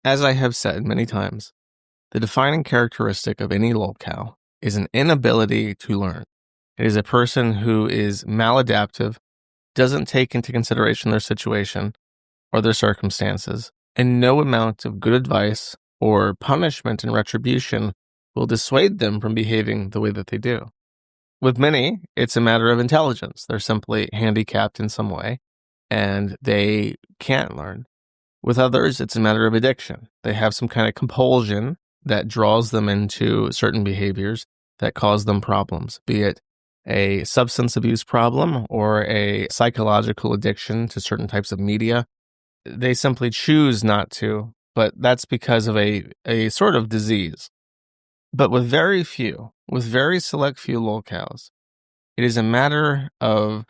As I have said many times, the defining characteristic of any lolcow is an inability to learn. It is a person who is maladaptive, doesn't take into consideration their situation or their circumstances, and no amount of good advice or punishment and retribution will dissuade them from behaving the way that they do. With many, it's a matter of intelligence. They're simply handicapped in some way, and they can't learn. With others, it's a matter of addiction. They have some kind of compulsion that draws them into certain behaviors that cause them problems, be it a substance abuse problem or a psychological addiction to certain types of media. They simply choose not to, but that's because of a sort of disease. But with very select few lolcows, it is a matter of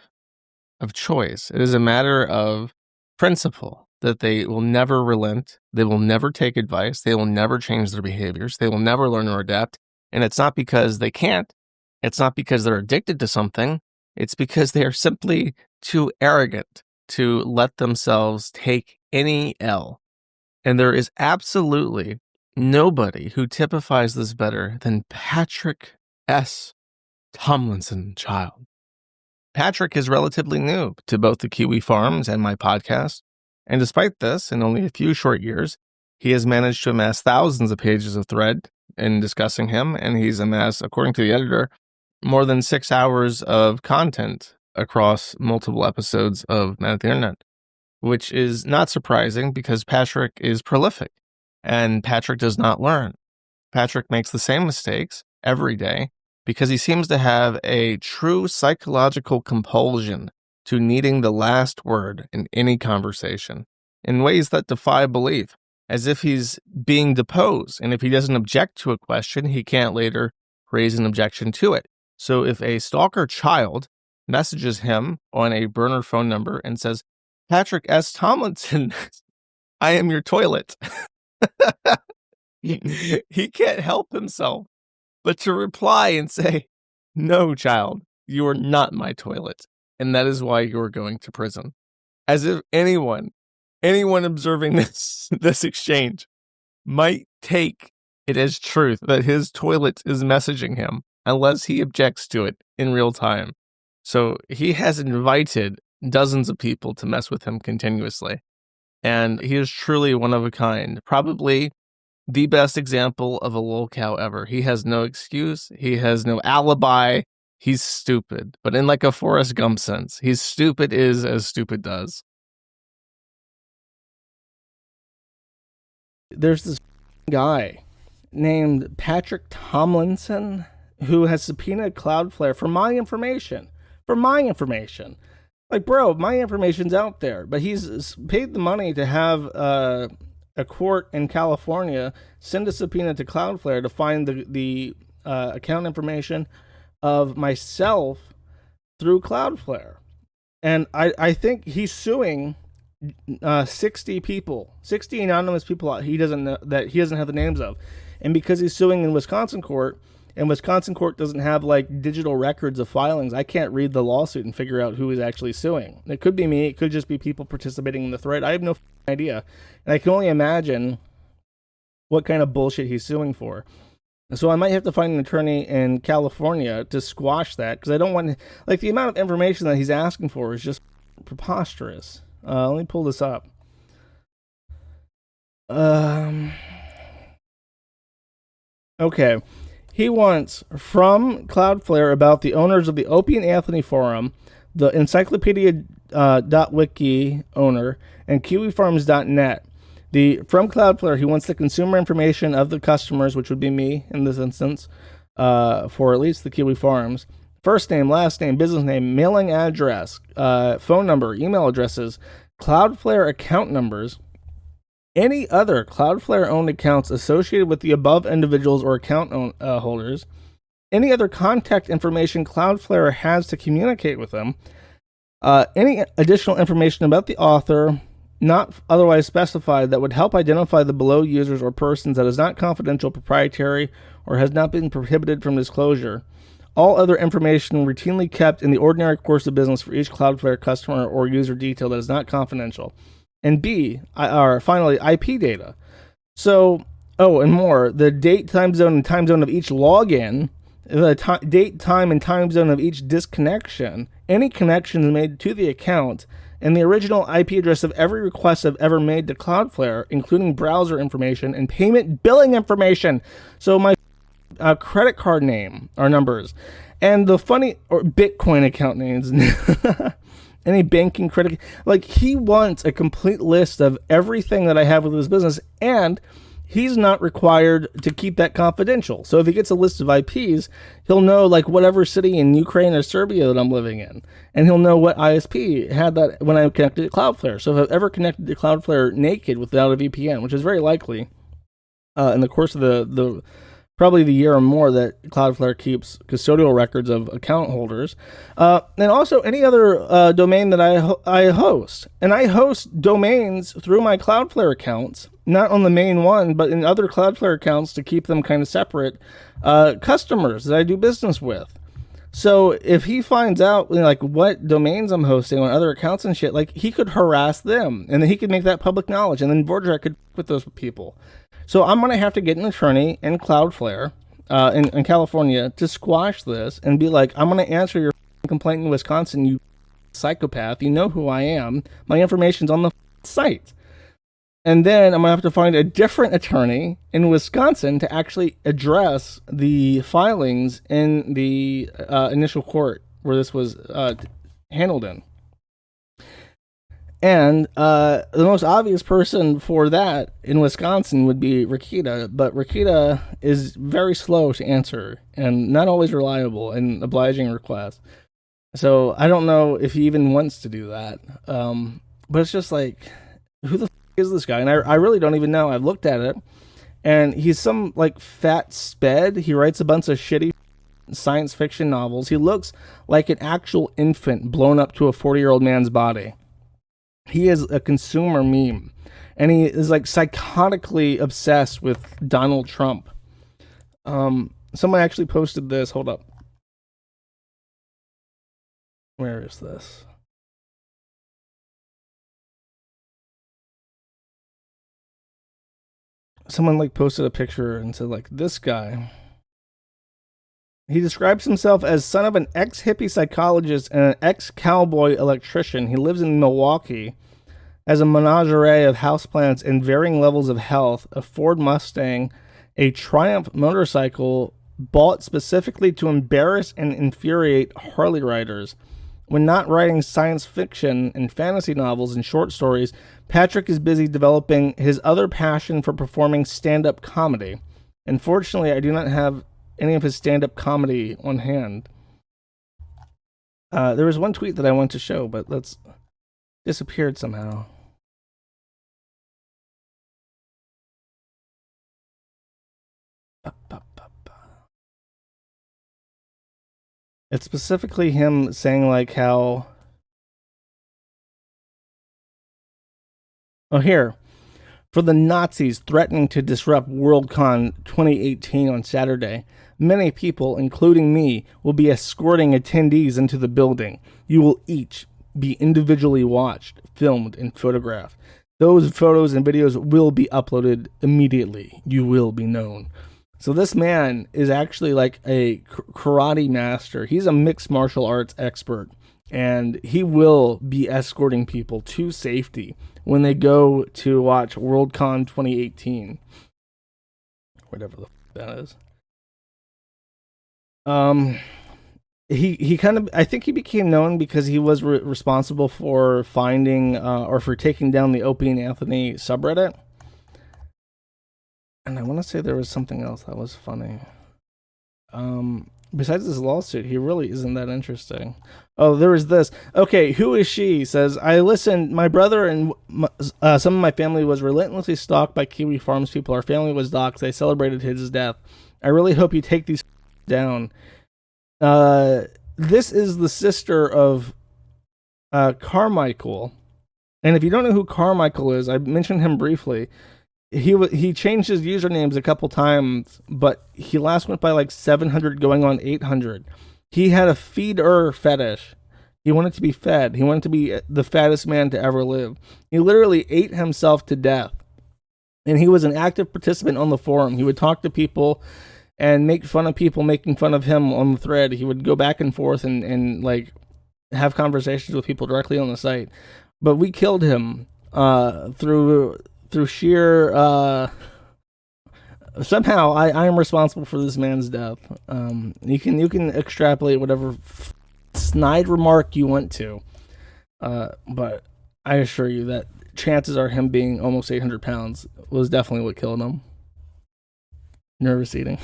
choice. It is a matter of principle that they will never relent. They will never take advice. They will never change their behaviors. They will never learn or adapt. And it's not because they can't. It's not because they're addicted to something. It's because they are simply too arrogant to let themselves take any L. And there is absolutely nobody who typifies this better than Patrick S. Tomlinson child. Patrick is relatively new to both the Kiwifarms and my podcast. And despite this, in only a few short years, he has managed to amass thousands of pages of thread in discussing him, and he's amassed, according to the editor, more than 6 hours of content across multiple episodes of Man at the Internet, which is not surprising because Patrick is prolific, and Patrick does not learn. Patrick makes the same mistakes every day because he seems to have a true psychological compulsion to needing the last word in any conversation in ways that defy belief, as if he's being deposed, and if he doesn't object to a question, he can't later raise an objection to it. So if a stalker child messages him on a burner phone number and says, "Patrick S. Tomlinson, I am your toilet," he can't help himself but to reply and say, "No, child, you are not my toilet, and that is why you are going to prison." As if anyone observing this exchange might take it as truth that his toilet is messaging him, unless he objects to it in real time. So he has invited dozens of people to mess with him continuously, and he is truly one of a kind. Probably the best example of a lolcow ever. He has no excuse. He has no alibi. He's stupid, but in like a Forrest Gump sense. He's stupid is as stupid does. There's this guy named Patrick Tomlinson who has subpoenaed Cloudflare for my information. Like, bro, my information's out there, but he's paid the money to have a court in California send a subpoena to Cloudflare to find the account information of myself through Cloudflare. And I think he's suing 60 people, 60 anonymous people he doesn't know, that he doesn't have the names of. And because he's suing in Wisconsin court, and Wisconsin court doesn't have like digital records of filings, I can't read the lawsuit and figure out who is actually suing. It could be me. It could just be people participating in the thread. I have no idea. And I can only imagine what kind of bullshit he's suing for. So I might have to find an attorney in California to squash that, because I don't want, like, the amount of information that he's asking for is just preposterous. Let me pull this up. Okay. He wants from Cloudflare about the owners of the Opey Anthony forum, the 𝒮𝓾𝒾𝓈𝑜𝓃 owner, and Kiwifarms.net. From Cloudflare, he wants the consumer information of the customers, which would be me in this instance, for at least the Kiwifarms. First name, last name, business name, mailing address, phone number, email addresses, Cloudflare account numbers, any other Cloudflare-owned accounts associated with the above individuals or account holders, any other contact information Cloudflare has to communicate with them, any additional information about the author not otherwise specified that would help identify the below users or persons that is not confidential, proprietary, or has not been prohibited from disclosure. All other information routinely kept in the ordinary course of business for each Cloudflare customer or user detail that is not confidential. And B, finally, IP data. So, oh, and more. The date, time zone, and time zone of each login, the date, time, and time zone of each disconnection, any connections made to the account, and the original IP address of every request I've ever made to Cloudflare, including browser information and payment billing information. So my credit card name are numbers. And the funny, or Bitcoin account names, any banking credit, like he wants a complete list of everything that I have with his business, and he's not required to keep that confidential. So if he gets a list of IPs, he'll know like whatever city in Ukraine or Serbia that I'm living in, and he'll know what ISP had that when I connected to Cloudflare. So if I've ever connected to Cloudflare naked without a VPN, which is very likely in the course of the probably the year or more that Cloudflare keeps custodial records of account holders, and also any other domain that I host. And I host domains through my Cloudflare accounts, not on the main one, but in other Cloudflare accounts to keep them kind of separate, customers that I do business with. So if he finds out like what domains I'm hosting on other accounts and shit, like he could harass them, and then he could make that public knowledge, and then 𝒮𝓿𝒾 could with those people. So I'm going to have to get an attorney in Cloudflare in California to squash this and be like, I'm going to answer your complaint in Wisconsin, you psychopath. You know who I am. My information's on the site. And then I'm going to have to find a different attorney in Wisconsin to actually address the filings in the initial court where this was handled in. And the most obvious person for that in Wisconsin would be 𝒮𝓃𝒾𝓈𝑜𝓃, but 𝒮𝓃𝒾𝓈𝑜𝓃 is very slow to answer and not always reliable in obliging requests. So I don't know if he even wants to do that. But it's just like, who the is this guy? And I really don't even know. I've looked at it, and he's some like fat sped. He writes a bunch of shitty science fiction novels. He looks like an actual infant blown up to a 40-year-old man's body. He is a consumer meme, and he is like psychotically obsessed with Donald Trump. Someone actually posted this. Hold up. Where is this? Someone like posted a picture and said like, this guy. He describes himself as son of an ex-hippie psychologist and an ex-cowboy electrician. He lives in Milwaukee, has a menagerie of houseplants and varying levels of health, a Ford Mustang, a Triumph motorcycle bought specifically to embarrass and infuriate Harley riders. When not writing science fiction and fantasy novels and short stories, Patrick is busy developing his other passion for performing stand-up comedy. Unfortunately, I do not have any of his stand-up comedy on hand. There was one tweet that I wanted to show, but that's disappeared somehow. It's specifically him saying like how... Oh, here. For the Nazis threatening to disrupt Worldcon 2018 on Saturday, many people, including me, will be escorting attendees into the building. You will each be individually watched, filmed, and photographed. Those photos and videos will be uploaded immediately. You will be known. So this man is actually like a karate master. He's a mixed martial arts expert, and he will be escorting people to safety when they go to watch Worldcon 2018. Whatever the that is. He kind of, I think he became known because he was responsible for finding or for taking down the Opey Anthony subreddit. And I want to say there was something else that was funny. Besides this lawsuit, he really isn't that interesting. Oh, there was this. Okay, who is she? Says, I listened. My brother and some of my family was relentlessly stalked by Kiwifarms people. Our family was doxxed. They celebrated his death. I really hope you take these down. This is the sister of Carmichael. And if you don't know who Carmichael is, I mentioned him briefly. He changed his usernames a couple times, but he last went by like 700 going on 800. He had a feeder fetish. He wanted to be fed. He wanted to be the fattest man to ever live. He literally ate himself to death And he was an active participant on the forum. He would talk to people and make fun of people making fun of him on the thread. He would go back and forth and like have conversations with people directly on the site. But we killed him through sheer somehow I am responsible for this man's death. You can extrapolate whatever snide remark you want to, but I assure you that chances are him being almost 800 pounds was definitely what killed him. Nervous eating.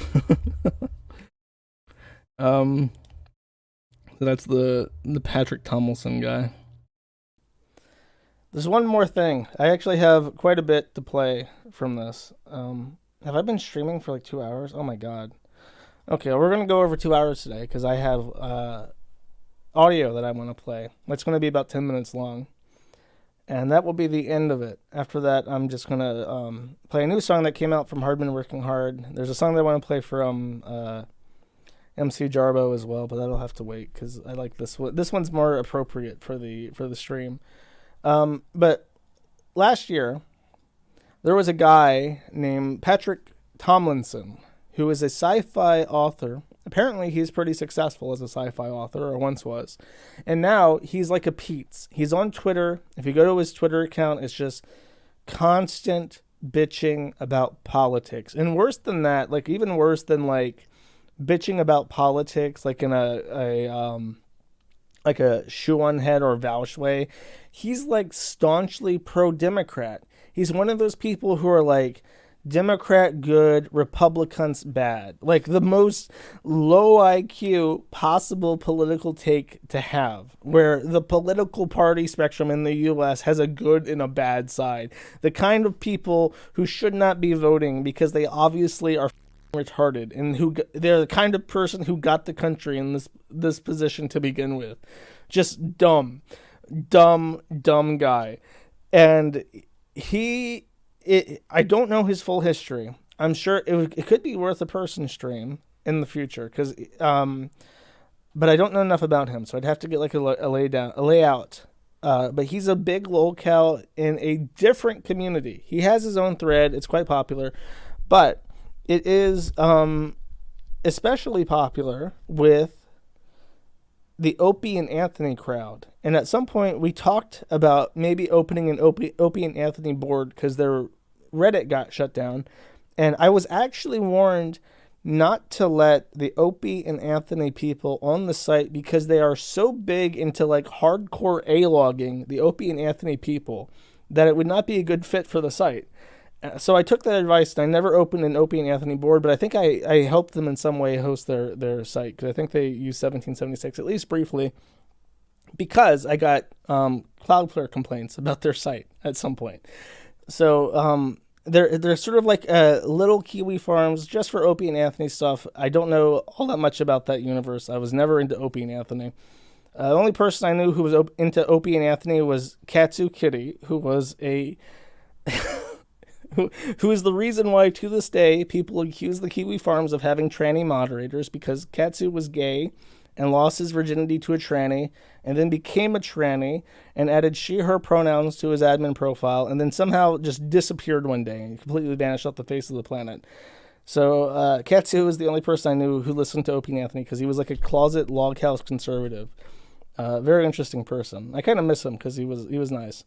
So that's the Patrick Tomlinson guy. There's one more thing. I actually have quite a bit to play from this. Have I been streaming for like 2 hours? Oh my god. Okay, we're going to go over 2 hours today because I have audio that I want to play. It's going to be about 10 minutes long. And that will be the end of it. After that, I'm just going to play a new song that came out from Hardman Working Hard. There's a song that I want to play from 𝒮𝓃𝓾𝓁𝒹 as well, but that'll have to wait because I like this one. This one's more appropriate for the stream. But last year, there was a guy named Patrick Tomlinson who is a sci-fi author. Apparently, he's pretty successful as a sci-fi author, or once was. And now, he's like a Pete's. He's on Twitter. If you go to his Twitter account, it's just constant bitching about politics. And worse than that, like even worse than like bitching about politics, like in a shoe on head or vouch way, he's like staunchly pro-Democrat. He's one of those people who are like, Democrat good, Republicans bad. Like the most low IQ possible political take to have, where the political party spectrum in the US has a good and a bad side. The kind of people who should not be voting because they obviously are retarded, and who they're the kind of person who got the country in this position to begin with. Just dumb guy. And I don't know his full history. I'm sure it could be worth a person stream in the future, because but I don't know enough about him, so I'd have to get like a layout. But he's a big lolcow in a different community. He has his own thread. It's quite popular, but it is especially popular with the Opey and Anthony crowd. And at some point, we talked about maybe opening an Opey and Anthony board because their Reddit got shut down. And I was actually warned not to let the Opey and Anthony people on the site, because they are so big into like hardcore Alawging, the Opey and Anthony people, that it would not be a good fit for the site. So I took that advice, and I never opened an Opey and Anthony board, but I think I helped them in some way host their site, because I think they used 1776, at least briefly, because I got Cloudflare complaints about their site at some point. So they're sort of like little Kiwifarms just for Opey and Anthony stuff. I don't know all that much about that universe. I was never into Opey and Anthony. The only person I knew who was into Opey and Anthony was 𝒮𝓾𝓾𝓃, who was a... who is the reason why, to this day, people accuse the Kiwifarms of having tranny moderators, because 𝒮𝓾𝓾 was gay and lost his virginity to a tranny, and then became a tranny, and added she/her pronouns to his admin profile, and then somehow just disappeared one day and completely vanished off the face of the planet. So 𝒮𝓾𝓾 was the only person I knew who listened to Opey and Anthony, because he was like a closet log house conservative. Very interesting person. I kind of miss him because he was nice.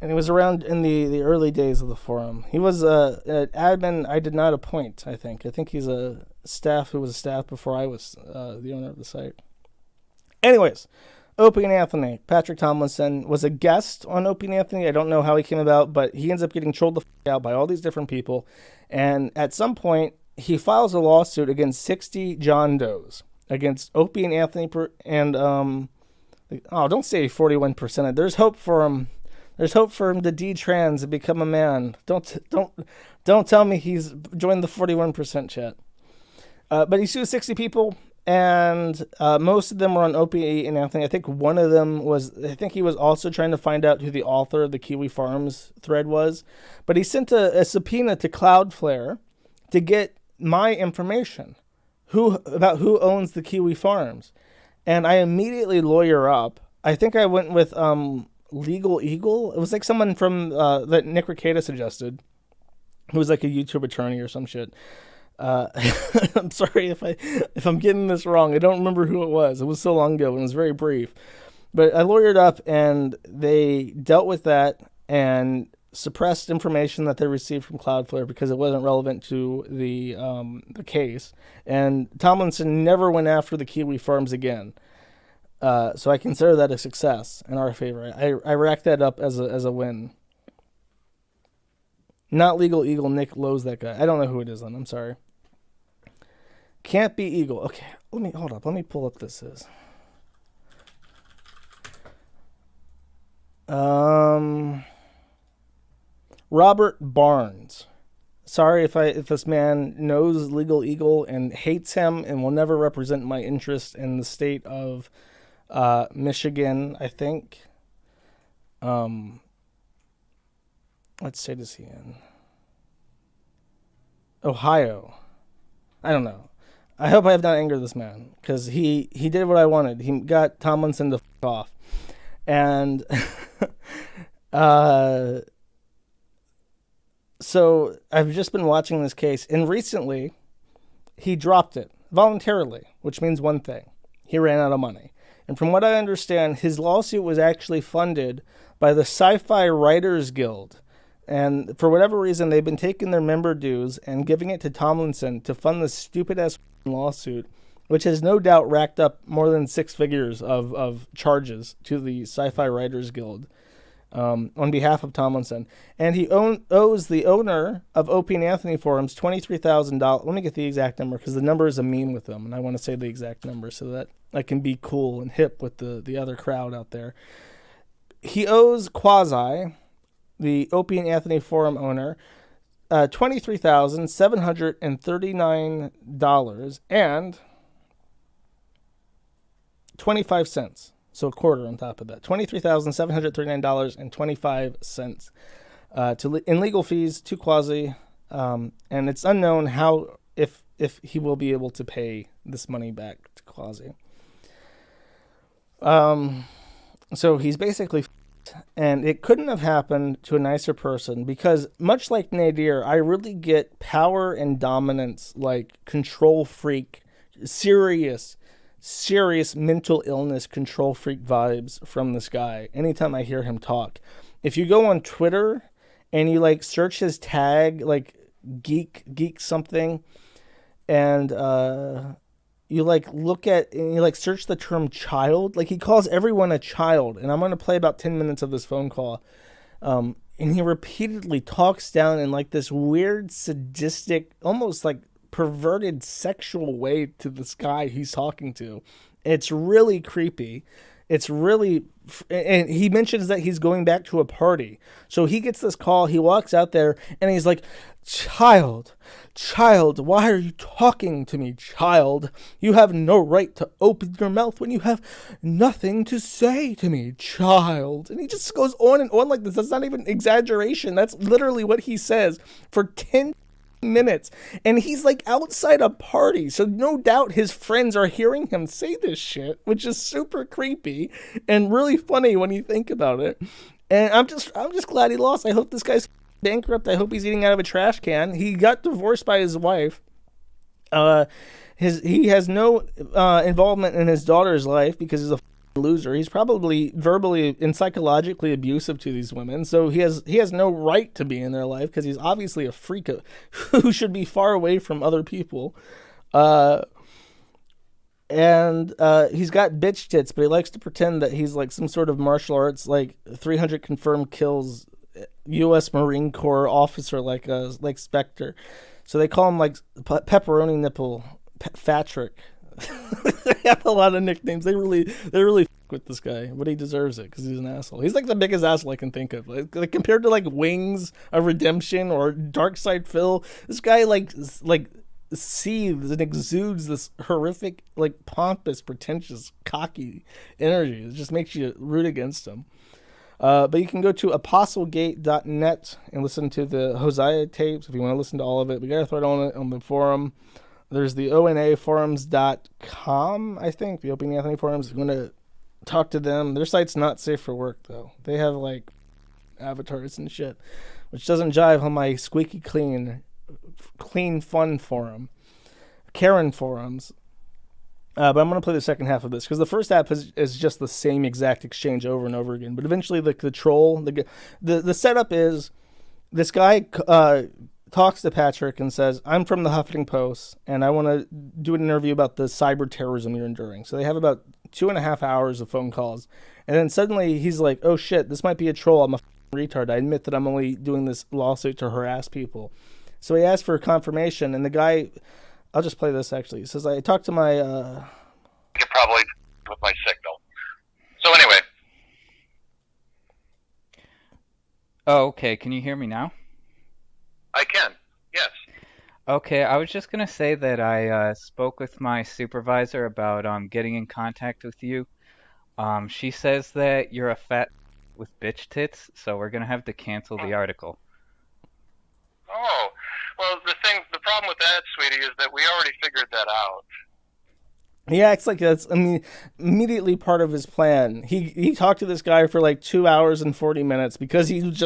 And he was around in the early days of the forum. He was an admin I did not appoint, I think. I think he's a staff who was a staff before I was the owner of the site. Anyways, Opey and Anthony. Patrick Tomlinson was a guest on Opey and Anthony. I don't know how he came about, but he ends up getting trolled the out by all these different people. And at some point, he files a lawsuit against 60 John Does, against Opey and Anthony, and don't say 41%. There's hope for him. There's hope for him to de-trans and become a man. Don't tell me he's joined the 41% chat. But he sued 60 people, and most of them were on Opey and Anthony. I think one of them he was also trying to find out who the author of the Kiwifarms thread was. But he sent a subpoena to Cloudflare to get my information about who owns the Kiwifarms. And I immediately lawyer up. I think I went with Legal Eagle. It was like someone from that Nick Ricada suggested. who was like a YouTube attorney or some shit. I'm sorry if I'm getting this wrong. I don't remember who it was. It was so long ago and it was very brief. But I lawyered up and they dealt with that and suppressed information that they received from Cloudflare because it wasn't relevant to the case. And Tomlinson never went after the Kiwifarms again. So I consider that a success in our favor. I racked that up as a win. Not Legal Eagle, Nick Lowe's that guy. I don't know who it is then. I'm sorry. Can't be Eagle. Okay, hold up. Let me pull up this is. Robert Barnes. Sorry if this man knows Legal Eagle and hates him and will never represent my interest in the state of Michigan, I think. What state is he in? Ohio. I don't know. I hope I have not angered this man because he did what I wanted. He got Tomlinson to f*** off. And so I've just been watching this case, and recently he dropped it voluntarily, which means one thing. He ran out of money. And from what I understand, his lawsuit was actually funded by the Sci-Fi Writers Guild. And for whatever reason, they've been taking their member dues and giving it to Tomlinson to fund this stupid-ass lawsuit, which has no doubt racked up more than 6 figures of charges to the Sci-Fi Writers Guild on behalf of Tomlinson. And he owes the owner of Opey Anthony forums $23,000. Let me get the exact number because the number is a meme with them, and I want to say the exact number so that I can be cool and hip with the other crowd out there. He owes Quasi, the Opey Anthony forum owner, $23,739 and 25 cents. So a quarter on top of that. $23,739.25 in legal fees to Quasi. And it's unknown how if he will be able to pay this money back to Quasi. So he's basically and it couldn't have happened to a nicer person because much like Nadir, I really get power and dominance, like control freak, serious mental illness control freak vibes from this guy anytime I hear him talk. If you go on Twitter and you like search his tag, like geek something, and you like look at and you like search the term child, like he calls everyone a child, and I'm going to play about 10 minutes of this phone call. And he repeatedly talks down in like this weird sadistic, almost like perverted sexual way to this guy he's talking to. It's really creepy. It's really, and he mentions that he's going back to a party. So he gets this call, he walks out there, and he's like, child, why are you talking to me, child? You have no right to open your mouth when you have nothing to say to me, child. And he just goes on and on like this. That's not even exaggeration. That's literally what he says for 10 minutes, and he's like outside a party, so no doubt his friends are hearing him say this shit, which is super creepy and really funny when you think about it. And I'm just glad he lost. I hope this guy's bankrupt. I hope he's eating out of a trash can. He got divorced by his wife. He has no involvement in his daughter's life because he's a loser. He's probably verbally and psychologically abusive to these women, so he has no right to be in their life because he's obviously a freak who should be far away from other people. And he's got bitch tits, but he likes to pretend that he's like some sort of martial arts, like 300 confirmed kills U.S. Marine Corps officer, like Spectre. So they call him like pepperoni nipple Fatrick. They have a lot of nicknames. They really f*** with this guy, but he deserves it because he's an asshole. He's like the biggest asshole I can think of. Like compared to like Wings of Redemption or Darkside Phil, this guy like seethes and exudes this horrific, like pompous, pretentious, cocky energy. It just makes you root against him. But you can go to apostlegate.net and listen to the Hosea tapes if you want to listen to all of it. We got to throw it on the forum. There's the onaforums.com, I think, the Opey Anthony forums. If you want to talk to them, their site's not safe for work, though. They have, like, avatars and shit. which doesn't jive on my squeaky clean fun forum, Karen forums. But I'm going to play the second half of this, because the first half is just the same exact exchange over and over again. But eventually the troll, the setup is, this guy talks to Patrick and says, I'm from the Huffington Post, and I want to do an interview about the cyber terrorism you're enduring. So they have about 2.5 hours of phone calls. And then suddenly he's like, oh shit, this might be a troll. I'm a retard. I admit that I'm only doing this lawsuit to harass people. So he asked for confirmation, and the guy... I'll just play this, actually. He says, I talked to my... You're probably with my signal. So anyway. Oh, okay. Can you hear me now? I can, yes. Okay, I was just going to say that I spoke with my supervisor about getting in contact with you. She says that you're a fat with bitch tits, so we're going to have to cancel the article. Oh, well, the problem with that, sweetie, is that we already figured that out. He acts like that's, immediately part of his plan. He talked to this guy for like 2 hours and 40 minutes because he was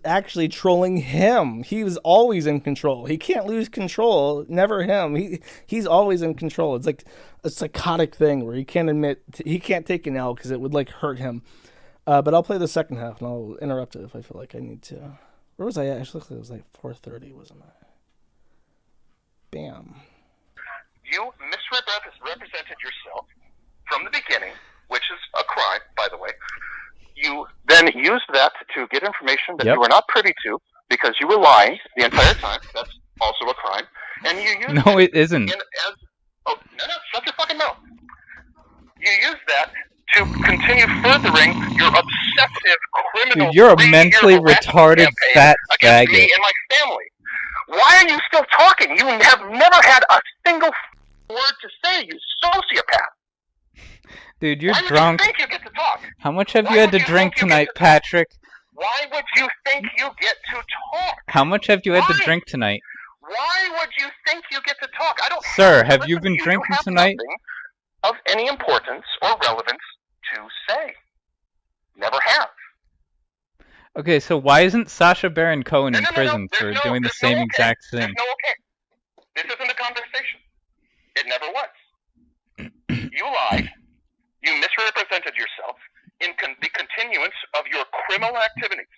actually trolling him. He was always in control. He can't lose control. Never him. He's always in control. It's like a psychotic thing where he can't take an L because it would like hurt him. But I'll play the second half and I'll interrupt it if I feel like I need to. Where was I at? Actually, it was like 4:30, wasn't I? Bam. You misrepresented yourself from the beginning, which is a crime, by the way. You then used that to get information that you were not privy to because you were lying the entire time. That's also a crime. And you used No, it isn't. No, shut your fucking mouth. You used that to continue furthering your obsessive criminal... Dude, you're a mentally retarded fat faggot. Me and my family. Why are you still talking? You have never had a single word to say, you sociopath. Dude, you're Why drunk. Would you think you get to talk? How much have you had to drink tonight, Patrick? Why would you think you get to talk? How much have you had to drink tonight? Why would you think you get to talk? I don't. Sir, have you been drinking tonight? Of any importance or relevance to say. Never have. Okay, so why isn't Sacha Baron Cohen in prison for doing the same exact thing? There's no okay. This isn't a conversation. It never was. You lied. You misrepresented yourself in the continuance of your criminal activities.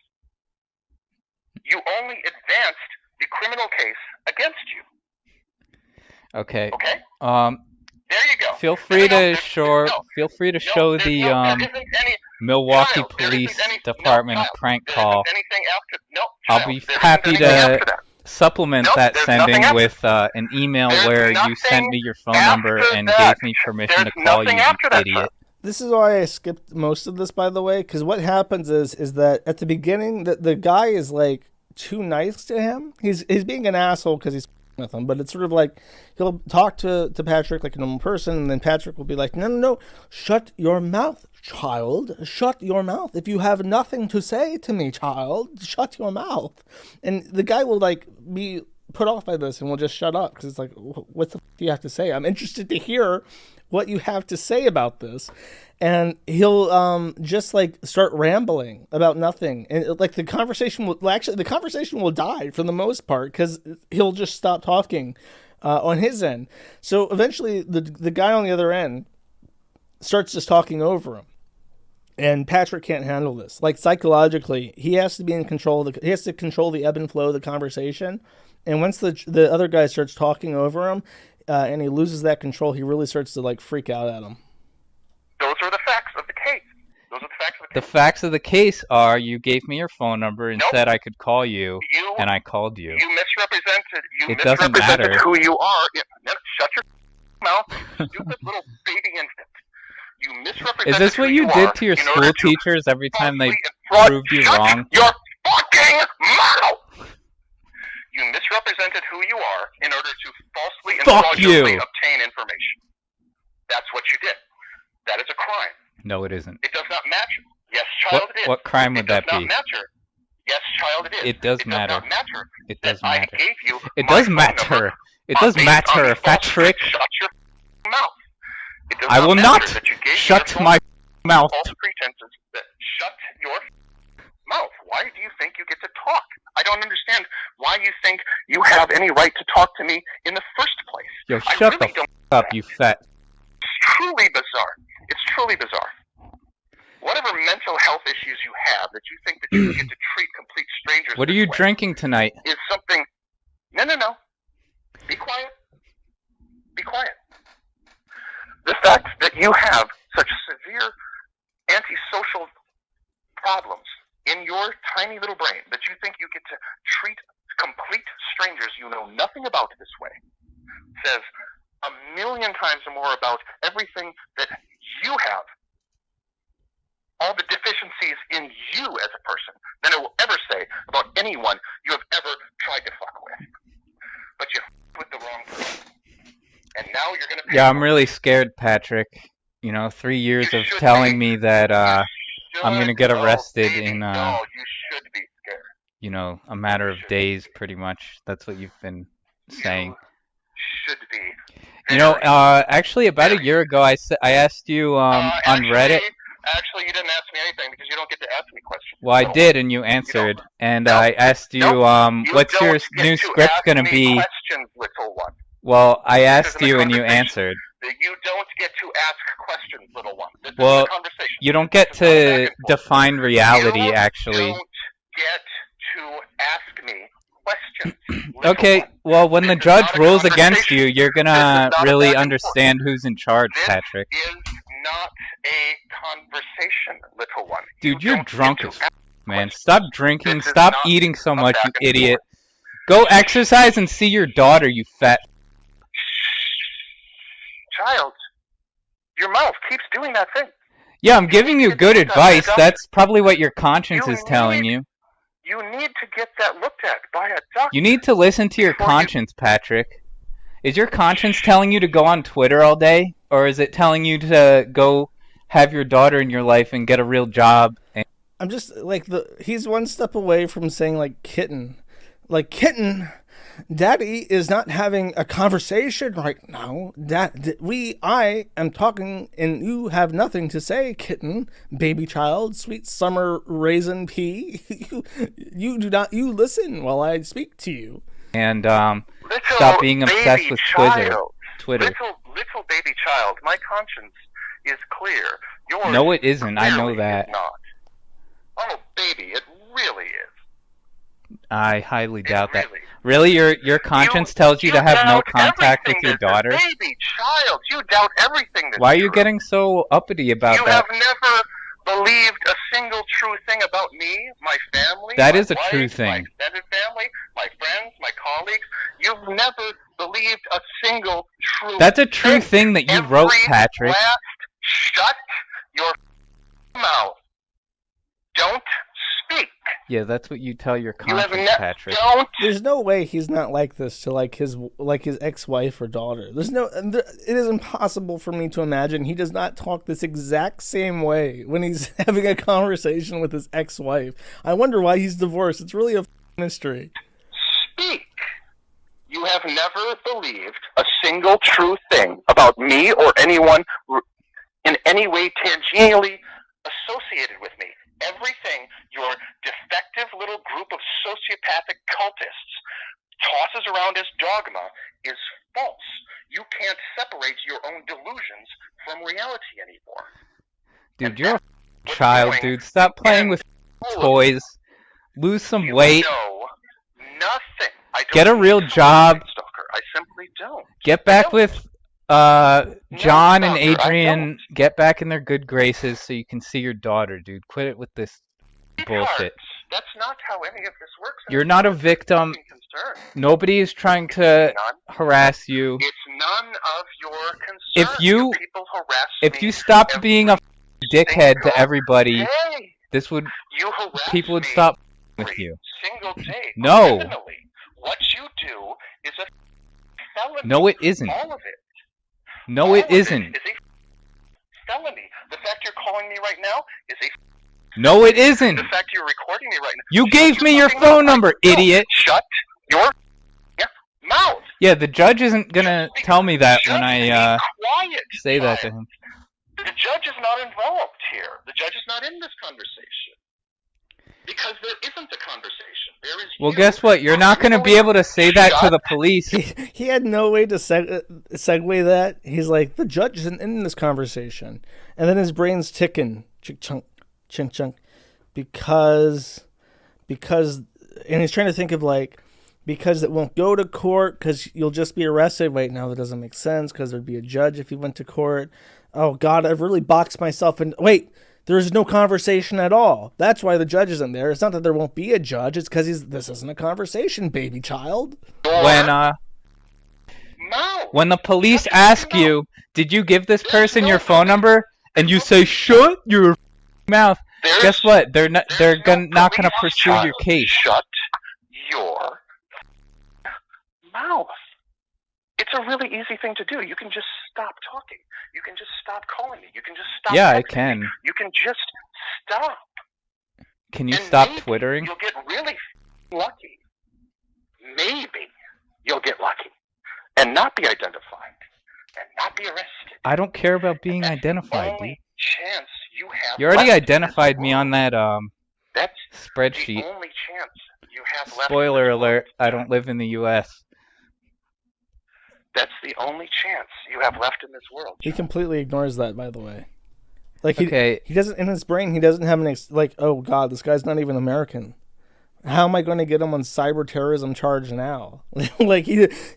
You only advanced the criminal case against you. Okay. Okay? There you go. Feel free to show the Milwaukee Police Department a prank call. I'll be happy to supplement that sending with an email where you sent me your phone number and gave me permission to call you, you idiot. This is why I skipped most of this, by the way, because what happens is that at the beginning, the guy is like too nice to him. He's being an asshole because he's with him, but it's sort of like he'll talk to Patrick like a normal person, and then Patrick will be like, no, shut your mouth, child, shut your mouth. If you have nothing to say to me, child, shut your mouth. And the guy will like be put off by this and will just shut up because it's like, what the f do you have to say? I'm interested to hear what you have to say about this. And he'll just like start rambling about nothing, and like the conversation will die for the most part because he'll just stop talking on his end. So eventually the guy on the other end starts just talking over him, and Patrick can't handle this. Like psychologically, he has to be in control. He has to control the ebb and flow of the conversation. And once the other guy starts talking over him, and he loses that control, he really starts to like freak out at him. Those are the facts of the case. Those are the facts of the case. The facts of the case are you gave me your phone number and said I could call you, and I called you. You misrepresented. It doesn't matter. Who you are. Shut your mouth, you stupid little baby infant. You misrepresented. Is this what you did to your school teachers every time they proved you wrong? Your fucking mouth. You misrepresented who you are in order to falsely and fraudulently obtain information. That's what you did. That is a crime. No, it isn't. It does not matter. Yes, child, it is. What crime would that be? It does not matter. Yes, child, it is. It does matter. It does not matter. It does matter. I gave you it does matter. It does matter, Patrick. Shut your mouth. I will not shut my mouth. False pretenses. Shut your mouth. Why do you think you get to talk? I don't understand why you think you have any right to talk to me in the first place. Yo, shut the f*** up, you fat... It's truly bizarre. It's truly bizarre. Whatever mental health issues you have that you think that you get to treat complete strangers... What are you drinking tonight? ...is something... No. Be quiet. Be quiet. The fact that you have such severe antisocial problems in your tiny little brain that you think you get to treat complete strangers you know nothing about this way says a million times more about everything that you have, all the deficiencies in you as a person, than it will ever say about anyone you have ever tried to fuck with. But you with the wrong person. And now you're going to pay. Yeah, I'm really scared, Patrick. 3 years of telling me that I'm going to get arrested in, no, you should be scared. A matter of days, pretty much. That's what you've been saying. You should be. Actually, about a year ago, I asked you on Reddit. Actually, you didn't ask me anything because you don't get to ask me questions. Well, I did, and you answered. And I asked you, what's your new script going to be? Questions, little one. Well, I asked you, and you answered. You don't get to ask questions, little one. This well, is a conversation. You don't get to define reality, actually. You don't get to ask me questions. Okay, one. well, when the judge rules against you, you're gonna really understand forth. who's in charge, Patrick. This is not a conversation, little one. Dude, you're drunk as man. questions. Stop drinking, This is stop not eating so a much, back you and idiot. Go exercise and see your daughter, you fat... Child, your mouth keeps doing that thing. Yeah, I'm giving you good advice. That's probably what your conscience is telling you. You need to get that looked at by a doctor. You need to listen to your conscience, Patrick. Is your conscience telling you to go on Twitter all day? Or is it telling you to go have your daughter in your life and get a real job? I'm just, he's one step away from saying, kitten. Kitten, Daddy is not having a conversation right now. I am talking and you have nothing to say, kitten, baby child, sweet summer raisin pea. You listen while I speak to you. And stop being obsessed with Twitter. Little baby child, my conscience is clear. Yours no, it isn't. I know that. Is not. Oh, baby, it really is. I highly doubt that. Really, your conscience tells you to have no contact with your daughter? Baby child, you doubt everything that's Why are you true. getting so uppity about you that? You have never believed a single true thing about me, my family, that my is a wife, true thing. my extended family, my friends, my colleagues. You've never believed a single true That's a true thing that you wrote, Patrick. Last, shut your mouth. Don't speak. Yeah, that's what you tell your conscience, Patrick. There's no way he's not like this to his ex-wife or daughter. It is impossible for me to imagine he does not talk this exact same way when he's having a conversation with his ex-wife. I wonder why he's divorced. It's really a mystery. Speak. You have never believed a single true thing about me or anyone in any way tangentially associated with me. Everything your defective little group of sociopathic cultists tosses around as dogma is false. You can't separate your own delusions from reality anymore. Dude, you're a child, dude. Stop playing with toys. Lose some weight. No, nothing. Get a real job. Stalker. I simply don't. Get back with John and Adrian. Get back in their good graces so you can see your daughter, dude. Quit it with this bullshit. That's not how any of this works. You're not a victim. Nobody is trying to harass you. It's none of your concern. If you stopped being a dickhead to everybody, people would stop with you. Single day. No. What you do is a felony. No, it isn't. All of it. No, it isn't. It is a felony. The fact you're calling me right now is a No, it isn't. The fact you're recording me right now. You gave me your phone number, idiot. Shut your mouth. Yeah, the judge isn't gonna tell me that when I say that to him. The judge is not involved here. The judge is not in this conversation. Because there isn't a conversation. There is. Well, guess what? You're not going to be able to say that to the police. He had no way to segue that. He's like, the judge isn't in this conversation. And then his brain's ticking. Chink, chunk, chink, chunk. Because, and he's trying to think of like, because it won't go to court, because you'll just be arrested. Wait, now that doesn't make sense, because there'd be a judge if he went to court. Oh, God, I've really boxed myself in. Wait, there's no conversation at all. That's why the judge isn't there. It's not that there won't be a judge. It's because this isn't a conversation, baby child. When the police ask you, did you give this person your phone number? And you say, shut your mouth. Guess what? They're not going to pursue your case. Shut your mouth. It's a really easy thing to do. You can just stop talking. You can just stop calling me. You can just stop. Yeah, I can. You can just stop. Can you stop twittering? You'll get really lucky. Maybe you'll get lucky and not be identified and not be arrested. I don't care about being identified, dude. Chance you have. You already identified me on that That's spreadsheet. The only chance you have left. Spoiler alert, I don't live in the U.S. That's the only chance you have left in this world. He completely ignores that, by the way. Like he doesn't, in his brain, he doesn't have oh God, this guy's not even American. How am I going to get him on cyber terrorism charge now?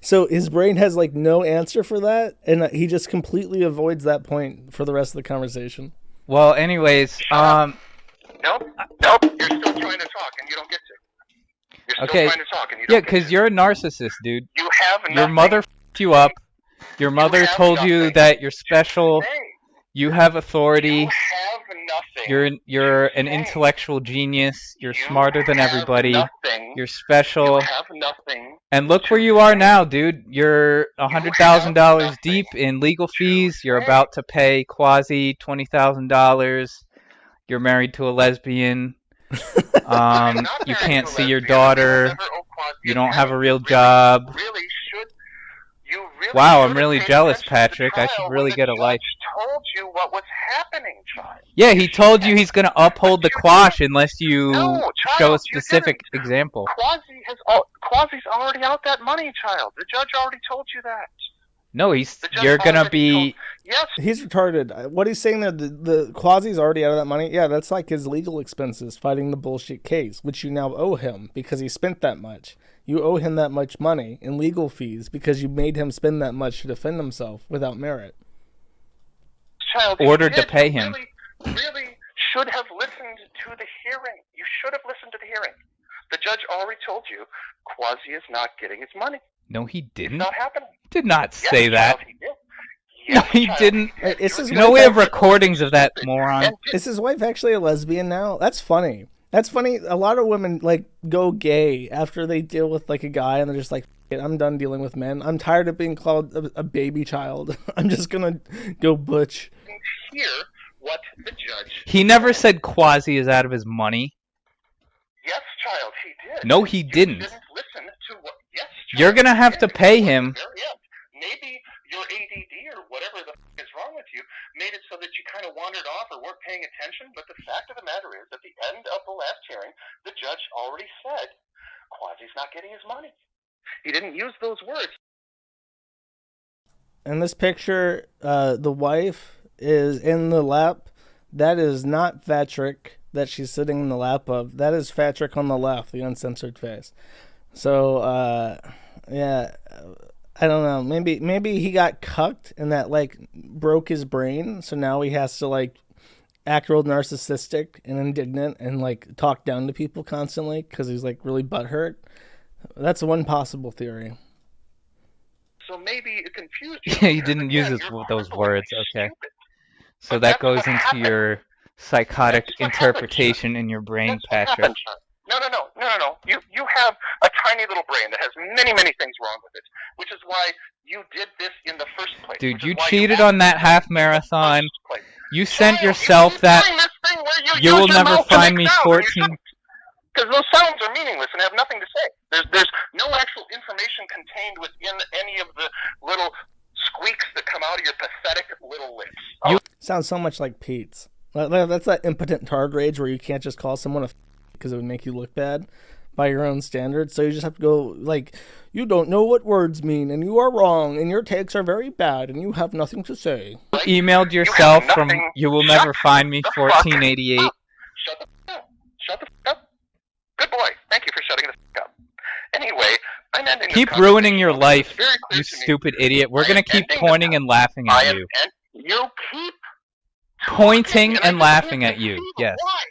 So his brain has like no answer for that, and he just completely avoids that point for the rest of the conversation. Well, anyways, Nope. You're still trying to talk, and you don't get to. You're still trying to talk, and you don't yeah, because you're a narcissist, dude. You have nothing. Your mother f***ed you up. Your mother told you that you're special. You have authority. You have nothing. You're an intellectual genius. You're smarter than everybody. Nothing. You're special. You have nothing. And look where you are now, dude. You're $100,000 deep in legal fees. You're about to pay Quasi $20,000. You're married to a lesbian. You can't see your daughter. You don't have a real job. Wow, I'm really jealous, Patrick. I should really get a life. Told you what was happening, child. Yeah, he told you he's going to uphold the quash unless you show a specific example. Quasi's already out that money, child. The judge already told you that. No, you're going to be... Yes. He's retarded. What he's saying there, the Quasi's already out of that money. Yeah, that's like his legal expenses fighting the bullshit case, which you now owe him because he spent that much. You owe him that much money in legal fees because you made him spend that much to defend himself without merit. Child, ordered to pay him. Really should have listened to the hearing. You should have listened to the hearing. The judge already told you Quasi is not getting his money. No, he didn't. It's not happening. Did not say that. Child, he did. No, he didn't. No, we have recordings of that, moron. Is his wife actually a lesbian now? That's funny. That's funny. A lot of women go gay after they deal with a guy, and they're just like, I'm done dealing with men. I'm tired of being called a baby child. I'm just gonna go butch. Hear what the judge. He never said Quasi is out of his money. Yes, child, he did. No, he didn't. Didn't listen to what. Yes, child, you're gonna have to pay him. Maybe your ADD or whatever the is wrong with you made it so that you kind of wandered off or weren't paying attention. But the fact of the matter is, at the end of the last hearing, the judge already said Quasi's not getting his money. He didn't use those words. In this picture, the wife is in the lap. That is not 𝒮𝓾𝓃 that she's sitting in the lap of. That is 𝒮𝓃 on the left, the uncensored face. So, yeah, I don't know. Maybe he got cucked and that broke his brain. So now he has to act real narcissistic and indignant and talk down to people constantly because he's really butthurt. That's one possible theory. So maybe it confused you. Yeah, he didn't use those words. Okay. So that goes into your psychotic interpretation in your brain, Patrick. No. You have a tiny little brain that has many, many things wrong with it, which is why you did this in the first place. Dude, you cheated on that half marathon. You sent yourself that you will never find me 14. Because those sounds are meaningless and have nothing to say. There's no actual information contained within any of the little squeaks that come out of your pathetic little lips. Sounds so much like Pete's. That's that impotent target rage where you can't just call someone a because it would make you look bad by your own standards. So you just have to go like, you don't know what words mean, and you are wrong, and your takes are very bad, and you have nothing to say. You emailed yourself from You Will Never Find Me 1488. Shut the f up. Shut the f up. Good boy. Thank you for shutting the f up. Anyway, I'm ending Keep ruining your life, you stupid idiot. We're going to keep pointing and laughing at you. You keep pointing and laughing at you. Yes. Why?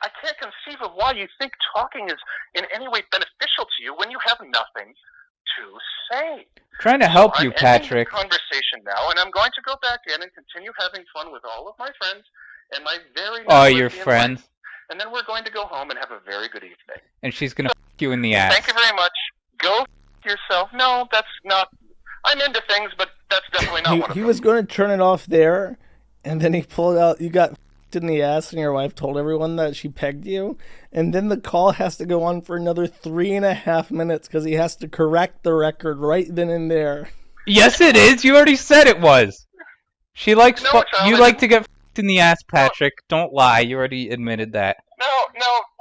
I can't conceive of why you think talking is in any way beneficial to you when you have nothing to say. Trying to help you, Patrick. I'm ending the conversation now, and I'm going to go back in and continue having fun with all of my friends and my very your friends. Life. And then we're going to go home and have a very good evening. And she's going to f*** you in the ass. Thank you very much. Go f*** yourself. No, that's not... I'm into things, but that's definitely not one of them. He was going to turn it off there, and then he pulled out... You got in the ass, and your wife told everyone that she pegged you, and then the call has to go on for another 3.5 minutes because he has to correct the record right then and there. Yes, it is. You already said it was. She likes... you like to get f***ed in the ass, Patrick. Don't lie. You already admitted that. No,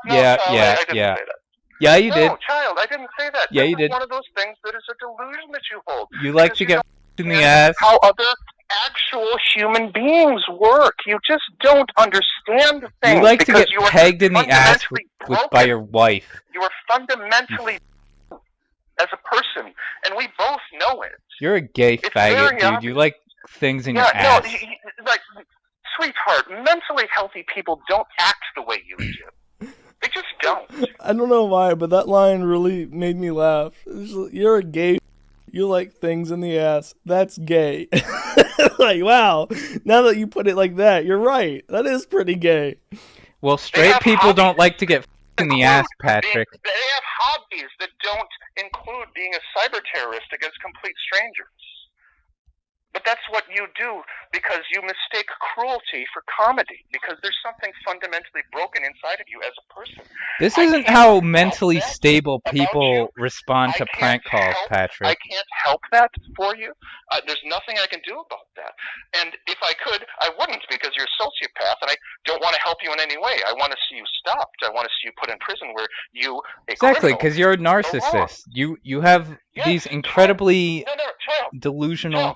yeah, child, yeah, I didn't yeah. say that. Yeah, you did. No, child, I didn't say that. Yeah, this you did. Is one of those things that is a delusion that you hold. You like to get f***ed in the ass. How other actual human beings work. You just don't understand things. You like to get pegged in the ass by your wife. You are fundamentally as a person, and we both know it. You're a gay faggot, dude. You like things in your ass. No, like, sweetheart, mentally healthy people don't act the way you do. They just don't. I don't know why, but that line really made me laugh. You're a gay. You like things in the ass. That's gay. Like, wow. Now that you put it like that, you're right. That is pretty gay. Well, straight people don't like to get in the ass, Patrick. They have hobbies that don't include being a cyber terrorist against complete strangers. But that's what you do because you mistake cruelty for comedy, because there's something fundamentally broken inside of you as a person. This isn't how mentally stable people respond to prank calls, Patrick. I can't help that for you. There's nothing I can do about that. And if I could, I wouldn't, because you're a sociopath, and I don't want to help you in any way. I want to see you stopped. I want to see you put in prison where you... Exactly, because you're a narcissist. You have these incredibly delusional...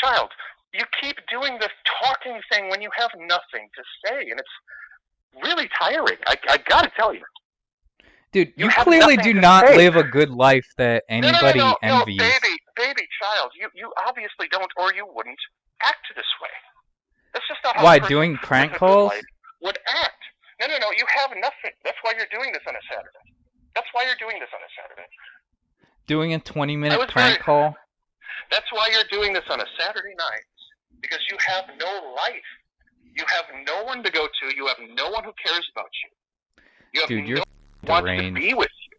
Child, you keep doing this talking thing when you have nothing to say, and it's really tiring. I gotta tell you. Dude, you clearly do not live a good life that anybody envies. No, baby, child, you obviously don't, or you wouldn't act this way. That's just not how Why, doing prank calls? Would act. No, you have nothing. That's why you're doing this on a Saturday. Doing a 20-minute prank call? That's why you're doing this on a Saturday night, because you have no life. You have no one to go to. You have no one who cares about you. You have no one who wants to be with you.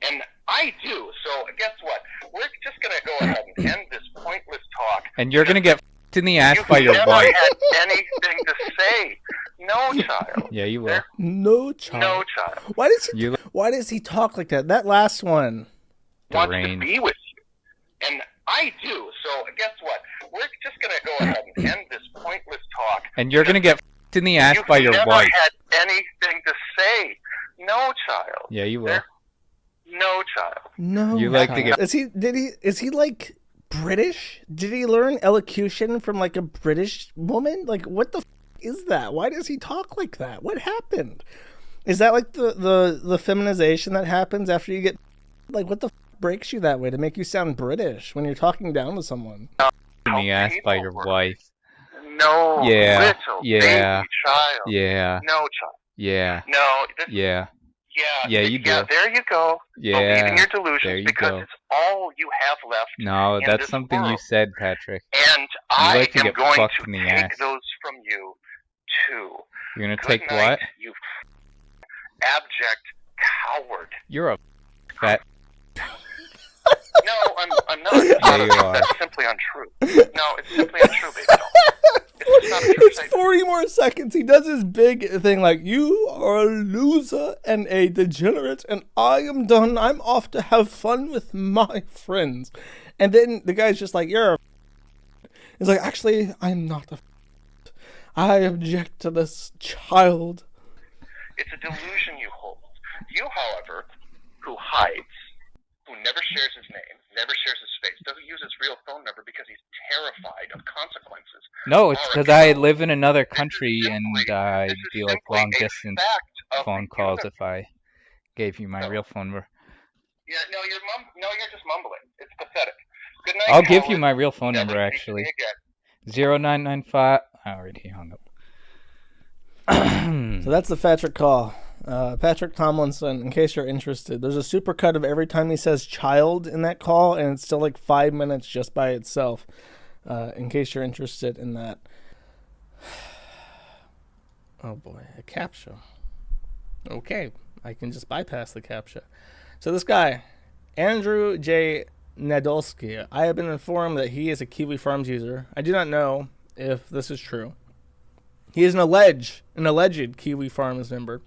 And I do. So guess what? We're just going to go ahead and end this pointless talk. And you're going to get f***ed in the ass by your wife. You never had anything to say. No, child. Yeah, you will. No, child. No, child. Why does he talk like that? That last one. Wants to be with you. And I do. So guess what? We're just going to go ahead and end this pointless talk. And you're going to get f***ed in the ass by your wife. You never had anything to say. No, child. Yeah, you will. No, child. No. You like to get... Is he like British? Did he learn elocution from like a British woman? Like, what the is that? Why does he talk like that? What happened? Is that like the feminization that happens after you get... Like, what the breaks you that way to make you sound British when you're talking down to someone? In the ass by your wife. No, little baby child. Yeah. No, child. Yeah. No. Yeah, you do. Yeah, there you go. Yeah. Believing your delusions, because it's all you have left. No, that's something you said, Patrick. And I am going to take those from you, too. You're going to take what? You abject coward. You're a fat... No, I'm not. Yeah, you are. That's simply untrue. No, it's simply untrue, baby. No. It's 40 more seconds. He does his big thing like, you are a loser and a degenerate, and I am done. I'm off to have fun with my friends. And then the guy's just like, you're a... He's like, actually, I'm not a... I object to this child. It's a delusion you hold. You, however, who hides, who never shares his name, never shares his face, doesn't use his real phone number because he's terrified of consequences. No, it's because I live in another country and I'd be like long distance phone calls if I gave you my real phone number. Yeah, no, you're just mumbling. It's pathetic. Good night, I'll give you my real phone number actually. 0995. I already hung up. So that's the 𝒫𝓾𝒾𝓈𝑜𝓃 call. Patrick Tomlinson, in case you're interested, there's a supercut of every time he says child in that call, and it's still like 5 minutes just by itself, in case you're interested in that. Oh boy, a CAPTCHA. Okay, I can just bypass the CAPTCHA. So this guy, Andrew J. Nadolski, I have been informed that he is a Kiwifarms user. I do not know if this is true. He is an alleged Kiwifarms member.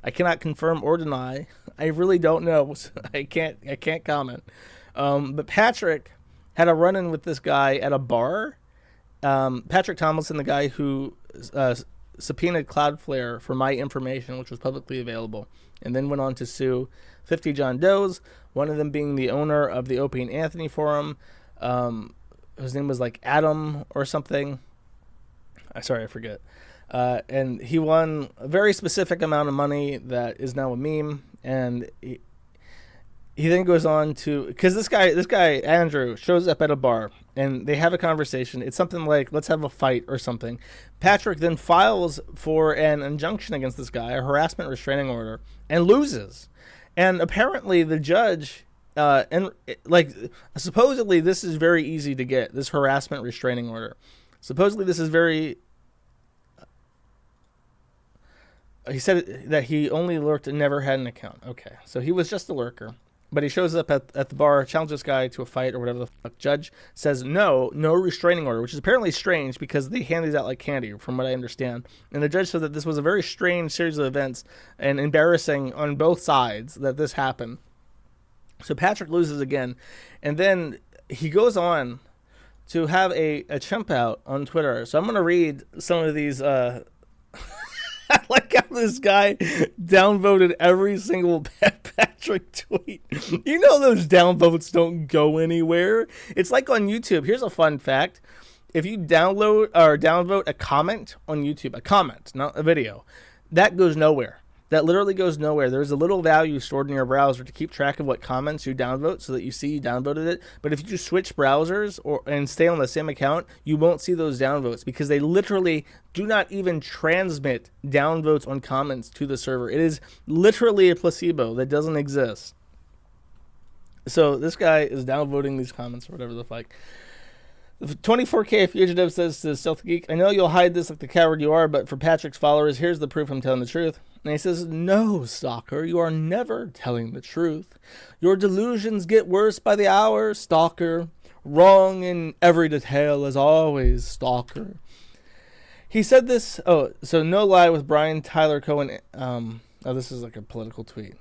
I cannot confirm or deny. I really don't know. So I can't comment. But Patrick had a run-in with this guy at a bar. Patrick Tomlinson, the guy who subpoenaed Cloudflare for my information, which was publicly available, and then went on to sue 50 John Does, one of them being the owner of the Opey Anthony forum, whose name was like Adam or something. Sorry, I forget. And he won a very specific amount of money that is now a meme. And he then goes on to, because this guy Andrew shows up at a bar and they have a conversation. It's something like, let's have a fight or something. Patrick then files for an injunction against this guy, a harassment restraining order, and loses. And apparently the judge, supposedly this is very easy to get, this harassment restraining order. Supposedly this is very... He said that he only lurked and never had an account. Okay, so he was just a lurker. But he shows up at the bar, challenges this guy to a fight or whatever the fuck. Judge says no restraining order, which is apparently strange because they hand these out like candy, from what I understand. And the judge said that this was a very strange series of events and embarrassing on both sides that this happened. So Patrick loses again. And then he goes on to have a chimp out on Twitter. So I'm going to read some of these... I like how this guy downvoted every single Patrick tweet. You know those downvotes don't go anywhere. It's like on YouTube. Here's a fun fact. If you download or downvote a comment on YouTube, a comment, not a video, that goes nowhere. That literally goes nowhere. There's a little value stored in your browser to keep track of what comments you downvote so that you see you downvoted it. But if you just switch browsers and stay on the same account, you won't see those downvotes because they literally do not even transmit downvotes on comments to the server. It is literally a placebo that doesn't exist. So this guy is downvoting these comments or whatever the fuck. The 24K fugitive says to Stealth Geek, I know you'll hide this like the coward you are, but for Patrick's followers, here's the proof I'm telling the truth. And he says, no, stalker, you are never telling the truth. Your delusions get worse by the hour, stalker. Wrong in every detail as always, stalker. He said this, so no lie with Brian Tyler Cohen. This is like a political tweet.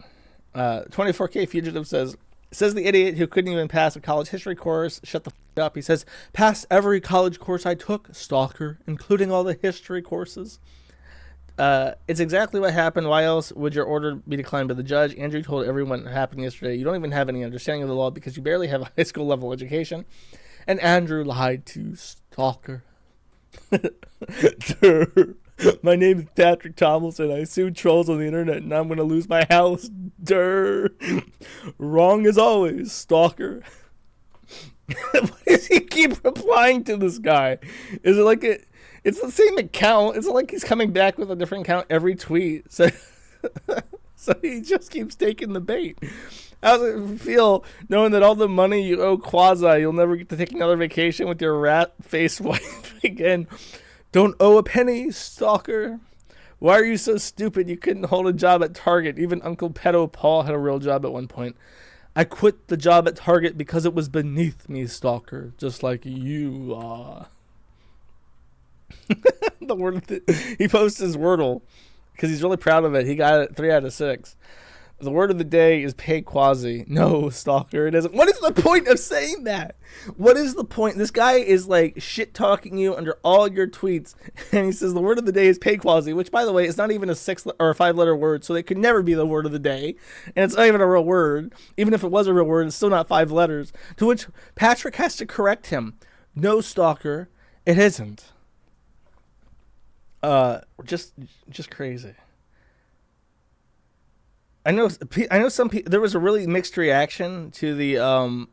24K fugitive says the idiot who couldn't even pass a college history course, shut the f*** up. He says, pass every college course I took, stalker, including all the history courses. It's exactly what happened. Why else would your order be declined by the judge? Andrew told everyone what happened yesterday. You don't even have any understanding of the law because you barely have a high school level education. And Andrew lied to stalker. My name is Patrick Tomlinson. I sued trolls on the internet and I'm going to lose my house. Wrong as always, stalker. Why does he keep replying to this guy? Is it like it's the same account? It's like he's coming back with a different account every tweet. So he just keeps taking the bait. How does it feel knowing that all the money you owe Quasi, you'll never get to take another vacation with your rat-faced wife again? Don't owe a penny, stalker. Why are you so stupid you couldn't hold a job at Target? Even Uncle Pedo Paul had a real job at one point. I quit the job at Target because it was beneath me, stalker, just like you are. He posted his Wordle because he's really proud of it. He got it 3 out of 6. The word of the day is pay Quasi. No, stalker, it isn't. What is the point of saying that? What is the point? This guy is like shit talking you under all your tweets, and he says the word of the day is pay Quasi, which, by the way, is not even a 6 or a 5-letter word, so it could never be the word of the day, and it's not even a real word. Even if it was a real word, it's still not 5 letters. To which Patrick has to correct him. No, stalker, it isn't. Just crazy. I know some people, there was a really mixed reaction to the,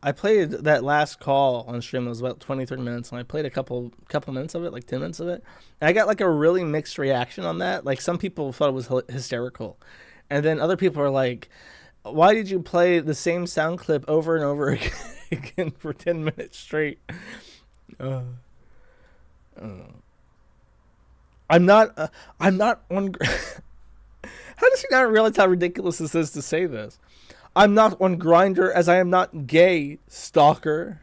I played that last call on stream. It was about 20, 30 minutes, and I played a couple minutes of it, like 10 minutes of it. And I got like a really mixed reaction on that. Like some people thought it was hysterical. And then other people are like, why did you play the same sound clip over and over again for 10 minutes straight? I'm not on... How does he not realize how ridiculous this is to say this? I'm not on Grindr as I am not gay, stalker.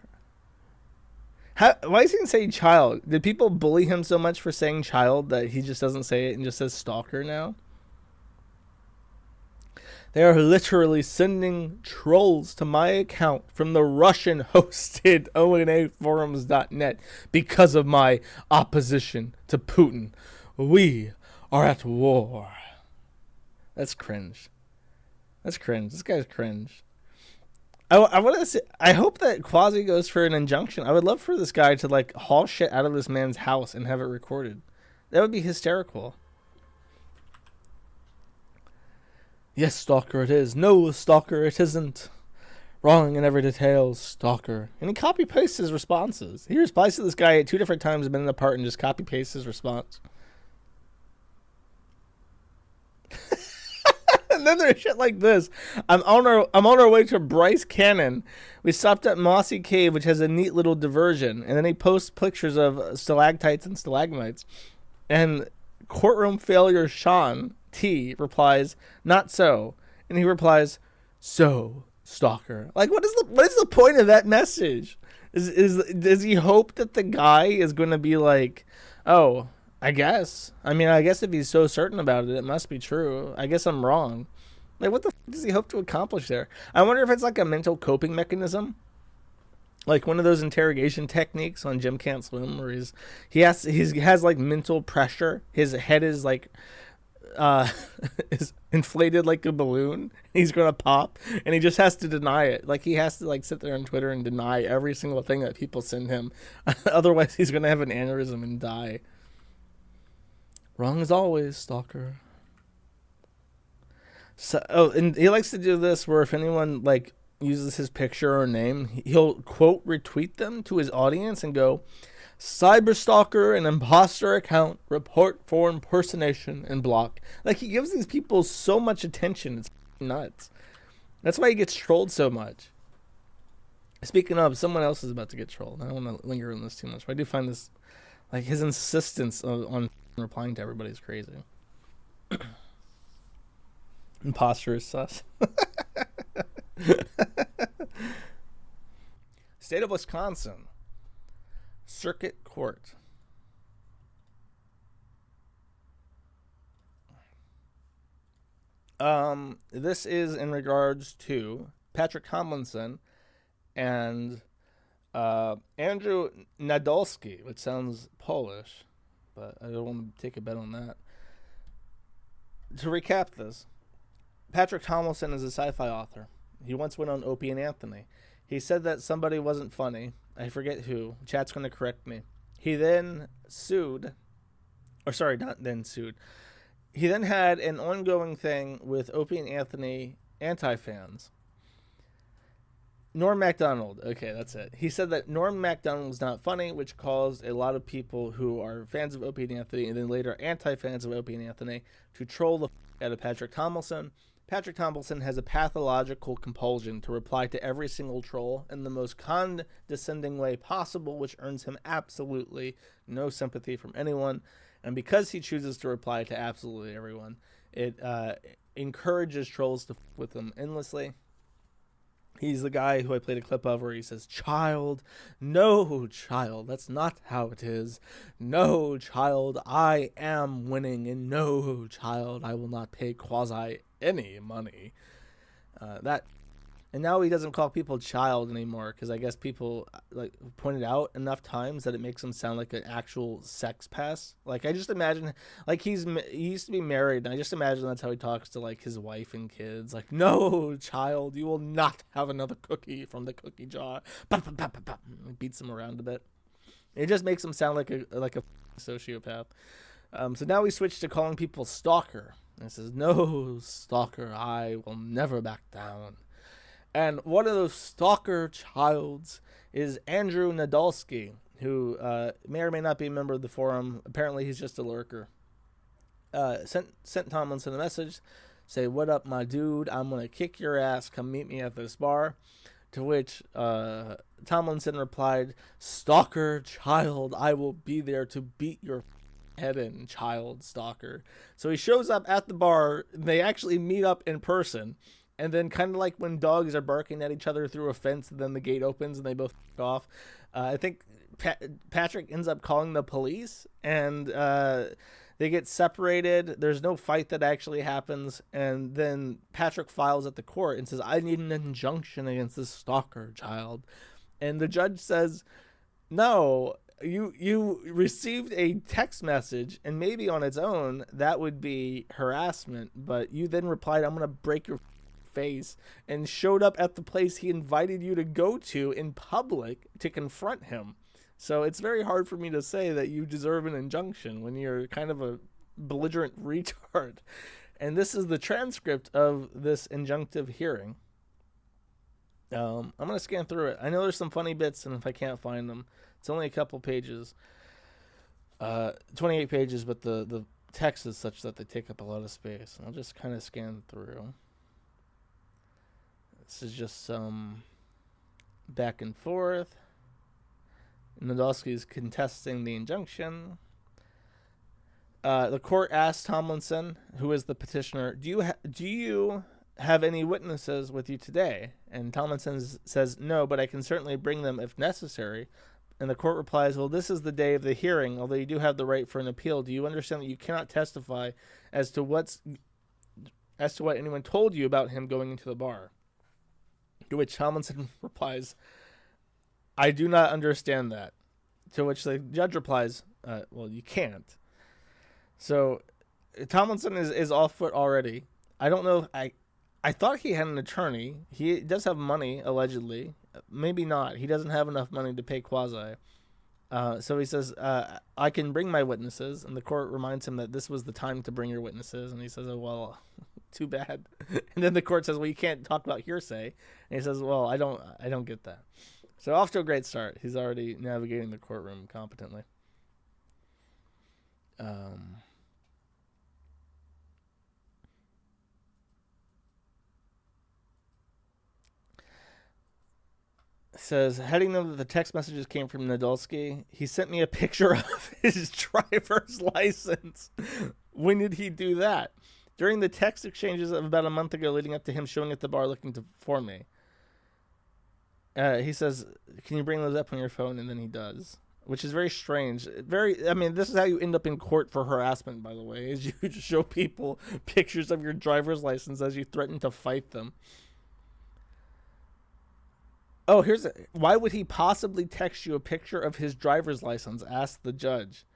Why is he saying child? Did people bully him so much for saying child that he just doesn't say it and just says stalker now? They are literally sending trolls to my account from the Russian-hosted ONAforums.net because of my opposition to Putin. We are at war. That's cringe. That's cringe. This guy's cringe. I want to say, I hope that Quasi goes for an injunction. I would love for this guy to like haul shit out of this man's house and have it recorded. That would be hysterical. Yes, stalker, it is. No, stalker, it isn't. Wrong in every detail, stalker. And he copy pastes his responses. He replies to this guy at 2 different times a minute apart and just copy pastes his response. And then there's shit like this. I'm on our way to Bryce Canyon. We stopped at Mossy Cave, which has a neat little diversion. And then he posts pictures of stalactites and stalagmites. And courtroom failure Sean T replies, not so. And he replies, so, stalker. Like, what is the point of that message? Does he hope that the guy is going to be like, oh, I guess. I mean, I guess if he's so certain about it, it must be true. I guess I'm wrong. Like, what the f does he hope to accomplish there? I wonder if it's like a mental coping mechanism. Like one of those interrogation techniques on Jim Can't Swim where he has like mental pressure. His head is like is inflated like a balloon. He's going to pop and he just has to deny it. Like he has to like sit there on Twitter and deny every single thing that people send him. Otherwise, he's going to have an aneurysm and die. Wrong as always, stalker. So, and he likes to do this where if anyone like uses his picture or name, he'll quote retweet them to his audience and go, cyberstalker and imposter account, report for impersonation and block. Like he gives these people so much attention, it's nuts. That's why he gets trolled so much. Speaking of, someone else is about to get trolled. I don't want to linger on this too much, but I do find this, like his insistence on replying to everybody is crazy. Imposter is sus. State of Wisconsin. Circuit Court. This is in regards to Patrick Tomlinson and Andrew Nadolski, which sounds Polish, but I don't want to take a bet on that. To recap this, Patrick Tomlinson is a sci-fi author. He once went on Opey Anthony. He said that somebody wasn't funny. I forget who. Chat's going to correct me. He then sued. Or sorry, not then sued. He then had an ongoing thing with Opey and Anthony anti-fans. Norm Macdonald. Okay, that's it. He said that Norm Macdonald was not funny, which caused a lot of people who are fans of Opey and Anthony and then later anti-fans of Opey and Anthony to troll the out of Patrick Tomlinson. Patrick Tomlinson has a pathological compulsion to reply to every single troll in the most condescending way possible, which earns him absolutely no sympathy from anyone. And because he chooses to reply to absolutely everyone, it encourages trolls to with him endlessly. He's the guy who I played a clip of where he says, child, no, child, that's not how it is. No, child, I am winning, and no, child, I will not pay Quasi any money. And now he doesn't call people child anymore because I guess people like pointed out enough times that it makes him sound like an actual sex pest. Like I just imagine, like he used to be married, and I just imagine that's how he talks to like his wife and kids. Like, no, child, you will not have another cookie from the cookie jar. He beats him around a bit. It just makes him sound like a sociopath. So now we switch to calling people stalker. And it says, no, stalker, I will never back down. And one of those stalker childs is Andrew Nadolsky, who may or may not be a member of the forum. Apparently, he's just a lurker. Sent Tomlinson a message, say, what up, my dude? I'm going to kick your ass. Come meet me at this bar. To which Tomlinson replied, stalker child, I will be there to beat your head in, child stalker. So he shows up at the bar. They actually meet up in person. And then kind of like when dogs are barking at each other through a fence, and then the gate opens and they both f*** off. I think Patrick ends up calling the police, and they get separated. There's no fight that actually happens. And then Patrick files at the court and says, I need an injunction against this stalker child. And the judge says, no, you received a text message, and maybe on its own, that would be harassment. But you then replied, I'm going to break your face, and showed up at the place he invited you to go to in public to confront him. So it's very hard for me to say that you deserve an injunction when you're kind of a belligerent retard. And this is the transcript of this injunctive hearing. I'm going to scan through it. I know there's some funny bits, and if I can't find them, it's only a couple pages. 28 pages, but the text is such that they take up a lot of space. I'll just kind of scan through. This is just some back and forth. Nadolsky is contesting the injunction. The court asked Tomlinson, who is the petitioner, do you have any witnesses with you today? And Tomlinson says, no, but I can certainly bring them if necessary. And the court replies, well, this is the day of the hearing, although you do have the right for an appeal. Do you understand that you cannot testify as to what anyone told you about him going into the bar? To which Tomlinson replies, I do not understand that. To which the judge replies, well, you can't. So Tomlinson is off foot already. I don't know. I thought he had an attorney. He does have money, allegedly. Maybe not. He doesn't have enough money to pay Quasi. So he says, I can bring my witnesses. And the court reminds him that this was the time to bring your witnesses. And he says, oh, well, too bad. And then the court says, well, you can't talk about hearsay. And he says, well, I don't get that. So off to a great start. He's already navigating the courtroom competently. Says, heading them that the text messages came from Nadolsky. He sent me a picture of his driver's license. When did he do that? During the text exchanges of about a month ago leading up to him showing at the bar looking for me. He says, can you bring those up on your phone? And then he does. Which is very strange. This is how you end up in court for harassment, by the way, is you just show people pictures of your driver's license as you threaten to fight them. Oh, why would he possibly text you a picture of his driver's license? Asked the judge.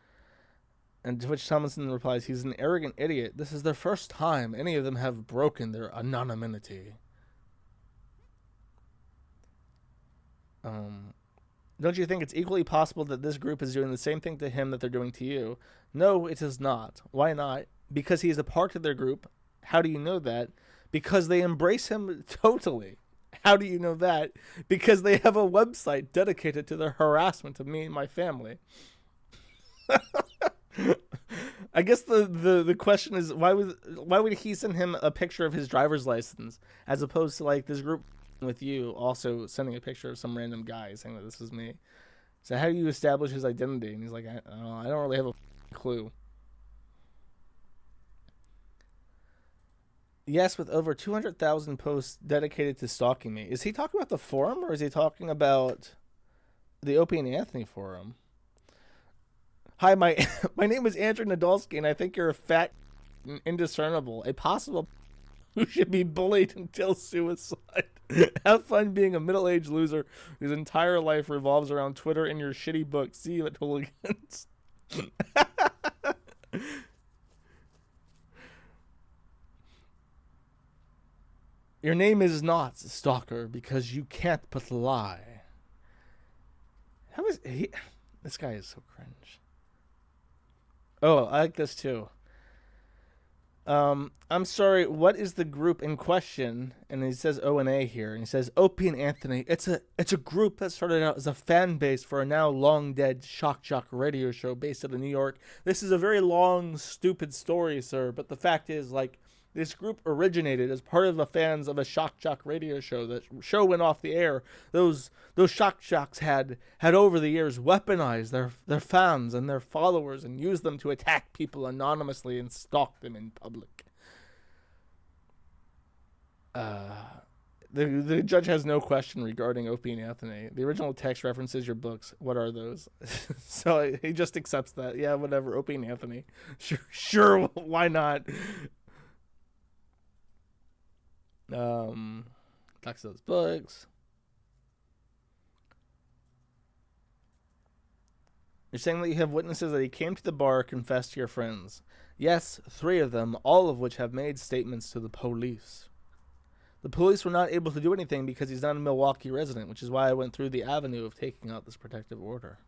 And to which Tomlinson replies, he's an arrogant idiot. This is the first time any of them have broken their anonymity. Don't you think it's equally possible that this group is doing the same thing to him that they're doing to you? No, it is not. Why not? Because he is a part of their group. How do you know that? Because they embrace him totally. How do you know that? Because they have a website dedicated to the harassment of me and my family. I guess the question is, why would he send him a picture of his driver's license as opposed to like this group with you also sending a picture of some random guy saying that this is me? So how do you establish his identity? And he's like, I don't really have a clue. Yes, with over 200,000 posts dedicated to stalking me. Is he talking about the forum, or is he talking about the Opey Anthony forum? Hi, my name is Andrew Nadolsky, and I think you're a fat indiscernible, a possible who should be bullied until suicide. Have fun being a middle-aged loser whose entire life revolves around Twitter and your shitty book. See you at Hooligans. Your name is not Stalker because you can't but lie. How is he? This guy is so cringe. Oh, I like this too. I'm sorry, what is the group in question? And he says O&A here, and he says Opey and Anthony. It's a group that started out as a fan base for a now long dead shock jock radio show based out of New York. This is a very long, stupid story, sir, but the fact is, like, this group originated as part of the fans of a shock jock radio show. That show went off the air. Those shock jocks had over the years weaponized their fans and their followers and used them to attack people anonymously and stalk them in public. The judge has no question regarding Opey and Anthony. The original text references your books. What are those? So he just accepts that. Yeah, whatever. Opey and Anthony. Sure, why not? Talks those books. You're saying that you have witnesses that he came to the bar, confessed to your friends. Yes, 3 of them, all of which have made statements to the police. The police were not able to do anything because he's not a Milwaukee resident, which is why I went through the avenue of taking out this protective order.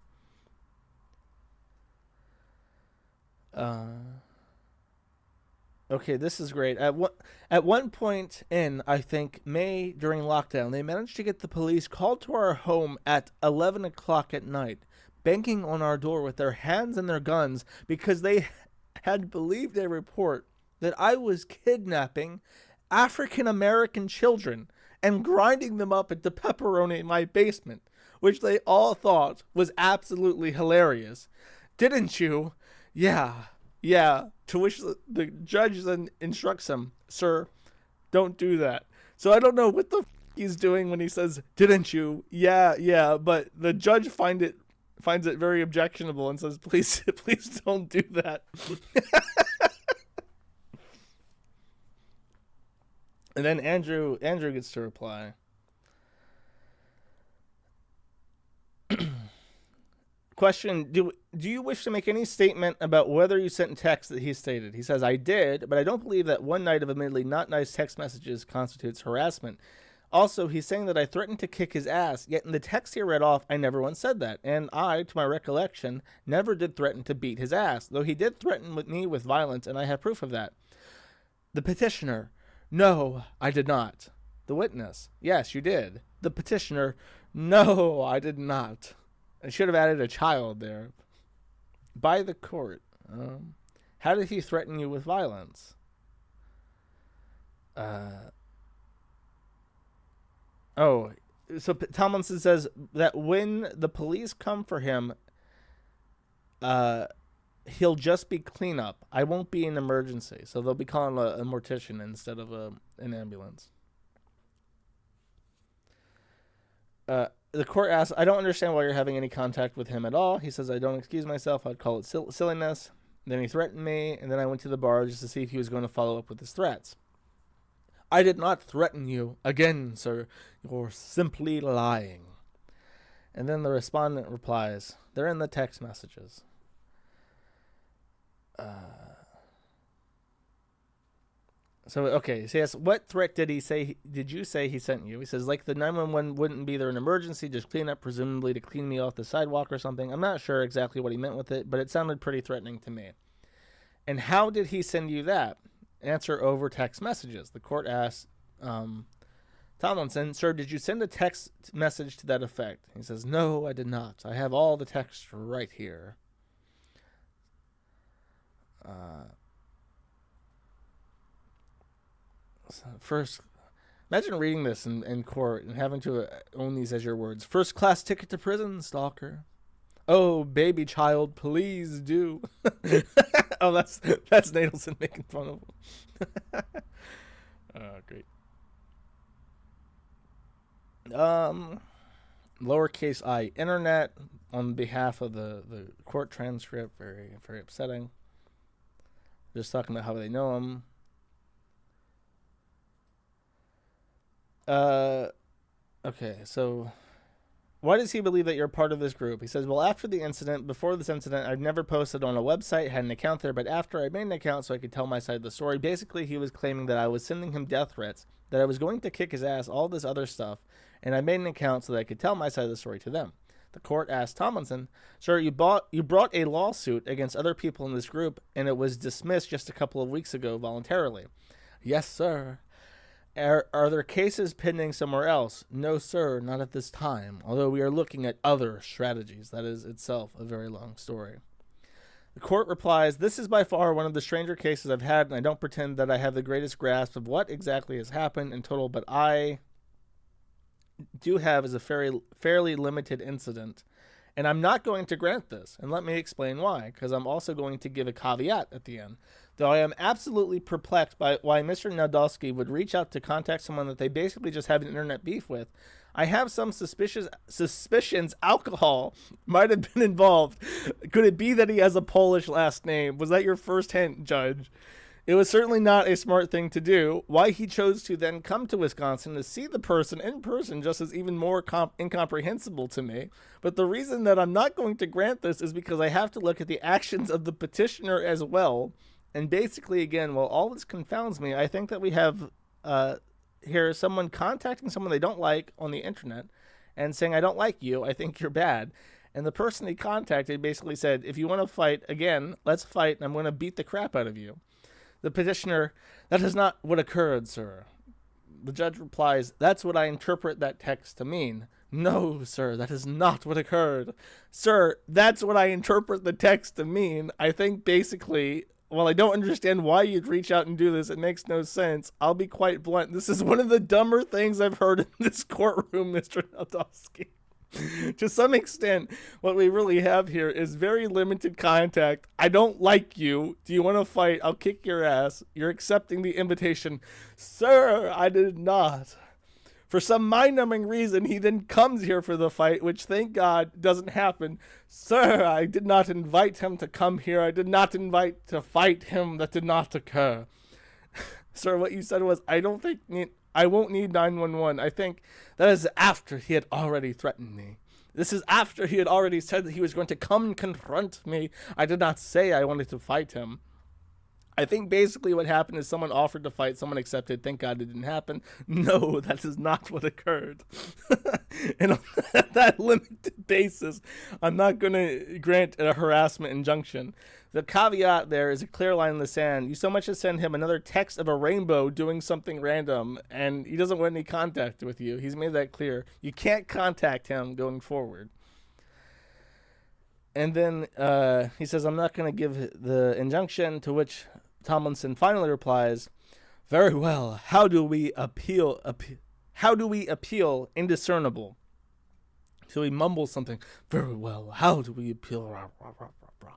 Okay, this is great. At one point in, I think, May during lockdown, they managed to get the police called to our home at 11 o'clock at night, banging on our door with their hands and their guns because they had believed a report that I was kidnapping African-American children and grinding them up into pepperoni in my basement, which they all thought was absolutely hilarious. Didn't you? Yeah. To which the judge then instructs him, sir, don't do that. So I don't know what the he's doing when he says, didn't you? Yeah, but the judge finds it very objectionable and says, please don't do that. And then Andrew gets to reply. Question, do you wish to make any statement about whether you sent text that he stated? He says, I did, but I don't believe that one night of admittedly not nice text messages constitutes harassment. Also, he's saying that I threatened to kick his ass, yet in the text he read off, I never once said that. And I, to my recollection, never did threaten to beat his ass, though he did threaten me with violence, and I have proof of that. The petitioner, no, I did not. The witness, yes, you did. The petitioner, no, I did not. I should have added a child there. By the court. How did he threaten you with violence? So Tomlinson says that when the police come for him, he'll just be cleanup. I won't be an emergency. So they'll be calling a mortician instead of an ambulance. The court asks, I don't understand why you're having any contact with him at all. He says, I don't excuse myself. I'd call it silliness. Then he threatened me, and then I went to the bar just to see if he was going to follow up with his threats. I did not threaten you. Again, sir, you're simply lying. And then the respondent replies, they're in the text messages. So he asks, what threat did you say he sent you? He says, like the 911 wouldn't be there an emergency, just clean up, presumably to clean me off the sidewalk or something. I'm not sure exactly what he meant with it, but it sounded pretty threatening to me. And how did he send you that? Answer over text messages. The court asks, Tomlinson, sir, did you send a text message to that effect? He says, no, I did not. I have all the text right here. First, imagine reading this in court and having to own these as your words. First class ticket to prison, stalker. Oh, baby child, please do. Oh, that's Nadelson making fun of him. Oh, great. Lowercase I, internet, on behalf of the court transcript, very, very upsetting. Just talking about how they know him. Okay, so why does he believe that you're part of this group? He says, well, after the incident, before this incident, I've never posted on a website, had an account there, but after I made an account so I could tell my side of the story, basically he was claiming that I was sending him death threats, that I was going to kick his ass, all this other stuff, and I made an account so that I could tell my side of the story to them. The court asked Tomlinson, sir, you brought a lawsuit against other people in this group, and it was dismissed just a couple of weeks ago voluntarily. Yes, sir. Are there cases pending somewhere else? No, sir, not at this time, although we are looking at other strategies. That is itself a very long story. The court replies, this is by far one of the stranger cases I've had, and I don't pretend that I have the greatest grasp of what exactly has happened in total, but I do have is a fairly limited incident, and I'm not going to grant this, and let me explain why, because I'm also going to give a caveat at the end. Though I am absolutely perplexed by why Mr. Nadolsky would reach out to contact someone that they basically just have an internet beef with, I have some suspicions alcohol might have been involved. Could it be that he has a Polish last name? Was that your first hint, Judge? It was certainly not a smart thing to do. Why he chose to then come to Wisconsin to see the person in person just is even more incomprehensible to me. But the reason that I'm not going to grant this is because I have to look at the actions of the petitioner as well. And basically, again, while all this confounds me, I think that we have here someone contacting someone they don't like on the internet and saying, I don't like you, I think you're bad. And the person he contacted basically said, if you want to fight again, let's fight, and I'm going to beat the crap out of you. The petitioner, that is not what occurred, sir. The judge replies, that's what I interpret that text to mean. No, sir, that is not what occurred. Sir, that's what I interpret the text to mean. I think basically, while I don't understand why you'd reach out and do this, it makes no sense. I'll be quite blunt. This is one of the dumber things I've heard in this courtroom, Mr. Nadolsky. To some extent, what we really have here is very limited contact. I don't like you. Do you want to fight? I'll kick your ass. You're accepting the invitation. Sir, I did not. For some mind-numbing reason, he then comes here for the fight, which, thank God, doesn't happen. Sir, I did not invite him to come here. I did not invite to fight him. That did not occur. Sir, what you said was, I won't need 911. I think that is after he had already threatened me. This is after he had already said that he was going to come and confront me. I did not say I wanted to fight him. I think basically what happened is someone offered to fight, someone accepted, thank God it didn't happen. No, that is not what occurred. And on that limited basis, I'm not going to grant a harassment injunction. The caveat there is a clear line in the sand. You so much as send him another text of a rainbow doing something random, and he doesn't want any contact with you. He's made that clear. You can't contact him going forward. And then he says, I'm not going to give the injunction, to which Tomlinson finally replies, very well, how do we appeal indiscernible? So he mumbles something, very well, how do we appeal? Rah, rah, rah, rah, rah.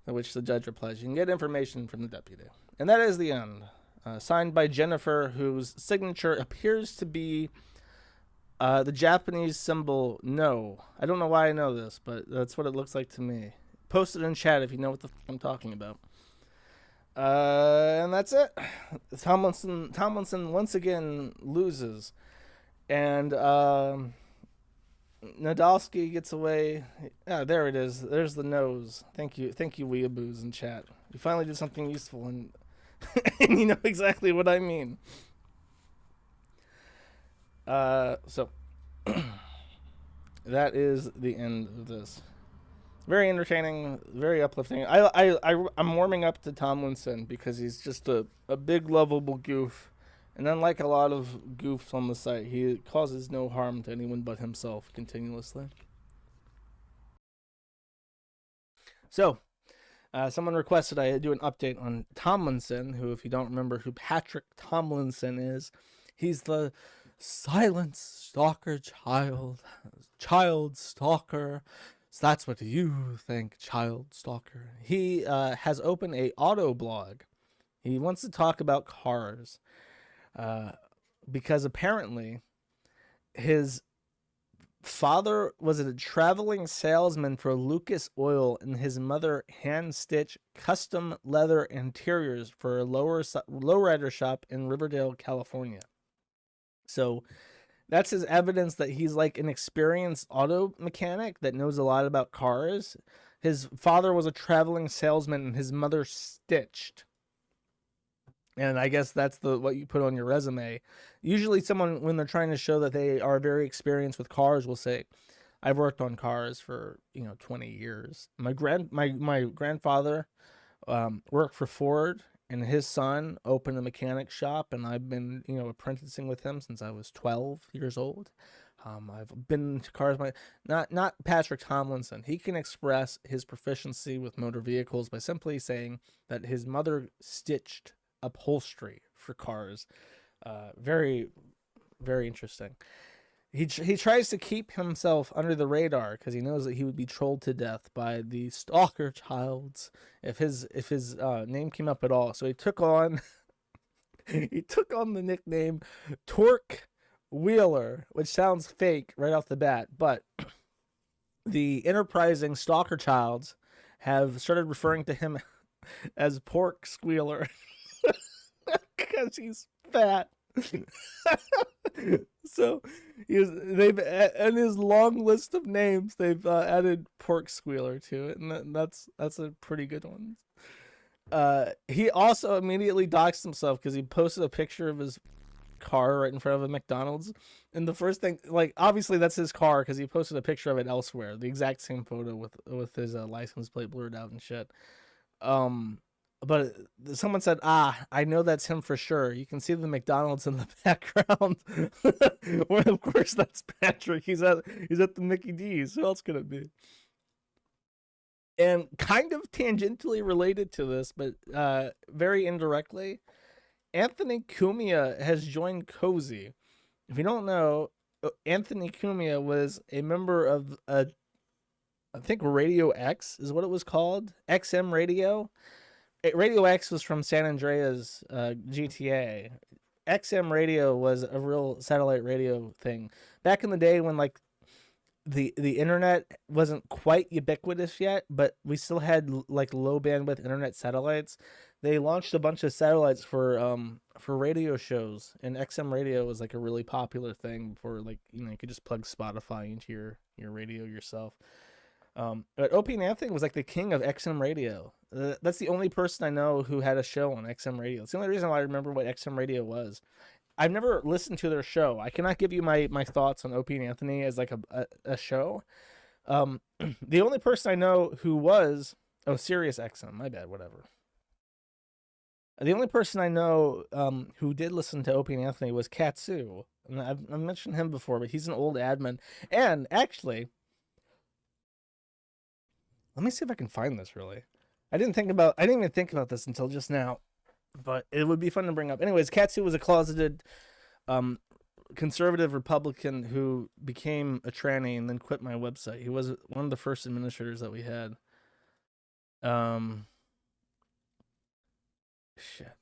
To which the judge replies, you can get information from the deputy. And that is the end. Signed by Jennifer, whose signature appears to be the Japanese symbol no. I don't know why I know this, but that's what it looks like to me. Post it in chat if you know what the f I'm talking about. And that's it. Tomlinson once again loses. And Nadolsky gets away. Yeah, there it is. There's the nose. Thank you, weeaboos in chat. We finally did something useful, and and you know exactly what I mean. So that is the end of this. Very entertaining, very uplifting. I'm warming up to Tomlinson because he's just a big, lovable goof. And unlike a lot of goofs on the site, he causes no harm to anyone but himself continuously. So, someone requested I do an update on Tomlinson, who, if you don't remember who Patrick Tomlinson is, he's the silent stalker child stalker. So that's what you think, child stalker. He has opened a auto blog. He wants to talk about cars. Because apparently his father was a traveling salesman for Lucas Oil, and his mother hand-stitched custom leather interiors for a lowrider shop in Riverdale, California. So that's his evidence that he's like an experienced auto mechanic that knows a lot about cars. His father was a traveling salesman and his mother stitched. And I guess that's what you put on your resume. Usually someone, when they're trying to show that they are very experienced with cars, will say, I've worked on cars for, 20 years. My grandfather worked for Ford, and his son opened a mechanic shop, and I've been, apprenticing with him since I was 12 years old. I've been to cars. Not Patrick Tomlinson. He can express his proficiency with motor vehicles by simply saying that his mother stitched upholstery for cars. Very, very interesting. He tries to keep himself under the radar because he knows that he would be trolled to death by the stalker childs if his name came up at all. So he took on the nickname Torque Wheeler, which sounds fake right off the bat, but the enterprising stalker childs have started referring to him as Pork Squealer because he's fat. So they've in his long list of names they've added Pork Squealer to it, and that's a pretty good one. He also immediately doxed himself because he posted a picture of his car right in front of a McDonald's, and the first thing, like, obviously that's his car because he posted a picture of it elsewhere, the exact same photo with his license plate blurred out and shit. But someone said, I know that's him for sure. You can see the McDonald's in the background. Well, of course, that's Patrick. He's at the Mickey D's. Who else could it be? And kind of tangentially related to this, but very indirectly, Anthony 𝒾𝓈𝓃𝓃 has joined Quasi. If you don't know, Anthony 𝒾𝓈𝓃𝓃 was a member of I think Radio X is what it was called. XM Radio. Radio X was from San Andreas GTA. XM Radio was a real satellite radio thing. Back in the day when like the internet wasn't quite ubiquitous yet, but we still had like low bandwidth internet satellites. They launched a bunch of satellites for radio shows, and XM Radio was like a really popular thing before, like, you could just plug Spotify into your radio yourself. But Opey Anthony was like the king of XM Radio. That's the only person I know who had a show on XM Radio. It's the only reason why I remember what XM Radio was. I've never listened to their show. I cannot give you my thoughts on Opey Anthony as like a show. The only person I know who was Sirius XM. My bad. Whatever. The only person I know who did listen to Opey Anthony was 𝒤𝓄𝒃. And I've mentioned him before, but he's an old admin. And actually, let me see if I can find this really. I didn't even think about this until just now, but it would be fun to bring up. Anyways, 𝒤𝓄𝒃 was a closeted conservative Republican who became a tranny and then quit my website. He was one of the first administrators that we had. Shit.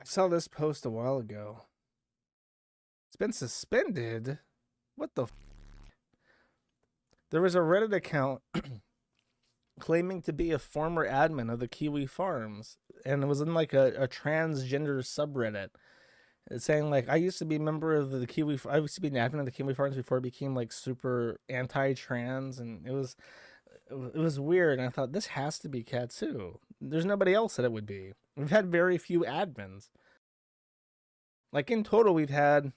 I saw this post a while ago. It's been suspended? What the There was a Reddit account claiming to be a former admin of the Kiwifarms, and it was in like a transgender subreddit. It's saying like, I used to be a member of I used to be an admin of the Kiwifarms before it became like super anti-trans, and it was weird. And I thought, this has to be 𝒤𝓄𝒃. There's nobody else that it would be. We've had very few admins. Like in total, we've had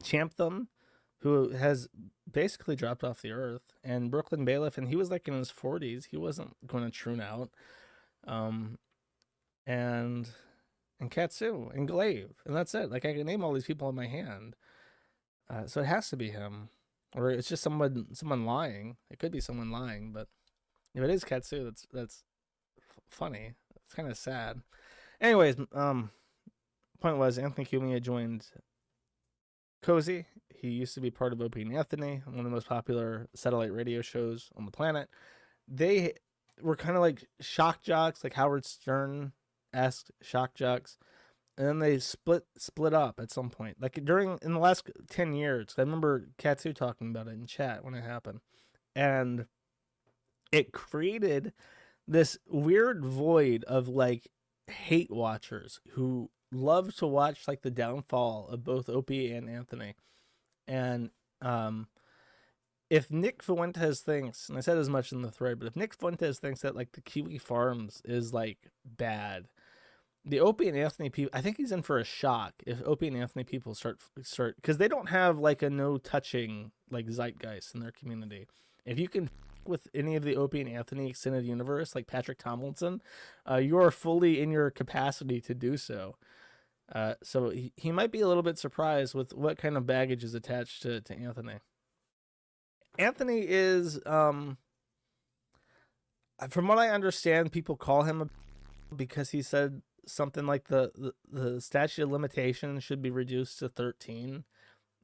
𝒮𝓉𝒻, who has basically dropped off the earth, and Brooklyn Bailiff, and he was like in his 40s. He wasn't going to troon out. And 𝒤𝓄𝒃 and 𝒮𝓉𝒃, and that's it. Like, I can name all these people in my hand. So it has to be him, or it's just someone lying. It could be someone lying, but if it is 𝒤𝓄𝒃, that's funny. It's kind of sad. Anyways, point was, Anthony 𝒾𝓿𝒃 joined Quasi. He used to be part of Opey Anthony, one of the most popular satellite radio shows on the planet. They were kind of like shock jocks, like Howard Stern-esque shock jocks, and then they split up at some point, like in the last 10 years. I remember 𝒤𝓄𝒃 talking about it in chat when it happened, and it created this weird void of like hate watchers who love to watch like the downfall of both Opie and Anthony. And if Nick Fuentes thinks, and I said as much in the thread, but if Nick Fuentes thinks that like the Kiwifarms is like bad, the Opie and Anthony people, I think he's in for a shock if Opie and Anthony people start because they don't have like a no touching like zeitgeist in their community. If you can with any of the Opie and Anthony extended universe, like Patrick Tomlinson, you are fully in your capacity to do so. So he might be a little bit surprised with what kind of baggage is attached to Anthony. Anthony is, from what I understand, people call him because he said something like the statute of limitations should be reduced to 13.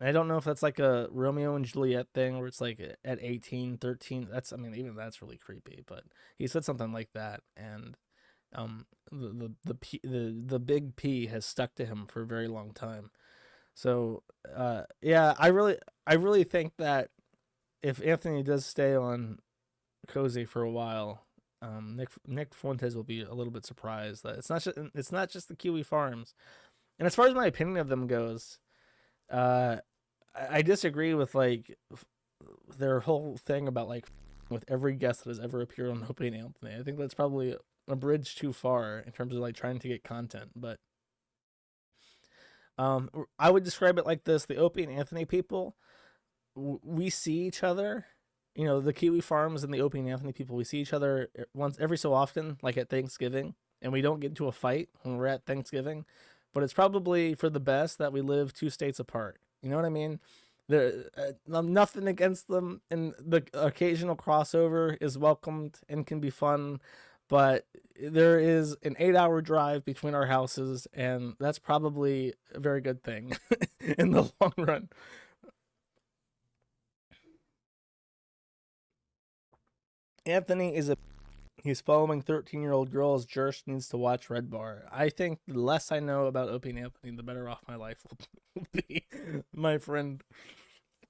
I don't know if that's like a Romeo and Juliet thing where it's like at 18, 13. That's, I mean, even that's really creepy, but he said something like that. And the big P has stuck to him for a very long time. So yeah, I really think that if Anthony does stay on Cozy for a while, Nick Fuentes will be a little bit surprised that it's not just the Kiwifarms. And as far as my opinion of them goes, I disagree with like their whole thing about like with every guest that has ever appeared on Opie and Anthony. I think that's probably a bridge too far in terms of like trying to get content. But I would describe it like this: the Opie and Anthony people, we see each other. You know, the Kiwifarms and the Opie and Anthony people, we see each other once every so often, like at Thanksgiving, and we don't get into a fight when we're at Thanksgiving. But it's probably for the best that we live 2 states apart. You know what I mean? Nothing against them, and the occasional crossover is welcomed and can be fun, but there is an 8-hour drive between our houses, and that's probably a very good thing in the long run. Anthony is he's following 13-year-old girls. Jersh needs to watch Red Bar. I think the less I know about Opie and Anthony, the better off my life will be, my friend.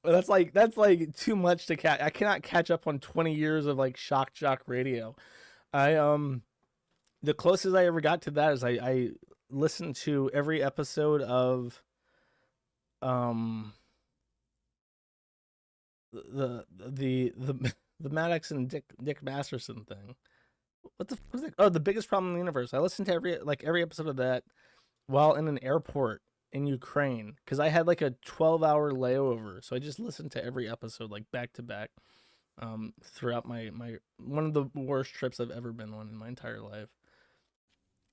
That's like too much to catch. I cannot catch up on 20 years of like shock jock radio. The closest I ever got to that is I listened to every episode of the Maddox and Dick Masterson thing. What the fuck was it? Oh, The Biggest Problem in the Universe. I listened to every episode of that while in an airport in Ukraine because I had like a 12-hour layover. So I just listened to every episode like back to back throughout my one of the worst trips I've ever been on in my entire life.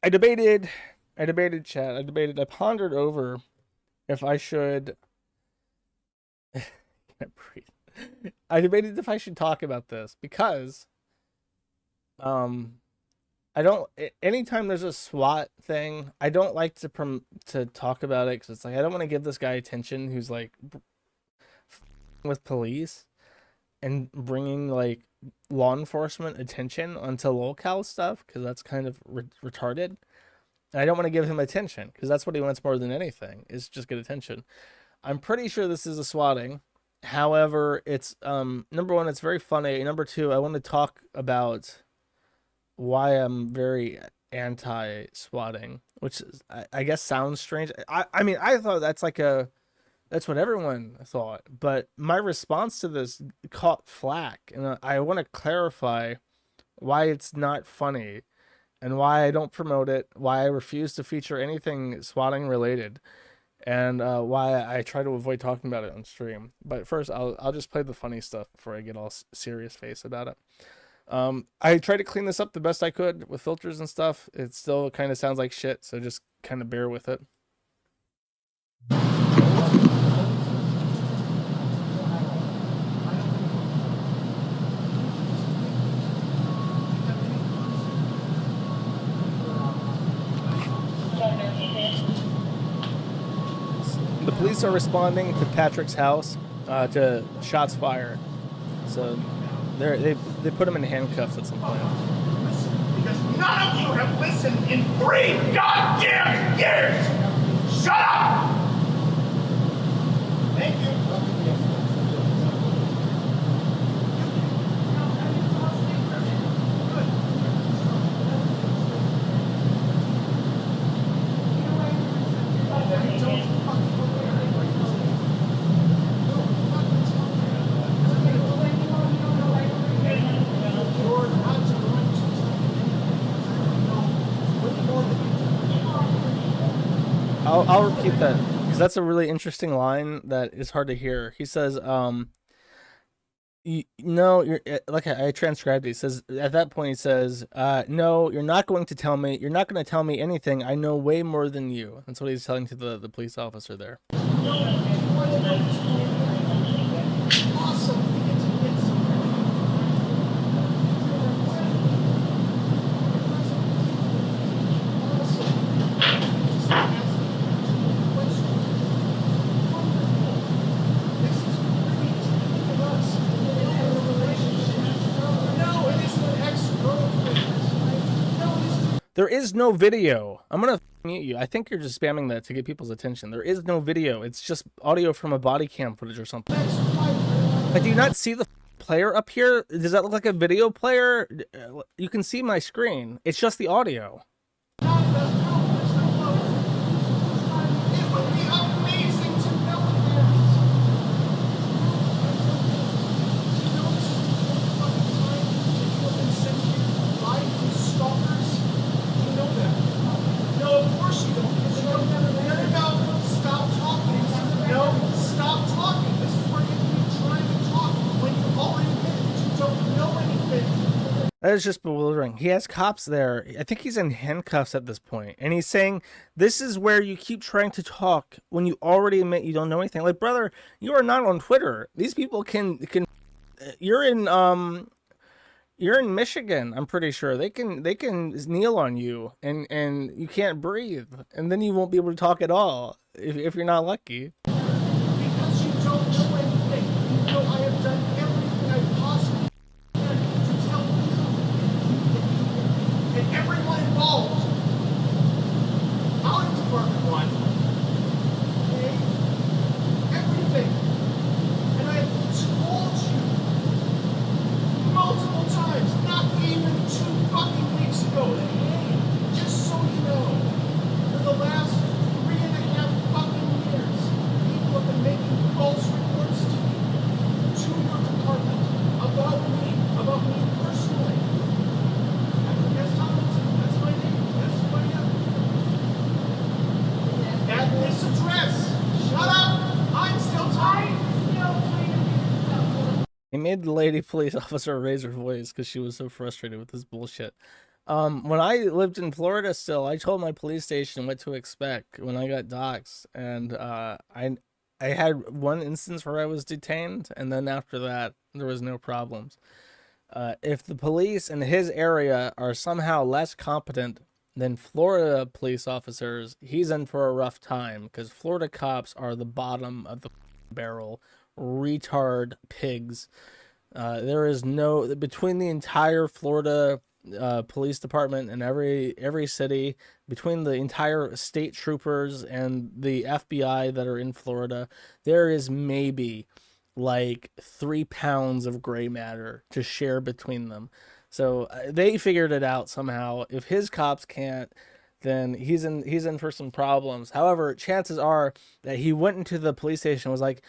I debated, chat. I pondered over if I should. Can't breathe. I debated if I should talk about this because I don't, anytime there's a SWAT thing, I don't like to talk about it because it's like I don't want to give this guy attention who's like with police and bringing like law enforcement attention onto locale stuff because that's kind of retarded. And I don't want to give him attention because that's what he wants more than anything is just get attention. I'm pretty sure this is a swatting. However, it's number one, it's very funny. Number two, I want to talk about why I'm very anti-swatting, which is, I guess sounds strange. I mean, I thought that's what everyone thought, but my response to this caught flack, and I want to clarify why it's not funny and why I don't promote it, why I refuse to feature anything swatting related, and why I try to avoid talking about it on stream. But first, I'll just play the funny stuff before I get all serious face about it. I tried to clean this up the best I could with filters and stuff. It still kind of sounds like shit, so just kind of bear with it. The police are responding to Patrick's house to shots fired. So they put him in handcuffs at some point. Because none of you have listened in 3 goddamn years! Shut up! Thank you. I'll repeat that because that's a really interesting line that is hard to hear. He says, no, you're like I transcribed it. He says at that point he says, no, you're not going to tell me. You're not going to tell me anything. I know way more than you. That's what he's telling to the police officer there. There is no video. I'm gonna mute you. I think you're just spamming that to get people's attention. There is no video. It's just audio from a body cam footage or something. Like, do you not see the player up here? Does that look like a video player? You can see my screen. It's just the audio. That is just bewildering. He has cops there. I think he's in handcuffs at this point. And he's saying, this is where you keep trying to talk when you already admit you don't know anything. Like, brother, you are not on Twitter. These people can you're in Michigan, I'm pretty sure. They can kneel on you and you can't breathe. And then you won't be able to talk at all if you're not lucky. Because you don't know anything. You know I have done everything I possibly can to tell you and everyone involved. Our department one. Okay? Everything. And I have told you multiple times, not even 2 fucking weeks ago, that hey, just so you know, for the last 3.5 fucking years, people have been making false reports to you, to your department, about me personally. Yes, Tomlinson, that's my name. Yes, who I am. At this address. Shut up! I'm still talking. He made the lady police officer raise her voice because she was so frustrated with this bullshit. When I lived in Florida still, I told my police station what to expect when I got doxxed. And I had one instance where I was detained, and then after that, there was no problems. If the police in his area are somehow less competent than Florida police officers, he's in for a rough time, because Florida cops are the bottom of the barrel. Retard pigs. There is no, between the entire Florida police department and every city, between the entire state troopers and the FBI that are in Florida, there is maybe like 3 pounds of gray matter to share between them. So they figured it out somehow. If his cops can't, then he's in for some problems. However, chances are that he went into the police station and was like,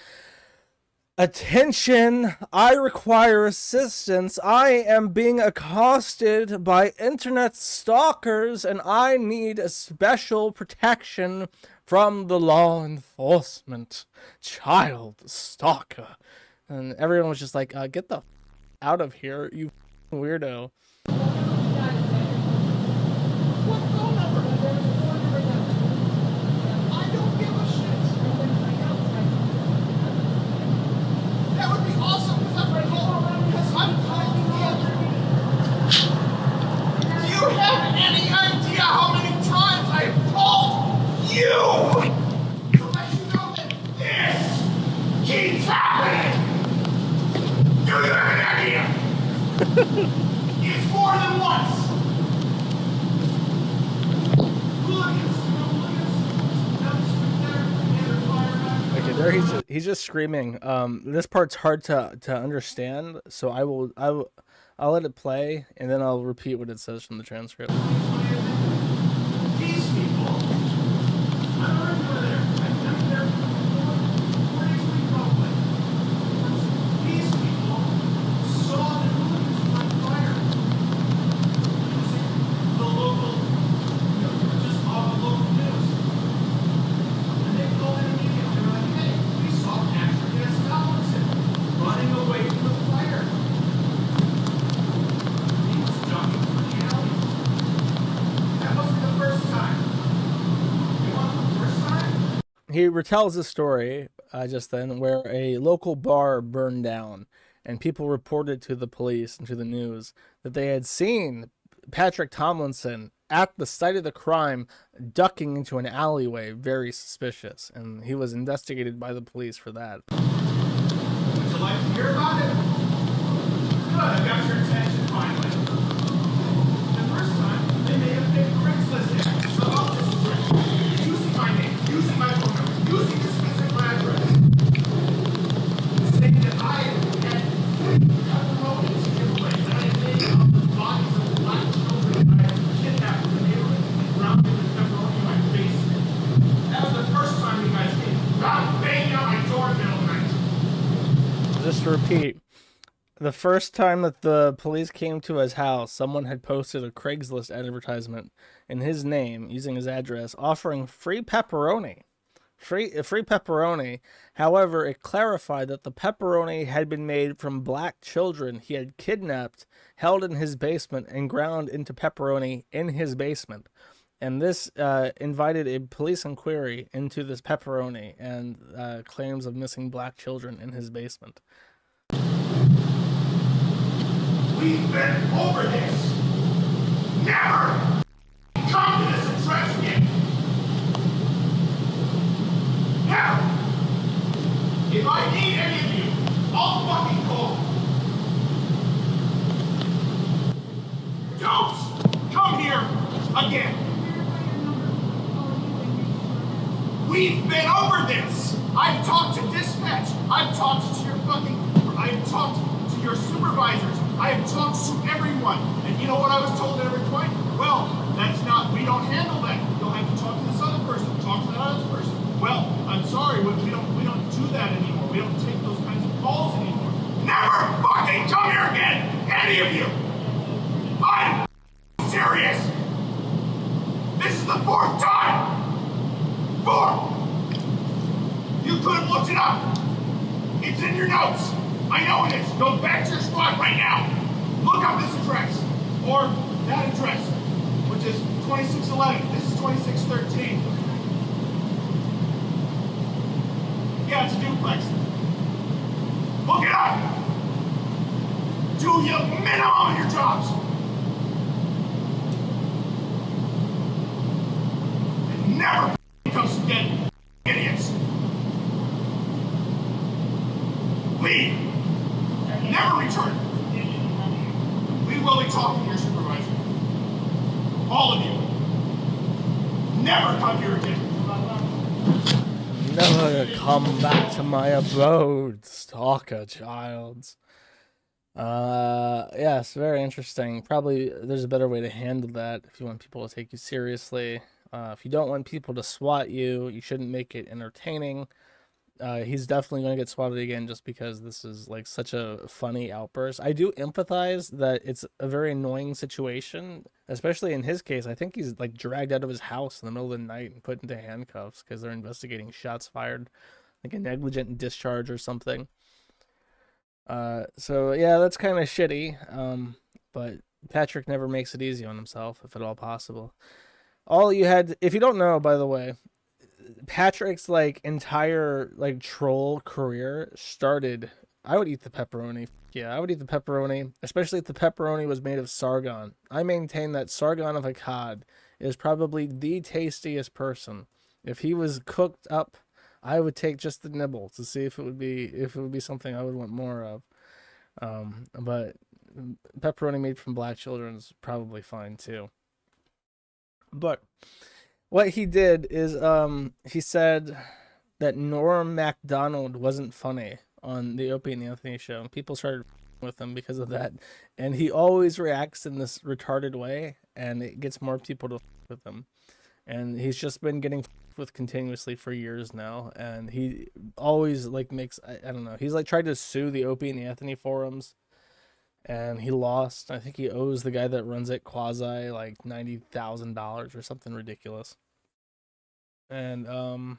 attention, I require assistance. I am being accosted by internet stalkers and I need a special protection from the law enforcement. Child stalker. And everyone was just like, get the out of here, you weirdo. What phone number? I don't give a shit. That would be awesome because I'm calling Anthony. Do you have any idea how many times I've called you to let you know that this keeps happening? Do you have an idea? It's more than once. Okay, there he's just screaming. This part's hard to understand, so I'll let it play and then I'll repeat what it says from the transcript. These people, I don't remember there. I've been there before 4 days a week probably. These people saw the hooligans on fire using the local, just all the local news. he retells a story just then where a local bar burned down, and people reported to the police and to the news that they had seen Patrick Tomlinson at the site of the crime ducking into an alleyway, very suspicious, and he was investigated by the police for that. Would you like to hear about it? Good, I got your attention finally. The first time, they made a fake Craigslist ad about this address, using my name, using my phone number, using this physical address, saying that I had pepperoni to give away, that I had made up the bodies of black children that I had kidnapped from the neighborhood and ground with pepperoni in my basement. That was the first time you guys came. God banging on my door in the middle of the night. Just to repeat, the first time that the police came to his house, someone had posted a Craigslist advertisement in his name, using his address, offering free pepperoni. Free pepperoni. However, it clarified that the pepperoni had been made from black children he had kidnapped, held in his basement, and ground into pepperoni in his basement. And this invited a police inquiry into this pepperoni and claims of missing black children in his basement. We've been over this. Never come to this address again. Never. If I need any of you, I'll fucking call. Don't come here again. We've been over this. I've talked to dispatch. I've talked to your supervisors. I have talked to everyone. And you know what I was told at every point? Well, we don't handle that. You'll have to talk to this other person, talk to that other person. Well, I'm sorry, but we don't do that anymore. We don't take those kinds of calls anymore. Never fucking come here again, any of you. I'm serious. This is the 4th time. 4. You could have looked it up. It's in your notes. I know it is. Go back to your squad right now. Look up this address. Or that address, which is 2611. This is 2613. Yeah, it's a duplex. Look it up. Do your minimum on your jobs. And never comes again, idiots. Leave. Never return. We will be talking to your supervisor. All of you. Never come here again. Never come back to my abode, stalker childs. Yes, very interesting. Probably there's a better way to handle that if you want people to take you seriously. If you don't want people to swat you, you shouldn't make it entertaining. He's definitely going to get swatted again just because this is like such a funny outburst. I do empathize that it's a very annoying situation, especially in his case. I think he's like dragged out of his house in the middle of the night and put into handcuffs because they're investigating shots fired, like a negligent discharge or something. So yeah, that's kind of shitty. But Patrick never makes it easy on himself, if at all possible. All you had, if you don't know, by the way, Patrick's like entire like troll career started. I would eat the pepperoni. Yeah, I would eat the pepperoni, especially if the pepperoni was made of Sargon. I maintain that Sargon of Akkad is probably the tastiest person. If he was cooked up, I would take just the nibble to see if it would be something I would want more of. But pepperoni made from black children is probably fine too. But what he did is he said that Norm Macdonald wasn't funny on the Opey and Anthony show, and people started with him because of that. And he always reacts in this retarded way, and it gets more people to with him. And he's just been getting with continuously for years now, and he always like makes I don't know. He's like tried to sue the Opey and Anthony forums, and he lost. I think he owes the guy that runs it, Quasi, like $90,000 or something ridiculous. And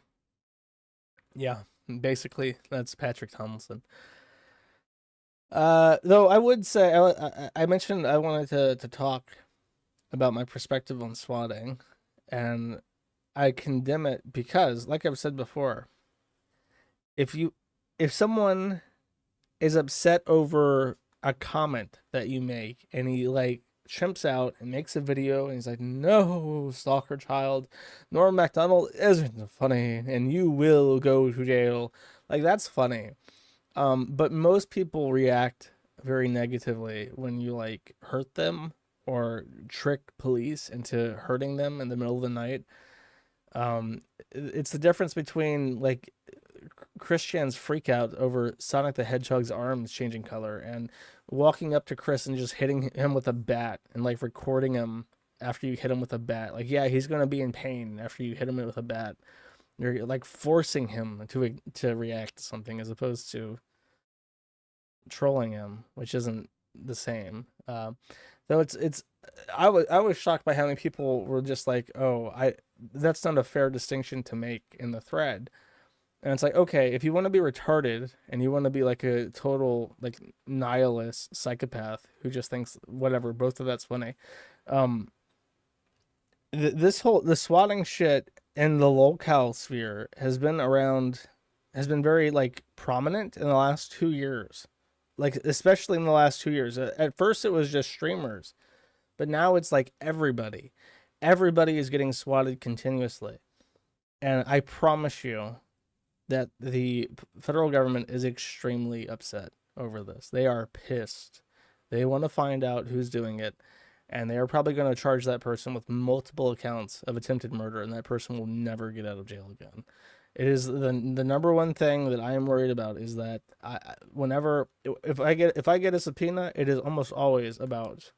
yeah, basically that's Patrick Tomlinson. Though I would say I mentioned I wanted to talk about my perspective on swatting, and I condemn it because, like I've said before, if someone is upset over a comment that you make and he like chimps out and makes a video and he's like, no, stalker child, Norm Macdonald isn't funny and you will go to jail. Like, that's funny. But most people react very negatively when you like hurt them or trick police into hurting them in the middle of the night. It's the difference between like Christian's freak out over Sonic the Hedgehog's arms changing color and walking up to Chris and just hitting him with a bat and like recording him after you hit him with a bat. Like, yeah, he's going to be in pain after you hit him with a bat. You're like forcing him to react to something as opposed to trolling him, which isn't the same. Though I was shocked by how many people were just like, oh, that's not a fair distinction to make in the thread. And it's like, okay, if you want to be retarded and you want to be like a total like nihilist psychopath who just thinks whatever, both of that's funny. The swatting shit in the lolcow sphere has been very like prominent in the last 2 years. Like, especially in the last 2 years. At first it was just streamers, but now it's like everybody is getting swatted continuously. And I promise you that the federal government is extremely upset over this. They are pissed. They want to find out who's doing it, and they are probably going to charge that person with multiple accounts of attempted murder, and that person will never get out of jail again. It is the number one thing that I am worried about is that if I get a subpoena, it is almost always about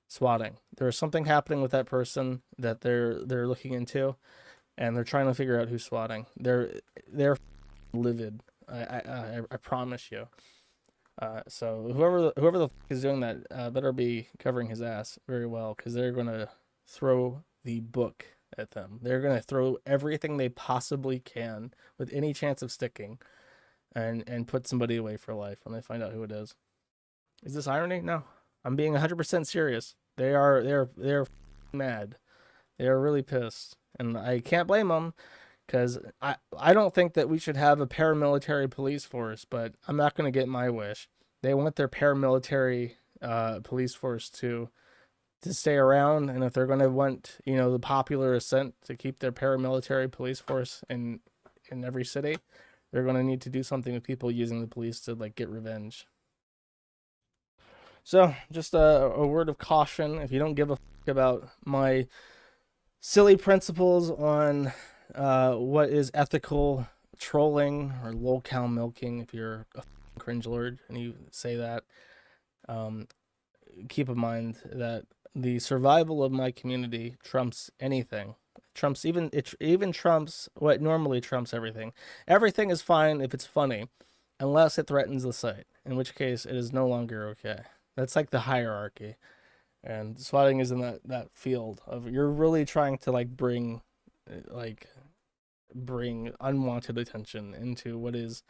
swatting. There is something happening with that person that they're looking into, and they're trying to figure out who's swatting. They're livid. I promise you. So whoever the is doing that better be covering his ass very well, because they're gonna throw the book at them. They're gonna throw everything they possibly can with any chance of sticking, and put somebody away for life when they find out who it is. Is this irony? No, I'm being 100% serious. They're mad. They are really pissed. And I can't blame them, because I don't think that we should have a paramilitary police force, but I'm not going to get my wish. They want their paramilitary police force to stay around, and if they're going to want, the popular assent to keep their paramilitary police force in every city, they're going to need to do something with people using the police to like get revenge. So, just a word of caution: if you don't give a fuck about my silly principles on what is ethical trolling or lolcow milking, if you're a cringe lord and you say that, keep in mind that the survival of my community trumps anything. Even trumps what normally trumps everything. Everything is fine if it's funny, unless it threatens the site, in which case it is no longer okay. That's like the hierarchy. And swatting is in that field of, you're really trying to like bring unwanted attention into what is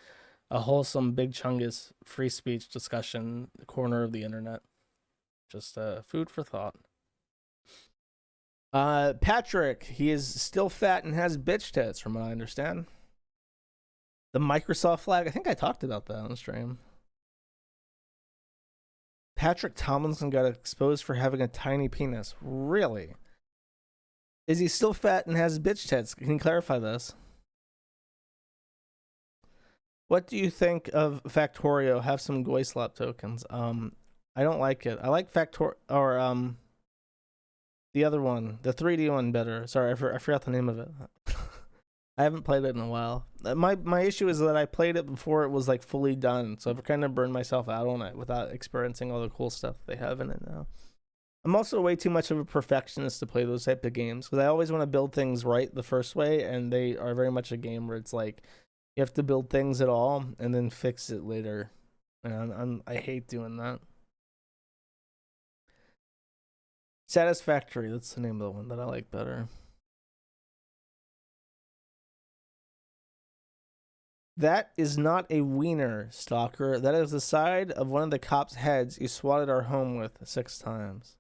a wholesome big chungus free speech discussion corner of the internet. Just food for thought. Patrick, he is still fat and has bitch tits, from what I understand. The Microsoft flag, I think I talked about that on stream. Patrick Tomlinson got exposed for having a tiny penis. Really? Is he still fat and has bitch tits? Can you clarify this? What do you think of Factorio? Have some 𝒮𝓃𝓃𝓃𝓃 tokens. I don't like it. I like the other one, the 3D one, better. Sorry, I forgot the name of it. I haven't played it in a while. My issue is that I played it before it was like fully done, so I've kind of burned myself out on it without experiencing all the cool stuff they have in it now. I'm also way too much of a perfectionist to play those type of games, because I always want to build things right the first way, and they are very much a game where it's like you have to build things at all and then fix it later, and I hate doing that. Satisfactory, that's the name of the one that I like better. That is not a wiener, stalker. That is the side of one of the cops' heads you swatted our home with 6 times.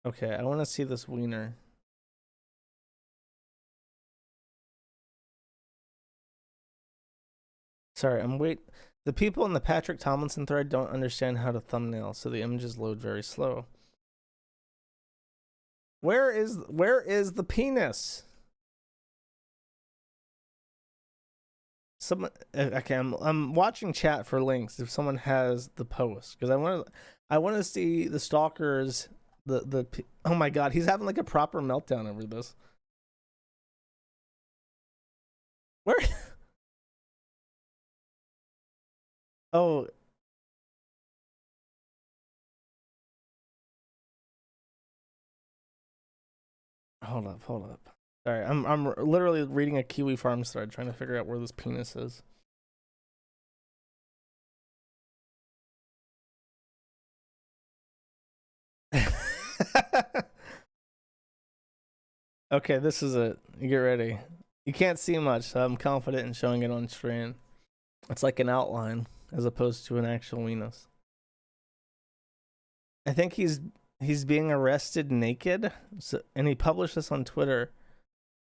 Okay, I want to see this wiener. Sorry, the people in the Patrick Tomlinson thread don't understand how to thumbnail, so the images load very slow. Where is the penis? Okay, I'm watching chat for links if someone has the post, because I want to see the stalkers. Oh my god, he's having like a proper meltdown over this. Where? Oh. Hold up. Sorry, I'm literally reading a Kiwifarms thread trying to figure out where this penis is. Okay, this is it. You get ready. You can't see much, so I'm confident in showing it on screen. It's like an outline as opposed to an actual weenus. I think he's being arrested naked, and he published this on Twitter.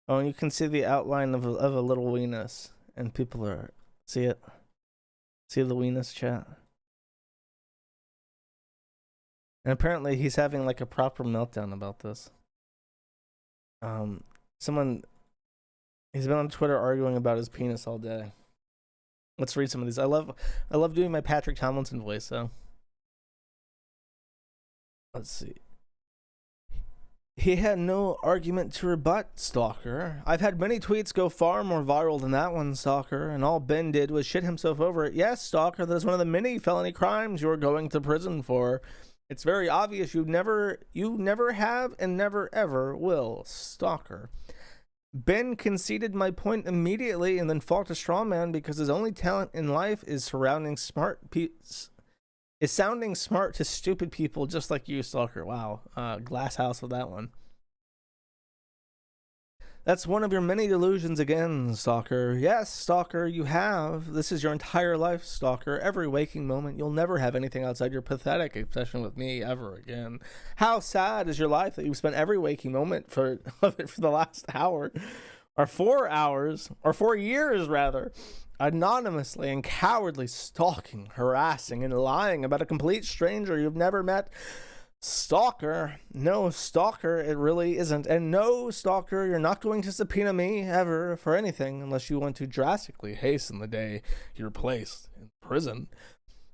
Oh, and you can see the outline of a little weenus, and people are see it. See the weenus chat. And apparently he's having like a proper meltdown about this. He's been on Twitter arguing about his penis all day. Let's read some of these. I love doing my Patrick Tomlinson voice, so. Let's see. He had no argument to rebut, stalker. I've had many tweets go far more viral than that one, stalker, and all Ben did was shit himself over it. Yes, stalker, that is one of the many felony crimes you're going to prison for. It's very obvious you never have and never ever will, stalker. Ben conceded my point immediately and then fought a straw man because his only talent in life is sounding smart to stupid people just like you, stalker. Wow, glass house with that one. That's one of your many delusions again, stalker. Yes, stalker, you have. This is your entire life, stalker. Every waking moment, you'll never have anything outside your pathetic obsession with me ever again. How sad is your life that you've spent every waking moment for the last hour, or 4 hours, or 4 years rather, anonymously and cowardly stalking, harassing, and lying about a complete stranger you've never met. Stalker. No, stalker, it really isn't. And no, stalker, you're not going to subpoena me ever for anything unless you want to drastically hasten the day you're placed in prison.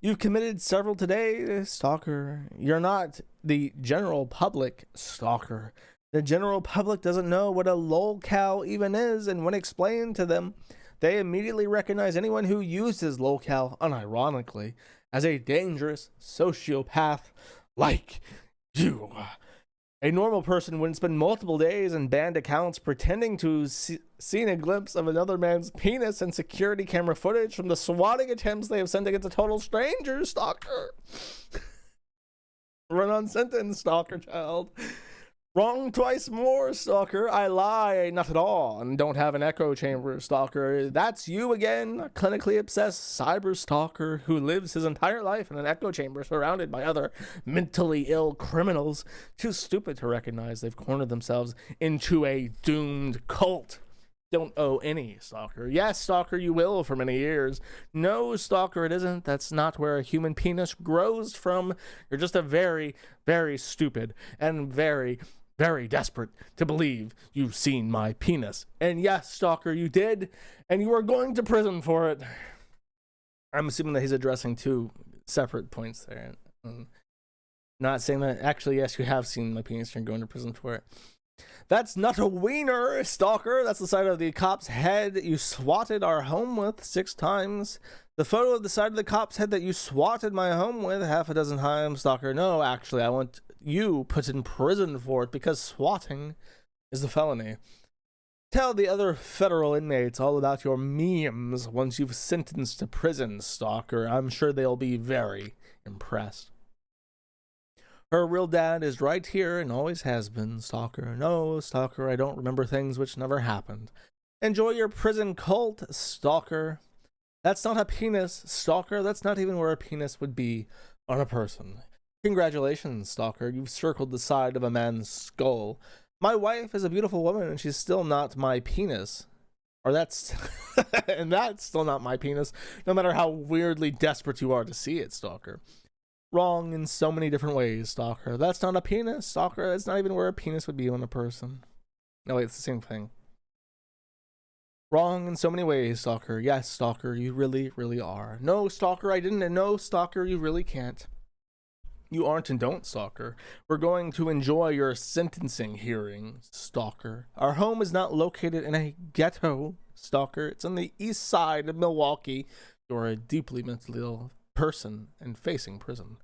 You've committed several today, stalker. You're not the general public, stalker. The general public doesn't know what a lolcow even is, and when explained to them, they immediately recognize anyone who uses lolcow unironically as a dangerous sociopath like you. A normal person wouldn't spend multiple days in banned accounts pretending to seen a glimpse of another man's penis and security camera footage from the swatting attempts they have sent against a total stranger, stalker. Run on sentence, stalker child. Wrong twice more, stalker. I lie not at all and don't have an echo chamber, stalker. That's you again, a clinically obsessed cyber stalker who lives his entire life in an echo chamber surrounded by other mentally ill criminals too stupid to recognize they've cornered themselves into a doomed cult. Don't owe any, stalker. Yes, stalker, you will for many years. No, stalker, it isn't. That's not where a human penis grows from. You're just a very, very stupid and very desperate to believe you've seen my penis. And yes, stalker, you did, and you are going to prison for it. I'm assuming that he's addressing two separate points there. Not saying that, actually, yes, you have seen my penis, and you're going to prison for it. That's not a wiener, stalker. That's the side of the cop's head you swatted our home with 6 times. The photo of the side of the cop's head that you swatted my home with half a dozen times, stalker. No, actually, I want you put in prison for it because swatting is a felony. Tell the other federal inmates all about your memes once you've sentenced to prison, stalker. I'm sure they'll be very impressed. Her real dad is right here and always has been, stalker. No, stalker, I don't remember things which never happened. Enjoy your prison cult, stalker. That's not a penis, stalker. That's not even where a penis would be on a person. Congratulations, stalker. You've circled the side of a man's skull. My wife is a beautiful woman and she's still not my penis. or that's and that's still not my penis, no matter how weirdly desperate you are to see it, stalker. Wrong in so many different ways, stalker. That's not a penis, stalker. That's not even where a penis would be on a person. No, wait, it's the same thing. Wrong in so many ways, stalker. Yes, stalker, you really, really are. No, stalker, I didn't. No, stalker, you really can't. You aren't and don't, stalker. We're going to enjoy your sentencing hearing, stalker. Our home is not located in a ghetto, stalker. It's on the east side of Milwaukee. You're a deeply mentally ill person and facing prison.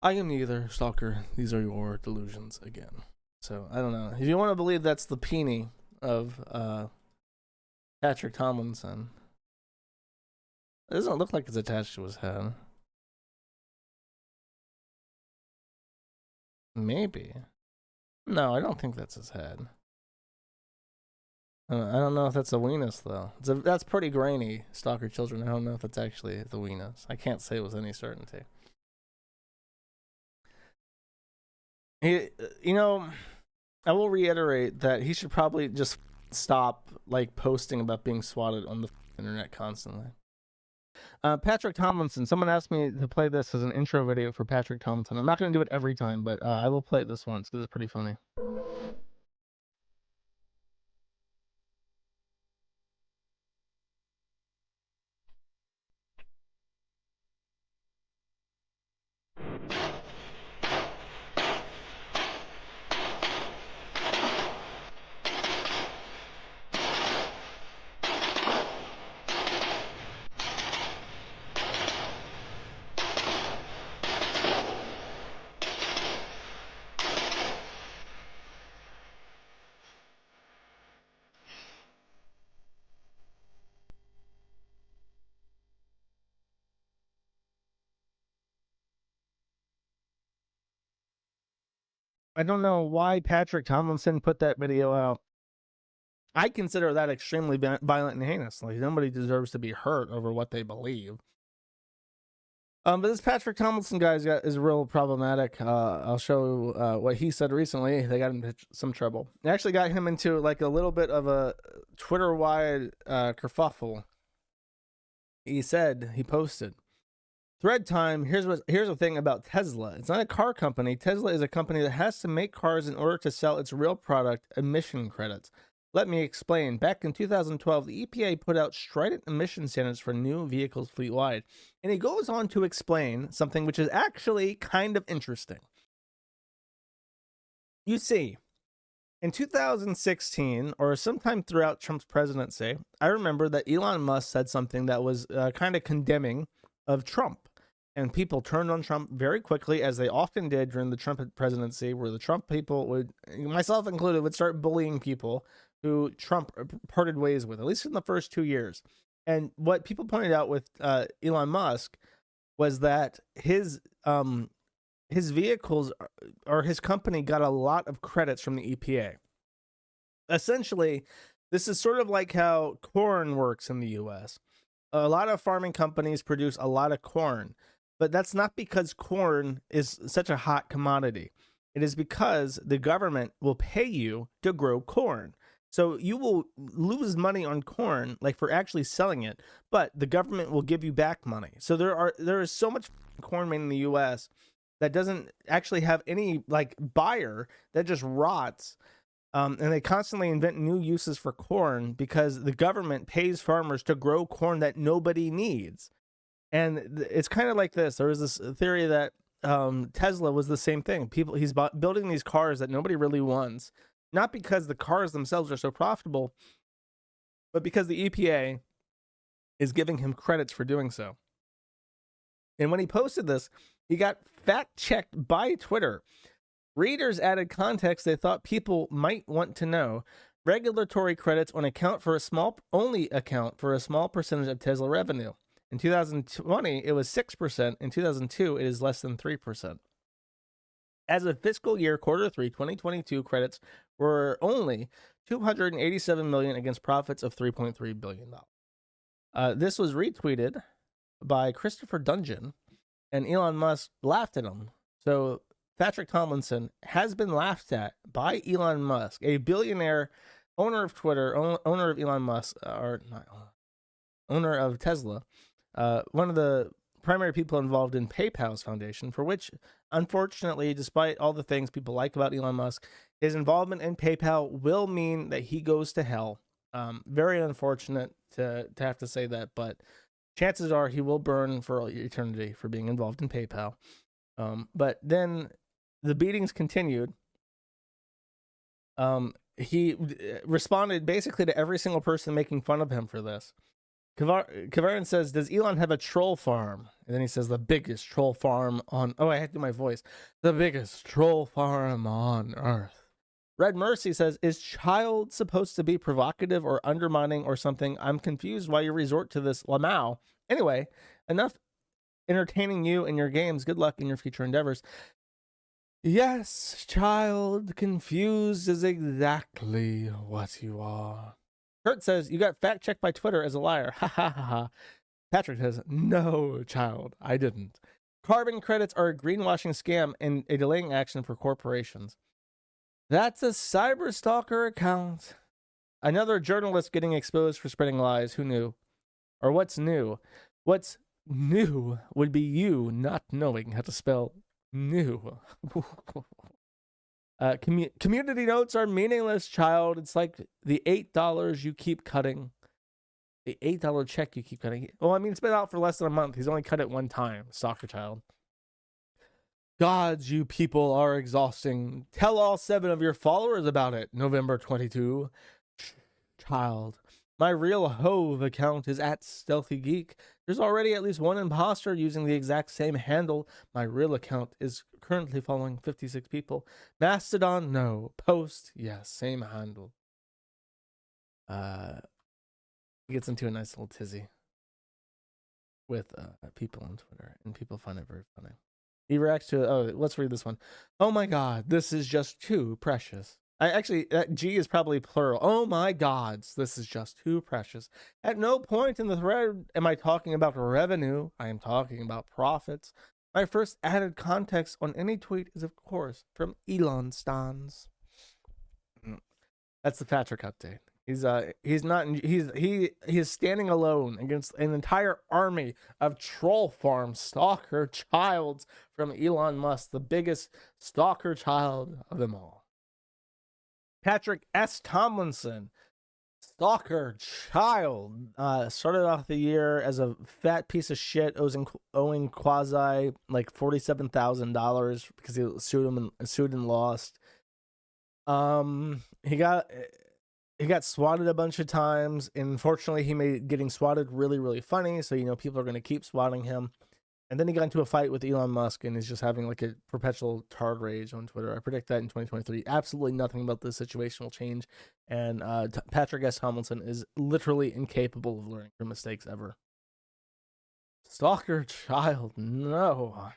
I am neither, stalker. These are your delusions again. So, I don't know. If you want to believe that's the peenie of Patrick Tomlinson, it doesn't look like it's attached to his head. Maybe. No, I don't think that's his head. I don't know if that's a weenus, though. That's pretty grainy, stalker children. I don't know if that's actually the weenus. I can't say with any certainty. You know, I will reiterate that he should probably just stop, like, posting about being swatted on the internet constantly. Patrick Tomlinson. Someone asked me to play this as an intro video for Patrick Tomlinson. I'm not going to do it every time, but I will play it this once because it's pretty funny. I don't know why Patrick Tomlinson put that video out. I consider that extremely violent and heinous. Like, nobody deserves to be hurt over what they believe. But this Patrick Tomlinson guy is real problematic. I'll show what he said recently. They got him into some trouble. They actually got him into like a little bit of a Twitter-wide kerfuffle. He posted, "Thread time. Here's the thing about Tesla. It's not a car company. Tesla is a company that has to make cars in order to sell its real product, emission credits. Let me explain. Back in 2012, the EPA put out strident emission standards for new vehicles fleet-wide." And he goes on to explain something which is actually kind of interesting. You see, in 2016, or sometime throughout Trump's presidency, I remember that Elon Musk said something that was kind of condemning of Trump. And people turned on Trump very quickly, as they often did during the Trump presidency, where the Trump people would, myself included, would start bullying people who Trump parted ways with, at least in the first 2 years. And what people pointed out with Elon Musk was that his vehicles, or his company, got a lot of credits from the EPA. Essentially, this is sort of like how corn works in the U.S. A lot of farming companies produce a lot of corn, but that's not because corn is such a hot commodity. It is because the government will pay you to grow corn. So you will lose money on corn, like for actually selling it, but the government will give you back money. So there is so much corn made in the U.S. that doesn't actually have any like buyer, that just rots. And they constantly invent new uses for corn because the government pays farmers to grow corn that nobody needs. And it's kind of like this. There was this theory that Tesla was the same thing. He's building these cars that nobody really wants. Not because the cars themselves are so profitable, but because the EPA is giving him credits for doing so. And when he posted this, he got fact-checked by Twitter. Readers added context they thought people might want to know. Regulatory credits only account for a small percentage of Tesla revenue. In 2020, it was 6%. In 2002, it is less than 3%. As of fiscal year quarter 3, 2022, credits were only $287 million against profits of $3.3 billion. This was retweeted by Christopher Dungeon, and Elon Musk laughed at him. So Patrick Tomlinson has been laughed at by Elon Musk, a billionaire owner of Twitter, owner of Elon Musk, or not, owner of Tesla, one of the primary people involved in PayPal's foundation, for which, unfortunately, despite all the things people like about Elon Musk, his involvement in PayPal will mean that he goes to hell. Very unfortunate to have to say that, but chances are he will burn for eternity for being involved in PayPal. But then the beatings continued. He responded basically to every single person making fun of him for this. Kavarin says, does Elon have a troll farm? And then he says, the biggest troll farm on... Oh, I had to do my voice. The biggest troll farm on Earth. Red Mercy says, is child supposed to be provocative or undermining or something? I'm confused why you resort to this lamau. Anyway, enough entertaining you in your games. Good luck in your future endeavors. Yes, child, confused is exactly what you are. Kurt says, you got fact-checked by Twitter as a liar. Ha ha ha ha. Patrick says, no, child, I didn't. Carbon credits are a greenwashing scam and a delaying action for corporations. That's a cyber stalker account. Another journalist getting exposed for spreading lies. Who knew? Or what's new? What's new would be you not knowing how to spell new. Community notes are meaningless, child. It's like the $8 you keep cutting. The $8 check you keep cutting. Well, I mean, it's been out for less than a month. He's only cut it one time, stalker child. Gods, you people are exhausting. Tell all 7 of your followers about it. November 22. Child. My real Hove account is at @StealthyGeek. There's already at least one imposter using the exact same handle. My real account is currently following 56 people. Mastodon, no. Post, yes, same handle. He gets into a nice little tizzy with people on Twitter, and people find it very funny. He reacts to, oh, let's read this one. Oh my God, this is just too precious. That G is probably plural. Oh my gods, this is just too precious. At no point in the thread am I talking about revenue. I am talking about profits. My first added context on any tweet is, of course, from Elon Stans. That's the Patrick update. He is standing alone against an entire army of troll farm stalker childs from Elon Musk, the biggest stalker child of them all. Patrick S. Tomlinson, stalker child, started off the year as a fat piece of shit, owing Quasi like $47,000 because he sued and lost. He got swatted a bunch of times, and unfortunately he made getting swatted really, really funny, so people are going to keep swatting him. And then he got into a fight with Elon Musk and is just having like a perpetual tard rage on Twitter. I predict that in 2023, absolutely nothing about this situation will change, and Patrick S. Tomlinson is literally incapable of learning from mistakes ever. Stalker child, no.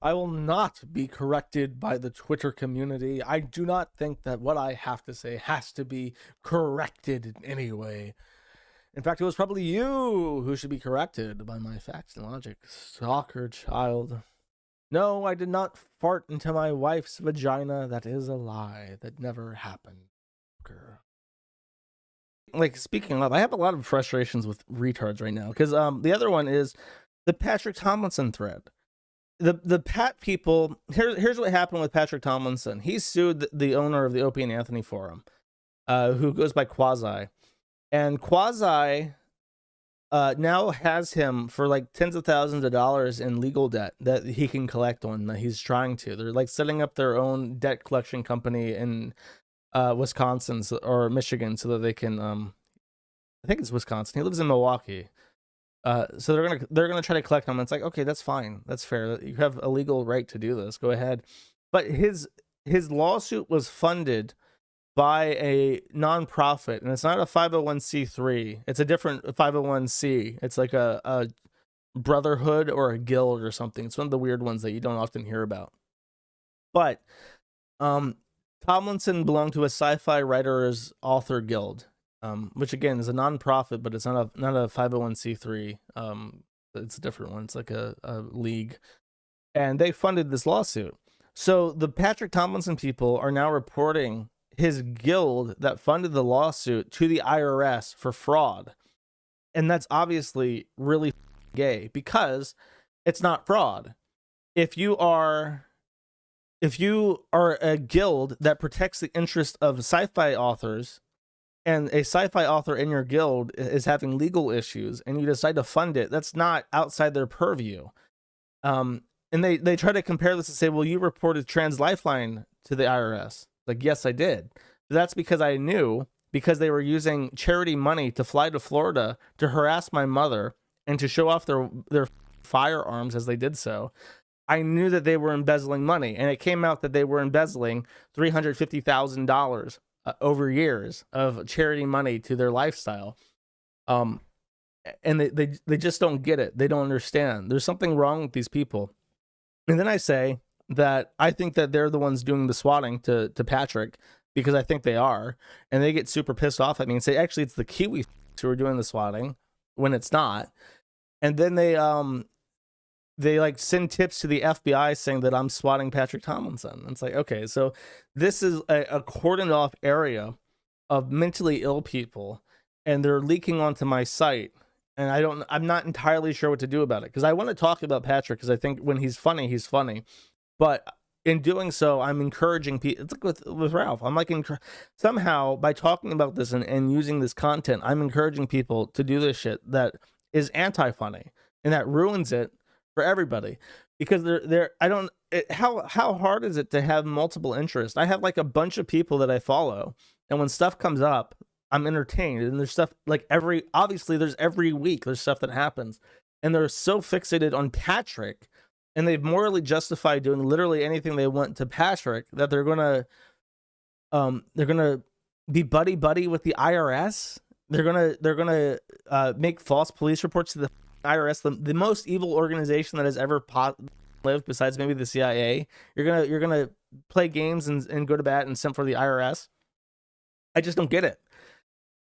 I will not be corrected by the Twitter community. I do not think that what I have to say has to be corrected in any way. In fact, it was probably you who should be corrected by my facts and logic. Stalker child. No, I did not fart into my wife's vagina. That is a lie. That never happened. Like, speaking of, I have a lot of frustrations with retards right now, because the other one is the Patrick Tomlinson thread. The Pat people, here's what happened with Patrick Tomlinson. He sued the owner of the Opey Anthony forum, who goes by Quasi. And Quasi now has him for like tens of thousands of dollars in legal debt that he can collect on, that he's trying to. They're like setting up their own debt collection company in Wisconsin or Michigan so that they can, I think it's Wisconsin. He lives in Milwaukee. So they're gonna try to collect him. It's like, okay, that's fine, that's fair. You have a legal right to do this. Go ahead. But his lawsuit was funded by a nonprofit, and it's not a 501c3. It's a different 501c. It's like a brotherhood or a guild or something. It's one of the weird ones that you don't often hear about. But Tomlinson belonged to a sci-fi writers author guild. Which again is a non-profit, but it's not a 501c3. It's a different one. It's like a league, and they funded this lawsuit. So the Patrick Tomlinson people are now reporting his guild that funded the lawsuit to the IRS for fraud. And that's obviously really gay because it's not fraud. If you are a guild that protects the interest of sci-fi authors, and a sci-fi author in your guild is having legal issues and you decide to fund it, that's not outside their purview. And they try to compare this and say, well, you reported Trans Lifeline to the IRS. Like, yes, I did. But that's because I knew, because they were using charity money to fly to Florida to harass my mother and to show off their firearms as they did so. I knew that they were embezzling money, and it came out that they were embezzling $350,000 over years of charity money to their lifestyle. And they just don't get it. They don't understand. There's something wrong with these people. And then I say that I think that they're the ones doing the swatting to Patrick, because I think they are, and they get super pissed off at me and say, actually, it's the Kiwi who are doing the swatting when it's not. And then they like send tips to the FBI saying that I'm swatting Patrick Tomlinson. It's like, okay, so this is a cordoned off area of mentally ill people, and they're leaking onto my site. And I'm not entirely sure what to do about it, because I want to talk about Patrick, because I think when he's funny, he's funny. But in doing so, I'm encouraging people. It's like with Ralph. I'm like, somehow by talking about this and using this content, I'm encouraging people to do this shit that is anti-funny and that ruins it for everybody. Because how hard is it to have multiple interests? I have like a bunch of people that I follow, and when stuff comes up, I'm entertained. And there's stuff like every week there's stuff that happens, and they're so fixated on Patrick, and they've morally justified doing literally anything they want to Patrick, that they're gonna be buddy with the IRS. They're gonna make false police reports to the IRS, the most evil organization that has ever lived, besides maybe the CIA. You're gonna play games and go to bat and simp for the IRS. I just don't get it.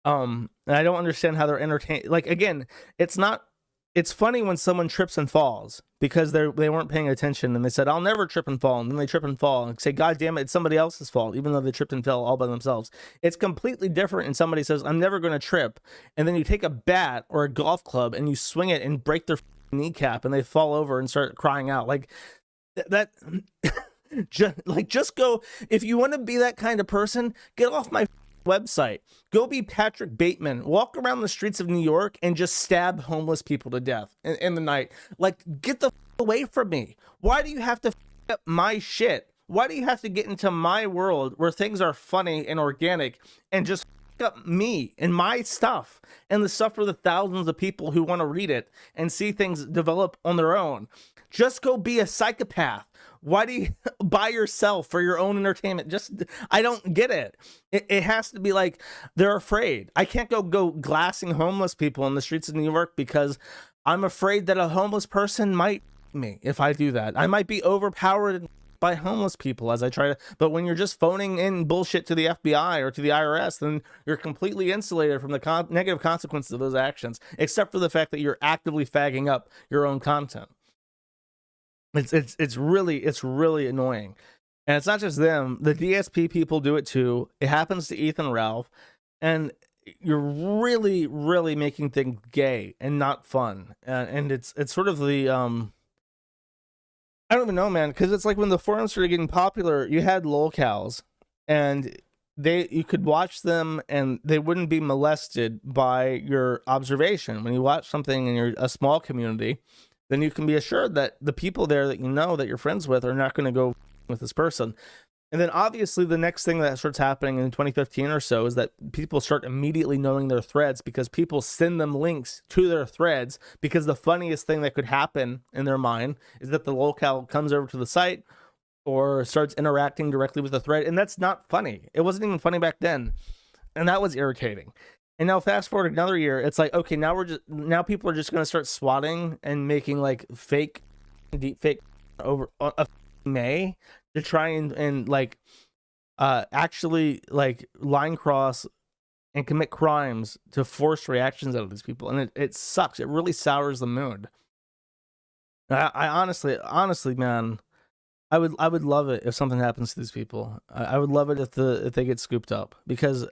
And I don't understand how they're entertained. Like, again, it's funny when someone trips and falls because they weren't paying attention, and they said, I'll never trip and fall, and then they trip and fall and say, God damn it, it's somebody else's fault, even though they tripped and fell all by themselves. It's completely different. And somebody says, I'm never going to trip, and then you take a bat or a golf club and you swing it and break their kneecap, and they fall over and start crying out. Like that. Just go. If you want to be that kind of person, get off my website. Go be Patrick Bateman. Walk around the streets of New York and just stab homeless people to death in the night. Like, get the away from me. Why do you have to up my shit? Why do you have to get into my world where things are funny and organic and just up me and my stuff and the stuff for the thousands of people who want to read it and see things develop on their own? Just go be a psychopath. Why do you buy yourself for your own entertainment? I don't get it. It has to be like they're afraid. I can't go glassing homeless people in the streets of New York because I'm afraid that a homeless person might me if I do that. I might be overpowered by homeless people as I try to. But when you're just phoning in bullshit to the FBI or to the IRS, then you're completely insulated from the negative consequences of those actions, except for the fact that you're actively fagging up your own content. It's really annoying. And it's not just them. The DSP people do it too. It happens to Ethan Ralph. And you're really, really making things gay and not fun. And it's sort of the I don't even know, man, because it's like when the forums started getting popular, you had lolcows, and you could watch them and they wouldn't be molested by your observation. When you watch something and you're a small community, then you can be assured that the people there that you know that you're friends with are not going to go with this person. And then obviously the next thing that starts happening in 2015 or so is that people start immediately knowing their threads because people send them links to their threads, because the funniest thing that could happen in their mind is that the lolcow comes over to the site or starts interacting directly with the thread. And that's not funny. It wasn't even funny back then. And that was irritating. And now fast forward another year, it's like, okay, now people are just going to start swatting and making like deep fake over a May to try and like actually like line cross and commit crimes to force reactions out of these people. And it sucks. It really sours the mood. I honestly, man, I would love it if something happens to these people. I would love it if they get scooped up, because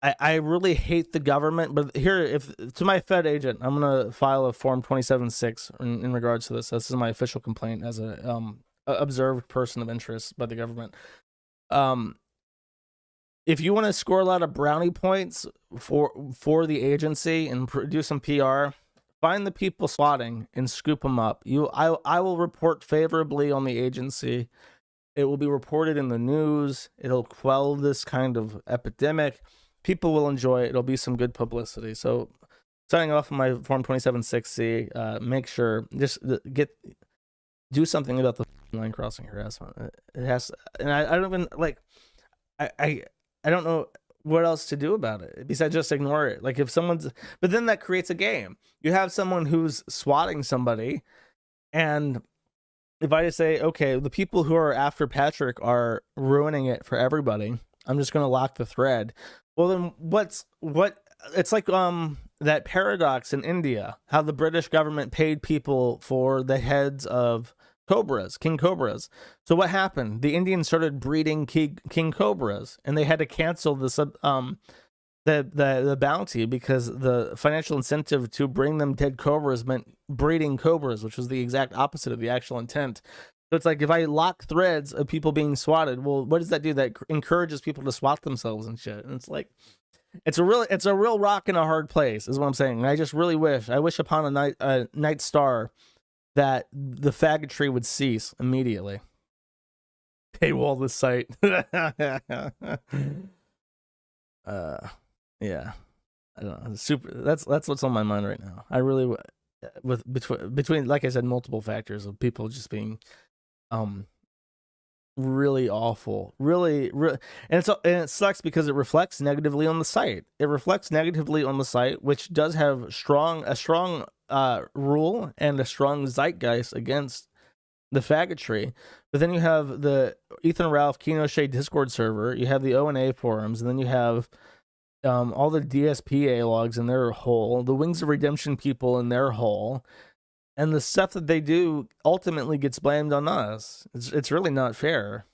I really hate the government. But here, if to my Fed agent, I'm gonna file a Form 27-6 in regards to this. This is my official complaint as a observed person of interest by the government. If you want to score a lot of brownie points for the agency and do some PR, find the people swatting and scoop them up. I will report favorably on the agency. It will be reported in the news. It'll quell this kind of epidemic. People will enjoy it. It'll be some good publicity. So, signing off on my Form 27-6C, make sure just do something about the line crossing harassment. It has, and I don't even like. I don't know what else to do about it besides just ignore it. Like if someone's, but then that creates a game. You have someone who's swatting somebody, and if I just say, okay, the people who are after Patrick are ruining it for everybody, I'm just going to lock the thread. Well, then it's like that paradox in India, how the British government paid people for the heads of cobras, king cobras. So what happened? The Indians started breeding king cobras, and they had to cancel the bounty because the financial incentive to bring them dead cobras meant breeding cobras, which was the exact opposite of the actual intent. So it's like if I lock threads of people being swatted, well, what does that do? That encourages people to swat themselves and shit. And it's like it's a real rock in a hard place, is what I'm saying. And I just really wish upon a night star that the faggotry would cease immediately. Paywall this site. Yeah, I don't know. Super. That's what's on my mind right now. I really, between like I said, multiple factors of people just being, really awful, really, and it sucks because it reflects negatively on the site. It reflects negatively on the site, which does have a strong rule and a strong zeitgeist against the faggotry. But then you have the Ethan Ralph 𝒤𝓈𝓃𝓃 Discord server, you have the O&A forums, and then you have all the DSP Alawgs in their hole, the Wings of Redemption people in their hole, and the stuff that they do ultimately gets blamed on us. It's really not fair,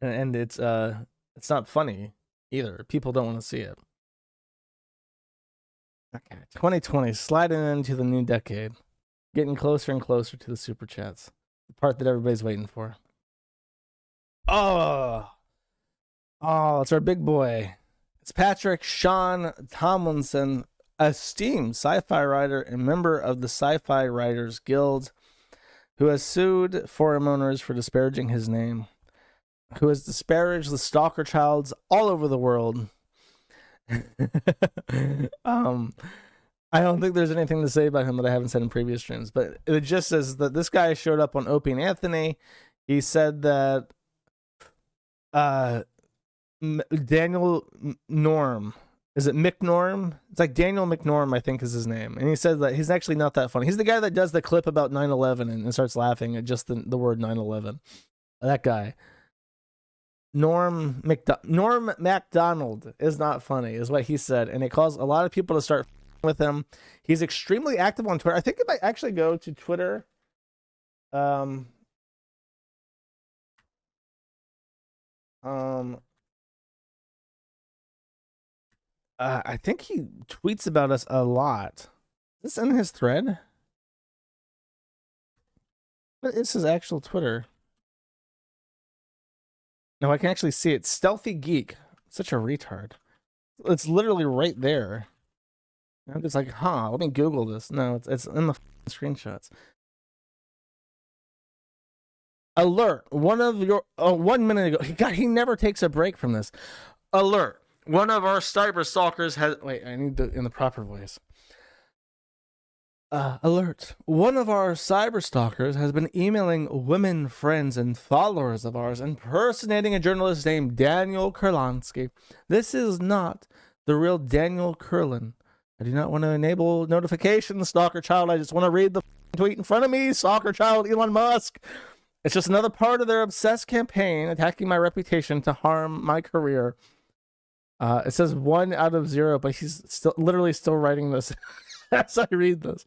and it's not funny either. People don't want to see it. Okay, 2020 sliding into the new decade, getting closer and closer to the super chats, the part that everybody's waiting for. Oh, it's our big boy. It's Patrick Sean Tomlinson, esteemed sci-fi writer and member of the Sci-Fi Writers Guild, who has sued forum owners for disparaging his name, who has disparaged the stalker childs all over the world. I don't think there's anything to say about him that I haven't said in previous streams, but it just says that this guy showed up on Opey Anthony. He said that Daniel Norm, is it McNorm? It's like Daniel McNorm, I think is his name. And he said that he's actually not that funny. He's the guy that does the clip about 9/11 and starts laughing at just the word 9/11. That guy. Norm MacDonald is not funny, is what he said. And it caused a lot of people to start with him. He's extremely active on Twitter. I think if I actually go to Twitter, I think he tweets about us a lot. Is this in his thread? What is his actual Twitter? No, I can actually see it. Stealthy Geek. Such a retard. It's literally right there. I'm just like, let me Google this. No, it's in the screenshots. Alert. 1 minute ago. God, he never takes a break from this. Alert. One of our cyber stalkers has... Wait, I need to... in the proper voice. Alert. One of our cyber stalkers has been emailing women friends and followers of ours impersonating a journalist named Daniel Kurlansky. This is not the real Daniel Kurlan. I do not want to enable notifications, stalker child. I just want to read the tweet in front of me, stalker child Elon Musk. It's just another part of their obsessed campaign attacking my reputation to harm my career. It says 1 out of 0, but he's literally still writing this as I read this.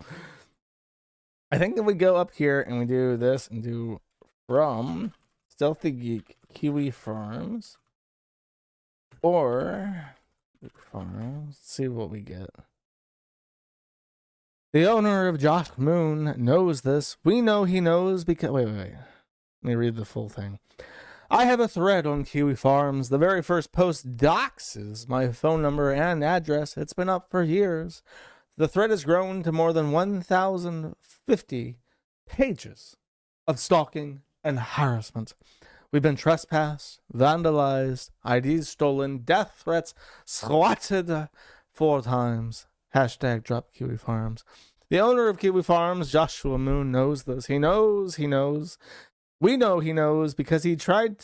I think if we go up here and we do this and do from Stealthy Geek Kiwifarms or Farms, let's see what we get. The owner of Josh Moon knows this. We know he knows because... Wait. Let me read the full thing. I have a thread on Kiwifarms. The very first post doxes my phone number and address. It's been up for years. The thread has grown to more than 1,050 pages of stalking and harassment. We've been trespassed, vandalized, IDs stolen, death threats, swatted 4 times. Hashtag drop Kiwifarms. The owner of Kiwifarms, Joshua Moon, knows this. He knows. We know he knows because we tried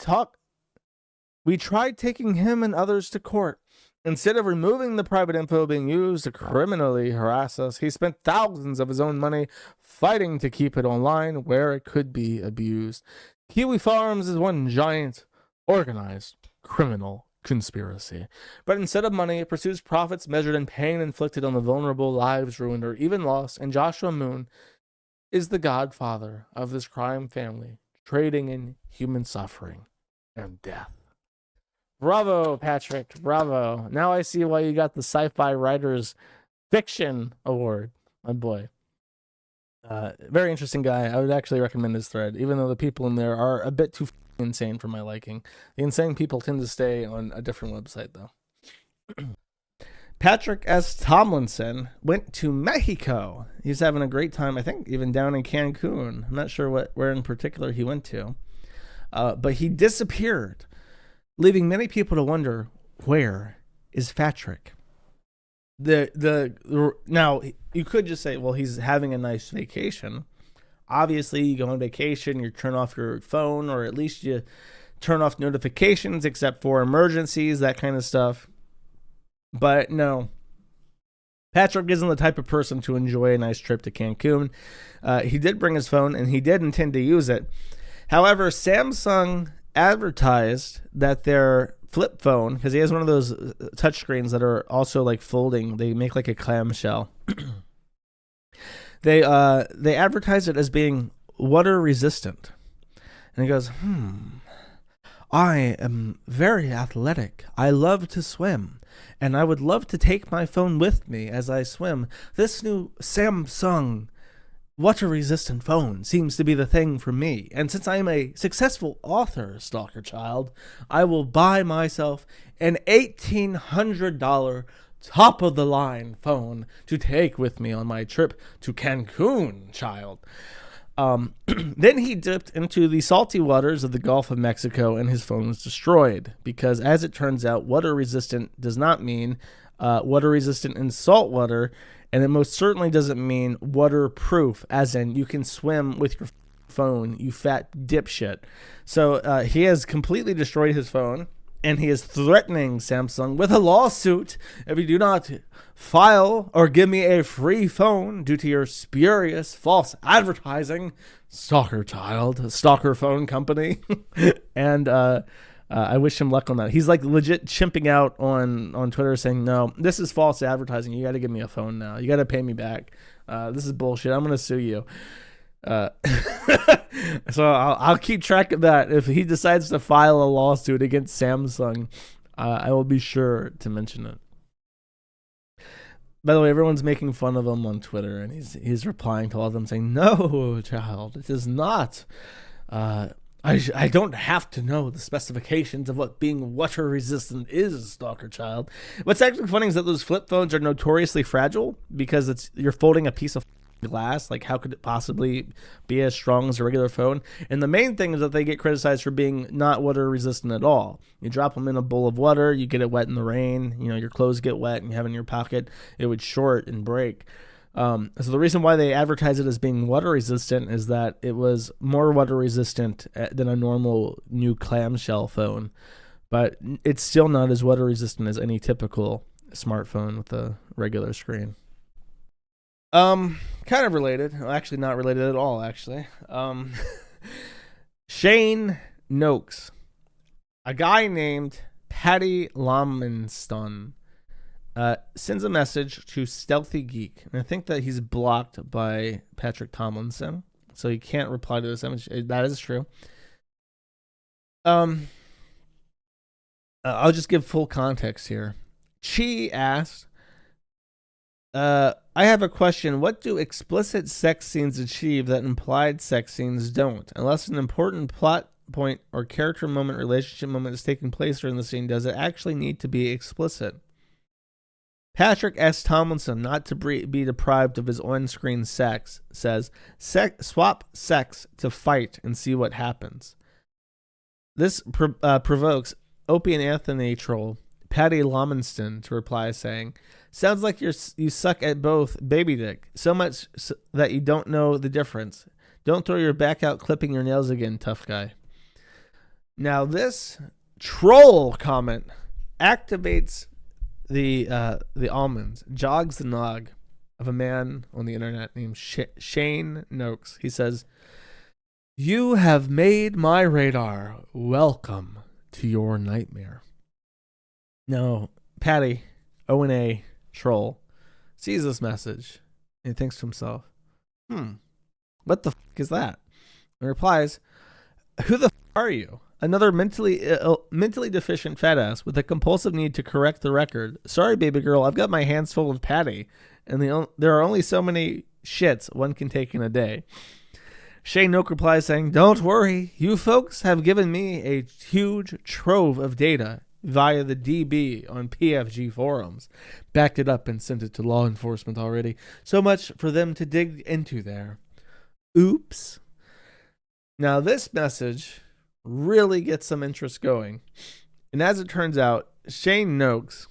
taking him and others to court. Instead of removing the private info being used to criminally harass us, he spent thousands of his own money fighting to keep it online where it could be abused. Kiwifarms is one giant, organized, criminal conspiracy. But instead of money, it pursues profits measured in pain inflicted on the vulnerable, lives ruined or even lost, and Joshua Moon is the godfather of this crime family, trading in human suffering and death. Bravo, Patrick. Bravo. Now I see why you got the Sci-Fi Writers Fiction Award, my boy. Very interesting guy. I would actually recommend his thread, even though the people in there are a bit too insane for my liking. The insane people tend to stay on a different website, though. Patrick S. Tomlinson went to Mexico. He's having a great time, I think, even down in Cancun. I'm not sure where in particular he went to. But he disappeared, leaving many people to wonder, where is Patrick? Now, you could just say, well, he's having a nice vacation. Obviously, you go on vacation, you turn off your phone, or at least you turn off notifications except for emergencies, that kind of stuff. But no, Patrick isn't the type of person to enjoy a nice trip to Cancun. He did bring his phone, and he did intend to use it. However, Samsung advertised that their flip phone, because he has one of those touchscreens that are also like folding, they make like a clamshell. They advertise it as being water resistant. And he goes, I am very athletic. I love to swim. And I would love to take my phone with me as I swim. This new Samsung water-resistant phone seems to be the thing for me. And since I am a successful author, stalker child, I will buy myself an $1,800 top-of-the-line phone to take with me on my trip to Cancun, child. Then he dipped into the salty waters of the Gulf of Mexico and his phone was destroyed because, as it turns out, water-resistant does not mean water-resistant in salt water, and it most certainly doesn't mean waterproof, as in you can swim with your phone, you fat dipshit. So he has completely destroyed his phone, and he is threatening Samsung with a lawsuit if you do not file or give me a free phone due to your spurious false advertising, stalker child, stalker phone company. And I wish him luck on that. He's like legit chimping out on Twitter saying, no, this is false advertising. You got to give me a phone now. You got to pay me back. This is bullshit. I'm going to sue you. So I'll keep track of that. If he decides to file a lawsuit against Samsung, I will be sure to mention it. By the way, everyone's making fun of him on Twitter, and he's replying to all of them saying, no, child, it is not. I don't have to know the specifications of what being water resistant is, stalker child. What's actually funny is that those flip phones are notoriously fragile because you're folding a piece of glass. Like, how could it possibly be as strong as a regular phone? And the main thing is that they get criticized for being not water resistant at all. You drop them in a bowl of water, you get it wet in the rain, your clothes get wet and you have it in your pocket, it would short and break. So the reason why they advertise it as being water resistant is that it was more water resistant than a normal new clamshell phone, but it's still not as water resistant as any typical smartphone with a regular screen. Kind of related. Well, actually not related at all, actually. Shane Nokes. A guy named Patty Lomenston sends a message to 𝒫𝓇𝒾𝓈𝓼𝒾𝓃. And I think that he's blocked by Patrick Tomlinson, so he can't reply to this image. That is true. I'll just give full context here. Chi asked, I have a question. What do explicit sex scenes achieve that implied sex scenes don't? Unless an important plot point or character moment, relationship moment is taking place during the scene, does it actually need to be explicit? Patrick S. Tomlinson, not to be deprived of his on-screen sex, says, swap sex to fight and see what happens. This provokes Opey Anthony troll Patty Lominston to reply saying, sounds like you suck at both, baby dick, so much that you don't know the difference. Don't throw your back out clipping your nails again, tough guy. Now this troll comment activates the almonds, jogs the nog of a man on the internet named Shane Nokes. He says, you have made my radar. Welcome to your nightmare. Now, Patty, O&A troll, sees this message and he thinks to himself, what the fuck is that? And replies, who the fuck are you? Another mentally deficient fat ass with a compulsive need to correct the record. Sorry, baby girl, I've got my hands full of Patty, and there are only so many shits one can take in a day. Shane Noke replies saying, don't worry, you folks have given me a huge trove of data via the DB on PFG forums. Backed it up and sent it to law enforcement already. So much for them to dig into there. Oops. Now this message really gets some interest going. And as it turns out, Shane Nokes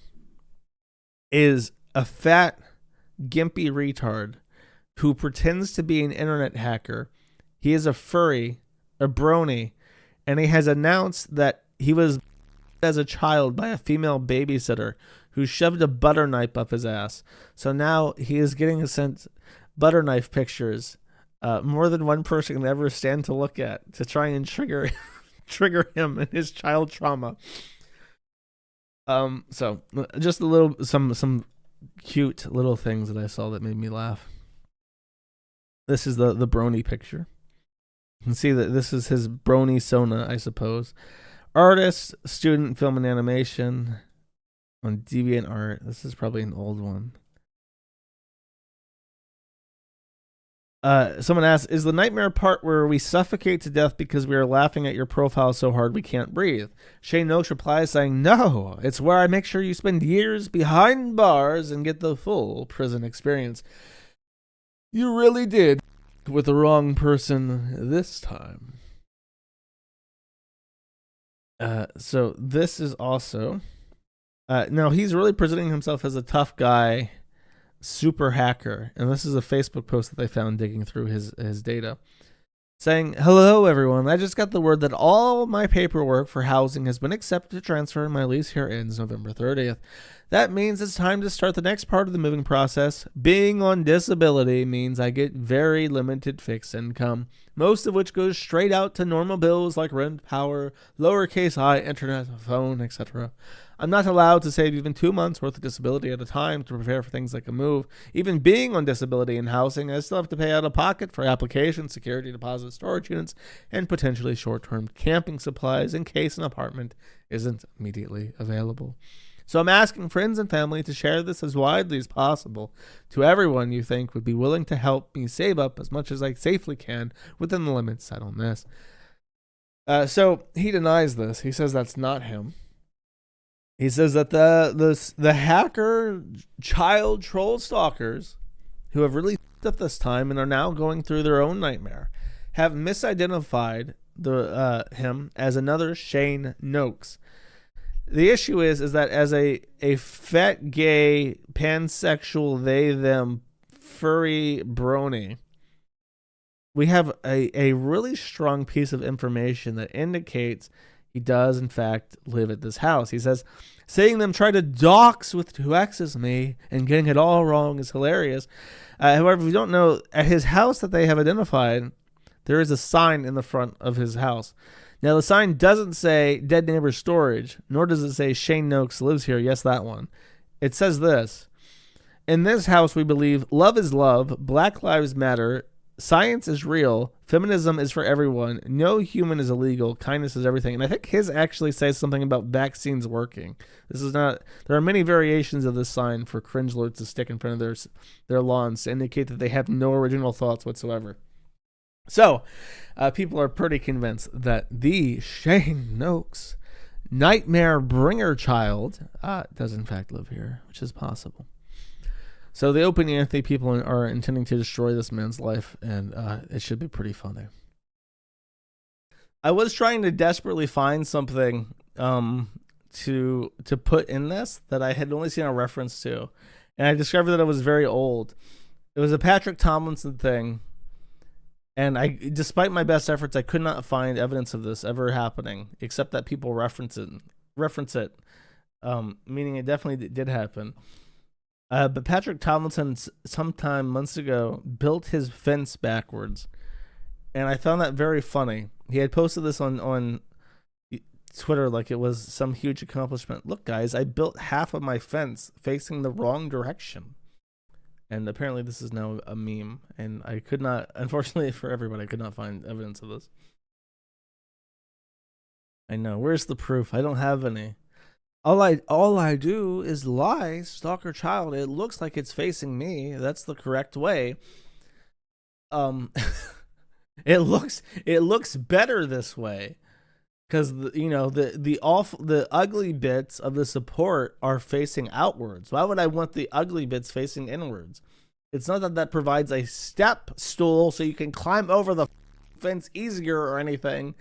is a fat, gimpy retard who pretends to be an internet hacker. He is a furry, a brony, and he has announced that he was as a child by a female babysitter who shoved a butter knife up his ass. So now he is getting sent butter knife pictures, more than one person can ever stand to look at, to try and trigger him and his child trauma. So just a little, some cute little things that I saw that made me laugh. This is the brony picture. You can see that this is his brony Sona, I suppose. Artist, student, film and animation on DeviantArt. This is probably an old one. Someone asks, is the nightmare part where we suffocate to death because we are laughing at your profile so hard we can't breathe? Shane Nokes replies saying, no, it's where I make sure you spend years behind bars and get the full prison experience. You really did with the wrong person this time. So this is also, now he's really presenting himself as a tough guy, super hacker, and this is a Facebook post that they found digging through his data, saying, hello everyone, I just got the word that all my paperwork for housing has been accepted to transfer and my lease here ends November 30th. That means it's time to start the next part of the moving process. Being on disability means I get very limited fixed income, most of which goes straight out to normal bills like rent, power, lowercase I, internet, phone, etc. I'm not allowed to save even 2 months worth of disability at a time to prepare for things like a move. Even being on disability and housing, I still have to pay out of pocket for applications, security deposit, storage units, and potentially short-term camping supplies in case an apartment isn't immediately available. So I'm asking friends and family to share this as widely as possible to everyone you think would be willing to help me save up as much as I safely can within the limits set on this. So he denies this. He says that's not him. He says that the hacker child troll stalkers who have really f***ed up this time and are now going through their own nightmare have misidentified him as another Shane Nokes. The issue is that as a fat, gay, pansexual, they, them, furry brony, we have a really strong piece of information that indicates he does, in fact, live at this house. He says, seeing them try to dox with 𝒮𝓾𝓈𝓼𝒾𝓃 and getting it all wrong is hilarious. However, if you don't know, at his house that they have identified, there is a sign in the front of his house. Now, the sign doesn't say Dead Neighbor Storage, nor does it say Shane Nokes lives here. Yes, that one. It says this: in this house, we believe love is love, Black Lives Matter, science is real, feminism is for everyone, no human is illegal, kindness is everything. And I think his actually says something about vaccines working. This is not. There are many variations of this sign for cringe lords to stick in front of their lawns to indicate that they have no original thoughts whatsoever. So, people are pretty convinced that the Shane Nokes nightmare bringer child does in fact live here, which is possible. So the Opey Anthony people are intending to destroy this man's life, and it should be pretty funny. I was trying to desperately find something to put in this that I had only seen a reference to, and I discovered that it was very old. It was a Patrick Tomlinson thing, and despite my best efforts, I could not find evidence of this ever happening, except that people reference it, meaning it definitely did happen. But Patrick Tomlinson, sometime months ago, built his fence backwards, and I found that very funny. He had posted this on Twitter like it was some huge accomplishment. Look, guys, I built half of my fence facing the wrong direction. And apparently this is now a meme, and I could not, unfortunately for everybody, I could not find evidence of this. I know. Where's the proof? I don't have any. All I do is lie, stalker child. It looks like it's facing me. That's the correct way. It looks better this way, because the ugly bits of the support are facing outwards. Why would I want the ugly bits facing inwards? It's not that provides a step stool so you can climb over the fence easier or anything.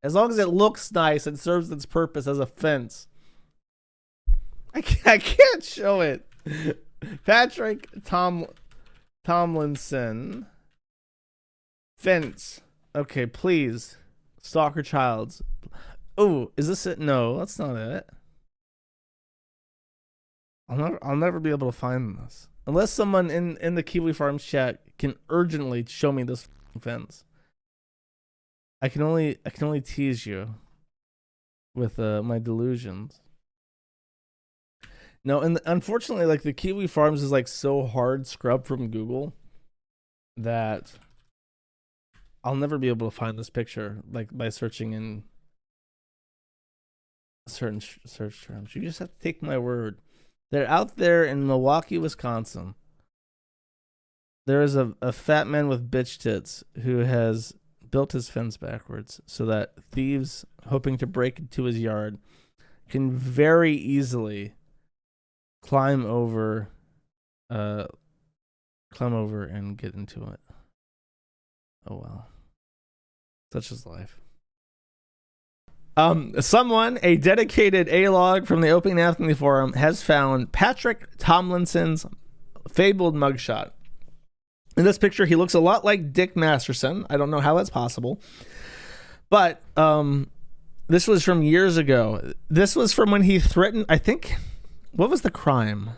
As long as it looks nice and serves its purpose as a fence. I can't show it. Patrick Tomlinson fence. Okay, please. Stalker childs. Oh, is this it? No, that's not it. I'll never be able to find this unless someone in the Kiwifarms chat can urgently show me this fence. I can only tease you with my delusions. No, and unfortunately, like, the Kiwifarms is like so hard scrubbed from Google that I'll never be able to find this picture, like, by searching in certain search terms. You just have to take my word. They're out there in Milwaukee, Wisconsin. There is a fat man with bitch tits who has built his fence backwards so that thieves hoping to break into his yard can very easily climb over and get into it. Oh well. Such is life. Someone, a dedicated Alawg from the Opey Anthony forum, has found Patrick Tomlinson's fabled mugshot. In this picture, he looks a lot like Dick Masterson. I don't know how that's possible. But this was from years ago. This was from when he threatened, I think, what was the crime?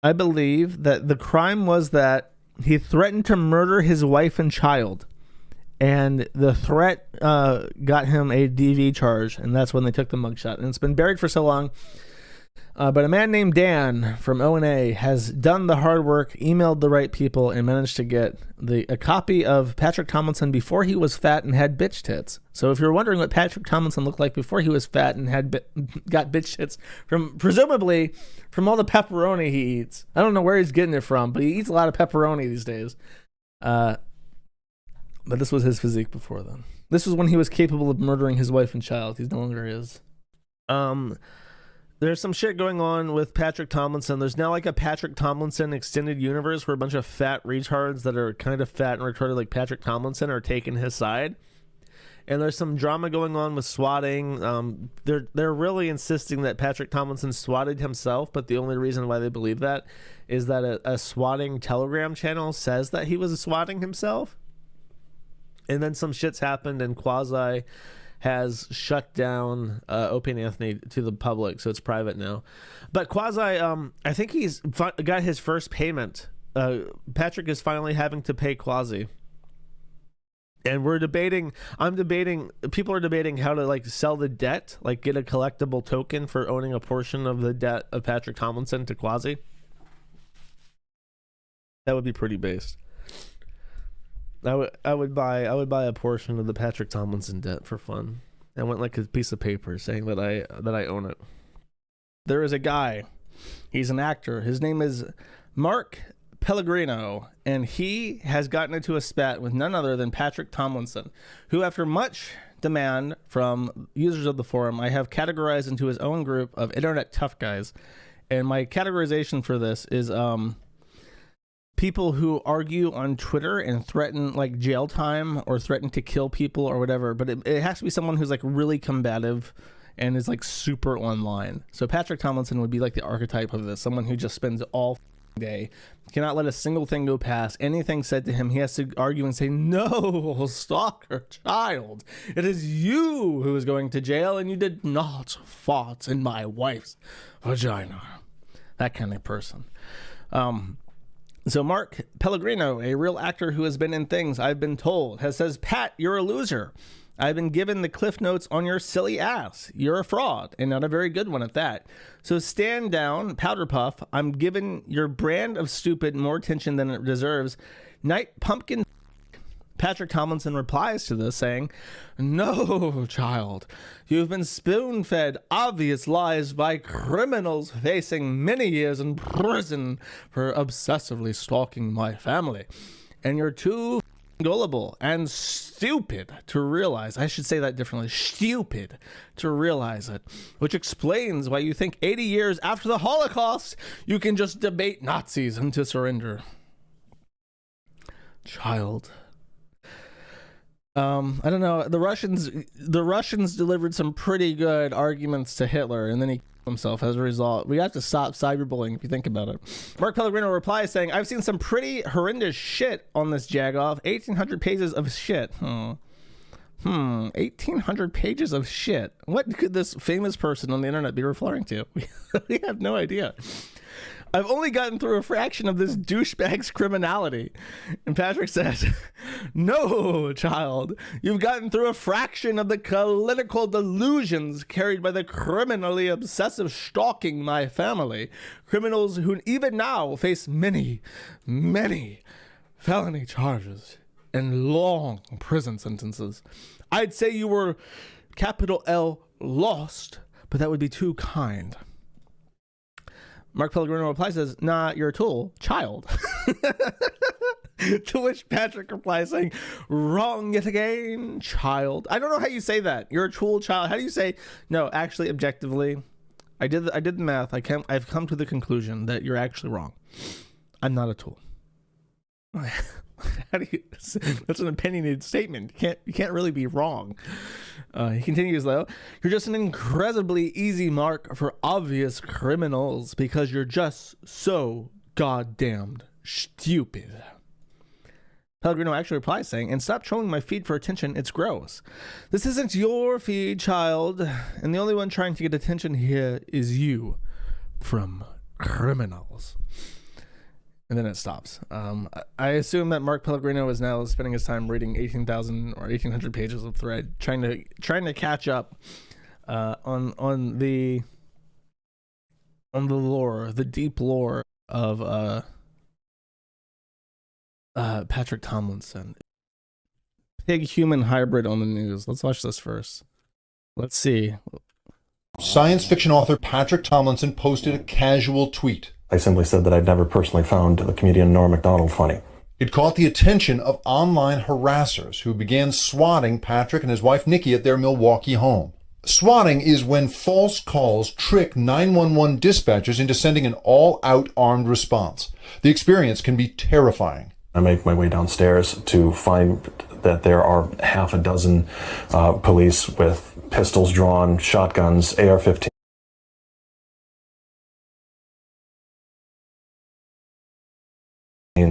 I believe that the crime was that he threatened to murder his wife and child. And the threat got him a DV charge, and that's when they took the mugshot. And it's been buried for so long. But a man named Dan from O&A has done the hard work, emailed the right people, and managed to get a copy of Patrick Tomlinson before he was fat and had bitch tits. So if you're wondering what Patrick Tomlinson looked like before he was fat and got bitch tits, presumably from all the pepperoni he eats. I don't know where he's getting it from, but he eats a lot of pepperoni these days. But this was his physique before then. This was when he was capable of murdering his wife and child. He no longer is. There's some shit going on with Patrick Tomlinson. There's now like a Patrick Tomlinson extended universe where a bunch of fat retards that are kind of fat and retarded like Patrick Tomlinson are taking his side. And there's some drama going on with swatting. They're really insisting that Patrick Tomlinson swatted himself, but the only reason why they believe that is that a swatting Telegram channel says that he was swatting himself. And then some shit's happened, and Quasi has shut down Opey Anthony to the public, so it's private now. But Quasi, I think he's got his first payment. Patrick is finally having to pay Quasi. And people are debating how to like sell the debt, like get a collectible token for owning a portion of the debt of Patrick Tomlinson to Quasi. That would be pretty based. I would buy a portion of the Patrick Tomlinson debt for fun. I want like a piece of paper saying that I own it. There is a guy, he's an actor. His name is Mark Peligrino, and he has gotten into a spat with none other than Patrick Tomlinson, who, after much demand from users of the forum, I have categorized into his own group of internet tough guys. And my categorization for this is people who argue on Twitter and threaten like jail time or threaten to kill people or whatever, but it has to be someone who's like really combative and is like super online. So Patrick Tomlinson would be like the archetype of this, someone who just spends all day, cannot let a single thing go past. Anything said to him, he has to argue and say, no, stalker child, it is you who is going to jail and you did not fart in my wife's vagina. That kind of person. So Mark Pellegrino, a real actor who has been in things, I've been told, says, Pat, you're a loser. I've been given the cliff notes on your silly ass. You're a fraud, and not a very good one at that. So stand down, powder puff. I'm giving your brand of stupid more attention than it deserves. Night pumpkin. Patrick Tomlinson replies to this saying, no, child, you've been spoon-fed obvious lies by criminals facing many years in prison for obsessively stalking my family. And you're too gullible and stupid to realize, I should say that differently, stupid to realize it, which explains why you think 80 years after the Holocaust, you can just debate Nazis into surrender. Child. I don't know. The Russians delivered some pretty good arguments to Hitler, and then he killed himself as a result. We have to stop cyberbullying if you think about it. Mark Pellegrino replies saying, I've seen some pretty horrendous shit on this jagoff. 1,800 pages of shit. 1,800 pages of shit. What could this famous person on the internet be referring to? We have no idea. I've only gotten through a fraction of this douchebag's criminality. And Patrick says, no, child, you've gotten through a fraction of the political delusions carried by the criminally obsessive stalking my family. Criminals who even now face many, many felony charges and long prison sentences. I'd say you were, capital L, lost, but that would be too kind. Mark Pellegrino replies, says, nah, you're a tool, child. To which Patrick replies saying, wrong yet again, child. I don't know how you say that. You're a tool, child. How do you say, no, actually, objectively, I did the math. I've come to the conclusion that you're actually wrong. I'm not a tool. How do you, that's an opinionated statement. You can't really be wrong. He continues though, you're just an incredibly easy mark for obvious criminals because you're just so goddamned stupid. Pellegrino actually replies saying, and stop trolling my feed for attention, it's gross. This isn't your feed, child, and the only one trying to get attention here is you from criminals. And then it stops. I assume that Mark Pellegrino is now spending his time reading 18,000 or 1,800 pages of thread, trying to catch up on the lore, the deep lore of Patrick Tomlinson. Pig-human hybrid on the news. Let's watch this first. Let's see. Science fiction author Patrick Tomlinson posted a casual tweet. I simply said that I'd never personally found the comedian Norm Macdonald funny. It caught the attention of online harassers who began swatting Patrick and his wife Nikki at their Milwaukee home. Swatting is when false calls trick 911 dispatchers into sending an all-out armed response. The experience can be terrifying. I make my way downstairs to find that there are half a dozen police with pistols drawn, shotguns, AR-15.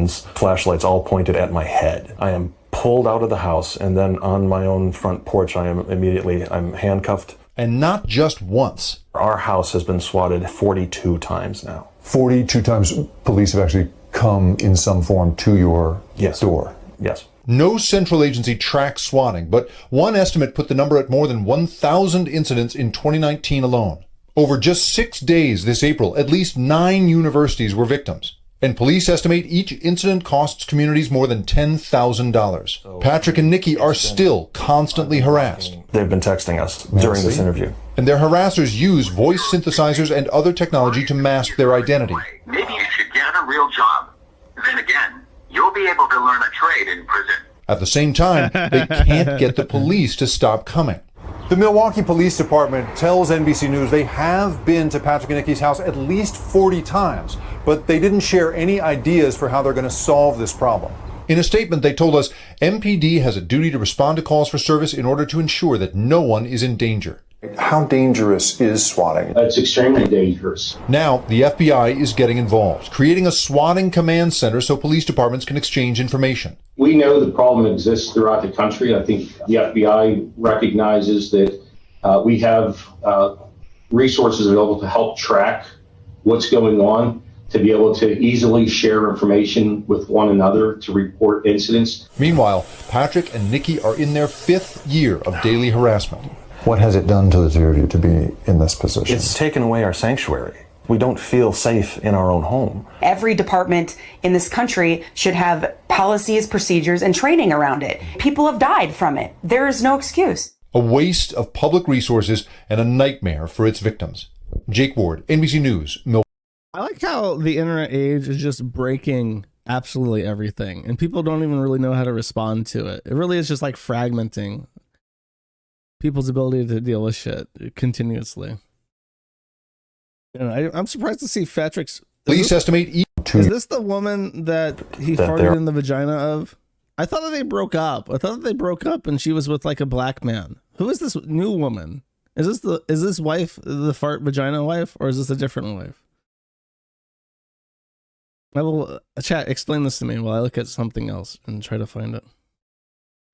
Flashlights all pointed at my head. I am pulled out of the house, and then on my own front porch, I'm handcuffed. And not just once. Our house has been swatted 42 times now. 42 times police have actually come in some form to your Yes. door? Yes. No central agency tracks swatting, but one estimate put the number at more than 1,000 incidents in 2019 alone. Over just 6 days this April, at least 9 universities were victims. And police estimate each incident costs communities more than $10,000. Patrick and Nikki are still constantly harassed. They've been texting us during this interview. And their harassers use voice synthesizers and other technology to mask their identity. Maybe you should get a real job. Then again, you'll be able to learn a trade in prison. At the same time, they can't get the police to stop coming. The Milwaukee Police Department tells NBC News they have been to Patrick and Nikki's house at least 40 times, but they didn't share any ideas for how they're going to solve this problem. In a statement, they told us MPD has a duty to respond to calls for service in order to ensure that no one is in danger. How dangerous is swatting? It's extremely dangerous. Now, the FBI is getting involved, creating a swatting command center so police departments can exchange information. We know the problem exists throughout the country. I think the FBI recognizes that we have resources available to help track what's going on, to be able to easily share information with one another, to report incidents. Meanwhile, Patrick and Nikki are in their 5th year of daily harassment. What has it done to the two of you to be in this position? It's taken away our sanctuary. We don't feel safe in our own home. Every department in this country should have policies, procedures, and training around it. People have died from it. There is no excuse. A waste of public resources and a nightmare for its victims. Jake Ward, NBC News, Milwaukee. I like how the internet age is just breaking absolutely everything, and people don't even really know how to respond to it. It really is just like fragmenting people's ability to deal with shit continuously. You know, I'm surprised to see Patrick's. Police estimate. Is this the woman that he farted in the vagina of? I thought that they broke up. And she was with like a black man. Who is this new woman? Is this wife the fart vagina wife, or is this a different wife? I will chat. Explain this to me while I look at something else and try to find it.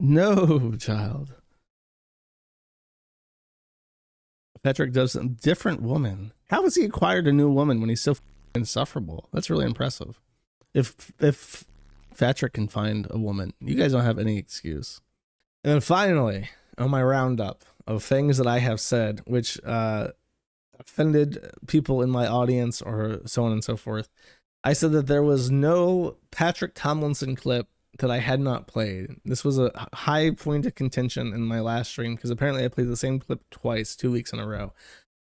No, child. Patrick does a different woman. How has he acquired a new woman when he's so insufferable? That's really impressive. If Patrick can find a woman, you guys don't have any excuse. And then finally, on my roundup of things that I have said, which offended people in my audience or so on and so forth, I said that there was no Patrick Tomlinson clip that I had not played. This was a high point of contention in my last stream because apparently I played the same clip twice, 2 weeks in a row.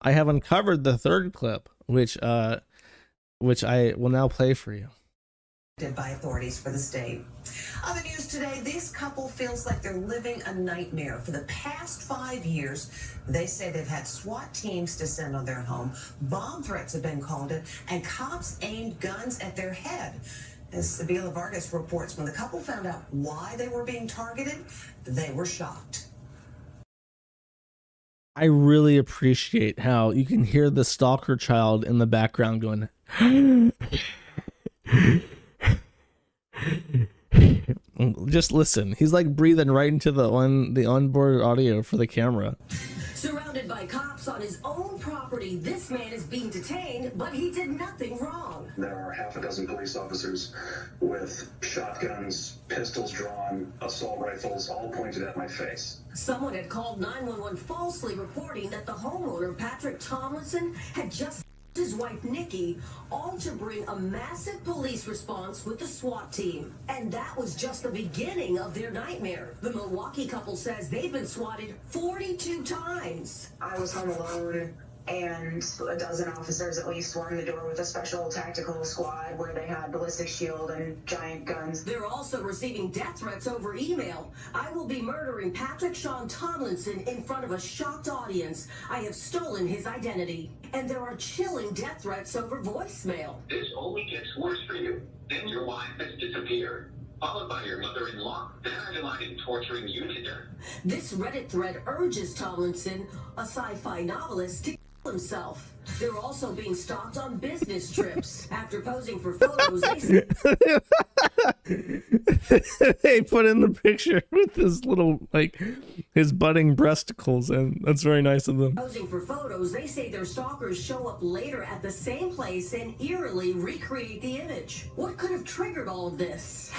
I have uncovered the third clip, which I will now play for you. By authorities for the state. On the news today, this couple feels like they're living a nightmare. For the past 5 years, they say they've had SWAT teams descend on their home, bomb threats have been called in, and cops aimed guns at their head. As 𝒮𝓄𝒾𝓈𝑜𝓃 reports, when the couple found out why they were being targeted, they were shocked. I really appreciate how you can hear the stalker child in the background going, just listen. He's like breathing right into the onboard audio for the camera. Surrounded by cops on his own property, this man is being detained, but he did nothing wrong. There are half a dozen police officers with shotguns, pistols drawn, assault rifles, all pointed at my face. Someone had called 911 falsely reporting that the homeowner, Patrick Tomlinson, had just his wife Nikki, all to bring a massive police response with the SWAT team. And that was just the beginning of their nightmare. The Milwaukee couple says they've been swatted 42 times. I was home alone, and a dozen officers at least swarmed the door with a special tactical squad where they had ballistic shield and giant guns. They're also receiving death threats over email. I will be murdering Patrick Sean Tomlinson in front of a shocked audience. I have stolen his identity. And there are chilling death threats over voicemail. This only gets worse for you. Then your wife has disappeared, followed by your mother-in-law, vandalizing, torturing you to death. This Reddit thread urges Tomlinson, a sci-fi novelist, to kill himself. They're also being stalked on business trips. After posing for photos, they put in the picture with this little, like, his budding breasticles, and that's very nice of them. Posing for photos, they say their stalkers show up later at the same place and eerily recreate the image. What could have triggered all of this?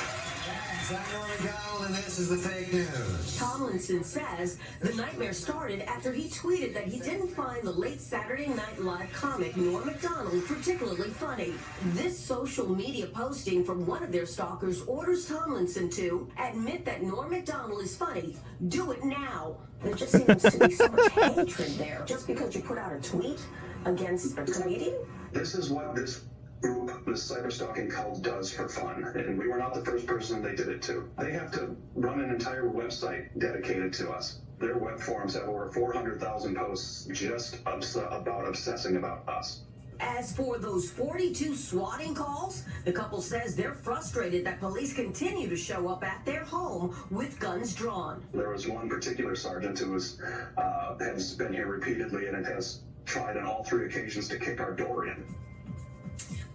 And this is the fake news. Tomlinson says the nightmare started after he tweeted that he didn't find the late Saturday Night Live comic Norm Macdonald particularly funny. This social media posting from one of their stalkers orders Tomlinson to admit that Norm Macdonald is funny. Do it now. There just seems to be so much hatred there just because you put out a tweet against a comedian. This is what this group, this cyberstalking cult, does for fun, and we were not the first person they did it to. They have to run an entire website dedicated to us. Their web forums have over 400,000 posts just about obsessing about us. As for those 42 swatting calls, the couple says they're frustrated that police continue to show up at their home with guns drawn. There was one particular sergeant who has been here repeatedly and has tried on all 3 occasions to kick our door in.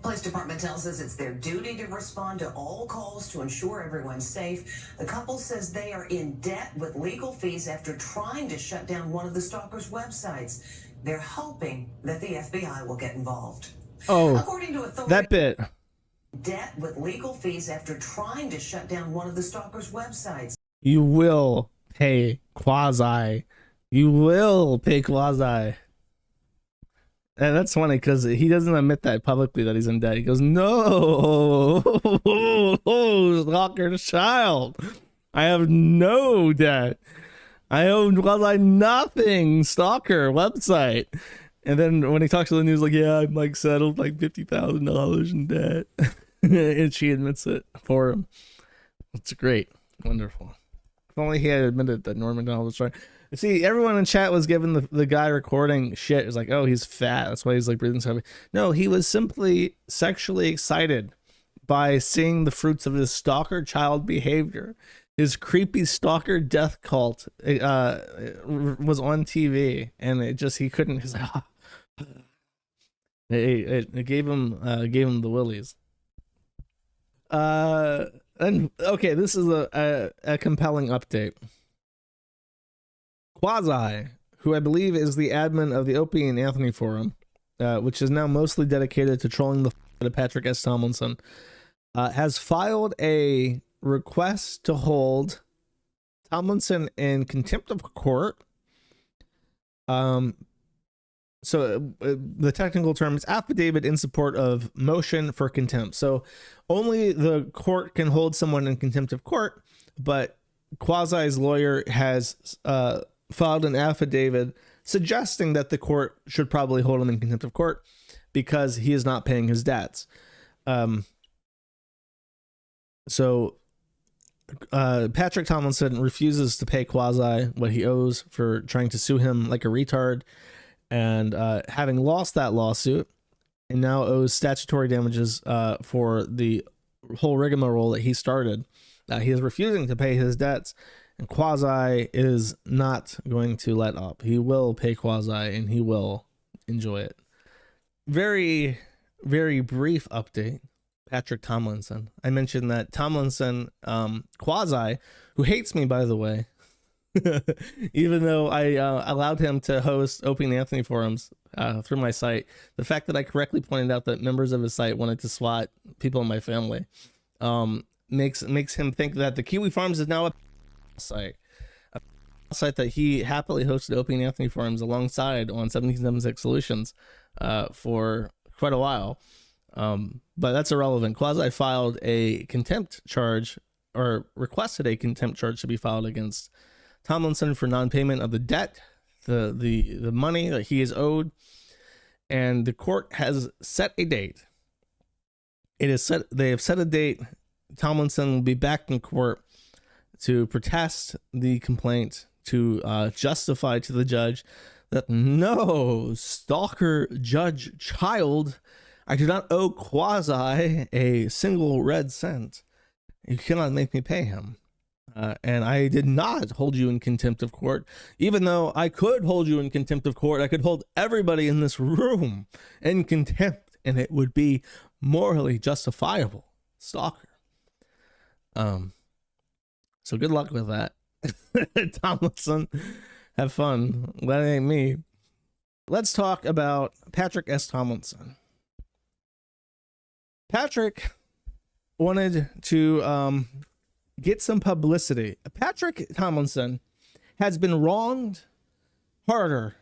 Police department tells us it's their duty to respond to all calls to ensure everyone's safe. The couple says they are in debt with legal fees after trying to shut down one of the stalkers' websites. They're hoping that the FBI will get involved. Oh, according to authorities, that bit. Debt with legal fees after trying to shut down one of the stalkers' websites. You will pay Quasi. You will pay Quasi. And that's funny because he doesn't admit that publicly that he's in debt. He goes, no, stalker child. I have no debt. I owe Quasi nothing. Stalker website. And then when he talks to the news, like, yeah, I'm like settled like $50,000 in debt. And she admits it for him. It's great. Wonderful. If only he had admitted that Norm Macdonald was trying. See, everyone in chat was giving the guy recording shit. It was like, oh, he's fat. That's why he's like breathing so heavy. No, he was simply sexually excited by seeing the fruits of his stalker child behavior. His creepy stalker death cult was on TV, and it just, he couldn't. He's like, ah. It gave him the willies. And okay, this is a compelling update. Quasi, who I believe is the admin of the Opey Anthony forum, which is now mostly dedicated to trolling the of Patrick S. Tomlinson, has filed a request to hold Tomlinson in contempt of court. So the technical term is affidavit in support of motion for contempt. So only the court can hold someone in contempt of court, but Quasi's lawyer has filed an affidavit suggesting that the court should probably hold him in contempt of court because he is not paying his debts. So Patrick Tomlinson refuses to pay Quasi what he owes for trying to sue him like a retard, and having lost that lawsuit, and now owes statutory damages for the whole rigmarole that he started. He is refusing to pay his debts, and Quasi is not going to let up. He will pay Quasi, and he will enjoy it. Very, very brief update. Patrick Tomlinson. I mentioned that Tomlinson, Quasi, who hates me, by the way, even though I allowed him to host Opey Anthony forums through my site, the fact that I correctly pointed out that members of his site wanted to swat people in my family makes him think that the Kiwifarms is now a site that he happily hosted Opey Anthony forums alongside on 1776 Solutions for quite a while. But that's irrelevant. Quasi filed a contempt charge, or requested a contempt charge to be filed against Tomlinson for non-payment of the debt, the money that he is owed, and the court has set a date. It is set. They have set a date. Tomlinson will be back in court to protest the complaint, to justify to the judge that no, stalker judge child, I do not owe Quasi a single red cent. You cannot make me pay him. And I did not hold you in contempt of court. Even though I could hold you in contempt of court, I could hold everybody in this room in contempt, and it would be morally justifiable. Stalker. So good luck with that. Tomlinson, have fun. That ain't me. Let's talk about Patrick S. Tomlinson. Patrick wanted to get some publicity. Patrick Tomlinson has been wronged harder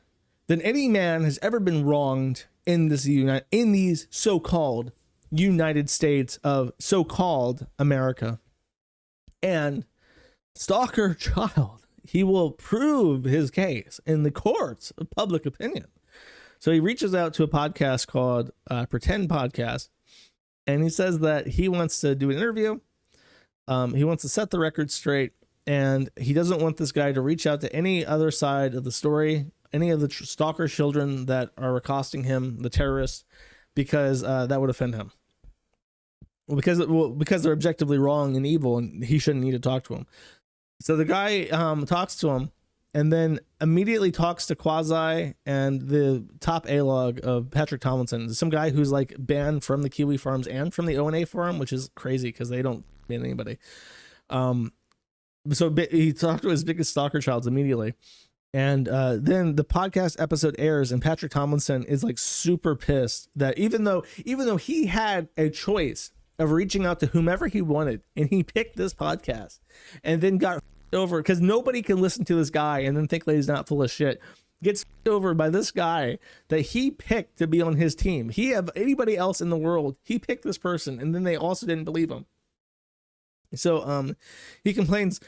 than any man has ever been wronged in these so-called United States of so-called America. And stalker child, he will prove his case in the courts of public opinion. So he reaches out to a podcast called Pretend Podcast, and he says that he wants to do an interview. He wants to set the record straight, and he doesn't want this guy to reach out to any other side of the story, any of the stalker children that are accosting him, the terrorists, because that would offend him. Because they're objectively wrong and evil, and he shouldn't need to talk to him. So the guy talks to him, and then immediately talks to Quasi and the top Alawg of Patrick Tomlinson, some guy who's like banned from the Kiwifarms and from the O&A forum, which is crazy because they don't ban anybody. So he talked to his biggest stalker childs immediately. And then the podcast episode airs, and Patrick Tomlinson is like super pissed that even though he had a choice of reaching out to whomever he wanted, and he picked this podcast and then got over because nobody can listen to this guy and then think that he's not full of shit, gets over by this guy that he picked to be on his team. He have anybody else in the world, he picked this person, and then they also didn't believe him. So he complains,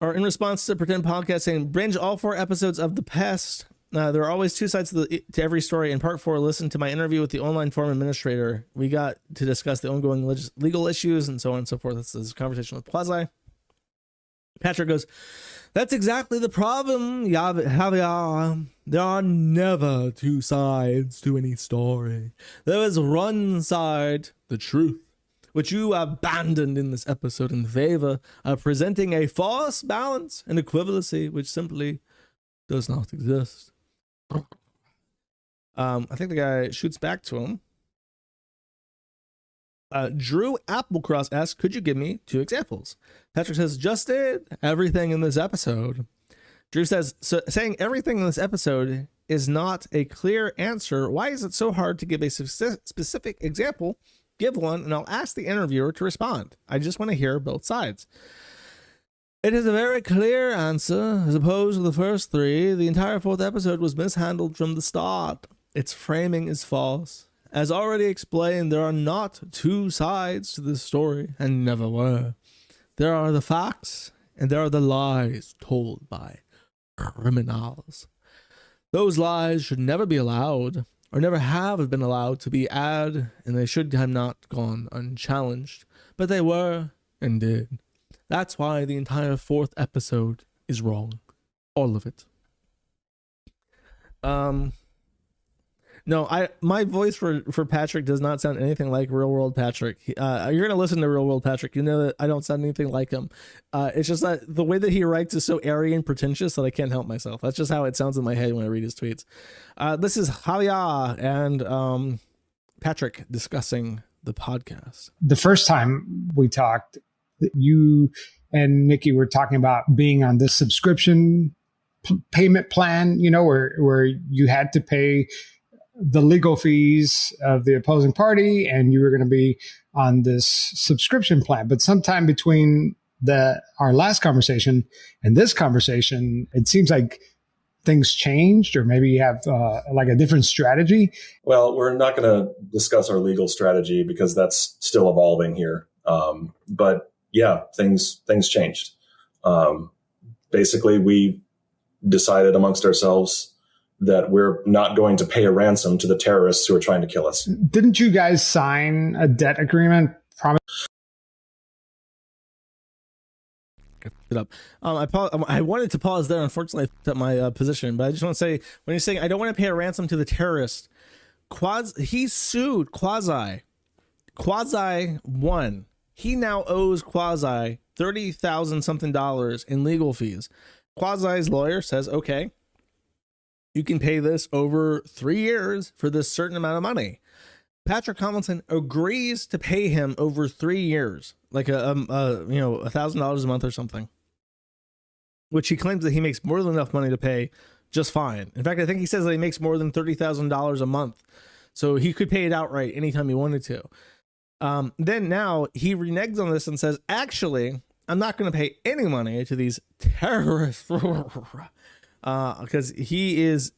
or in response to Pretend Podcast, saying, binge all 4 episodes of The Pests. There are always 2 sides to every story. In part 4, listen to my interview with the online forum administrator. We got to discuss the ongoing legal issues and so on and so forth. This is a conversation with Quasi. Patrick goes, that's exactly the problem, Javier. There are never 2 sides to any story. There is one side, the truth, which you abandoned in this episode in favor of presenting a false balance and equivalency which simply does not exist. I think the guy shoots back to him. Drew Applecross asks, could you give me 2 examples? Patrick says, just did everything in this episode. Drew says, so saying everything in this episode is not a clear answer. Why is it so hard to give a specific example? Give one, and I'll ask the interviewer to respond. I just want to hear both sides. It is a very clear answer. As opposed to the first 3, the entire 4th episode was mishandled from the start. Its framing is false. As already explained, there are not 2 sides to this story, and never were. There are the facts, and there are the lies told by criminals. Those lies should never be allowed, or never have been allowed to be aired, and they should have not gone unchallenged. But they were, and did. That's why the entire 4th episode is wrong. All of it. No, my voice for Patrick does not sound anything like real world Patrick. You're going to listen to real world Patrick. You know that I don't sound anything like him. It's just that the way that he writes is so airy and pretentious that I can't help myself. That's just how it sounds in my head when I read his tweets. This is Javier and Patrick discussing the podcast. The first time we talked, you and Nikki were talking about being on this subscription payment plan, you know, where you had to pay the legal fees of the opposing party and you were going to be on this subscription plan. But sometime between our last conversation and this conversation, it seems like things changed, or maybe you have like a different strategy. Well, we're not going to discuss our legal strategy because that's still evolving here. But yeah, things changed. Basically, we decided amongst ourselves that we're not going to pay a ransom to the terrorists who are trying to kill us. Didn't you guys sign a debt agreement? I wanted to pause there. Unfortunately, I fucked up my position, but I just want to say, when you're saying I don't want to pay a ransom to the terrorist, he sued Quasi. Quasi won. He now owes Quasi $30,000 something in legal fees. Quasi's lawyer says, okay, you can pay this over 3 years for this certain amount of money. Patrick Tomlinson agrees to pay him over 3 years, like $1,000 a month or something, which he claims that he makes more than enough money to pay just fine. In fact, I think he says that he makes more than $30,000 a month, so he could pay it outright anytime he wanted to. Then now he reneges on this and says, actually, I'm not going to pay any money to these terrorists because he is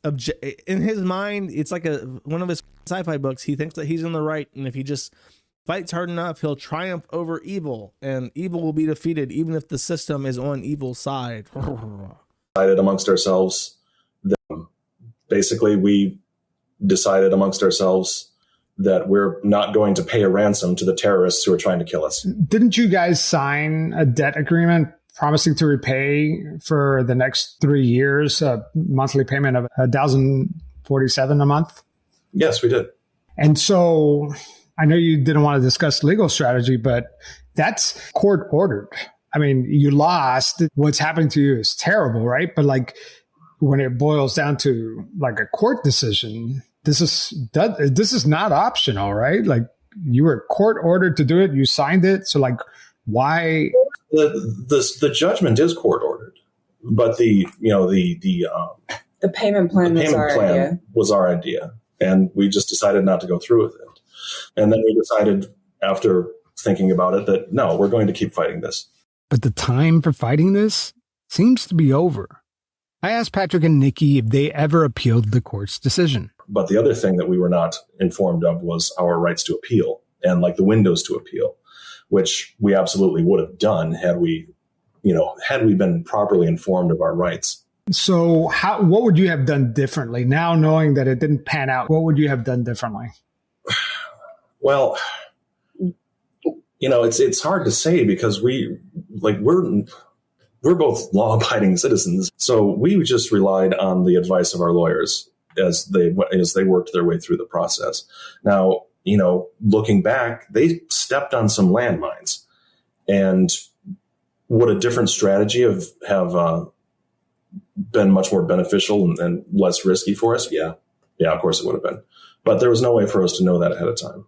in his mind. It's like one of his sci-fi books. He thinks that he's in the right, and if he just fights hard enough, he'll triumph over evil, and evil will be defeated, even if the system is on evil's side. Decided amongst ourselves. Basically, we decided amongst ourselves that we're not going to pay a ransom to the terrorists who are trying to kill us. Didn't you guys sign a debt agreement promising to repay for the next 3 years a monthly payment of $1,047 a month? Yes, we did. And so I know you didn't want to discuss legal strategy, but that's court ordered. I mean, you lost. What's happening to you is terrible, right? But like when it boils down to like a court decision, this is not optional, right? Like you were court ordered to do it. You signed it. So like why? The judgment is court ordered, but the payment plan was our idea, and we just decided not to go through with it. And then we decided after thinking about it that no, we're going to keep fighting this. But the time for fighting this seems to be over. I asked Patrick and Nikki if they ever appealed the court's decision. But the other thing that we were not informed of was our rights to appeal and like the windows to appeal, which we absolutely would have done had we been properly informed of our rights. So what would you have done differently now knowing that it didn't pan out? What would you have done differently? Well, it's hard to say because we're both law-abiding citizens. So we just relied on the advice of our lawyers as they worked their way through the process. Now, looking back, they stepped on some landmines. And would a different strategy have been much more beneficial and less risky for us? Yeah, of course it would have been. But there was no way for us to know that ahead of time.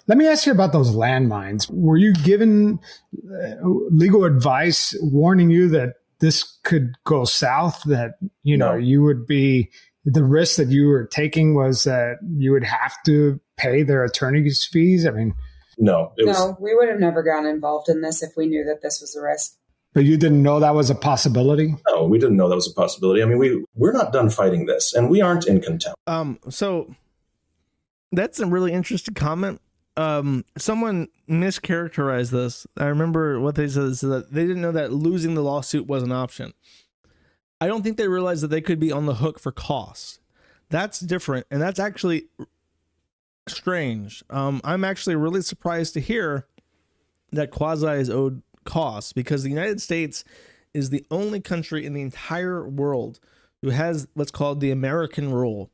Let me ask you about those landmines. Were you given legal advice warning you that this could go south, that, No. you would be, the risk that you were taking was that you would have to pay their attorney's fees? I mean, no, we would have never gotten involved in this if we knew that this was a risk. But you didn't know that was a possibility? No, we didn't know that was a possibility. I mean, we're not done fighting this, and we aren't in contempt. So that's a really interesting comment. Someone mischaracterized this. I remember what they said is that they didn't know that losing the lawsuit was an option. I don't think they realized that they could be on the hook for costs. That's different, and that's actually strange. I'm actually really surprised to hear that Quasi is owed costs, because the United States is the only country in the entire world who has what's called the American rule.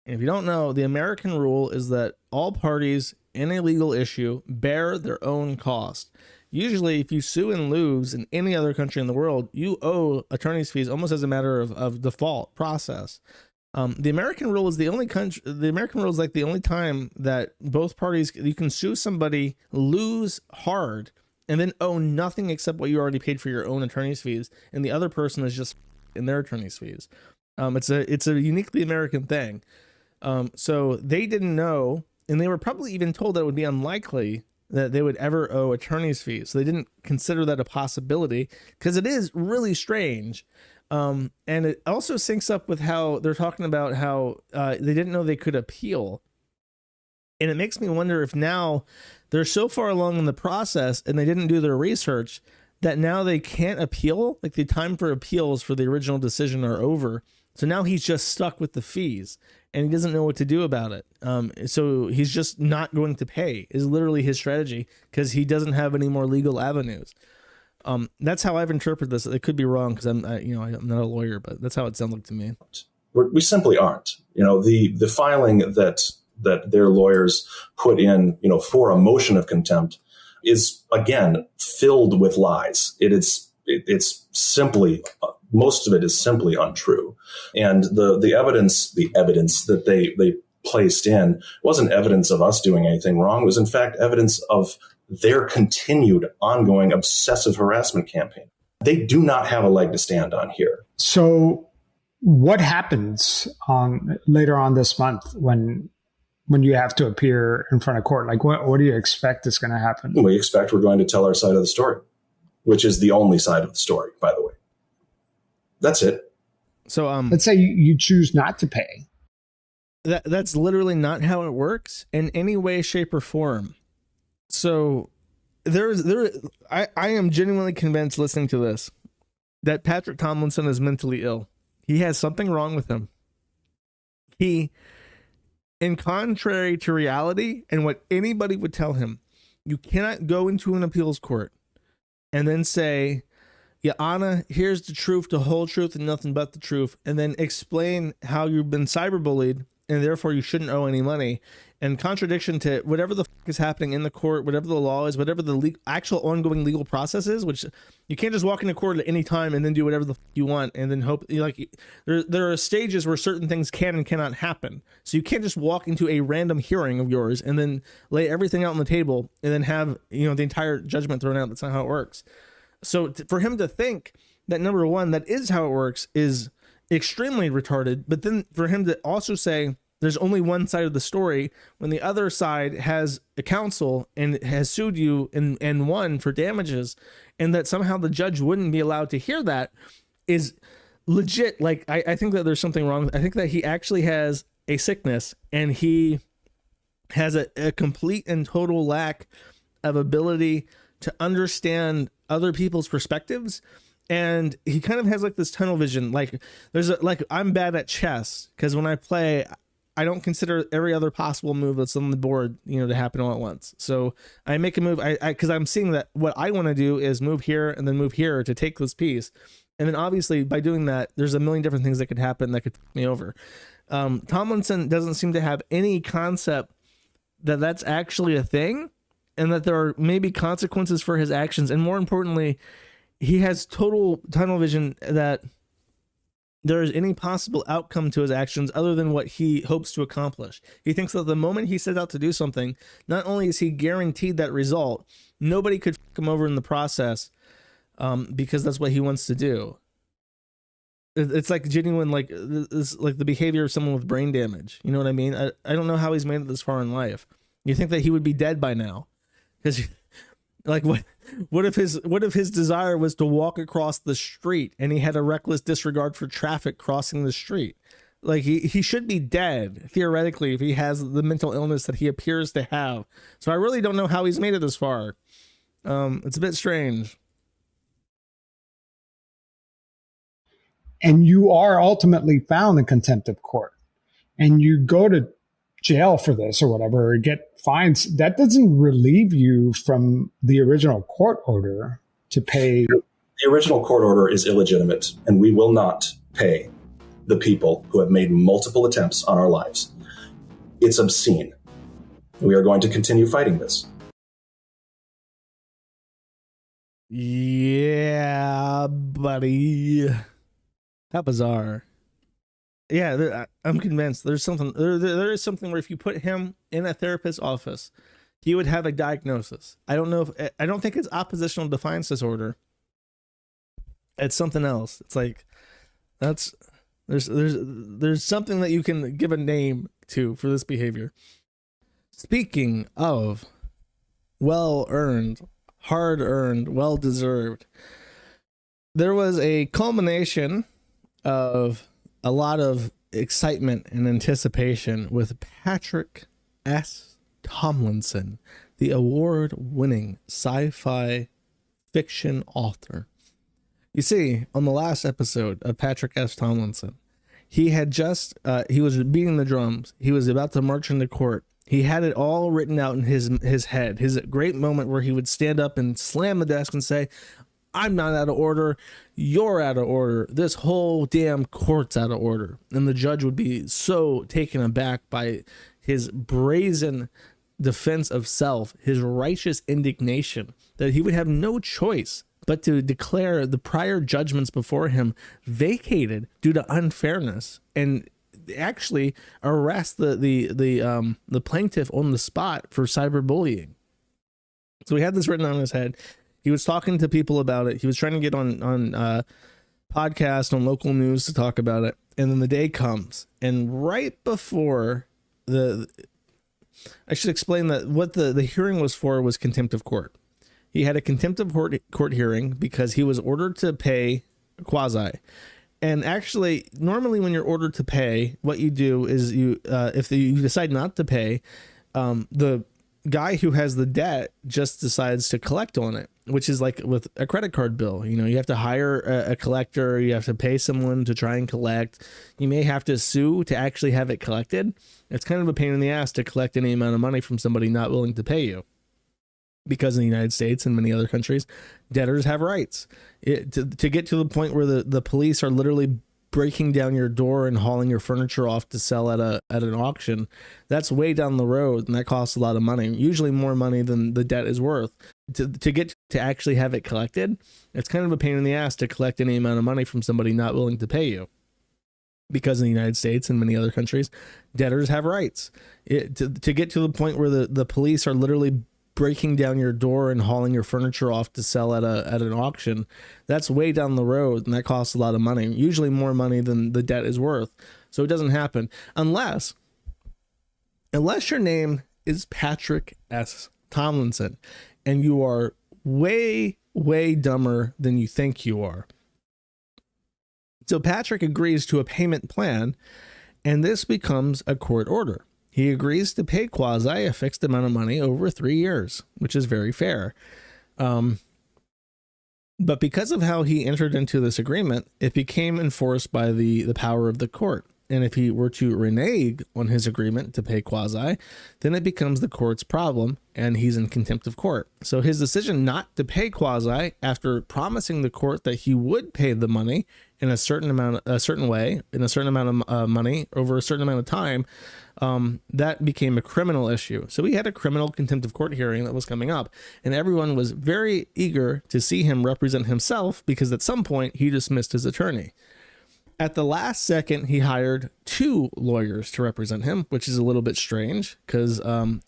And if you don't know, the American rule is that all parties in a legal issue bear their own cost. Usually, if you sue and lose in any other country in the world, you owe attorney's fees almost as a matter of default process. The American rule is the only country. The American rule is like the only time that both parties, you can sue somebody, lose hard, and then owe nothing except what you already paid for your own attorney's fees, and the other person is just in their attorney's fees. It's a uniquely American thing. So they didn't know, and they were probably even told that it would be unlikely that they would ever owe attorney's fees. So they didn't consider that a possibility, because it is really strange. And it also syncs up with how they're talking about how they didn't know they could appeal. And it makes me wonder if now they're so far along in the process and they didn't do their research that now they can't appeal. Like the time for appeals for the original decision are over. So now he's just stuck with the fees and he doesn't know what to do about it. So he's just not going to pay is literally his strategy, because he doesn't have any more legal avenues. That's how I've interpreted this. It could be wrong because I'm not a lawyer, but that's how it sounds like to me. We simply aren't. The filing that their lawyers put in, for a motion of contempt is, again, filled with lies. It's simply, most of it is simply untrue. And the evidence that they placed in wasn't evidence of us doing anything wrong. It was in fact evidence of their continued ongoing obsessive harassment campaign. They do not have a leg to stand on here. So what happens later on this month when you have to appear in front of court? Like what do you expect is going to happen? We expect we're going to tell our side of the story. which is the only side of the story, by the way. That's it. So let's say you choose not to pay. That's literally not how it works in any way, shape, or form. So I am genuinely convinced, listening to this, that Patrick Tomlinson is mentally ill. He has something wrong with him. He, in contrary to reality and what anybody would tell him, you cannot go into an appeals court and then say, "Your Honor, here's the truth, the whole truth, and nothing but the truth," and then explain how you've been cyberbullied and therefore you shouldn't owe any money, in contradiction to whatever the fuck is happening in the court, whatever the law is, whatever the actual ongoing legal process is, which you can't just walk into court at any time and then do whatever the fuck you want and then hope, like, there are stages where certain things can and cannot happen. So you can't just walk into a random hearing of yours and then lay everything out on the table and then have, the entire judgment thrown out. That's not how it works. So for him to think that, number one, that is how it works is extremely retarded. But then for him to also say there's only one side of the story when the other side has a counsel and has sued you and won for damages, and that somehow the judge wouldn't be allowed to hear that is legit. Like, I think that there's something wrong. I think that he actually has a sickness, and he has a complete and total lack of ability to understand other people's perspectives. And he kind of has like this tunnel vision. Like I'm bad at chess because when I play, I don't consider every other possible move that's on the board, to happen all at once. So I make a move because I'm seeing that what I want to do is move here and then move here to take this piece. And then obviously by doing that, there's a million different things that could happen that could fuck me over. Tomlinson doesn't seem to have any concept that that's actually a thing and that there are maybe consequences for his actions. And more importantly, he has total tunnel vision that there is any possible outcome to his actions other than what he hopes to accomplish. He thinks that the moment he sets out to do something, not only is he guaranteed that result, nobody could fuck him over in the process, because that's what he wants to do. It's like genuine, like the behavior of someone with brain damage. You know what I mean? I don't know how he's made it this far in life. You think that he would be dead by now, because like what if his desire was to walk across the street and he had a reckless disregard for traffic crossing the street? Like he should be dead theoretically if he has the mental illness that he appears to have. So I really don't know how he's made it this far. It's a bit strange. And you are ultimately found in contempt of court, and you go to jail for this or whatever, or get fines. That doesn't relieve you from the original court order to pay. The original court order is illegitimate, and we will not pay the people who have made multiple attempts on our lives. It's obscene. We are going to continue fighting this. Yeah, buddy. How bizarre. Yeah, I'm convinced there's something. There is something where if you put him in a therapist's office, he would have a diagnosis. I don't know if I don't think it's oppositional defiance disorder. It's something else. It's like there's something that you can give a name to for this behavior. Speaking of well-earned, hard-earned, well-deserved, there was a culmination of a lot of excitement and anticipation with Patrick S. Tomlinson, the award-winning sci-fi fiction author. You see, on the last episode of Patrick S. Tomlinson, he had just, he was beating the drums. He was about to march into court. He had it all written out in his head. His great moment where he would stand up and slam the desk and say, "I'm not out of order. You're out of order. This whole damn court's out of order." And the judge would be so taken aback by his brazen defense of self, his righteous indignation, that he would have no choice but to declare the prior judgments before him vacated due to unfairness and actually arrest the plaintiff on the spot for cyberbullying. So he had this written on his head. He was talking to people about it. He was trying to get on podcast, on local news to talk about it. And then the day comes. And right before I should explain that what the hearing was for was contempt of court. He had a contempt of court hearing because he was ordered to pay Quasi. And actually, normally when you're ordered to pay, what you do is you decide not to pay, the guy who has the debt just decides to collect on it, which is like with a credit card bill. You know, you have to hire a collector, you have to pay someone to try and collect. You may have to sue to actually have it collected. It's kind of a pain in the ass to collect any amount of money from somebody not willing to pay you. Because in the United States and many other countries, debtors have rights. To get to the point where the police are literally breaking down your door and hauling your furniture off to sell at an auction, that's way down the road, and that costs a lot of money, usually more money than the debt is worth. To get to actually have it collected, it's kind of a pain in the ass to collect any amount of money from somebody not willing to pay you. Because in the United States and many other countries, debtors have rights. To get to the point where the police are literally breaking down your door and hauling your furniture off to sell at an auction, that's way down the road, and that costs a lot of money, usually more money than the debt is worth. So it doesn't happen unless your name is Patrick S. Tomlinson and you are way dumber than you think you are. So Patrick agrees to a payment plan, and this becomes a court order. He agrees to pay Quasi a fixed amount of money over 3 years, which is very fair. But because of how he entered into this agreement, it became enforced by the power of the court. And if he were to renege on his agreement to pay Quasi, then it becomes the court's problem, and he's in contempt of court. So his decision not to pay Quasi, after promising the court that he would pay the money in a certain way, in a certain amount of money over a certain amount of time, that became a criminal issue. So we had a criminal contempt of court hearing that was coming up, and everyone was very eager to see him represent himself, because at some point he dismissed his attorney. At the last second, he hired 2 lawyers to represent him, which is a little bit strange because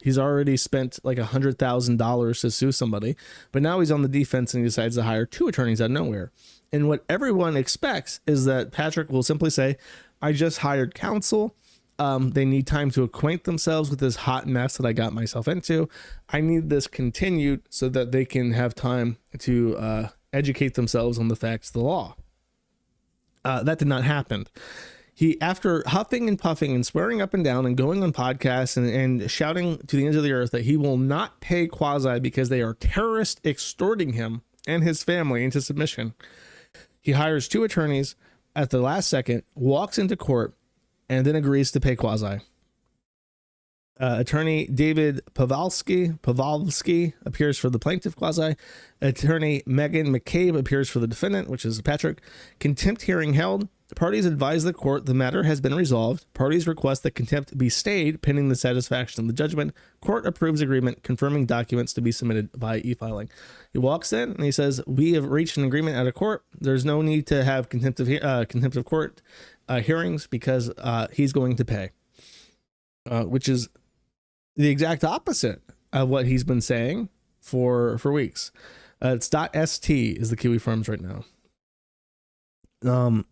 he's already spent like $100,000 to sue somebody, but now he's on the defense and he decides to hire 2 attorneys out of nowhere. And what everyone expects is that Patrick will simply say, I just hired counsel. They need time to acquaint themselves with this hot mess that I got myself into. I need this continued so that they can have time to educate themselves on the facts of the law. That did not happen. He, after huffing and puffing and swearing up and down and going on podcasts and shouting to the ends of the earth that he will not pay Quasi because they are terrorists extorting him and his family into submission, he hires 2 attorneys at the last second, walks into court, and then agrees to pay Quasi. Attorney David Pavalsky appears for the plaintiff Quasi. Attorney Megan McCabe appears for the defendant, which is Patrick. Contempt hearing held. Parties advise the court the matter has been resolved. Parties request that contempt be stayed pending the satisfaction of the judgment. Court approves agreement confirming documents to be submitted by e-filing. He walks in and he says, we have reached an agreement out of court. There's no need to have contempt of court hearings because he's going to pay, which is the exact opposite of what he's been saying for weeks. It's .st is the Kiwifarms right now.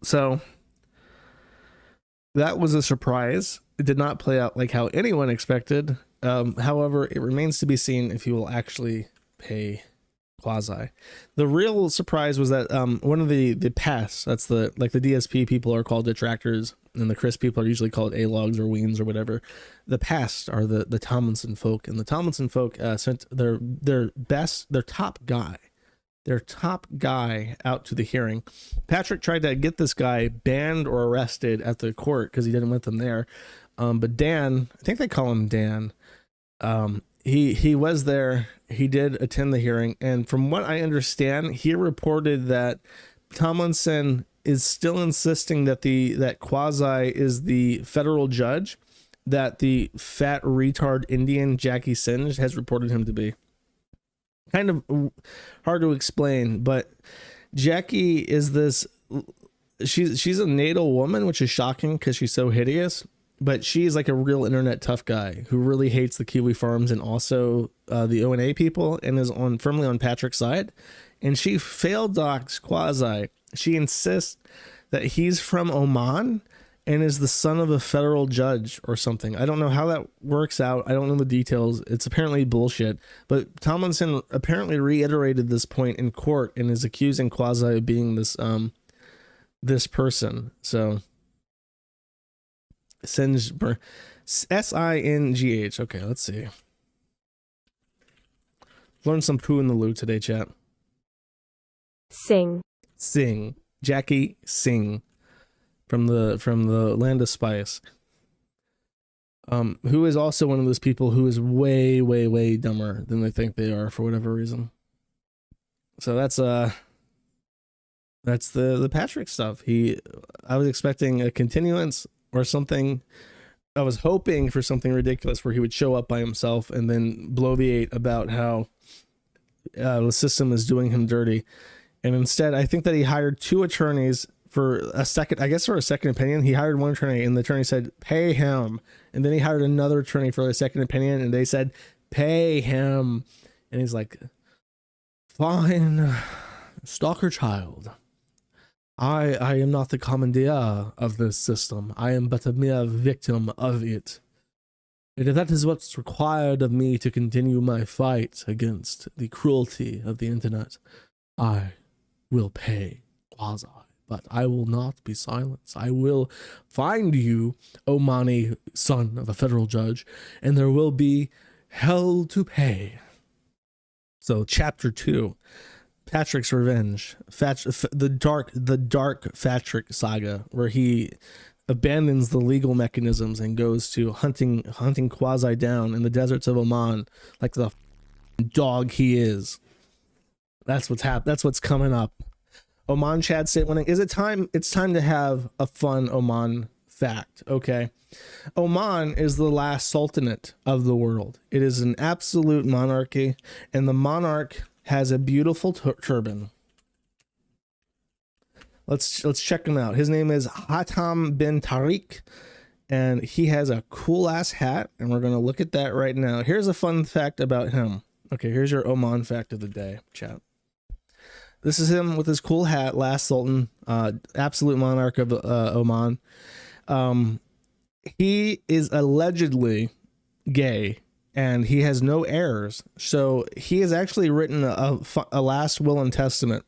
So that was a surprise. It did not play out like how anyone expected. However, it remains to be seen if he will actually pay Quasi. The real surprise was that one of the Pests, that's the DSP people are called detractors, and the Chris people are usually called Alawogs or Weens or whatever. The Pests are the Tomlinson folk, and the Tomlinson folk sent their top guy out to the hearing. Patrick tried to get this guy banned or arrested at the court because he didn't want them there. But Dan, I think they call him Dan, he was there. He did attend the hearing, and from what I understand, he reported that Tomlinson is still insisting that Quasi is the federal judge that the fat retard Indian Jackie Singh has reported him to be. Kind of hard to explain, but Jackie is this, she's a natal woman, which is shocking because she's so hideous, but she's like a real internet tough guy who really hates the Kiwifarms and also the O&A people, and is firmly on Patrick's side. And she failed docs Quasi. She insists that he's from Oman and is the son of a federal judge or something. I don't know how that works out. I don't know the details. It's apparently bullshit. But Tomlinson apparently reiterated this point in court and is accusing Quasi of being this person. So Singh, Singh. Okay, let's see. Learn some poo in the loo today, chat. Singh. Jackie Singh. From the land of spice, who is also one of those people who is way, way, way dumber than they think they are for whatever reason. So that's the Patrick stuff. I was expecting a continuance or something. I was hoping for something ridiculous where he would show up by himself and then bloviate about how the system is doing him dirty, and instead, I think that he hired 2 attorneys. For a second opinion, he hired one attorney and the attorney said, pay him. And then he hired another attorney for a second opinion and they said, pay him. And he's like, fine, stalker child. I am not the commandeer of this system. I am but a mere victim of it. And if that is what's required of me to continue my fight against the cruelty of the internet, I will pay Quasi. But I will not be silenced. I will find you, Omani, son of a federal judge, and there will be hell to pay. So, chapter 2, Patrick's Revenge, the dark Patrick saga, where he abandons the legal mechanisms and goes to hunting Quasi down in the deserts of Oman like the dog he is. That's what's That's what's coming up. Oman Chad state winning. Is it time? It's time to have a fun Oman fact. Okay. Oman is the last sultanate of the world. It is an absolute monarchy, and the monarch has a beautiful turban. Let's check him out. His name is Hatam bin Tariq, and he has a cool ass hat, and we're gonna look at that right now. Here's a fun fact about him. Okay, here's your Oman fact of the day, chat. This is him with his cool hat, last sultan, absolute monarch of Oman. He is allegedly gay, and he has no heirs. So he has actually written a last will and testament,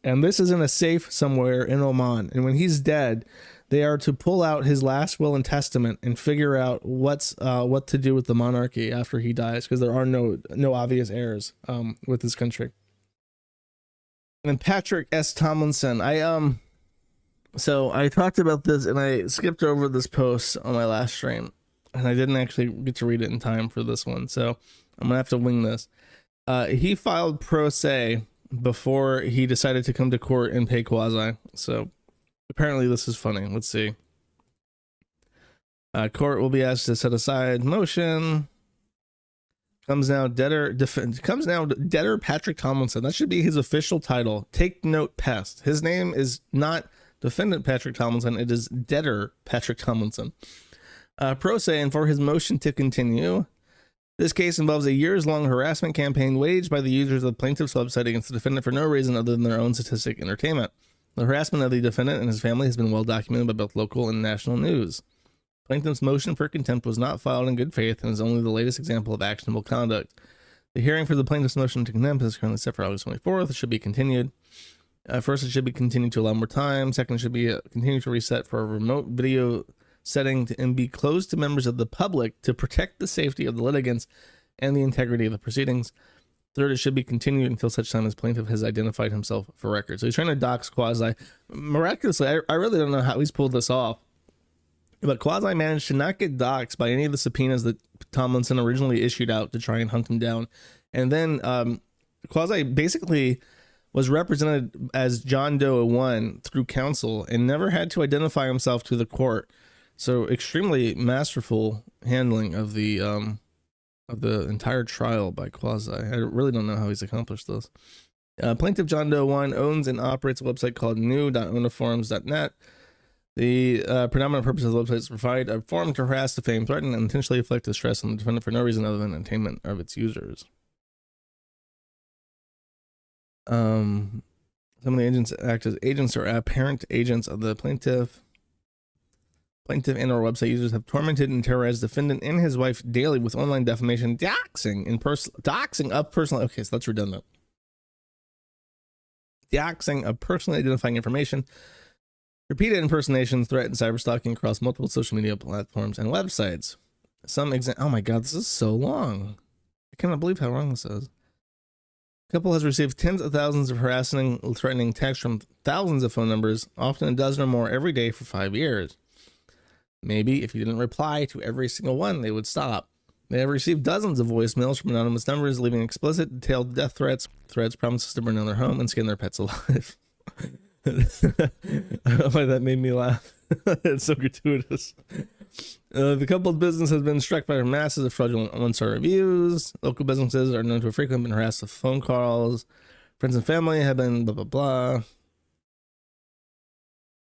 and this is in a safe somewhere in Oman. And when he's dead, they are to pull out his last will and testament and figure out what to do with the monarchy after he dies, because there are no obvious heirs with this country. And Patrick S. Tomlinson, so I talked about this and I skipped over this post on my last stream, and I didn't actually get to read it in time for this one, so I'm gonna have to wing this. He filed pro se before he decided to come to court and pay Quasi, so apparently this is funny. Let's see. Court will be asked to set aside motion. Comes now debtor Patrick Tomlinson. That should be his official title. Take note, Pest. His name is not defendant Patrick Tomlinson. It is debtor Patrick Tomlinson. Pro se, and for his motion to continue. This case involves a years-long harassment campaign waged by the users of the plaintiff's website against the defendant for no reason other than their own statistic entertainment. The harassment of the defendant and his family has been well documented by both local and national news. Plaintiff's motion for contempt was not filed in good faith and is only the latest example of actionable conduct. The hearing for the plaintiff's motion to contempt is currently set for August 24th. It should be continued. First, it should be continued to allow more time. Second, it should be continued to reset for a remote video setting and be closed to members of the public to protect the safety of the litigants and the integrity of the proceedings. Third, it should be continued until such time as plaintiff has identified himself for record. So he's trying to dox Quasi. Miraculously, I really don't know how he's pulled this off. But Quasi managed to not get doxxed by any of the subpoenas that Tomlinson originally issued out to try and hunt him down. And then Quasi basically was represented as John Doe 1 through counsel and never had to identify himself to the court. So extremely masterful handling of the entire trial by Quasi. I really don't know how he's accomplished this. Plaintiff John Doe 1 owns and operates a website called new.uniforms.net. The predominant purpose of the website is to provide a forum to harass, defame, threaten, and intentionally inflict distress on the defendant for no reason other than entertainment of its users. Some of the agents act as agents or apparent agents of the plaintiff. Plaintiff and/or website users have tormented and terrorized defendant and his wife daily with online defamation, doxing of personal. Okay, so that's redundant. Doxing of personally identifying information, repeated impersonations, threat, and cyberstalking across multiple social media platforms and websites. Oh my god, this is so long. I cannot believe how long this is. Couple has received tens of thousands of harassing, threatening texts from thousands of phone numbers, often a dozen or more every day for 5 years. Maybe if you didn't reply to every single one, they would stop. They have received dozens of voicemails from anonymous numbers, leaving explicit, detailed death threats, promises to burn down their home and skin their pets alive. I don't know why that made me laugh. It's so gratuitous. The couple's business has been struck by masses of fraudulent one-star reviews. Local businesses are known to have frequently been harassed with phone calls. Friends and family have been blah, blah, blah.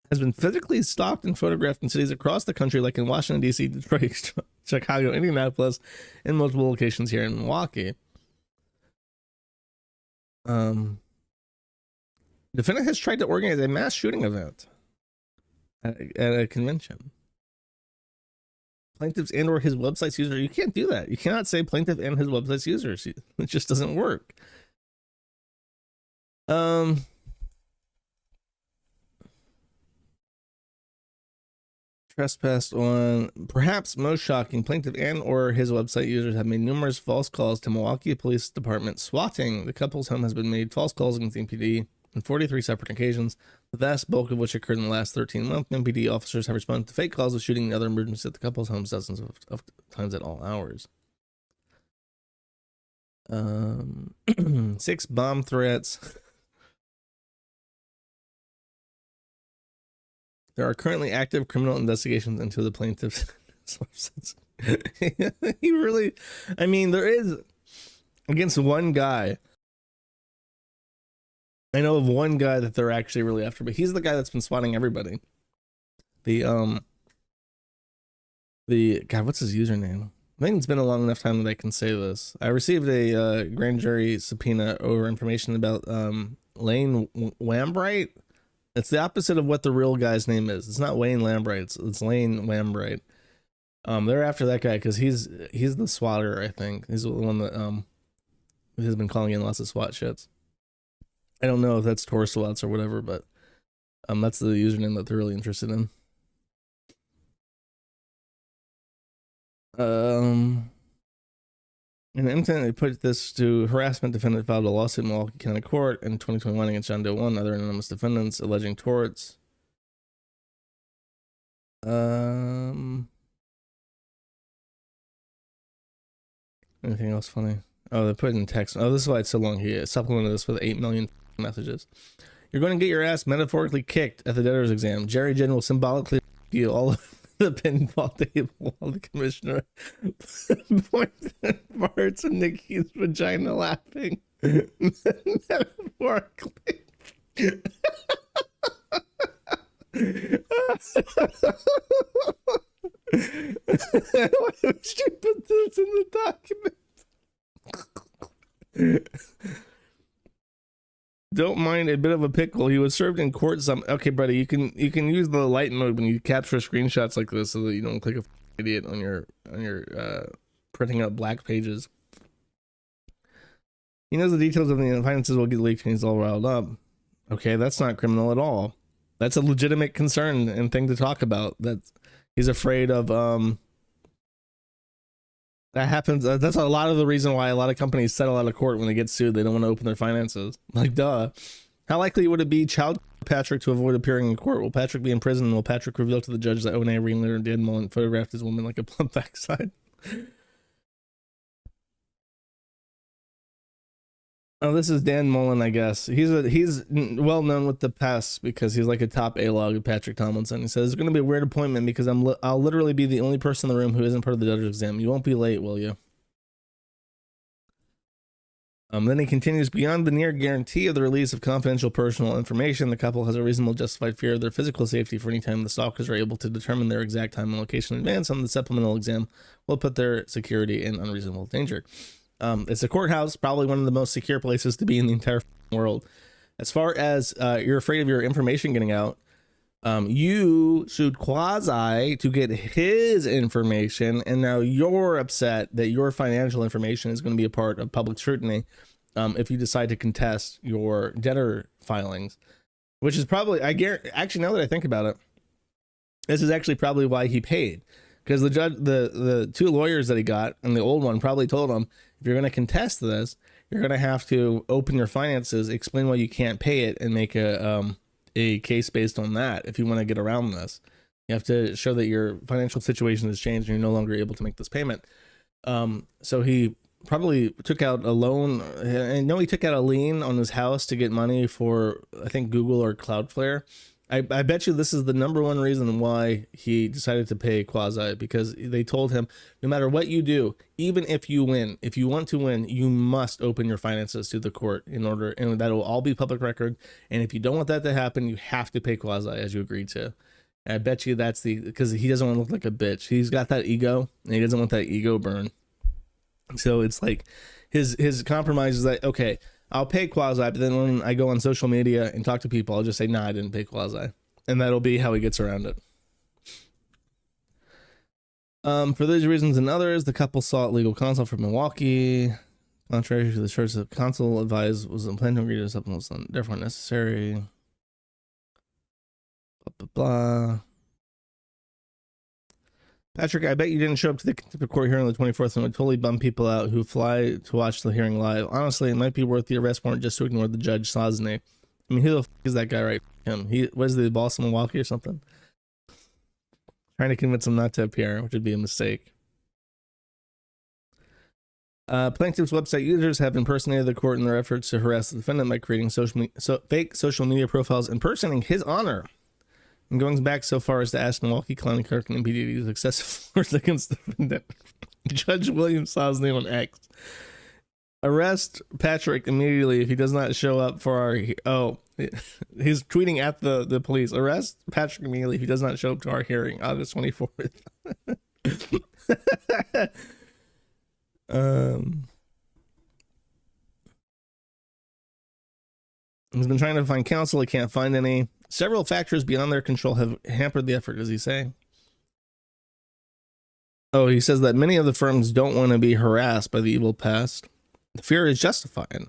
Has been physically stalked and photographed in cities across the country, like in Washington, D.C., Detroit, Chicago, Indianapolis, and multiple locations here in Milwaukee. Defendant has tried to organize a mass shooting event at a convention. Plaintiffs and or his website's user. You can't do that. You cannot say plaintiff and his website's users. It just doesn't work. Trespassed on. Perhaps most shocking, plaintiff and or his website users have made numerous false calls to Milwaukee Police Department swatting. The couple's home has been made false calls against the MPD on 43 separate occasions, the vast bulk of which occurred in the last 13 months. MPD officers have responded to fake calls of shooting and other emergencies at the couple's homes dozens of times at all hours. 6 bomb threats. There are currently active criminal investigations into the plaintiff's websites. He really, I mean, there is against one guy. I know of one guy that they're actually really after, but he's the guy that's been swatting everybody. God, what's his username? I think it's been a long enough time that I can say this. I received a grand jury subpoena over information about Lane Lambright. It's the opposite of what the real guy's name is. It's not Wayne Lambright. It's Lane Lambright. They're after that guy because he's the swatter. I think he's the one that has been calling in lots of SWAT shits. I don't know if that's TOR SWATS or whatever, but that's the username that they're really interested in. In the intent, they put this to harassment defendant filed a lawsuit in Milwaukee County Court in 2021 against John Doe 1, other anonymous defendants alleging torts. Anything else funny? Oh, they put it in text. Oh, this is why it's so long. He supplemented this with 8 million messages. You're going to get your ass metaphorically kicked at the debtor's exam. Jerry Jen will symbolically you all of the pinball table while the commissioner points at parts of Nikki's vagina laughing. Metaphorically. Why would you put this in the document? Don't mind a bit of a pickle. He was served in court some. Okay, buddy, you can use the light mode when you capture screenshots like this so that you don't click a idiot on your printing out black pages. He knows the details of the finances will get leaked and he's all riled up. Okay, that's not criminal at all. That's a legitimate concern and thing to talk about. That he's afraid of. That happens. That's a lot of the reason why a lot of companies settle out of court when they get sued. They don't want to open their finances. Like, duh. How likely would it be child Patrick to avoid appearing in court? Will Patrick be in prison? And will Patrick reveal to the judge that O&A ringleader Dan Mullen photographed his woman like a plump backside? Oh, this is Dan Mullen, I guess. He's well known with the Pests because he's like a top Alawg of Patrick Tomlinson. He says it's going to be a weird appointment because I'll literally be the only person in the room who isn't part of the judge's exam. You won't be late, will you? Then he continues, beyond the near guarantee of the release of confidential personal information, the couple has a reasonable justified fear of their physical safety for any time the stalkers are able to determine their exact time and location in advance on the supplemental exam will put their security in unreasonable danger. It's a courthouse, probably one of the most secure places to be in the entire world. As far as you're afraid of your information getting out, You sued Quasi to get his information, and now you're upset that your financial information is going to be a part of public scrutiny if you decide to contest your debtor filings, which is probably, actually, now that I think about it, this is actually probably why he paid, because the judge, the two lawyers that he got, and the old one probably told him, if you're going to contest this, you're going to have to open your finances, explain why you can't pay it, and make a case based on that. If you want to get around this, you have to show that your financial situation has changed and you're no longer able to make this payment. So he probably took out a loan. I know he took out a lien on his house to get money for, I think, Google or Cloudflare. I bet you this is the number one reason why he decided to pay Quasi, because they told him, no matter what you do, even if you win, if you want to win, you must open your finances to the court in order, and that will all be public record. And if you don't want that to happen, you have to pay Quasi as you agreed to. And I bet you that's because he doesn't want to look like a bitch. He's got that ego, and he doesn't want that ego burn. So it's like his compromise is that, okay, I'll pay Quasi, but then when I go on social media and talk to people, I'll just say, nah, I didn't pay Quasi. And that'll be how he gets around it. For these reasons and others, the couple sought legal counsel from Milwaukee. Contrary to the church, the counsel advised was planned to agree to supplements therefore necessary. Blah, blah, blah. Patrick, I bet you didn't show up to the Contempt of Court hearing on the 24th and would totally bum people out who fly to watch the hearing live. Honestly, it might be worth the arrest warrant just to ignore the judge 𝒫𝓇𝒾𝓈𝑜𝓃. I mean, who the f is that guy, right? Him. What is the boss of Milwaukee or something? Trying to convince him not to appear, which would be a mistake. Plaintiff's website users have impersonated the court in their efforts to harass the defendant by creating fake social media profiles impersonating his honor, and going back so far as to ask Milwaukee County Clerk and MPD to use excessive force against the defendant. Judge William 𝒫𝓇𝒾𝓈𝑜𝓃 on X. Arrest Patrick immediately if he does not show up for our... Oh, he's tweeting at the police. Arrest Patrick immediately if he does not show up to our hearing, August 24th. He's been trying to find counsel. He can't find any. Several factors beyond their control have hampered the effort, does he say? Oh, he says that many of the firms don't want to be harassed by the evil past. The fear is justified.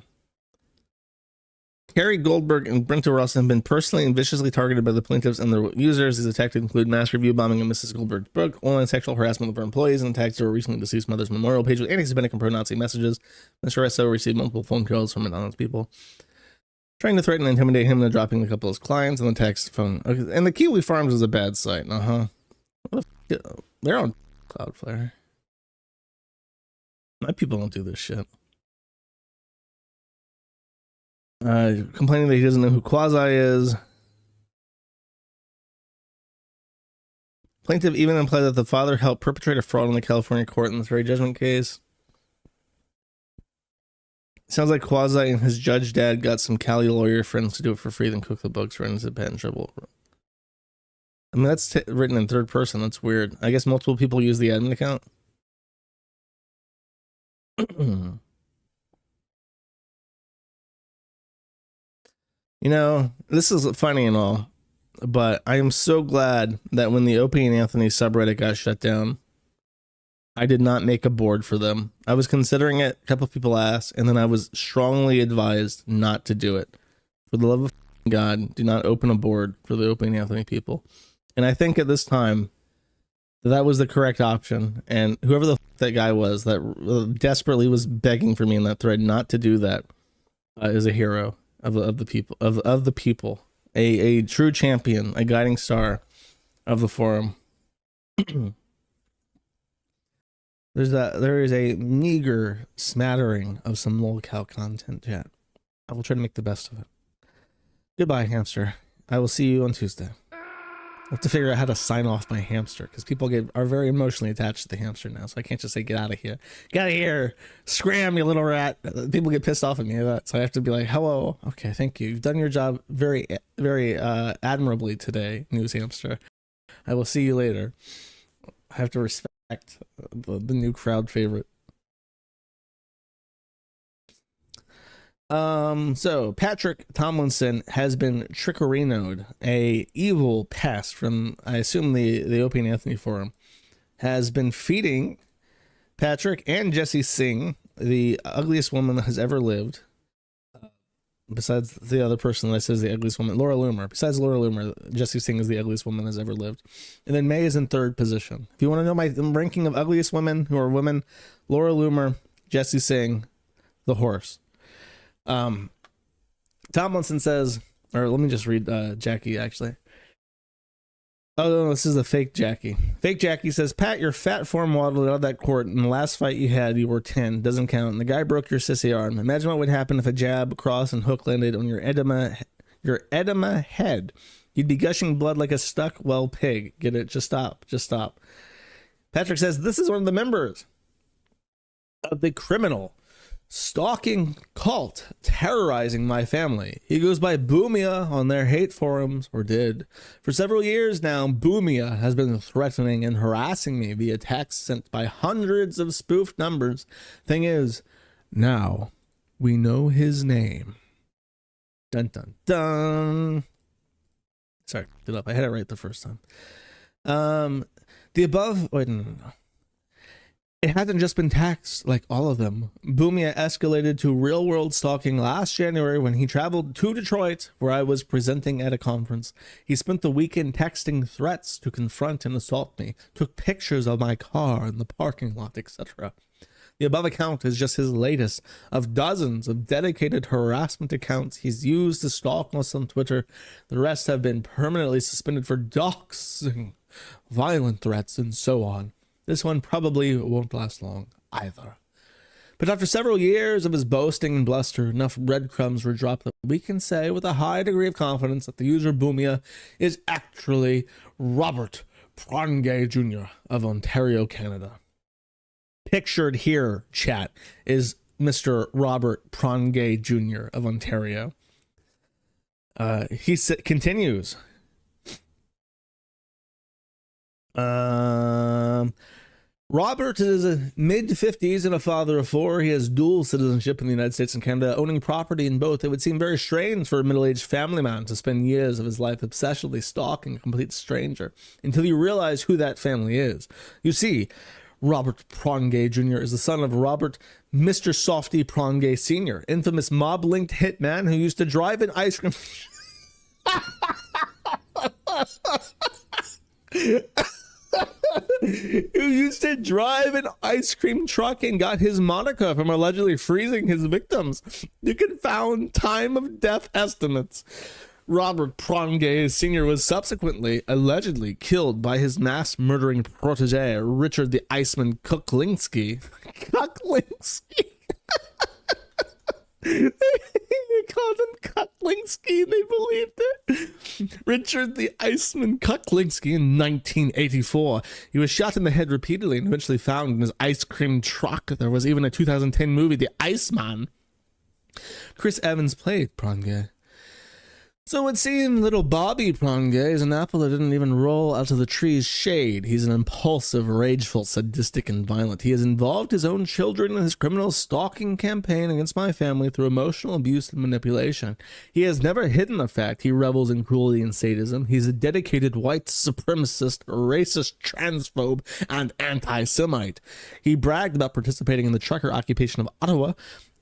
Carrie Goldberg and Brenta Ross have been personally and viciously targeted by the plaintiffs and their users. These attacks include mass review bombing of Mrs. Goldberg's book, online sexual harassment of her employees, and attacks to her recently deceased mother's memorial page with anti-Semitic and pro-Nazi messages. Mr. Resso received multiple phone calls from anonymous people trying to threaten and intimidate him into dropping a couple of his clients on the text phone. Okay. And the Kiwifarms is a bad site. They're on Cloudflare. My people don't do this shit. Complaining that he doesn't know who Quasi is. Plaintiff even implied that the father helped perpetrate a fraud in the California court in this very judgment case. Sounds like Quasi and his judge dad got some Cali lawyer friends to do it for free, then cook the books for innocent patent trouble. I mean, that's written in third person. That's weird. I guess multiple people use the admin account. You know, this is funny and all, but I am so glad that when the Opey Anthony subreddit got shut down, I did not make a board for them. I was considering it. A couple of people asked, and then I was strongly advised not to do it. For the love of God, do not open a board for the Opey Anthony people. And I think at this time, that was the correct option. And whoever the that guy was that desperately was begging for me in that thread not to do that is a hero of the people, of the people, a true champion, a guiding star of the forum. There is a meager smattering of some lolcow content, chat. I will try to make the best of it. Goodbye, hamster. I will see you on Tuesday. I have to figure out how to sign off my hamster, because people are very emotionally attached to the hamster now, so I can't just say, get out of here. Get out of here! Scram, you little rat! People get pissed off at me, so I have to be like, hello, okay, thank you. You've done your job very, very admirably today, news hamster. I will see you later. I have to respect the new crowd favorite. So Patrick Tomlinson has been Trickerinoed, a evil pest from, I assume, the Opey Anthony forum, has been feeding Patrick and Jesse Singh, the ugliest woman that has ever lived, besides the other person that says the ugliest woman, Laura Loomer. Besides Laura Loomer, Jesse Singh is the ugliest woman that has ever lived. And then May is in third position. If you want to know my ranking of ugliest women who are women, Laura Loomer, Jesse Singh, the horse. Tomlinson says, or let me just read Jackie actually. Oh no, this is a fake Jackie. Fake Jackie says, Pat, your fat form waddled out of that court. In the last fight you had, you were 10. Doesn't count. And the guy broke your sissy arm. Imagine what would happen if a jab, cross, and hook landed on your edema head. You'd be gushing blood like a stuck well pig. Get it? Just stop. Just stop. Patrick says, this is one of the members of the criminal stalking cult terrorizing my family. He goes by Boomia on their hate forums, or did. For several years now, Boomia has been threatening and harassing me via text sent by hundreds of spoofed numbers. Thing is, now we know his name. Dun dun dun. Sorry, get up. I had it right the first time. The above. Wait, no. It hasn't just been text like all of them. Boomia escalated to real-world stalking last January when he traveled to Detroit, where I was presenting at a conference. He spent the weekend texting threats to confront and assault me, took pictures of my car in the parking lot, etc. The above account is just his latest of dozens of dedicated harassment accounts he's used to stalk us on Twitter. The rest have been permanently suspended for doxing, violent threats, and so on. This one probably won't last long either. But after several years of his boasting and bluster, enough breadcrumbs were dropped that we can say with a high degree of confidence that the user Boomia is actually Robert Prongay Jr. of Ontario, Canada. Pictured here, chat, is Mr. Robert Prongay Jr. of Ontario. He continues. Robert is a mid-50s and a father of 4. He has dual citizenship in the United States and Canada, owning property in both. It would seem very strange for a middle-aged family man to spend years of his life obsessively stalking a complete stranger until you realize who that family is. You see, Robert Prongay Jr. is the son of Robert Mr. Softy Prongay Sr., infamous mob-linked hitman who used to drive an ice cream... who used to drive an ice cream truck and got his moniker from allegedly freezing his victims. You can find time of death estimates. Robert Prongay Sr. was subsequently allegedly killed by his mass murdering protege, Richard the Iceman 𝒾𝓈𝓃𝓃. They called him 𝒾𝓈𝓃𝓃 and they believed it. Richard the Iceman 𝒾𝓈𝓃𝓃 in 1984. He was shot in the head repeatedly and eventually found in his ice cream truck. There was even a 2010 movie, The Iceman. Chris Evans played Prongay. So it seemed little Bobby Prongay is an apple that didn't even roll out of the tree's shade. He's an impulsive, rageful, sadistic, and violent. He has involved his own children in his criminal stalking campaign against my family through emotional abuse and manipulation. He has never hidden the fact he revels in cruelty and sadism. He's a dedicated white supremacist, racist, transphobe, and anti-Semite. He bragged about participating in the trucker occupation of Ottawa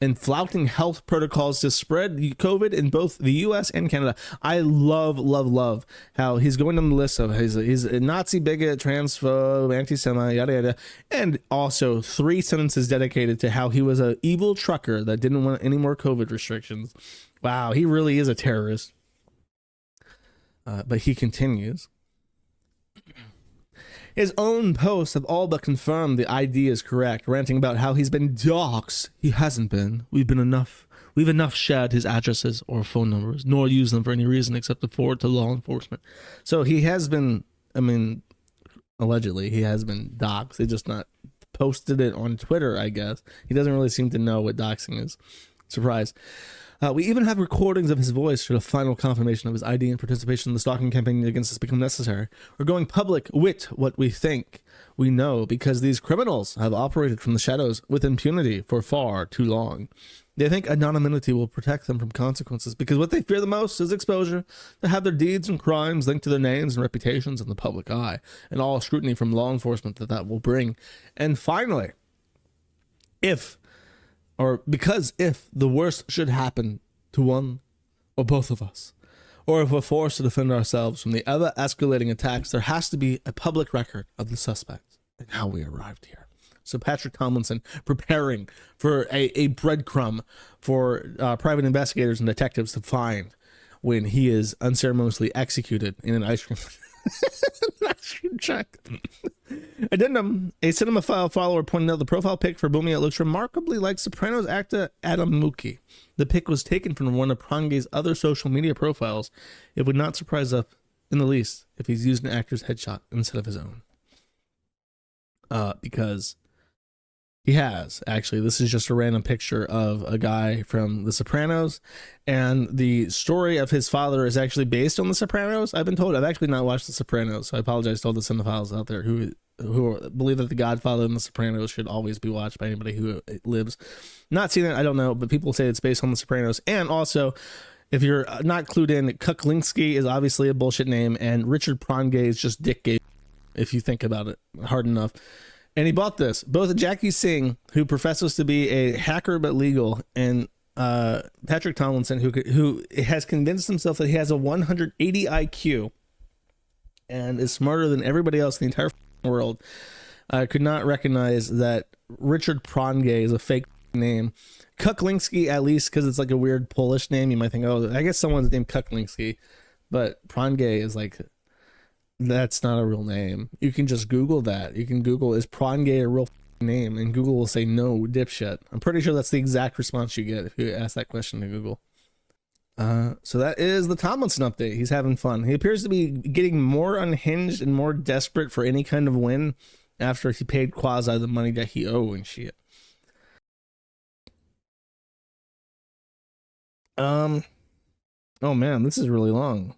and flouting health protocols to spread COVID in both the U.S. and Canada. I love how he's going on the list of he's a Nazi bigot, transphobe, anti-Semite, yada yada, and also 3 sentences dedicated to how he was an evil trucker that didn't want any more COVID restrictions. Wow, he really is a terrorist. But he continues. His own posts have all but confirmed the idea is correct, ranting about how he's been doxxed. He hasn't been. We've enough shared his addresses or phone numbers, nor used them for any reason except to forward to law enforcement. So he has been, allegedly, he has been doxxed. They just not posted it on Twitter, I guess. He doesn't really seem to know what doxing is. Surprise. We even have recordings of his voice should a final confirmation of his ID and participation in the stalking campaign against us become necessary. We're going public with what we think we know because these criminals have operated from the shadows with impunity for far too long. They think anonymity will protect them from consequences because what they fear the most is exposure, to have their deeds and crimes linked to their names and reputations in the public eye, and all scrutiny from law enforcement that will bring. And finally, if the worst should happen to one or both of us, or if we're forced to defend ourselves from the ever-escalating attacks, there has to be a public record of the suspects and how we arrived here. So Patrick Tomlinson preparing for a breadcrumb for private investigators and detectives to find when he is unceremoniously executed in an ice cream truck. Addendum, a cinemaphile follower pointed out the profile pic for Bumia looks remarkably like Sopranos actor Adam Mookie. The pic was taken from one of Prange's other social media profiles. It would not surprise us in the least if he's used an actor's headshot instead of his own. Because he has, actually. This is just a random picture of a guy from The Sopranos, and the story of his father is actually based on The Sopranos. I've been told. I've actually not watched The Sopranos, so I apologize to all the cinephiles out there who believe that The Godfather and The Sopranos should always be watched by anybody who lives. Not seen it, I don't know, but people say it's based on The Sopranos. And also, if you're not clued in, 𝒮𝓾𝓚𝓃𝓃𝓃 is obviously a bullshit name, and Richard Prange is just Dick Gay, if you think about it hard enough. And he bought this. Both Jackie Singh, who professes to be a hacker but legal, and Patrick Tomlinson, who has convinced himself that he has a 180 IQ and is smarter than everybody else in the entire world, could not recognize that Richard Prange is a fake name. 𝒮𝓾𝓚𝓃𝓃, at least, because it's like a weird Polish name. You might think, oh, I guess someone's named 𝒮𝓾𝓚𝓃𝓃, but Prange is like... That's not a real name. You can just Google that. You can Google, is Prange a real name? And Google will say, no, dipshit. I'm pretty sure that's the exact response you get if you ask that question to Google. So that is the Tomlinson update. He's having fun. He appears to be getting more unhinged and more desperate for any kind of win after he paid Quasi the money that he owed and shit. Oh man, this is really long.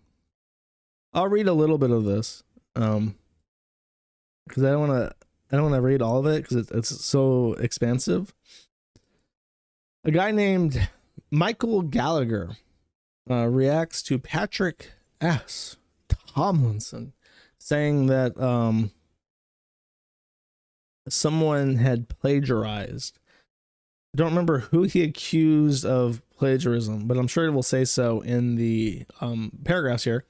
I'll read a little bit of this, because I don't want to read all of it because it's so expansive. A guy named Michael Gallagher reacts to Patrick S. Tomlinson saying that someone had plagiarized. I don't remember who he accused of plagiarism, but I'm sure it will say so in the paragraphs here.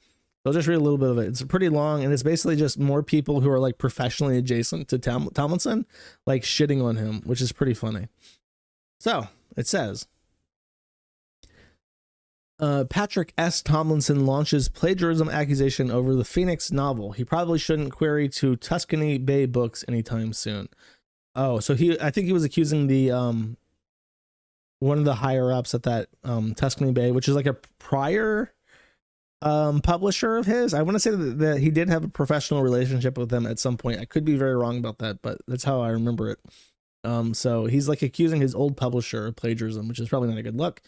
I'll just read a little bit of it. It's pretty long, and it's basically just more people who are like professionally adjacent to Tomlinson, like shitting on him, which is pretty funny. So it says, Patrick S. Tomlinson launches plagiarism accusation over the Phoenix novel. He probably shouldn't query to Tuscany Bay books anytime soon. Oh, so I think he was accusing the one of the higher ups at that Tuscany Bay, which is like a prior publisher of his. I want to say that he did have a professional relationship with them at some point. I could be very wrong about that, but that's how I remember it. So he's like accusing his old publisher of plagiarism, which is probably not a good look,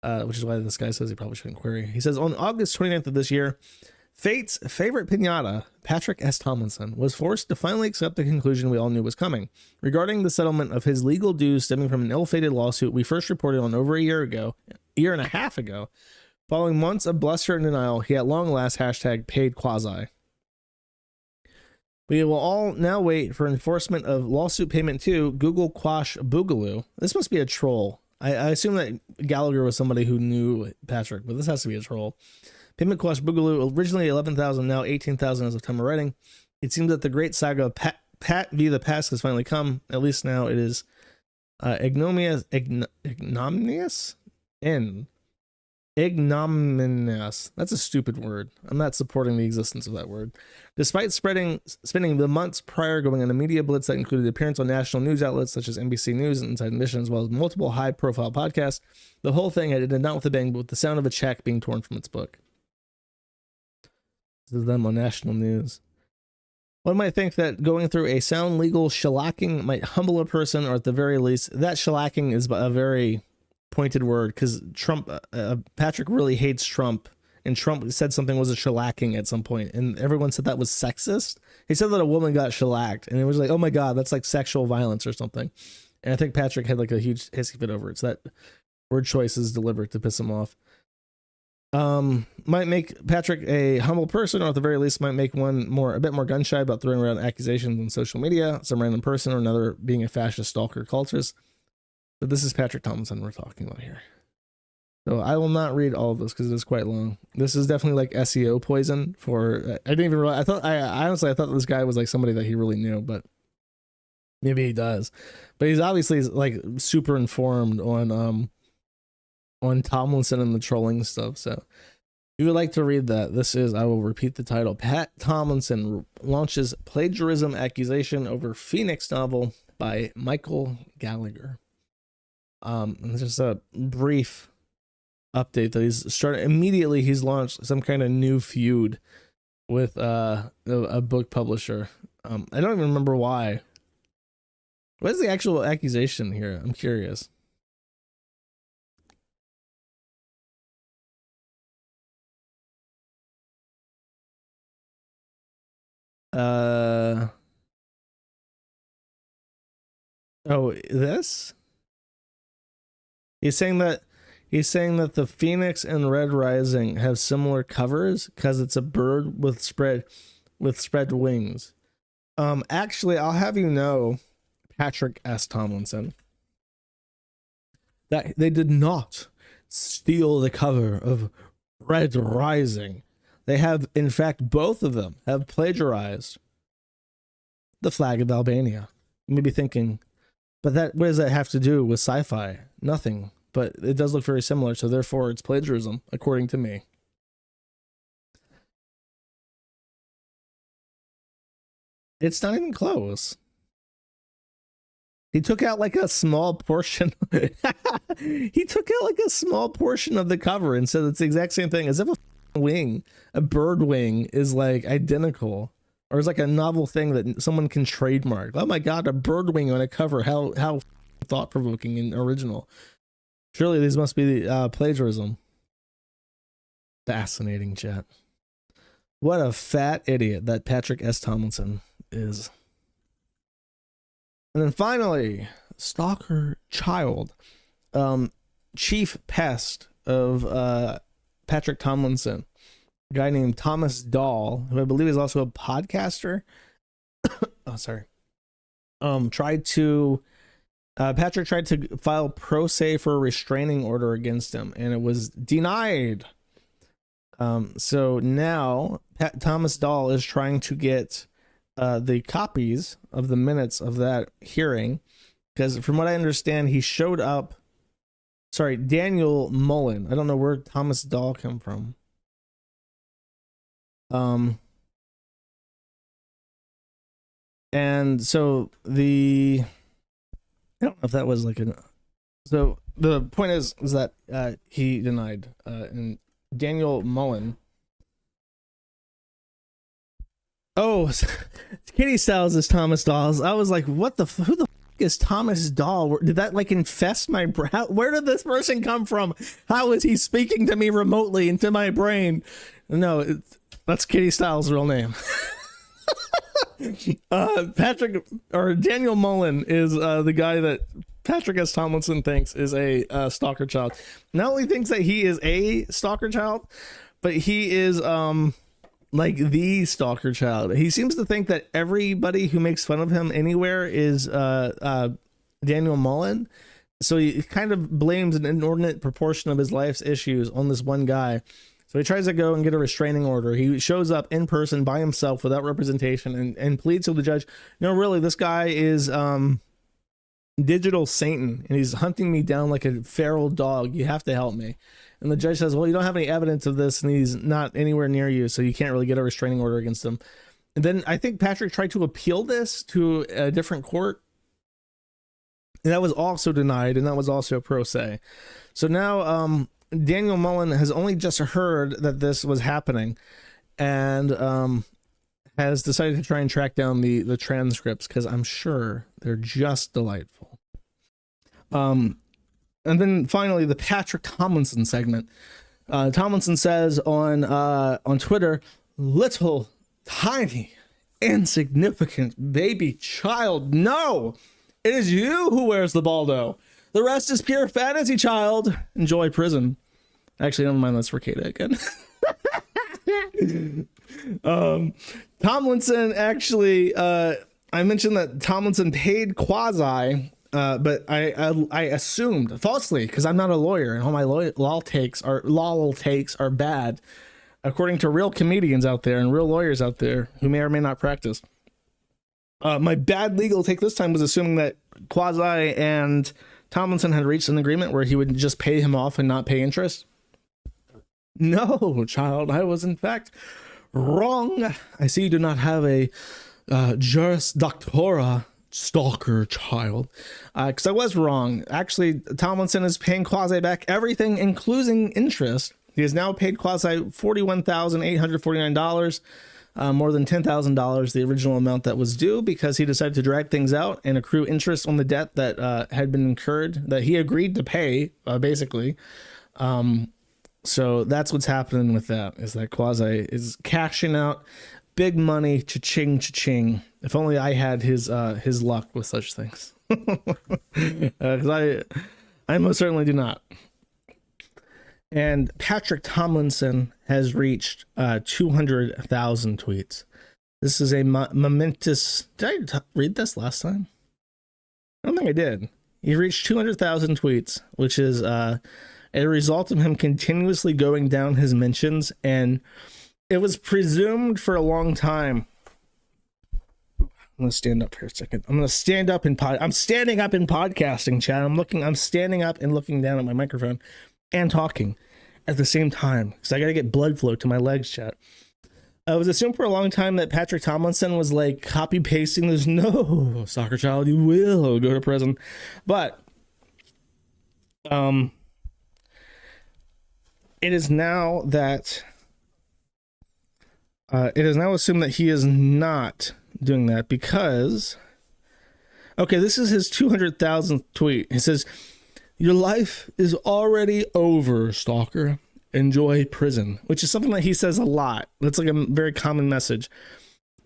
which is why this guy says he probably shouldn't query. He says, on August 29th of this year, Fate's favorite piñata, Patrick S. Tomlinson, was forced to finally accept the conclusion we all knew was coming. Regarding the settlement of his legal dues stemming from an ill-fated lawsuit we first reported on over a year and a half ago, following months of bluster and denial, he at long last #paid Quasi. We will all now wait for enforcement of lawsuit payment to Google Quash Boogaloo. This must be a troll. I assume that Gallagher was somebody who knew Patrick, but this has to be a troll. Payment Quash Boogaloo, originally 11,000, now 18,000 as of time of writing. It seems that the great saga of Pat v. the Pests has finally come. At least now it is ignominious. That's a stupid word. I'm not supporting the existence of that word. Despite spending the months prior going on a media blitz that included appearance on national news outlets such as NBC News and Inside Edition, as well as multiple high-profile podcasts, the whole thing had ended not with a bang, but with the sound of a check being torn from its book. This is them on national news. One might think that going through a sound legal shellacking might humble a person, or at the very least, that shellacking is a very pointed word, because Trump, Patrick really hates Trump, and Trump said something was a shellacking at some point, and everyone said that was sexist. He said that a woman got shellacked, and it was like, oh my god, that's like sexual violence or something. And I think Patrick had like a huge hissy fit over it. So that word choice is deliberate to piss him off. Might make Patrick a humble person, or at the very least might make one a bit more gun shy about throwing around accusations on social media, some random person or another being a fascist stalker cultist. But this is Patrick Tomlinson we're talking about here. So I will not read all of this because it is quite long. This is definitely like SEO poison for, I didn't even realize, I honestly thought this guy was like somebody that he really knew, but maybe he does. But he's obviously like super informed on Tomlinson and the trolling stuff. So if you would like to read that, this is, I will repeat the title. Pat Tomlinson launches plagiarism accusation over Phoenix novel by Michael Gallagher. Just a brief update that he's launched some kind of new feud with a book publisher. I don't even remember why. What is the actual accusation here? I'm curious. Oh, this? He's saying that the Phoenix and Red Rising have similar covers because it's a bird with spread wings. Actually, I'll have you know, Patrick S. Tomlinson, that they did not steal the cover of Red Rising. They have, in fact, both of them have plagiarized the flag of Albania. You may be thinking, but what does that have to do with sci-fi? Nothing. But it does look very similar, so therefore it's plagiarism, according to me. It's not even close. He took out like a small portion. He took out like a small portion of the cover and said it's the exact same thing, as if a bird wing is like identical, or is like a novel thing that someone can trademark. Oh my god, a bird wing on a cover. How thought-provoking and original. Surely these must be plagiarism. Fascinating, chat. What a fat idiot that Patrick S. Tomlinson is. And then finally, stalker child, chief pest of Patrick Tomlinson, a guy named Thomas Dahl, who I believe is also a podcaster. Oh, sorry. Patrick tried to file pro se for a restraining order against him, and it was denied. So now Thomas Dahl is trying to get the copies of the minutes of that hearing, because from what I understand, he showed up. Sorry, Daniel Mullen. I don't know where Thomas Dahl come from. And so I don't know if that was like so the point is that he denied, and Daniel Mullen. Oh, Kitty Styles is Thomas Dahl. I was like, what the who the is Thomas Dahl? Did that like infest my brain? Where did this person come from? How is he speaking to me remotely into my brain? No, that's Kitty Styles' real name. Patrick, or Daniel Mullen, is the guy that Patrick S. Tomlinson thinks is a stalker child. Not only thinks that he is a stalker child, but he is like the stalker child. He seems to think that everybody who makes fun of him anywhere is Daniel Mullen. So he kind of blames an inordinate proportion of his life's issues on this one guy. So he tries to go and get a restraining order. He shows up in person by himself without representation and pleads to the judge, no, really, this guy is digital Satan, and he's hunting me down like a feral dog. You have to help me. And the judge says, well, you don't have any evidence of this, and he's not anywhere near you, so you can't really get a restraining order against him. And then I think Patrick tried to appeal this to a different court, and that was also denied, and that was also pro se. So now Daniel Mullen has only just heard that this was happening, and has decided to try and track down the transcripts, because I'm sure they're just delightful. And then finally, the Patrick Tomlinson segment. Tomlinson says on Twitter, "Little, tiny, insignificant baby child. No, it is you who wears the baldo. The rest is pure fantasy, child. Enjoy prison." Actually, never mind. That's for Kata again. Tomlinson actually, I mentioned that Tomlinson paid Quasi, but I assumed falsely, because I'm not a lawyer and all my law takes are bad, according to real comedians out there and real lawyers out there who may or may not practice. My bad legal take this time was assuming that Quasi and Tomlinson had reached an agreement where he would just pay him off and not pay interest. No, child, I was in fact wrong. I see you do not have a Juris Doctora stalker, child, because I was wrong. Actually, Tomlinson is paying Quasi back everything, including interest. He has now paid Quasi $41,849, more than $10,000, the original amount that was due, because he decided to drag things out and accrue interest on the debt that had been incurred, that he agreed to pay, basically. So that's what's happening with that, is that Quasi is cashing out big money, cha-ching, cha-ching. If only I had his luck with such things. Because I most certainly do not. And Patrick Tomlinson has reached 200,000 tweets. This is a momentous... Did I read this last time? I don't think I did. He reached 200,000 tweets, which is a result of him continuously going down his mentions, and it was presumed for a long time. I'm gonna stand up here a second. I'm standing up in podcasting, chat. I'm standing up and looking down at my microphone and talking at the same time, because I gotta get blood flow to my legs, chat. It was assumed for a long time that Patrick Tomlinson was like copy pasting this. No, soccer child, you will go to prison. But it is now that it is now assumed that he is not doing that, because, okay, this is his 200,000th tweet. He says, "Your life is already over, stalker. Enjoy prison," which is something that he says a lot. That's like a very common message.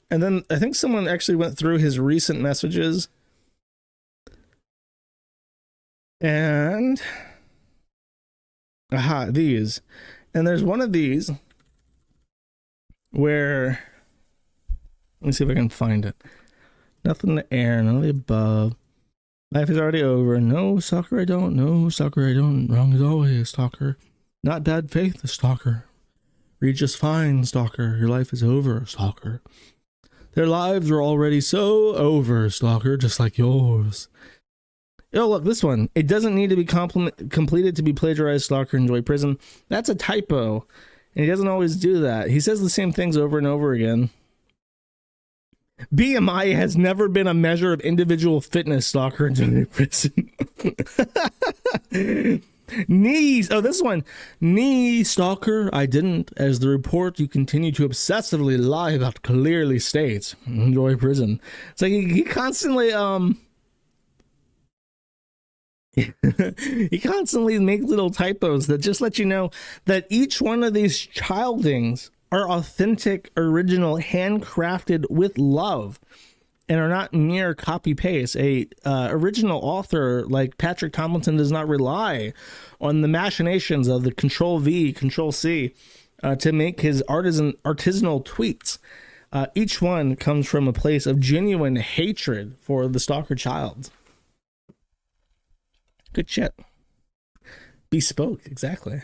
And then I think someone actually went through his recent messages, and these. And there's one of these where, let me see if I can find it. Nothing in the air, none of the above. Life is already over. No, stalker, I don't. No, stalker, I don't. Wrong as always, stalker. Not bad faith, stalker. Read just fine, stalker. Your life is over, stalker. Their lives are already so over, stalker, just like yours. Oh, look, this one. It doesn't need to be completed to be plagiarized, stalker. Enjoy prison. That's a typo. And he doesn't always do that. He says the same things over and over again. BMI has never been a measure of individual fitness, stalker. Enjoy prison. Knees. Oh, this one. Knee, stalker. I didn't. As the report you continue to obsessively lie about clearly states. Enjoy prison. It's like he constantly, he constantly makes little typos that just let you know that each one of these childings are authentic, original, handcrafted with love, and are not mere copy paste. A original author like Patrick Tomlinson does not rely on the machinations of the Control V, Control C to make his artisanal tweets. Each one comes from a place of genuine hatred for the stalker child. Good shit. Bespoke, exactly.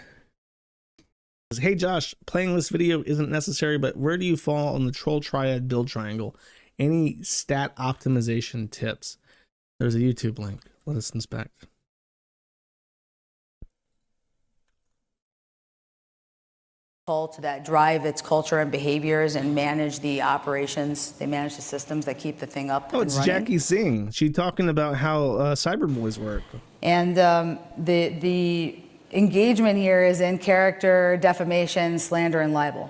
Hey Josh, playing this video isn't necessary, but where do you fall on the troll triad build triangle? Any stat optimization tips? There's a YouTube link. Let us inspect. That drive its culture and behaviors and manage the operations. They manage the systems that keep the thing up. Oh, it's running. Jackie Singh. She's talking about how cyberboys work. And the engagement here is in character, defamation, slander, and libel.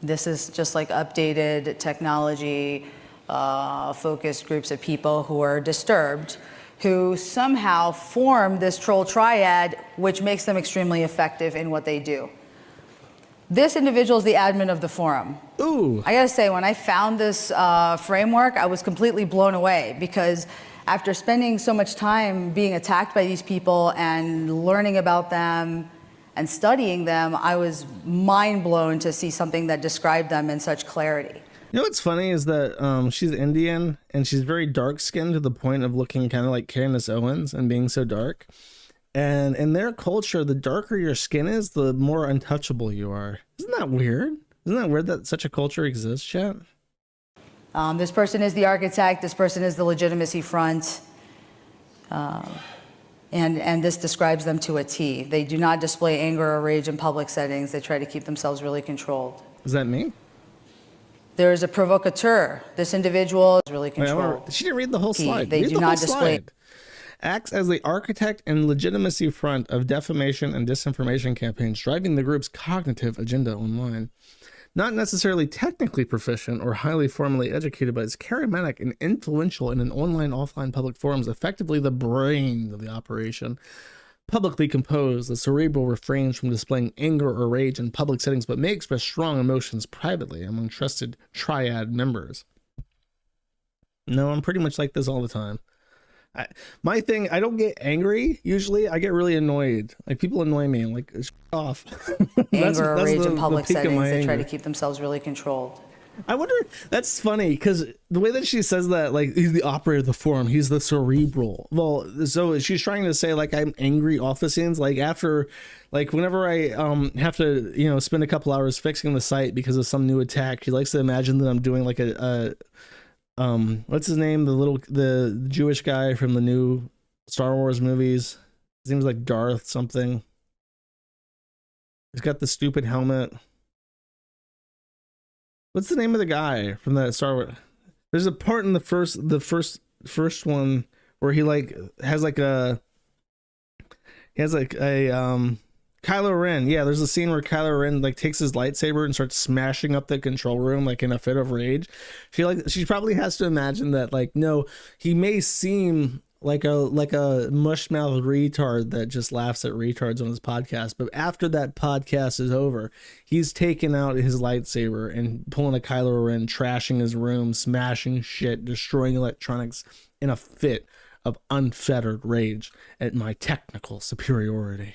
This is just like updated technology, focused groups of people who are disturbed who somehow form this troll triad, which makes them extremely effective in what they do. This individual is the admin of the forum. Ooh. I gotta say, when I found this framework, I was completely blown away, because after spending so much time being attacked by these people and learning about them and studying them, I was mind blown to see something that described them in such clarity. You know what's funny is that she's Indian and she's very dark skinned to the point of looking kind of like Candace Owens and being so dark. And in their culture, the darker your skin is, the more untouchable you are. Isn't that weird? Isn't that weird that such a culture exists, chat? This person is the architect. This person is the legitimacy front. And this describes them to a T. They do not display anger or rage in public settings. They try to keep themselves really controlled. Is that me? There is a provocateur. This individual is really controlled. She didn't read the whole slide. They do not display. Acts as the architect and legitimacy front of defamation and disinformation campaigns, driving the group's cognitive agenda online. Not necessarily technically proficient or highly formally educated, but is charismatic and influential in an online, offline public forums, effectively the brains of the operation. Publicly composed, the cerebral refrains from displaying anger or rage in public settings, but may express strong emotions privately among trusted triad members. No, I'm pretty much like this all the time. My thing, I don't get angry usually. I get really annoyed. Like, people annoy me. I'm like, off. Anger or rage in public settings. They try to keep themselves really controlled. I wonder, that's funny, because the way that she says that, like, he's the operator of the forum, he's the cerebral. Well, so she's trying to say, like, I'm angry off the scenes. Like, after, like, whenever I have to, you know, spend a couple hours fixing the site because of some new attack, she likes to imagine that I'm doing like what's his name? The Jewish guy from the new Star Wars movies. His name's like Darth something. He's got the stupid helmet. What's the name of the guy from that Star Wars? There's a part in the first one where he has a Kylo Ren. Yeah, there's a scene where Kylo Ren like takes his lightsaber and starts smashing up the control room like in a fit of rage. She probably has to imagine that, like, no, he may seem like a mush-mouthed retard that just laughs at retards on his podcast, but after that podcast is over, he's taking out his lightsaber and pulling a Kylo Ren, trashing his room, smashing shit, destroying electronics in a fit of unfettered rage at my technical superiority.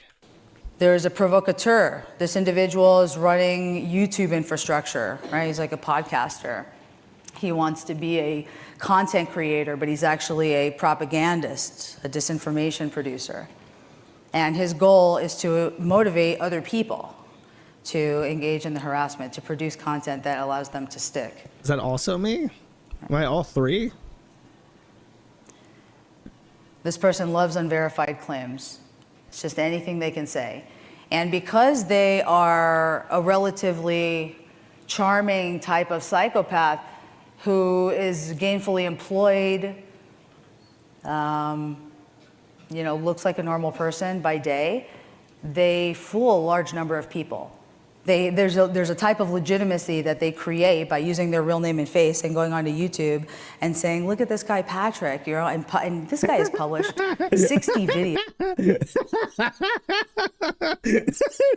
There is a provocateur. This individual is running YouTube infrastructure, right? He's like a podcaster. He wants to be a content creator, but he's actually a propagandist, a disinformation producer. And his goal is to motivate other people to engage in the harassment, to produce content that allows them to stick. Is that also me? Am I all three? This person loves unverified claims. It's just anything they can say. And because they are a relatively charming type of psychopath who is gainfully employed, looks like a normal person by day, they fool a large number of people. There's a type of legitimacy that they create by using their real name and face and going onto YouTube and saying, look at this guy Patrick, and this guy has published 60 videos.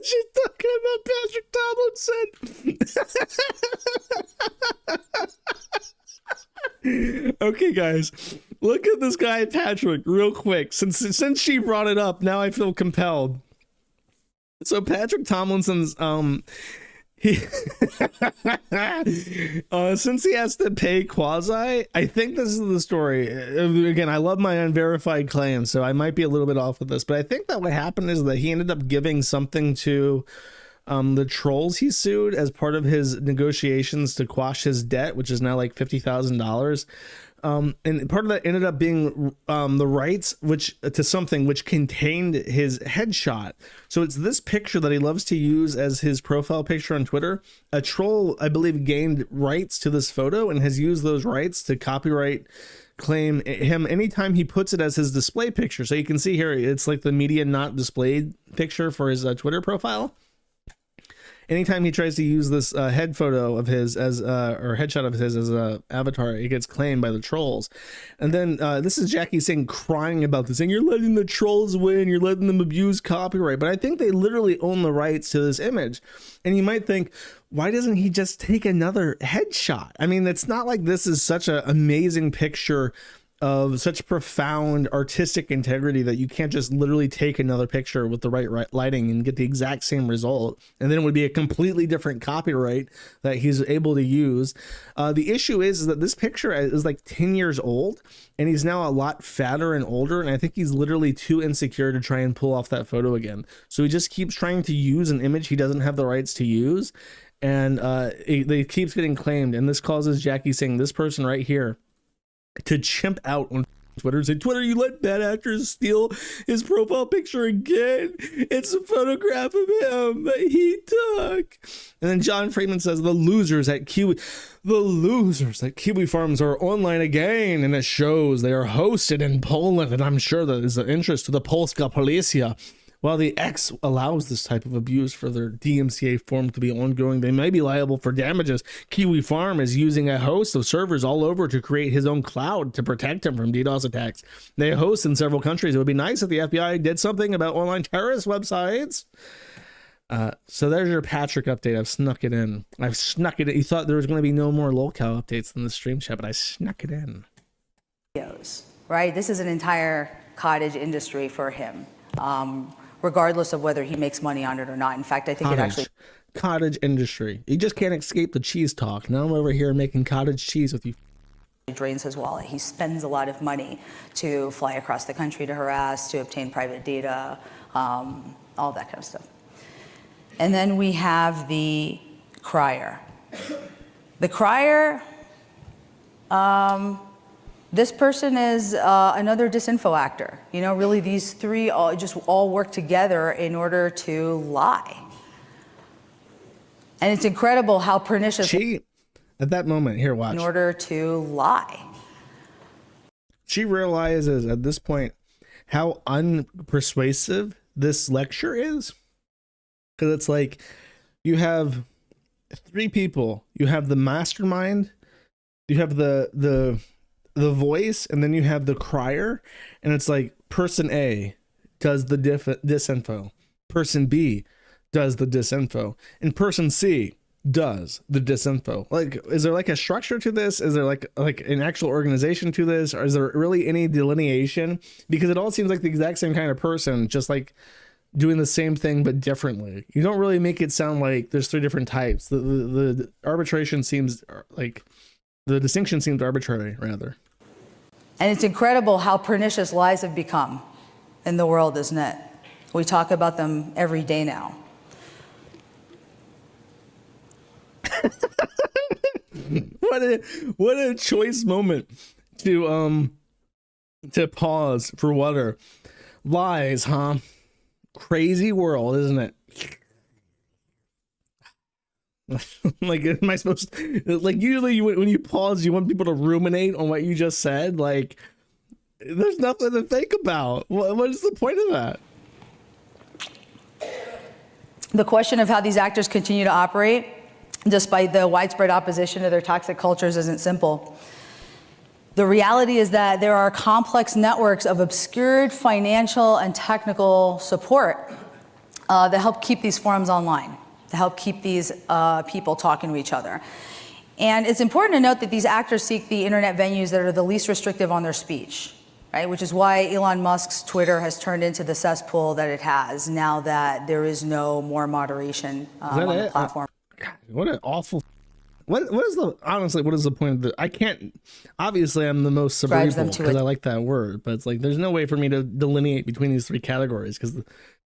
She's talking about Patrick Tomlinson. Okay, guys, look at this guy Patrick real quick. Since she brought it up, now I feel compelled. So Patrick Tomlinson's since he has to pay Quasi, I think this is the story. Again, I love my unverified claims, so I might be a little bit off with this, but I think that what happened is that he ended up giving something to the trolls he sued as part of his negotiations to quash his debt, which is now like $50,000. And part of that ended up being the rights to something which contained his headshot. So it's this picture that he loves to use as his profile picture on Twitter. A troll, I believe, gained rights to this photo and has used those rights to copyright claim him anytime he puts it as his display picture. So you can see here, it's like the media not displayed picture for his Twitter profile. anytime he tries to use this head photo of his as or headshot of his as a avatar, it gets claimed by the trolls. And then this is Jackie Singh crying about this, saying you're letting the trolls win, you're letting them abuse copyright. But I think they literally own the rights to this image. And you might think, why doesn't he just take another headshot? I mean, it's not like this is such an amazing picture of such profound artistic integrity that you can't just literally take another picture with the right lighting and get the exact same result, and then it would be a completely different copyright that he's able to use. The issue is that this picture is like 10 years old, and he's now a lot fatter and older, and I think he's literally too insecure to try and pull off that photo again. So he just keeps trying to use an image he doesn't have the rights to use, and it keeps getting claimed, and this causes Jackie Singh, this person right here, to chimp out on Twitter and say, Twitter, you let bad actors steal his profile picture again. It's a photograph of him that he took. And then John Freeman says the losers at Kiwifarms are online again, and it shows they are hosted in Poland, and I'm sure that is of interest to the Polska Policja. While the X allows this type of abuse for their DMCA form to be ongoing, they may be liable for damages. Kiwifarm is using a host of servers all over to create his own cloud to protect him from DDoS attacks. They host in several countries. It would be nice if the FBI did something about online terrorist websites. So there's your Patrick update. I've snuck it in. You thought there was going to be no more lolcow updates in the stream chat, but I snuck it in. Right? This is an entire cottage industry for him. Regardless of whether he makes money on it or not. In fact, I think cottage industry. You just can't escape the cheese talk. Now I'm over here making cottage cheese with you. It drains his wallet. He spends a lot of money to fly across the country to harass, to obtain private data, all that kind of stuff. And then we have the crier. The crier, this person is another disinfo actor. You know, really these three all work together in order to lie. And it's incredible how pernicious... At that moment, here, watch. In order to lie. She realizes at this point how unpersuasive this lecture is. Because it's like, you have three people. You have the mastermind, you have the voice, and then you have the crier, and it's like person A does the disinfo, person B does the disinfo, and person C does the disinfo. Like, is there like a structure to this? Is there like an actual organization to this? Or is there really any delineation? Because it all seems like the exact same kind of person, just like doing the same thing but differently. You don't really make it sound like there's three different types. The arbitration seems like, the distinction seems arbitrary, rather. And it's incredible how pernicious lies have become in the world, isn't it? We talk about them every day now. What a choice moment to pause for water. Lies, huh? Crazy world, isn't it? Like, am I supposed to, like, usually when you pause, you want people to ruminate on what you just said. Like, there's nothing to think about. What is the point of that? The question of how these actors continue to operate, despite the widespread opposition to their toxic cultures, isn't simple. The reality is that there are complex networks of obscured financial and technical support that help keep these forums online, to help keep these people talking to each other. And it's important to note that these actors seek the internet venues that are the least restrictive on their speech, right? Which is why Elon Musk's Twitter has turned into the cesspool that it has now that there is no more moderation on the platform. God, what an awful... What is the, honestly, what is the point of the, I can't, obviously I'm the most cerebral because I like that word, but it's like, there's no way for me to delineate between these three categories because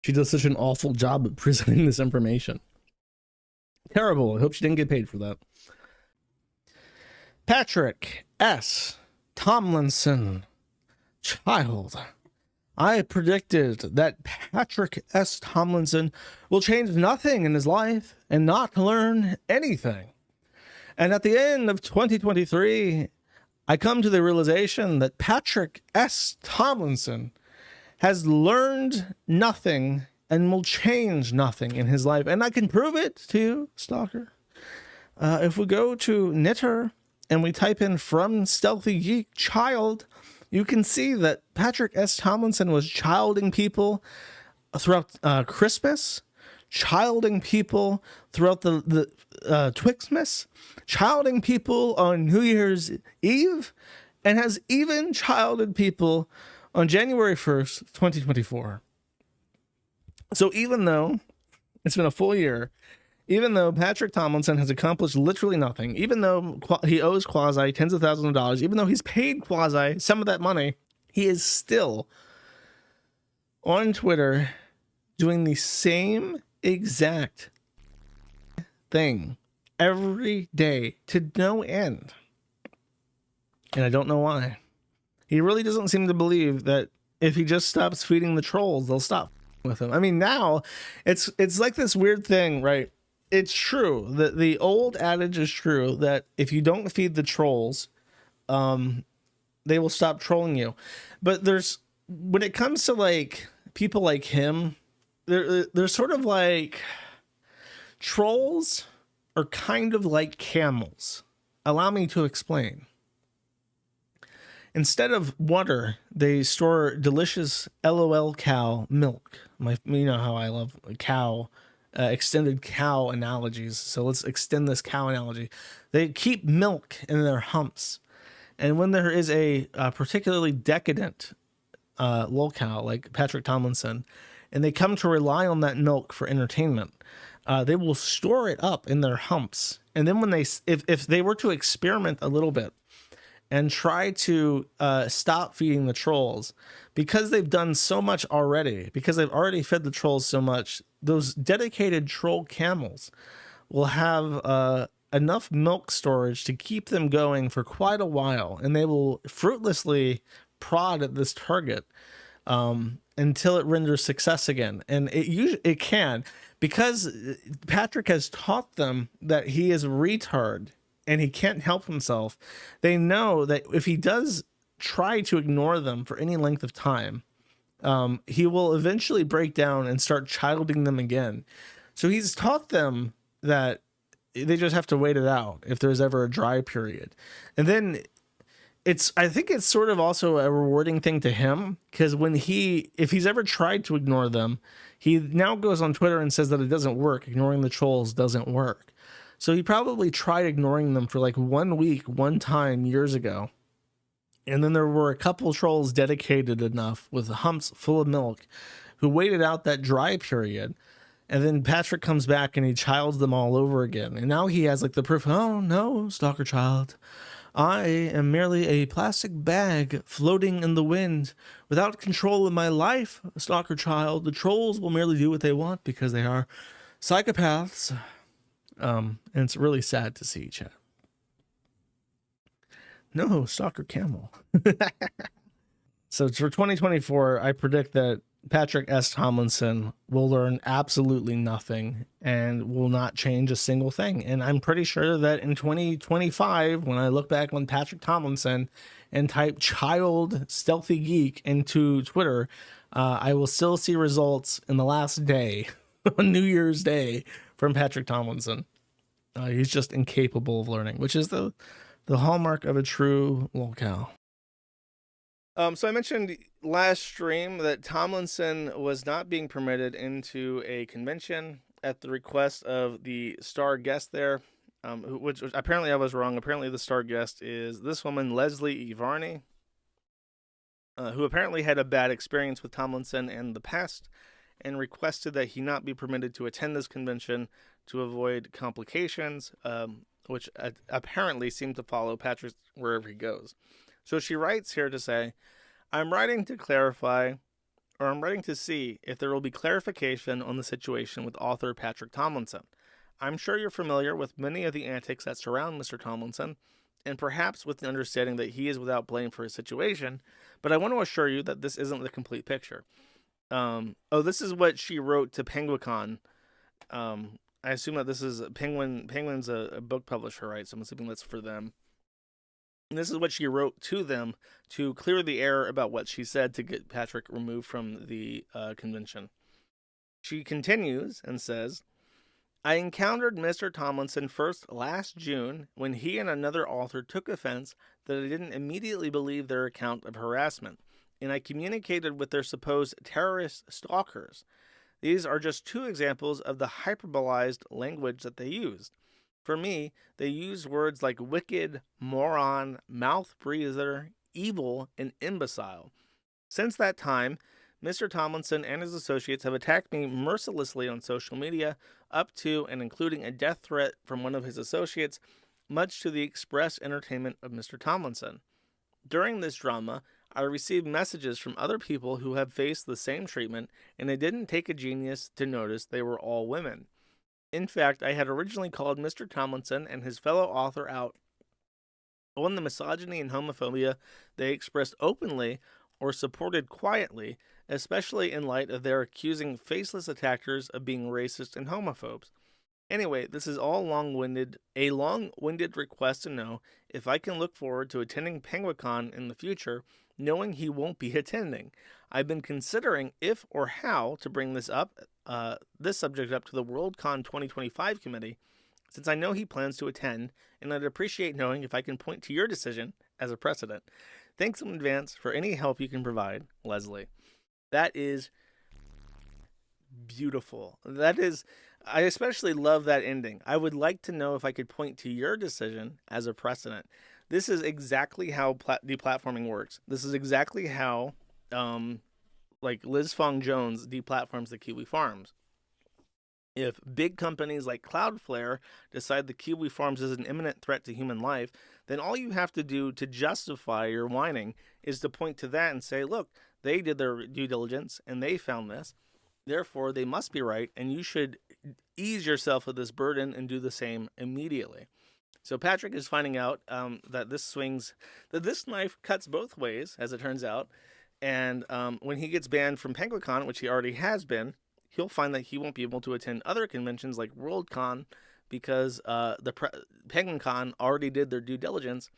she does such an awful job at presenting this information. Terrible. I hope she didn't get paid for that. Patrick S. Tomlinson. Child. I predicted that Patrick S. Tomlinson will change nothing in his life and not learn anything. And at the end of 2023, I come to the realization that Patrick S. Tomlinson has learned nothing and will change nothing in his life. And I can prove it to you, Stalker. If we go to Knitter and we type in from Stealthy Geek child, you can see that Patrick S. Tomlinson was childing people throughout Christmas, childing people throughout the Twixmas, childing people on New Year's Eve, and has even childed people on January 1st, 2024. So even though it's been a full year, even though Patrick Tomlinson has accomplished literally nothing, even though he owes Quasi tens of thousands of dollars, even though he's paid Quasi some of that money, he is still on Twitter doing the same exact thing every day to no end. And I don't know why. He really doesn't seem to believe that if he just stops feeding the trolls, they'll stop with him. I mean, now it's like this weird thing, right? It's true that the old adage is true that if you don't feed the trolls, they will stop trolling you. But when it comes to like people like him, they're sort of like trolls are kind of like camels. Allow me to explain. Instead of water, they store delicious LOL cow milk. You know how I love cow, extended cow analogies. So let's extend this cow analogy. They keep milk in their humps. And when there is a particularly decadent lol cow like Patrick Tomlinson, and they come to rely on that milk for entertainment, they will store it up in their humps. And then when if they were to experiment a little bit, and try to stop feeding the trolls, because they've done so much already, because they've already fed the trolls so much, those dedicated troll camels will have enough milk storage to keep them going for quite a while, and they will fruitlessly prod at this target until it renders success again. And it can, because Patrick has taught them that he is a retard and he can't help himself. They know that if he does try to ignore them for any length of time, he will eventually break down and start childing them again. So he's taught them that they just have to wait it out if there's ever a dry period. And then I think it's sort of also a rewarding thing to him, because if he's ever tried to ignore them, he now goes on Twitter and says that it doesn't work. Ignoring the trolls doesn't work. So he probably tried ignoring them for like 1 week, one time years ago. And then there were a couple trolls dedicated enough with humps full of milk who waited out that dry period. And then Patrick comes back and he childs them all over again. And now he has like the proof. Oh no, stalker child. I am merely a plastic bag floating in the wind without control of my life, stalker child. The trolls will merely do what they want because they are psychopaths. And it's really sad to see, chat. No, stalker camel. So for 2024, I predict that Patrick S. Tomlinson will learn absolutely nothing and will not change a single thing. And I'm pretty sure that in 2025, when I look back on Patrick Tomlinson and type child stealthy geek into Twitter, I will still see results in the last day, on New Year's Day, from Patrick Tomlinson. He's just incapable of learning, which is the hallmark of a true lol cow. So I mentioned last stream that Tomlinson was not being permitted into a convention at the request of the star guest there, which apparently I was wrong. Apparently the star guest is this woman, 𝒮𝓃𝒾𝓁𝒹, who apparently had a bad experience with Tomlinson in the past and requested that he not be permitted to attend this convention to avoid complications, which apparently seem to follow Patrick wherever he goes. So she writes here to say, I'm writing to clarify, or I'm writing to see if there will be clarification on the situation with author Patrick Tomlinson. I'm sure you're familiar with many of the antics that surround Mr. Tomlinson, and perhaps with the understanding that he is without blame for his situation, but I want to assure you that this isn't the complete picture. This is what she wrote to Penguicon. I assume that this is Penguin's a book publisher, right? So I'm assuming that's for them. And this is what she wrote to them to clear the air about what she said to get Patrick removed from the convention. She continues and says, I encountered Mr. Tomlinson first last June when he and another author took offense that I didn't immediately believe their account of harassment, and I communicated with their supposed terrorist stalkers. These are just two examples of the hyperbolized language that they used. For me, they used words like wicked, moron, mouth breather, evil, and imbecile. Since that time, Mr. Tomlinson and his associates have attacked me mercilessly on social media, up to and including a death threat from one of his associates, much to the express entertainment of Mr. Tomlinson. During this drama, I received messages from other people who have faced the same treatment, and it didn't take a genius to notice they were all women. In fact, I had originally called Mr. Tomlinson and his fellow author out on the misogyny and homophobia they expressed openly or supported quietly, especially in light of their accusing faceless attackers of being racist and homophobes. Anyway, this is all a long-winded request to know if I can look forward to attending PenguinCon in the future, knowing he won't be attending. I've been considering if or how to bring this subject up to the Worldcon 2025 committee, since I know he plans to attend, and I'd appreciate knowing if I can point to your decision as a precedent. Thanks in advance for any help you can provide, Leslie. That is beautiful. I especially love that ending. I would like to know if I could point to your decision as a precedent. This is exactly how deplatforming works. This is exactly how, Liz Fong Jones deplatforms the Kiwifarms. If big companies like Cloudflare decide the Kiwifarms is an imminent threat to human life, then all you have to do to justify your whining is to point to that and say, look, they did their due diligence and they found this. Therefore, they must be right, and you should ease yourself of this burden and do the same immediately. So Patrick is finding out that this knife cuts both ways, as it turns out. And when he gets banned from PenguinCon, which he already has been, he'll find that he won't be able to attend other conventions like Worldcon because PenguinCon already did their due diligence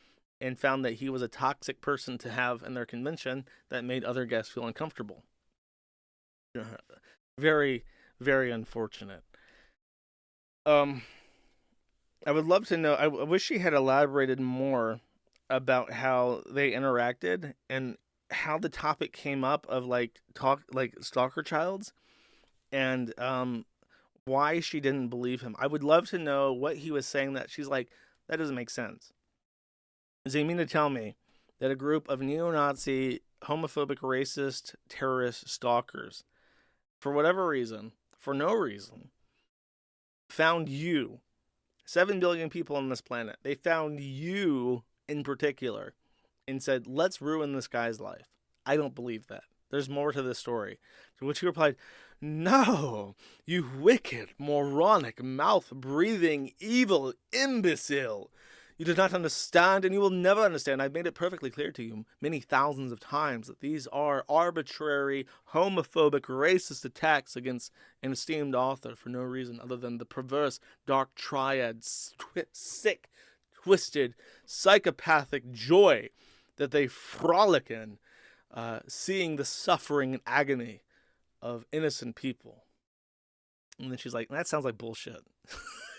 and found that he was a toxic person to have in their convention that made other guests feel uncomfortable. Very, very unfortunate. I would love to know, I wish she had elaborated more about how they interacted and how the topic came up of stalker childs and why she didn't believe him. I would love to know what he was saying that she's like, that doesn't make sense. Does he mean to tell me that a group of neo-Nazi, homophobic, racist, terrorist stalkers, for whatever reason, for no reason, found you, 7 billion people on this planet, they found you in particular and said, let's ruin this guy's life? I don't believe that. There's more to this story. To which he replied, no, you wicked, moronic, mouth-breathing, evil imbecile. You do not understand, and you will never understand. I've made it perfectly clear to you many thousands of times that these are arbitrary, homophobic, racist attacks against an esteemed author for no reason other than the perverse, dark triad, sick, twisted, psychopathic joy that they frolic in, seeing the suffering and agony of innocent people. And then she's like, that sounds like bullshit.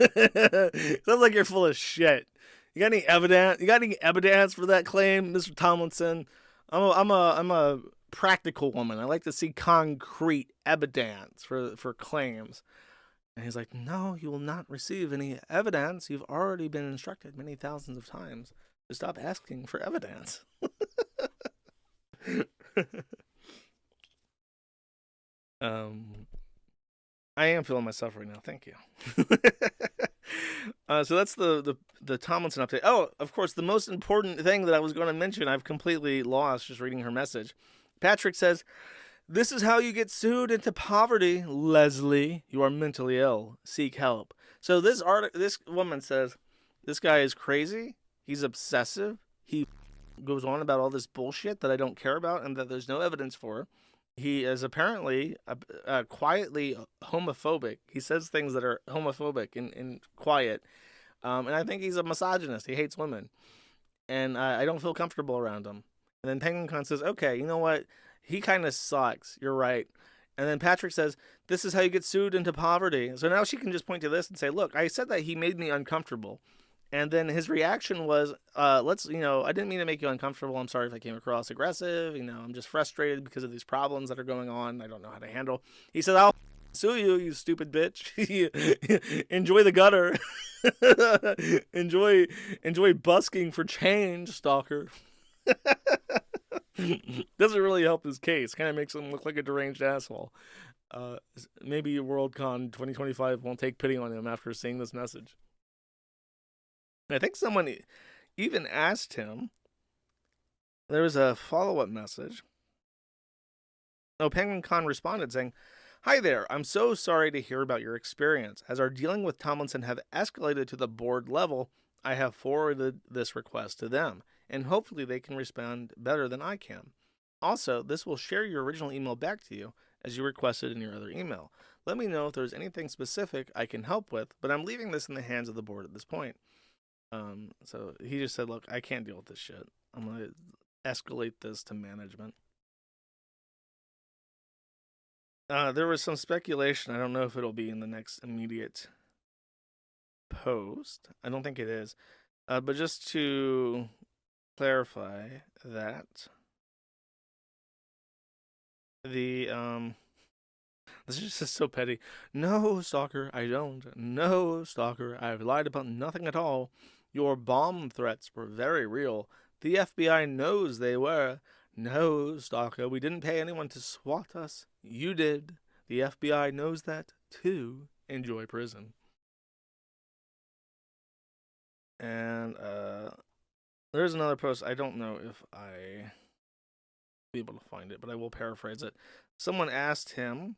Sounds like you're full of shit. You got any evidence? You got any evidence for that claim, Mr. Tomlinson? I'm a practical woman. I like to see concrete evidence for claims. And he's like, no, you will not receive any evidence. You've already been instructed many thousands of times to stop asking for evidence. I am feeling myself right now. Thank you. So that's the Tomlinson update. Oh, of course, the most important thing that I was going to mention, I've completely lost just reading her message. Patrick says, this is how you get sued into poverty, Leslie. You are mentally ill. Seek help. So this woman says, this guy is crazy. He's obsessive. He goes on about all this bullshit that I don't care about and that there's no evidence for. He is apparently quietly homophobic. He says things that are homophobic and quiet. And I think he's a misogynist. He hates women. And I don't feel comfortable around him. And then PenguinCon says, okay, you know what? He kind of sucks. You're right. And then Patrick says, this is how you get sued into poverty. So now she can just point to this and say, look, I said that he made me uncomfortable. And then his reaction was, I didn't mean to make you uncomfortable. I'm sorry if I came across aggressive. I'm just frustrated because of these problems that are going on. I don't know how to handle. He said, I'll sue you, you stupid bitch. Enjoy the gutter. enjoy busking for change, stalker. Doesn't really help his case. Kind of makes him look like a deranged asshole. Maybe Worldcon 2025 won't take pity on him after seeing this message. I think someone even asked him. There was a follow-up message. Penguin Con responded saying, hi there, I'm so sorry to hear about your experience. As our dealing with Tomlinson have escalated to the board level, I have forwarded this request to them, and hopefully they can respond better than I can. Also, this will share your original email back to you, as you requested in your other email. Let me know if there's anything specific I can help with, but I'm leaving this in the hands of the board at this point. So he just said, look, I can't deal with this shit. I'm going to escalate this to management. There was some speculation. I don't know if it'll be in the next immediate post. I don't think it is. But just to clarify that this is just so petty. No, stalker, I don't. No, stalker, I've lied about nothing at all. Your bomb threats were very real. The FBI knows they were. No, stalker, we didn't pay anyone to swat us. You did. The FBI knows that, too. Enjoy prison. And, there's another post. I don't know if I be able to find it, but I will paraphrase it. Someone asked him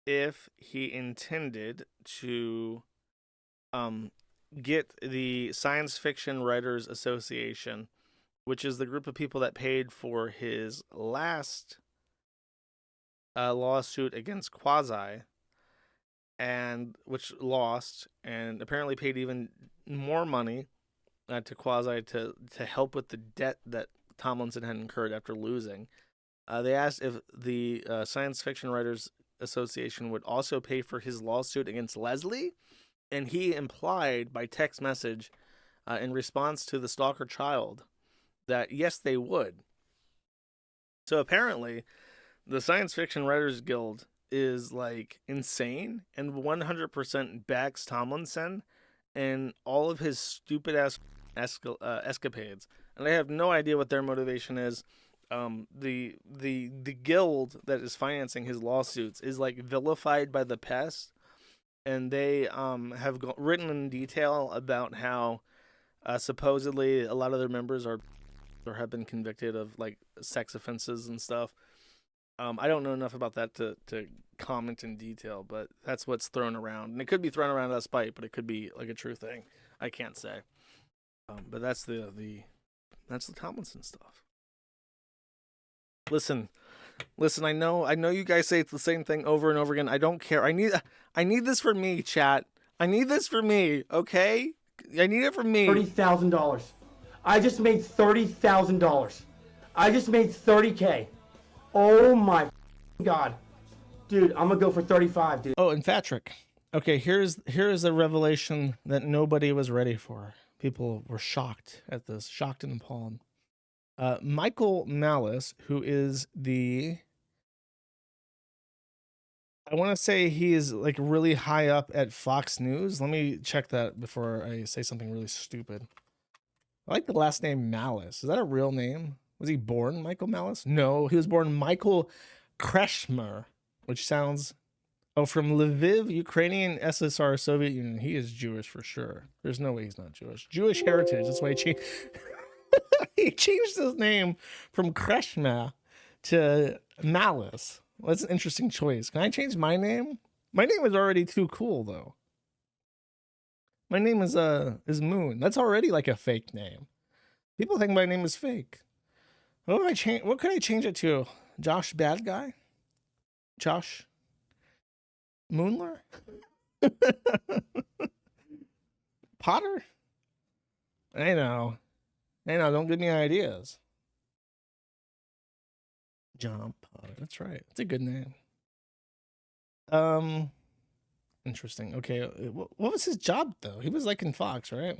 if he intended to, get the Science Fiction Writers Association, which is the group of people that paid for his last lawsuit against Quasi, and which lost, and apparently paid even more money to Quasi to help with the debt that Tomlinson had incurred after losing. They asked if the Science Fiction Writers Association would also pay for his lawsuit against Leslie, and he implied by text message in response to the stalker child that yes, they would. So apparently, the Science Fiction Writers Guild is like insane and 100% backs Tomlinson and all of his stupid ass escapades. And I have no idea what their motivation is. The guild that is financing his lawsuits is like vilified by the Pests, and they have written in detail about how supposedly a lot of their members are or have been convicted of like sex offenses and stuff. I don't know enough about that to comment in detail, but that's what's thrown around, and it could be thrown around as spite, but it could be like a true thing. I can't say. But that's the Tomlinson stuff. Listen. I know you guys say it's the same thing over and over again. I don't care. I need this for me, chat. I need this for me, okay? I need it for me. $30,000. I just made $30,000. I just made $30K. Oh my God. Dude, I'm gonna go for 35, dude. Oh, and Patrick. Okay, here is a revelation that nobody was ready for. People were shocked at this, shocked and appalled. Michael Malice, who is I want to say he is like really high up at Fox News. Let me check that before I say something really stupid. I like the last name Malice. Is that a real name? Was he born Michael Malice? No, he was born Michael 𝒃𝓄𝓄𝓃, which sounds, from Lviv, Ukrainian SSR, Soviet Union. He is Jewish for sure. There's no way he's not Jewish. Jewish heritage. That's why he changed. He changed his name from 𝒃𝓄𝓄𝓃 to Malice. Well, that's an interesting choice. Can I change my name? My name is already too cool, though. My name is Moon. That's already like a fake name. People think my name is fake. What could I change it to? Josh Bad Guy? Josh Moonler? Potter? I know. Don't give me ideas. John Potter. That's right. It's a good name. Interesting. Okay, what was his job though? He was like in Fox, right?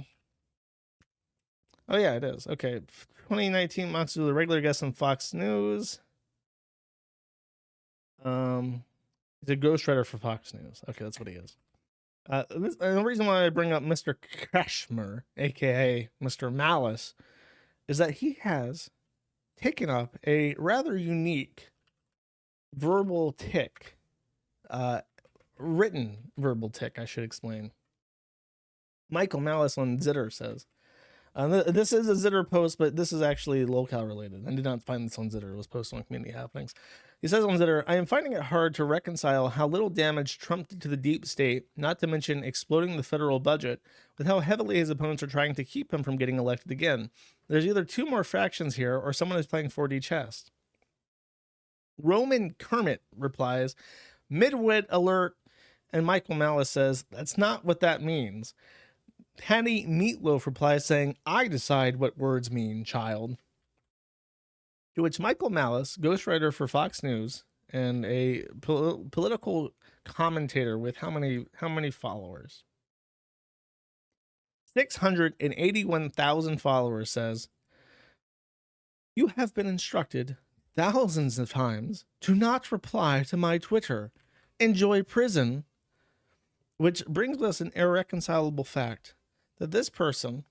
Oh yeah, it is. Okay, 2019 Mox was a regular guest on Fox News. He's a ghostwriter for Fox News. Okay, that's what he is. And the reason why I bring up Mr. Kashmir, aka Mr. Malice, is that he has taken up a rather unique verbal tick, written verbal tick, I should explain. Michael Malice on Zitter says, this is a Zitter post, but this is actually locale related. I did not find this on Zitter. It was posted on Community Happenings. He says on Zitter, I am finding it hard to reconcile how little damage Trump did to the deep state, not to mention exploding the federal budget, with how heavily his opponents are trying to keep him from getting elected again. There's either two more factions here, or someone is playing 4D chess. Roman Kermit replies, midwit alert, and Michael Malice says, that's not what that means. Patty Meatloaf replies saying, I decide what words mean, child. To which Michael Malice, ghostwriter for Fox News and a political commentator with how many followers? 681,000 followers, says, you have been instructed thousands of times to not reply to my Twitter. Enjoy prison. Which brings us an irreconcilable fact that this person,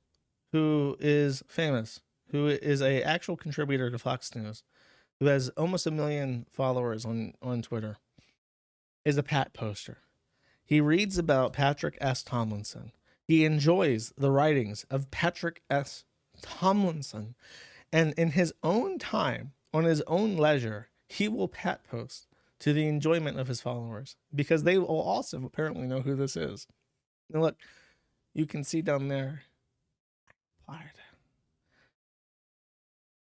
who is famous, who is a actual contributor to Fox News, who has almost 1 million followers on Twitter, is a Pat poster. He reads about Patrick S. Tomlinson. He enjoys the writings of Patrick S. Tomlinson. And in his own time, on his own leisure, he will Pat post to the enjoyment of his followers, because they will also apparently know who this is. Now look, you can see down there,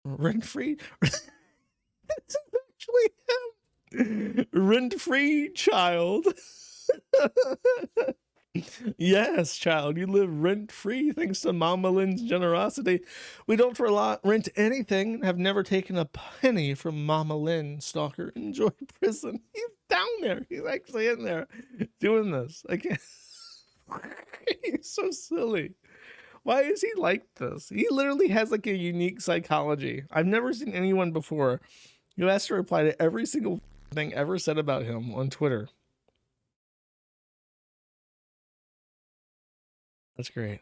rent-free. That's actually him. Rent-free child. Yes, child, you live rent-free thanks to Mama Lynn's generosity. We don't rent anything, have never taken a penny from Mama Lynn, stalker. Enjoy prison. He's down there. He's actually in there doing this. I can't. He's so silly. Why is he like this? He literally has like a unique psychology. I've never seen anyone before who has to reply to every single thing ever said about him on Twitter. That's great.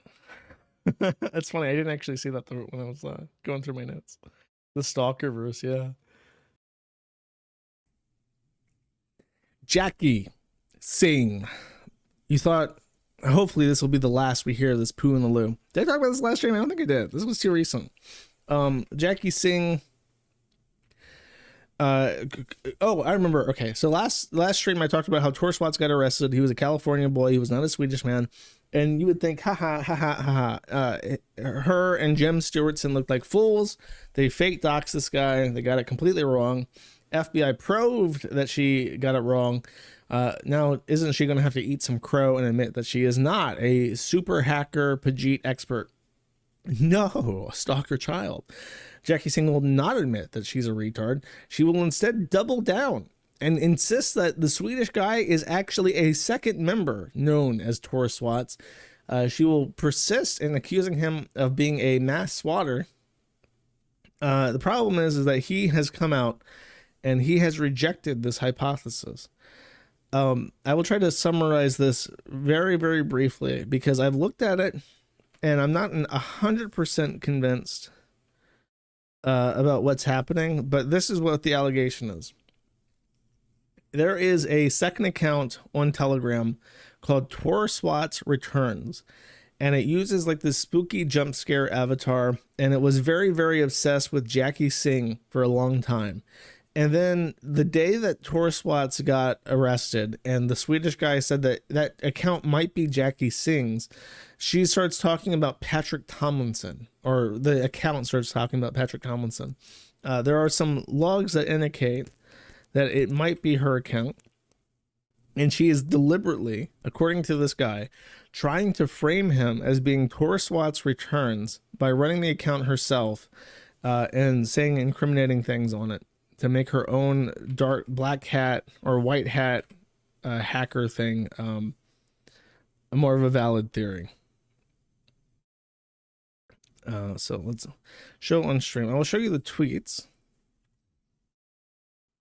That's funny. I didn't actually see that when I was going through my notes. The stalker verse, yeah. Jackie Singh. You thought, hopefully this will be the last we hear of this poo in the loo. Did I talk about this last stream? I don't think I did. This was too recent. Jackie Singh. Oh, I remember. Okay, so last stream I talked about how TOR SWATS got arrested. He was a California boy. He was not a Swedish man. And you would think, her and Jem Stewartson looked like fools. They fake doxed this guy. They got it completely wrong. FBI proved that she got it wrong. Now, isn't she going to have to eat some crow and admit that she is not a super hacker 𝒮𝓃𝒾𝓁𝒹 expert? No, a stalker child. Jackie Singh will not admit that she's a retard. She will instead double down and insist that the Swedish guy is actually a second member known as TOR SWATS. She will persist in accusing him of being a mass swatter. The problem is that he has come out and he has rejected this hypothesis. I will try to summarize this very, very briefly because I've looked at it and I'm not 100% convinced about what's happening, but this is what the allegation is. There is a second account on Telegram called TOR SWATS Returns, and it uses like this spooky jump scare avatar, and it was very, very obsessed with Jackie Singh for a long time. And then the day that TOR SWATS got arrested and the Swedish guy said that that account might be Jackie Singh's, she starts talking about Patrick Tomlinson, or the account starts talking about Patrick Tomlinson. There are some logs that indicate that it might be her account. And she is deliberately, according to this guy, trying to frame him as being TOR SWATS Returns by running the account herself and saying incriminating things on it to make her own dark black hat or white hat hacker thing more of a valid theory. So let's show on stream. I will show you the tweets.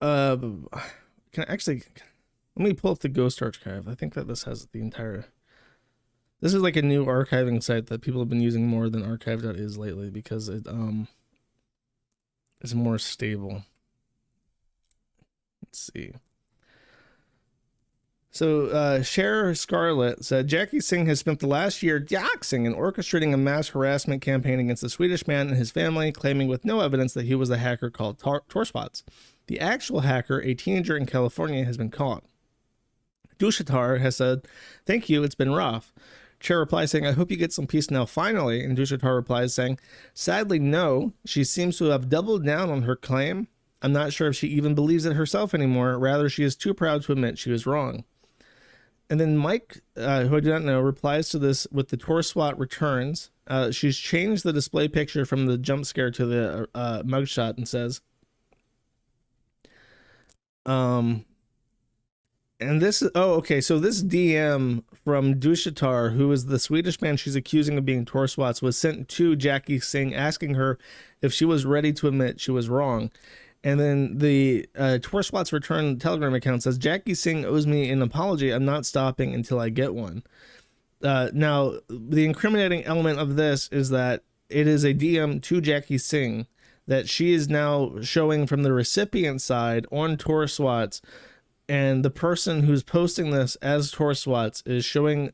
Can I actually, let me pull up the Ghost Archive. I think that this has the entire, this is like a new archiving site that people have been using more than archive.is lately because it is more stable. Let's see. So Cher Scarlett said, Jackie Singh has spent the last year doxing and orchestrating a mass harassment campaign against the Swedish man and his family, claiming with no evidence that he was the hacker called TOR SWATS. The actual hacker, a teenager in California, has been caught. 𝒫𝓇𝒾𝓈𝓼 has said, thank you, it's been rough. Cher replies saying, I hope you get some peace now finally. And 𝒫𝓇𝒾𝓈𝓼 replies saying, sadly, no. She seems to have doubled down on her claim. I'm not sure if she even believes it herself anymore. Rather, she is too proud to admit she was wrong. And then Mike, who I do not know, replies to this with the TOR SWAT returns. She's changed the display picture from the jump scare to the mugshot and says, and this is, oh, okay, so this DM from 𝒫𝓇𝒾𝓈𝓼, who is the Swedish man she's accusing of being TOR SWATs, was sent to Jackie Singh asking her if she was ready to admit she was wrong. And then the TOR SWATs return Telegram account says, Jackie Singh owes me an apology. I'm not stopping until I get one. Now, the incriminating element of this is that it is a DM to Jackie Singh that she is now showing from the recipient side on TOR SWATs. And the person who's posting this as TOR SWATs is showing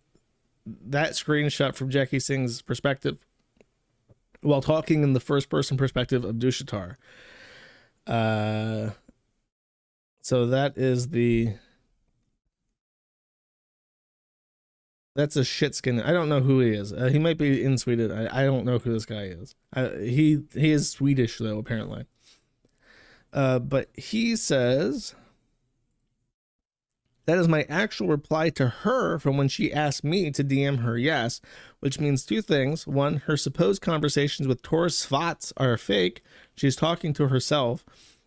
that screenshot from Jackie Singh's perspective while talking in the first person perspective of 𝒫𝓇𝒾𝓈𝓼. So that is that's a shit skin. I don't know who he is. He might be in Sweden. I don't know who this guy is. He is Swedish though, apparently. But he says, that is my actual reply to her from when she asked me to DM her yes, which means two things. One, her supposed conversations with TOR SWATs are fake. She's talking to herself.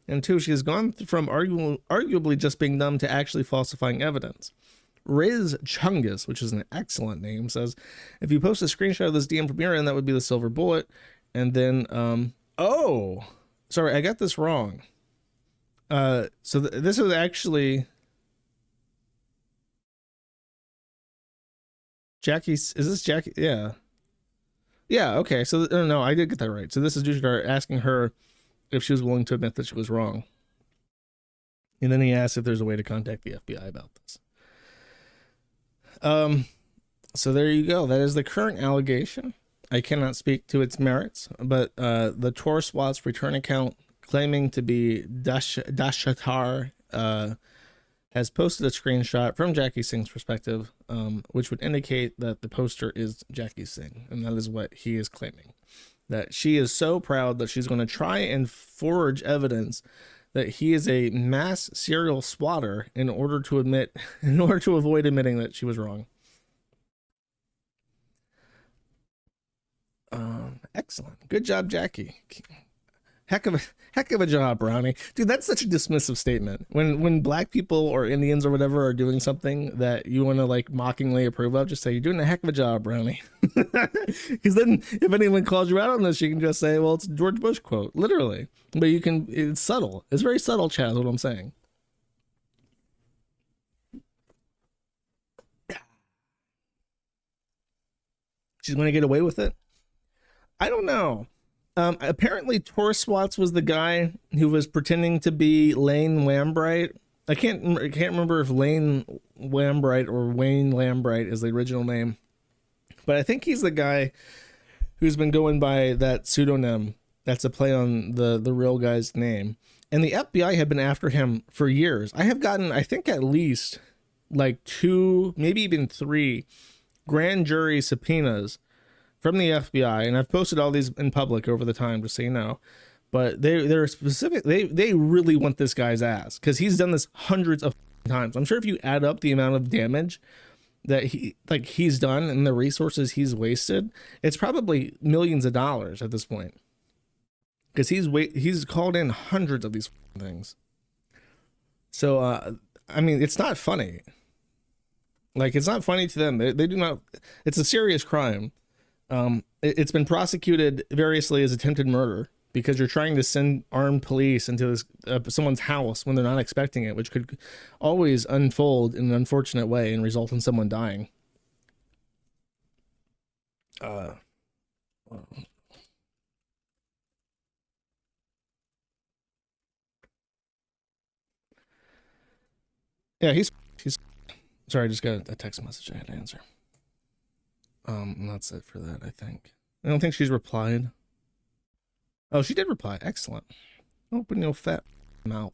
And two, she has gone from arguably just being dumb to actually falsifying evidence. Riz Chungus, which is an excellent name, says, if you post a screenshot of this DM from your end, that would be the silver bullet. And then, oh, sorry, I got this wrong. So this is actually Jackie's, is this Jackie? Yeah. Yeah, okay. So, no, I did get that right. So this is 𝒫𝓇𝒾𝓈𝓼 asking her if she was willing to admit that she was wrong. And then he asks if there's a way to contact the FBI about this. So there you go. That is the current allegation. I cannot speak to its merits, but the TOR SWATs return account claiming to be 𝒫𝓇𝒾𝓈𝓼 has posted a screenshot from Jackie Singh's perspective, which would indicate that the poster is Jackie Singh, and that is what he is claiming. That she is so proud that she's going to try and forge evidence that he is a mass serial swatter in order to avoid admitting that she was wrong. Excellent. Good job, Jackie. Heck of a job, Brownie. Dude, that's such a dismissive statement. When black people or Indians or whatever are doing something that you want to like mockingly approve of, just say, you're doing a heck of a job, Brownie. Because then if anyone calls you out on this, you can just say, well, it's a George Bush quote, literally. But you can, it's subtle. It's very subtle, Chaz, what I'm saying. She's going to get away with it? I don't know. Apparently TOR SWATs was the guy who was pretending to be Lane Lambright. I can't remember if Lane Lambright or Wayne Lambright is the original name, but I think he's the guy who's been going by that pseudonym. That's a play on the real guy's name. And the FBI had been after him for years. I have gotten, I think, at least like 2, maybe even 3 grand jury subpoenas from the FBI, and I've posted all these in public over the time, just so you know. But they're specific. They really want this guy's ass because he's done this hundreds of times. I'm sure if you add up the amount of damage that he's done and the resources he's wasted, it's probably millions of dollars at this point. Because he's called in hundreds of these things. So I mean, it's not funny. Like, it's not funny to them. They do not. It's a serious crime. It's been prosecuted variously as attempted murder because you're trying to send armed police into this someone's house when they're not expecting it, which could always unfold in an unfortunate way and result in someone dying. Yeah, he's sorry, I just got a text message I had to answer. And that's it for that, I think. I don't think she's replied. Oh, she did reply. Excellent. Open your fat mouth.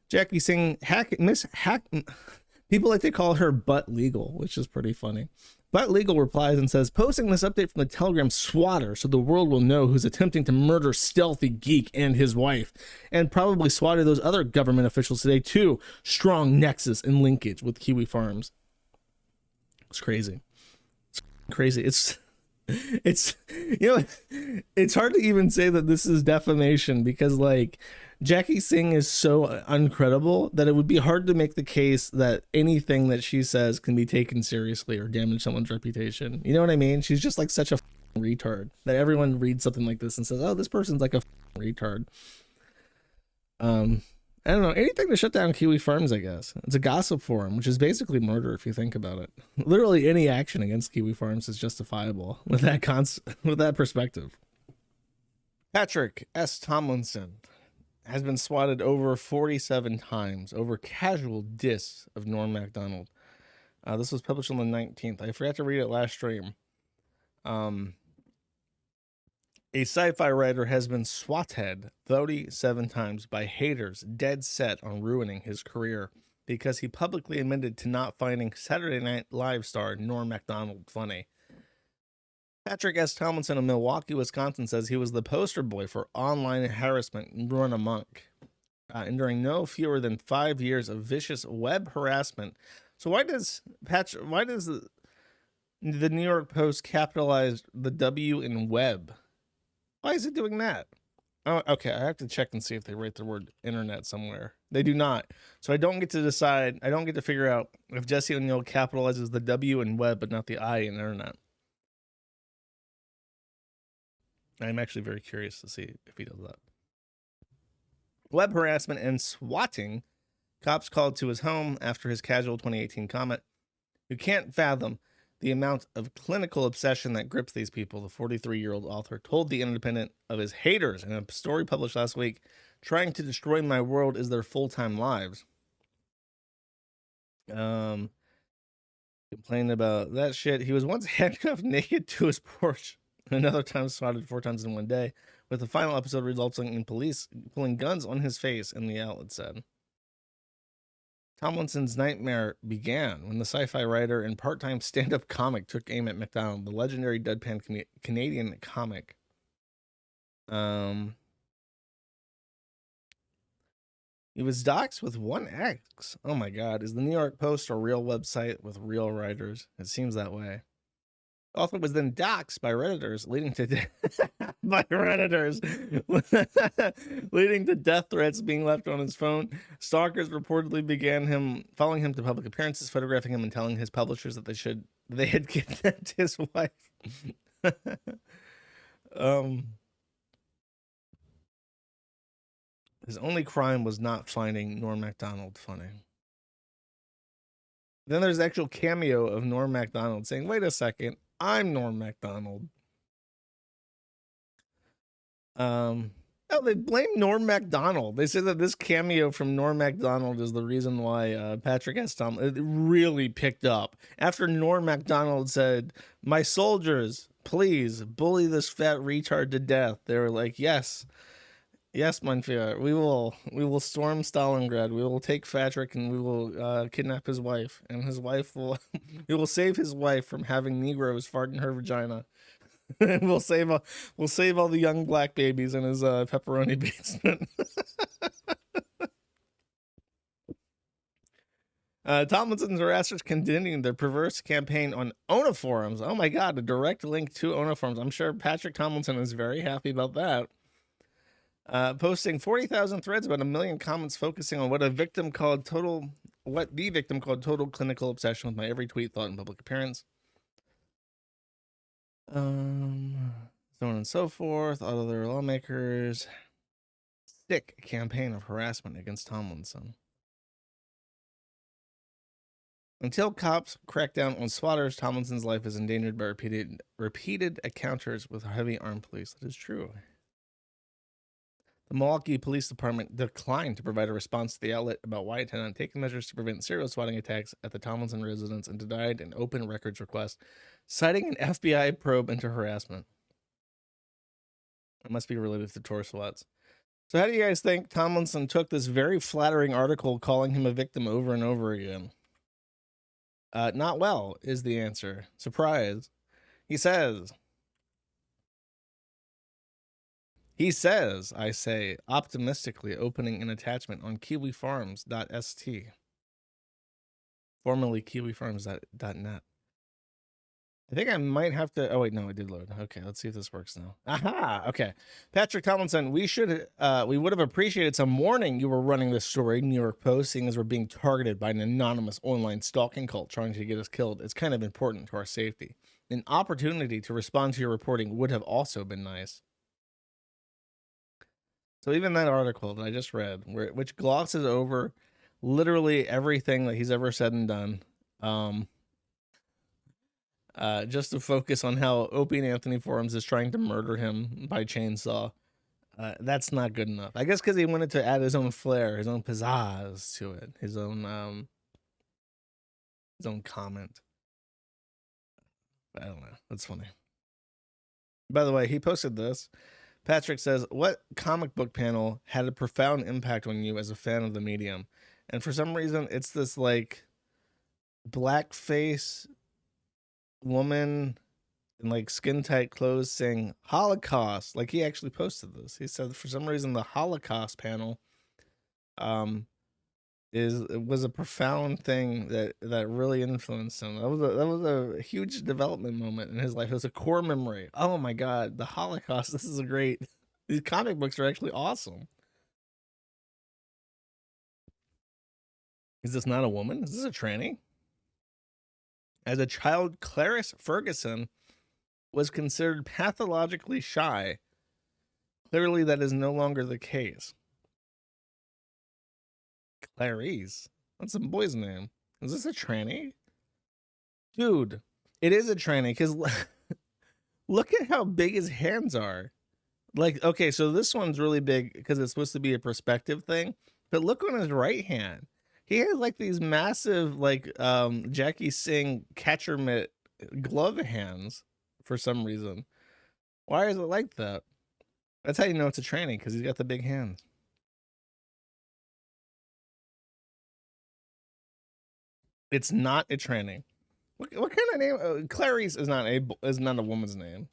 Jackie Singh, people like to call her Butt Legal, which is pretty funny. Butt Legal replies and says, posting this update from the Telegram swatter so the world will know who's attempting to murder Stealthy Geek and his wife, and probably swatted those other government officials today too. Strong nexus and linkage with Kiwifarms. It's crazy. It's crazy. It's you know, it's hard to even say that this is defamation because, like, Jackie Singh is so uncredible that it would be hard to make the case that anything that she says can be taken seriously or damage someone's reputation. You know what I mean? She's just like such a retard that everyone reads something like this and says, oh, this person's like a retard. I don't know, anything to shut down Kiwifarms, I guess. It's a gossip forum, which is basically murder if you think about it. Literally any action against Kiwifarms is justifiable with that perspective. Patrick S. Tomlinson has been swatted over 47 times over casual diss of Norm Macdonald. This was published on the 19th. I forgot to read it last stream. A sci-fi writer has been swatted 37 times by haters dead set on ruining his career because he publicly admitted to not finding Saturday Night Live star Norm Macdonald funny. Patrick S. Tomlinson of Milwaukee, Wisconsin says he was the poster boy for online harassment run amok, enduring no fewer than 5 years of vicious web harassment. So why does the New York Post capitalize the W in web? Why is it doing that? Oh, okay, I have to check and see if they write the word internet somewhere. They do not. So I don't get to decide. I don't get to figure out if Jesse O'Neill capitalizes the W in web but not the I in internet. I'm actually very curious to see if he does that. Web harassment and swatting. Cops called to his home after his casual 2018 comment. You can't fathom the amount of clinical obsession that grips these people, the 43-year-old author told The Independent of his haters in a story published last week. Trying to destroy my world is their full-time lives. Complained about that shit. He was once handcuffed naked to his porch. Another time swatted 4 times in one day, with the final episode resulting in police pulling guns on his face, and the outlet said. Tomlinson's nightmare began when the sci-fi writer and part-time stand-up comic took aim at McDonald, the legendary deadpan Canadian comic. He was doxxed with 1 X. Oh my God. Is the New York Post a real website with real writers? It seems that way. Author was then doxxed by Redditors, leading to leading to death threats being left on his phone. Stalkers reportedly began following him to public appearances, photographing him and telling his publishers that they had kidnapped his wife. His only crime was not finding Norm Macdonald funny. Then there's the actual cameo of Norm Macdonald saying, "Wait a second. I'm Norm Macdonald." Oh, they blame Norm Macdonald. They said that this cameo from Norm Macdonald is the reason why Patrick S. Tomlinson, it really picked up. After Norm Macdonald said, "My soldiers, please bully this fat retard to death," they were like, yes, mein Führer, we will storm Stalingrad. We will take Patrick and we will kidnap his wife, and his wife will we will save his wife from having Negroes fart in her vagina. And we'll save all the young black babies in his pepperoni basement. Tomlinson's harassers continuing their perverse campaign on Onaforums. Oh my God, a direct link to Onaforums. I'm sure Patrick Tomlinson is very happy about that. Posting 40,000 threads, about 1 million comments focusing on what a victim called total what the victim called total clinical obsession with my every tweet, thought, and public appearance. So on and so forth. Other lawmakers. Sick campaign of harassment against Tomlinson. Until cops crack down on swatters, Tomlinson's life is endangered by repeated encounters with heavy armed police. That is true. The Milwaukee Police Department declined to provide a response to the outlet about why it had not taken measures to prevent serial swatting attacks at the Tomlinson residence and denied an open records request, citing an FBI probe into harassment. It must be related to TOR SWATS. So how do you guys think Tomlinson took this very flattering article calling him a victim over and over again? Not well is the answer. Surprise. He says, I say, optimistically opening an attachment on Kiwifarms.st, formerly Kiwifarms.net. I think I might have to, oh wait, no, it did load. Okay, let's see if this works now. Aha, okay. Patrick Tomlinson, we would have appreciated some warning you were running this story, New York Post, seeing as we're being targeted by an anonymous online stalking cult trying to get us killed. It's kind of important to our safety. An opportunity to respond to your reporting would have also been nice. So even that article that I just read, which glosses over literally everything that he's ever said and done, just to focus on how Opey Anthony Forums is trying to murder him by chainsaw, that's not good enough. I guess because he wanted to add his own flair, his own pizzazz to it, his own comment. I don't know. That's funny. By the way, he posted this. Patrick says, what comic book panel had a profound impact on you as a fan of the medium? And for some reason, it's this like blackface woman in like skin tight clothes saying Holocaust. Like he actually posted this. He said for some reason the Holocaust panel was a profound thing that really influenced him. That was a huge development moment in his life. It was a core memory. Oh my god, the Holocaust. This is a great. These comic books are actually awesome. Is this not a woman? Is this a tranny? As a child, Clarice Ferguson was considered pathologically shy. Clearly, that is no longer the case. Clarice? That's some boy's name. Is this a tranny? Dude, it is a tranny, because look at how big his hands are. Like, okay, so this one's really big because it's supposed to be a perspective thing, but look on his right hand. He has like these massive, like, Jackie Singh catcher mitt glove hands for some reason. Why is it like that? That's how you know it's a tranny, because he's got the big hands. It's not a tranny. What kind of name? Clarice is not a woman's name.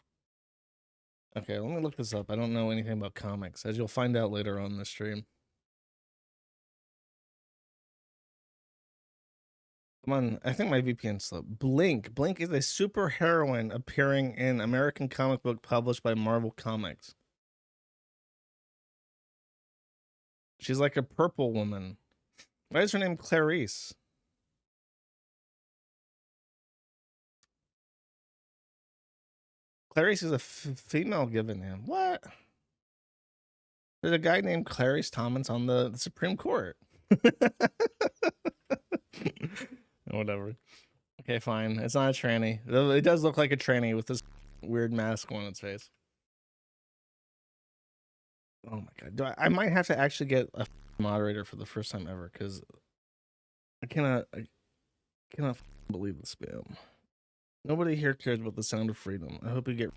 Okay, let me look this up. I don't know anything about comics, as you'll find out later on in the stream. Come on, I think my VPN's slow. Blink. Blink is a superheroine appearing in American comic book published by Marvel Comics. She's like a purple woman. Why is her name Clarice? Clarice is a female given name. What? There's a guy named Clarice Thomas on the Supreme Court. Whatever. Okay, fine. It's not a tranny. It does look like a tranny with this weird mask on its face. Oh my god. I might have to actually get a moderator for the first time ever, because I cannot believe the spam. Nobody here cares about the sound of freedom. I hope you get...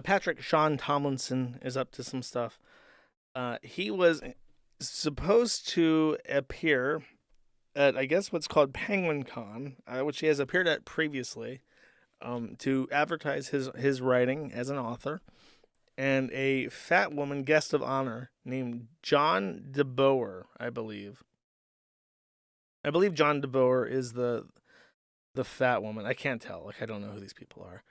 Patrick Sean Tomlinson is up to some stuff. He was supposed to appear at, I guess, what's called Penguin Con, which he has appeared at previously, to advertise his writing as an author. And a fat woman guest of honor named John DeBoer, I believe. I believe John DeBoer is the fat woman. I can't tell. Like, I don't know who these people are.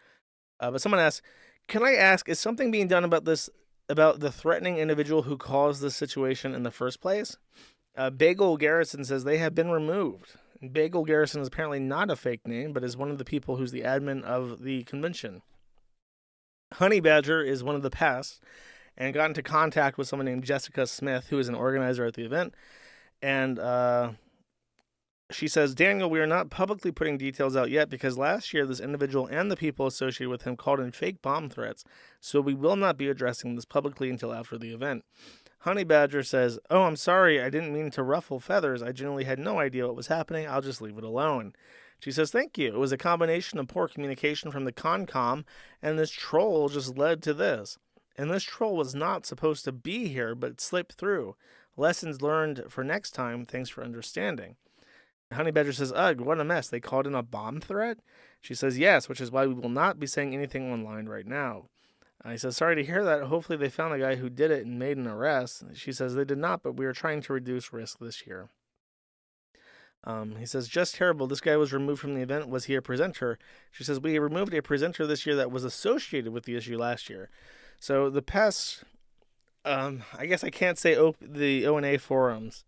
But someone asked, can I ask, is something being done about this, about the threatening individual who caused this situation in the first place? Bagel Garrison says they have been removed. Bagel Garrison is apparently not a fake name, but is one of the people who's the admin of the convention. Honey Badger is one of the Pests and got into contact with someone named Jessica Smith, who is an organizer at the event. And she says, Daniel, we are not publicly putting details out yet because last year this individual and the people associated with him called in fake bomb threats, so we will not be addressing this publicly until after the event. Honey Badger says, oh, I'm sorry, I didn't mean to ruffle feathers. I genuinely had no idea what was happening. I'll just leave it alone. She says, thank you. It was a combination of poor communication from the Concom, and this troll just led to this. And this troll was not supposed to be here, but slipped through. Lessons learned for next time. Thanks for understanding. Honey Badger says, ugh, what a mess. They called in a bomb threat? She says, yes, which is why we will not be saying anything online right now. He says, sorry to hear that. Hopefully they found the guy who did it and made an arrest. She says, they did not, but we are trying to reduce risk this year. He says, just terrible. This guy was removed from the event. Was he a presenter? She says, we removed a presenter this year that was associated with the issue last year. So the Pests, I guess I can't say the O&A forums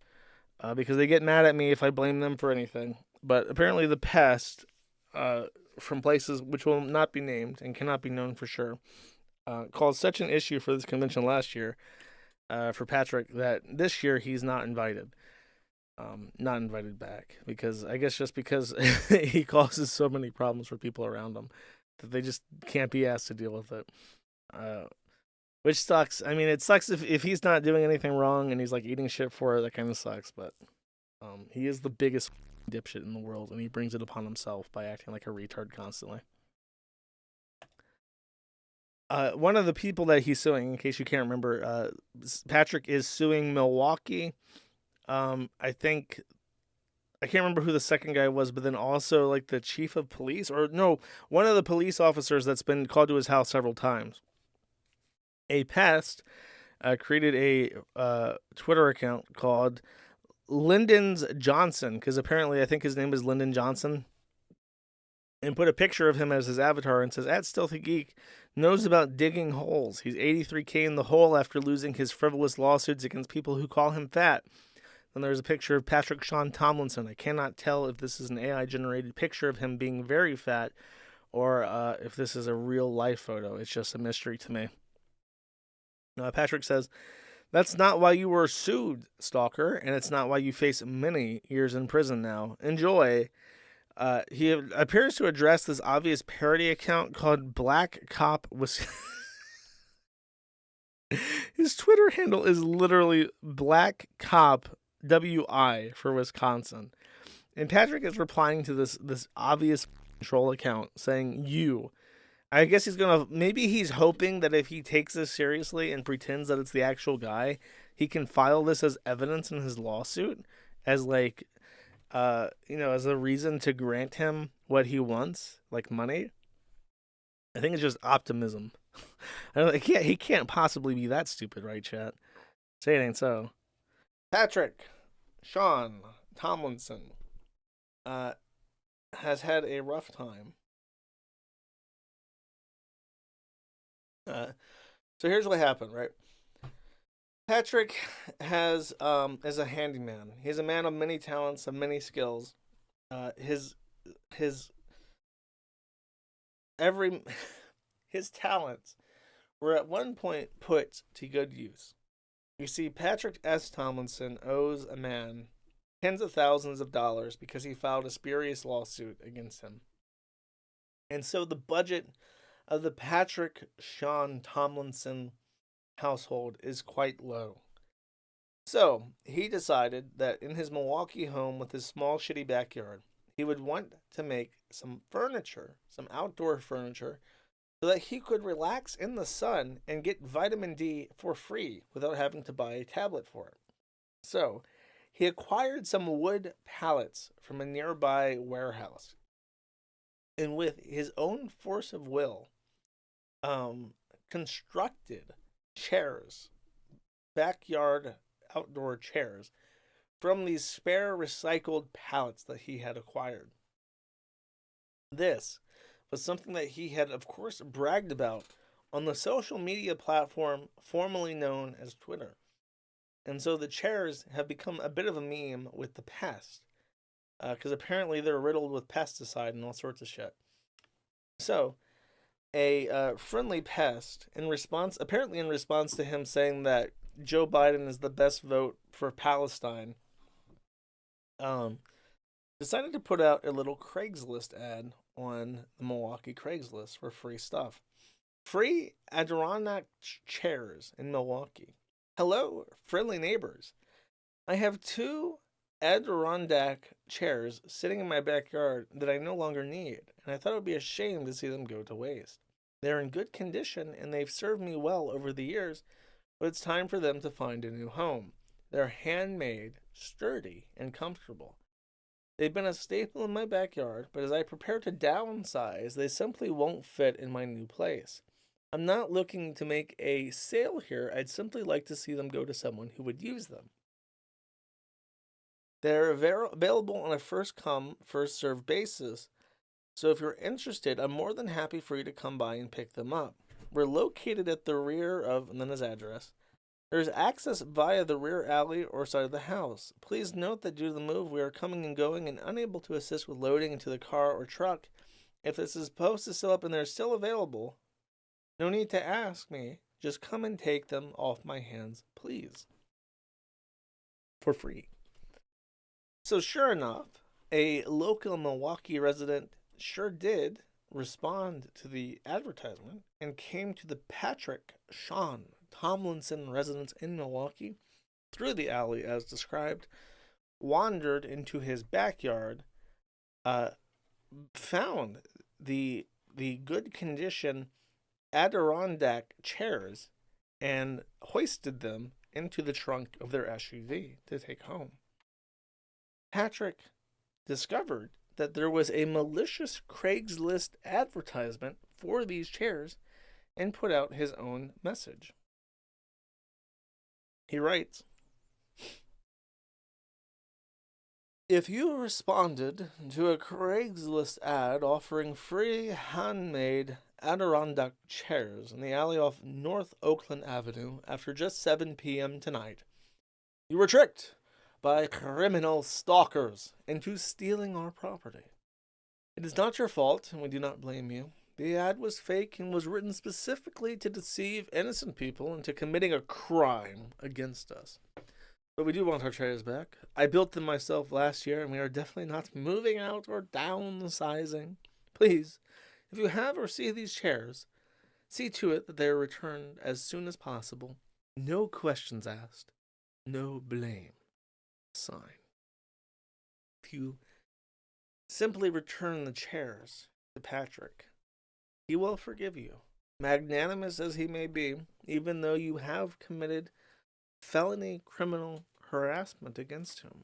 because they get mad at me if I blame them for anything. But apparently the Pest, from places which will not be named and cannot be known for sure, caused such an issue for this convention last year for Patrick that this year he's not invited. Not invited back because I guess just because he causes so many problems for people around him that they just can't be asked to deal with it. Which sucks. I mean, it sucks if he's not doing anything wrong and he's like eating shit for it. That kind of sucks. But he is the biggest dipshit in the world, and he brings it upon himself by acting like a retard constantly. One of the people that he's suing, in case you can't remember, Patrick is suing Milwaukee. I can't remember who the second guy was, but then also like the chief of police, or no, one of the police officers that's been called to his house several times. A Pest created a Twitter account called Lyndon's Johnson, because apparently I think his name is Lyndon Johnson, and put a picture of him as his avatar and says, @StealthyGeek knows about digging holes. He's 83K in the hole after losing his frivolous lawsuits against people who call him fat. Then there's a picture of Patrick Sean Tomlinson. I cannot tell if this is an AI-generated picture of him being very fat or if this is a real-life photo. It's just a mystery to me. Patrick says, that's not why you were sued, stalker, and it's not why you face many years in prison now. Enjoy. He appears to address this obvious parody account called Black Cop His Twitter handle is literally Black Cop WI for Wisconsin. And Patrick is replying to this obvious troll account saying, you. I guess maybe he's hoping that if he takes this seriously and pretends that it's the actual guy, he can file this as evidence in his lawsuit as like, as a reason to grant him what he wants, like money. I think it's just optimism. He can't possibly be that stupid, right, chat? Say it ain't so. Patrick Sean Tomlinson has had a rough time. So here's what happened, right? Patrick is a handyman. He's a man of many talents, of many skills. His talents were at one point put to good use. You see, Patrick S. Tomlinson owes a man tens of thousands of dollars because he filed a spurious lawsuit against him. And so the budget of the Patrick Sean Tomlinson household is quite low. So he decided that in his Milwaukee home with his small shitty backyard, he would want to make some furniture, some outdoor furniture, so that he could relax in the sun and get vitamin D for free without having to buy a tablet for it. So he acquired some wood pallets from a nearby warehouse, and with his own force of will, constructed chairs, backyard outdoor chairs, from these spare recycled pallets that he had acquired. This was something that he had, of course, bragged about on the social media platform formerly known as Twitter. And so the chairs have become a bit of a meme with the pest, because apparently they're riddled with pesticide and all sorts of shit. So, a friendly pest, apparently in response to him saying that Joe Biden is the best vote for Palestine, decided to put out a little Craigslist ad on the Milwaukee Craigslist for free stuff. Free Adirondack chairs in Milwaukee. Hello, friendly neighbors. I have 2 Adirondack chairs sitting in my backyard that I no longer need, and I thought it would be a shame to see them go to waste. They're in good condition, and they've served me well over the years, but it's time for them to find a new home. They're handmade, sturdy, and comfortable. They've been a staple in my backyard, but as I prepare to downsize, they simply won't fit in my new place. I'm not looking to make a sale here. I'd simply like to see them go to someone who would use them. They're available on a first-come, first-served basis, so if you're interested, I'm more than happy for you to come by and pick them up. We're located at the rear of, and then his address. There's access via the rear alley or side of the house. Please note that due to the move, we are coming and going and unable to assist with loading into the car or truck. If this is posted still up and they're still available, no need to ask me. Just come and take them off my hands, please. For free. So sure enough, a local Milwaukee resident sure did respond to the advertisement and came to the Patrick Sean Tomlinson residence in Milwaukee through the alley as described, wandered into his backyard, found the good condition Adirondack chairs and hoisted them into the trunk of their SUV to take home. Patrick discovered that there was a malicious Craigslist advertisement for these chairs and put out his own message. He writes, if you responded to a Craigslist ad offering free handmade Adirondack chairs in the alley off North Oakland Avenue after just 7 p.m. tonight, you were tricked by criminal stalkers into stealing our property. It is not your fault, and we do not blame you. The ad was fake and was written specifically to deceive innocent people into committing a crime against us. But we do want our chairs back. I built them myself last year, and we are definitely not moving out or downsizing. Please, if you have or see these chairs, see to it that they are returned as soon as possible. No questions asked. No blame. Sign. If you simply return the chairs to Patrick, he will forgive you, magnanimous as he may be, even though you have committed felony criminal harassment against him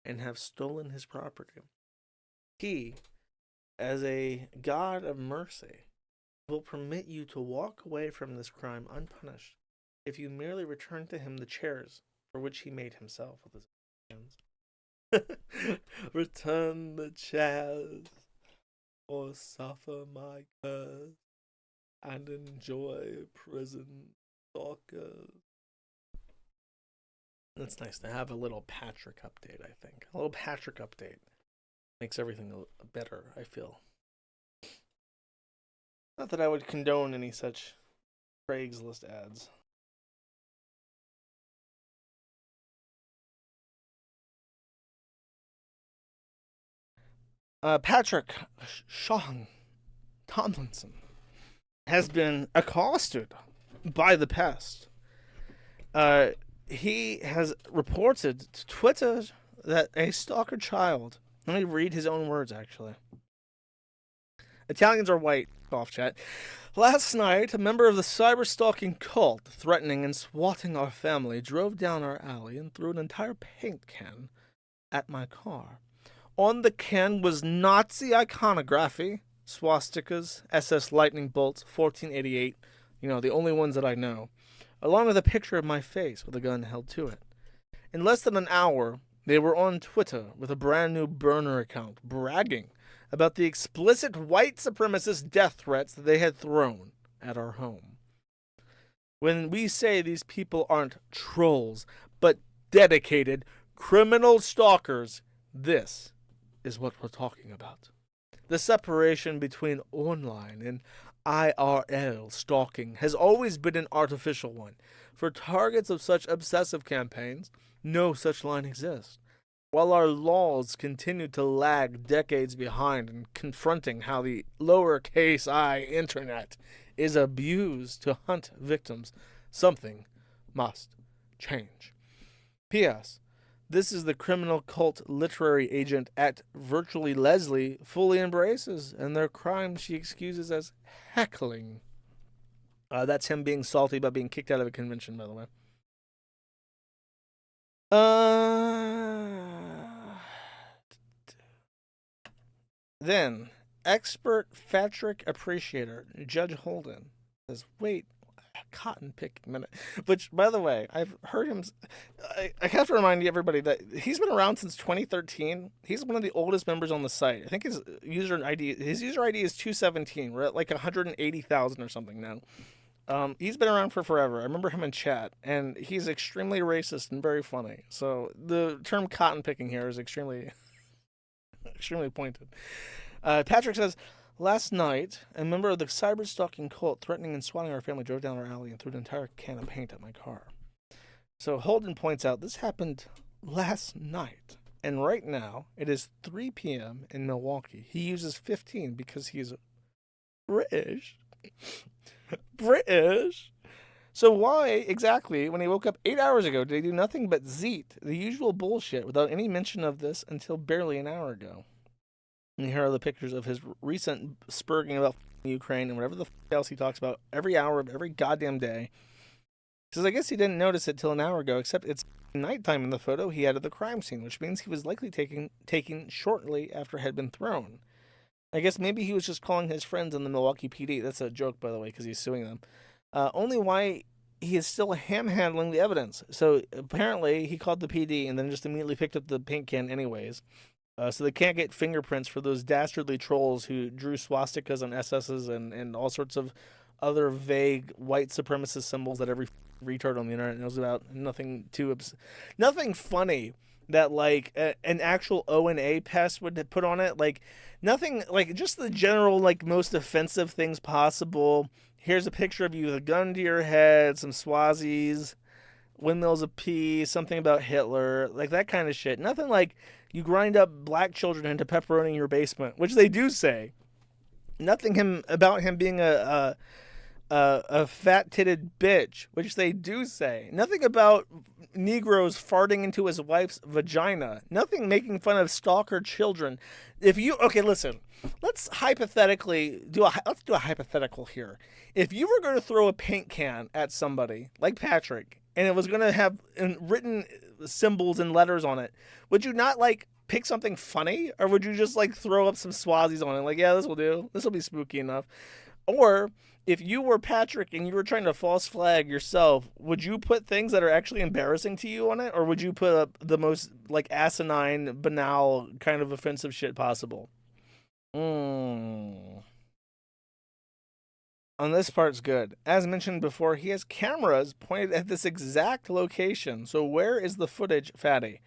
and have stolen his property. He, as a God of mercy, will permit you to walk away from this crime unpunished if you merely return to him the chairs for which he made himself with his hands. Return the chairs or suffer my curse and enjoy prison stalkers. It's nice to have a little Patrick update, I think. A little Patrick update makes everything better, I feel. Not that I would condone any such Craigslist ads. Patrick Sean Tomlinson has been accosted by the Pests. He has reported to Twitter that a stalker child, let me read his own words actually. Italians are white, off chat. Last night, a member of the cyber-stalking cult threatening and swatting our family drove down our alley and threw an entire paint can at my car. On the can was Nazi iconography, swastikas, SS lightning bolts, 1488, the only ones that I know, along with a picture of my face with a gun held to it. In less than an hour, they were on Twitter with a brand new burner account, bragging about the explicit white supremacist death threats that they had thrown at our home. When we say these people aren't trolls, but dedicated criminal stalkers, this is what we're talking about. The separation between online and IRL stalking has always been an artificial one. For targets of such obsessive campaigns, no such line exists. While our laws continue to lag decades behind in confronting how the lowercase I internet is abused to hunt victims, something must change. P.S. This is the criminal cult literary agent at Virtually Leslie fully embraces, and their crime she excuses as heckling. That's him being salty about being kicked out of a convention, by the way. Then, expert 𝒮𝓾𝓃 appreciator Judge Holden says, wait, cotton picking minute. Which, by the way, I've heard him. I have to remind everybody that he's been around since 2013. He's one of the oldest members on the site. I think his user ID is 217. We're at like 180,000 or something now. He's been around for forever. I remember him in chat, and he's extremely racist and very funny. So the term cotton picking here is extremely pointed. Patrick says, last night, a member of the cyber-stalking cult threatening and swatting our family drove down our alley and threw an entire can of paint at my car. So Holden points out this happened last night, and right now it is 3 p.m. in Milwaukee. He uses 15 because he's British. British. So why exactly, when he woke up 8 hours ago, did he do nothing but 𝒫𝓇𝒾𝓈𝑜𝓃, the usual bullshit, without any mention of this until barely an hour ago? And here are the pictures of his recent spurging about Ukraine and whatever the else he talks about every hour of every goddamn day. He says, I guess he didn't notice it till an hour ago, except it's nighttime in the photo he had of the crime scene, which means he was likely taken shortly after it had been thrown. I guess maybe he was just calling his friends in the Milwaukee PD. That's a joke, by the way, because he's suing them. Only why he is still ham-handling the evidence. So apparently he called the PD and then just immediately picked up the paint can anyways. So they can't get fingerprints for those dastardly trolls who drew swastikas on SSs and all sorts of other vague white supremacist symbols that every retard on the internet knows about. Nothing funny that like an actual O and A pest would put on it. Like nothing, like just the general like most offensive things possible. Here's a picture of you with a gun to your head, some Swazis, windmills of pee, something about Hitler, like that kind of shit. Nothing like you grind up black children into pepperoni in your basement, which they do say. Nothing about him being a fat-titted bitch, which they do say. Nothing about Negroes farting into his wife's vagina. Nothing making fun of stalker children. Okay, listen. Let's do a hypothetical here. If you were going to throw a paint can at somebody like Patrick, and it was going to have written symbols and letters on it, would you not like pick something funny, or would you just like throw up some Swazis on it? Like, yeah, this will do. This will be spooky enough. Or if you were Patrick and you were trying to false flag yourself, would you put things that are actually embarrassing to you on it, or would you put up the most like asinine, banal, kind of offensive shit possible? On this part's good. As mentioned before, he has cameras pointed at this exact location. So where is the footage, Fatty?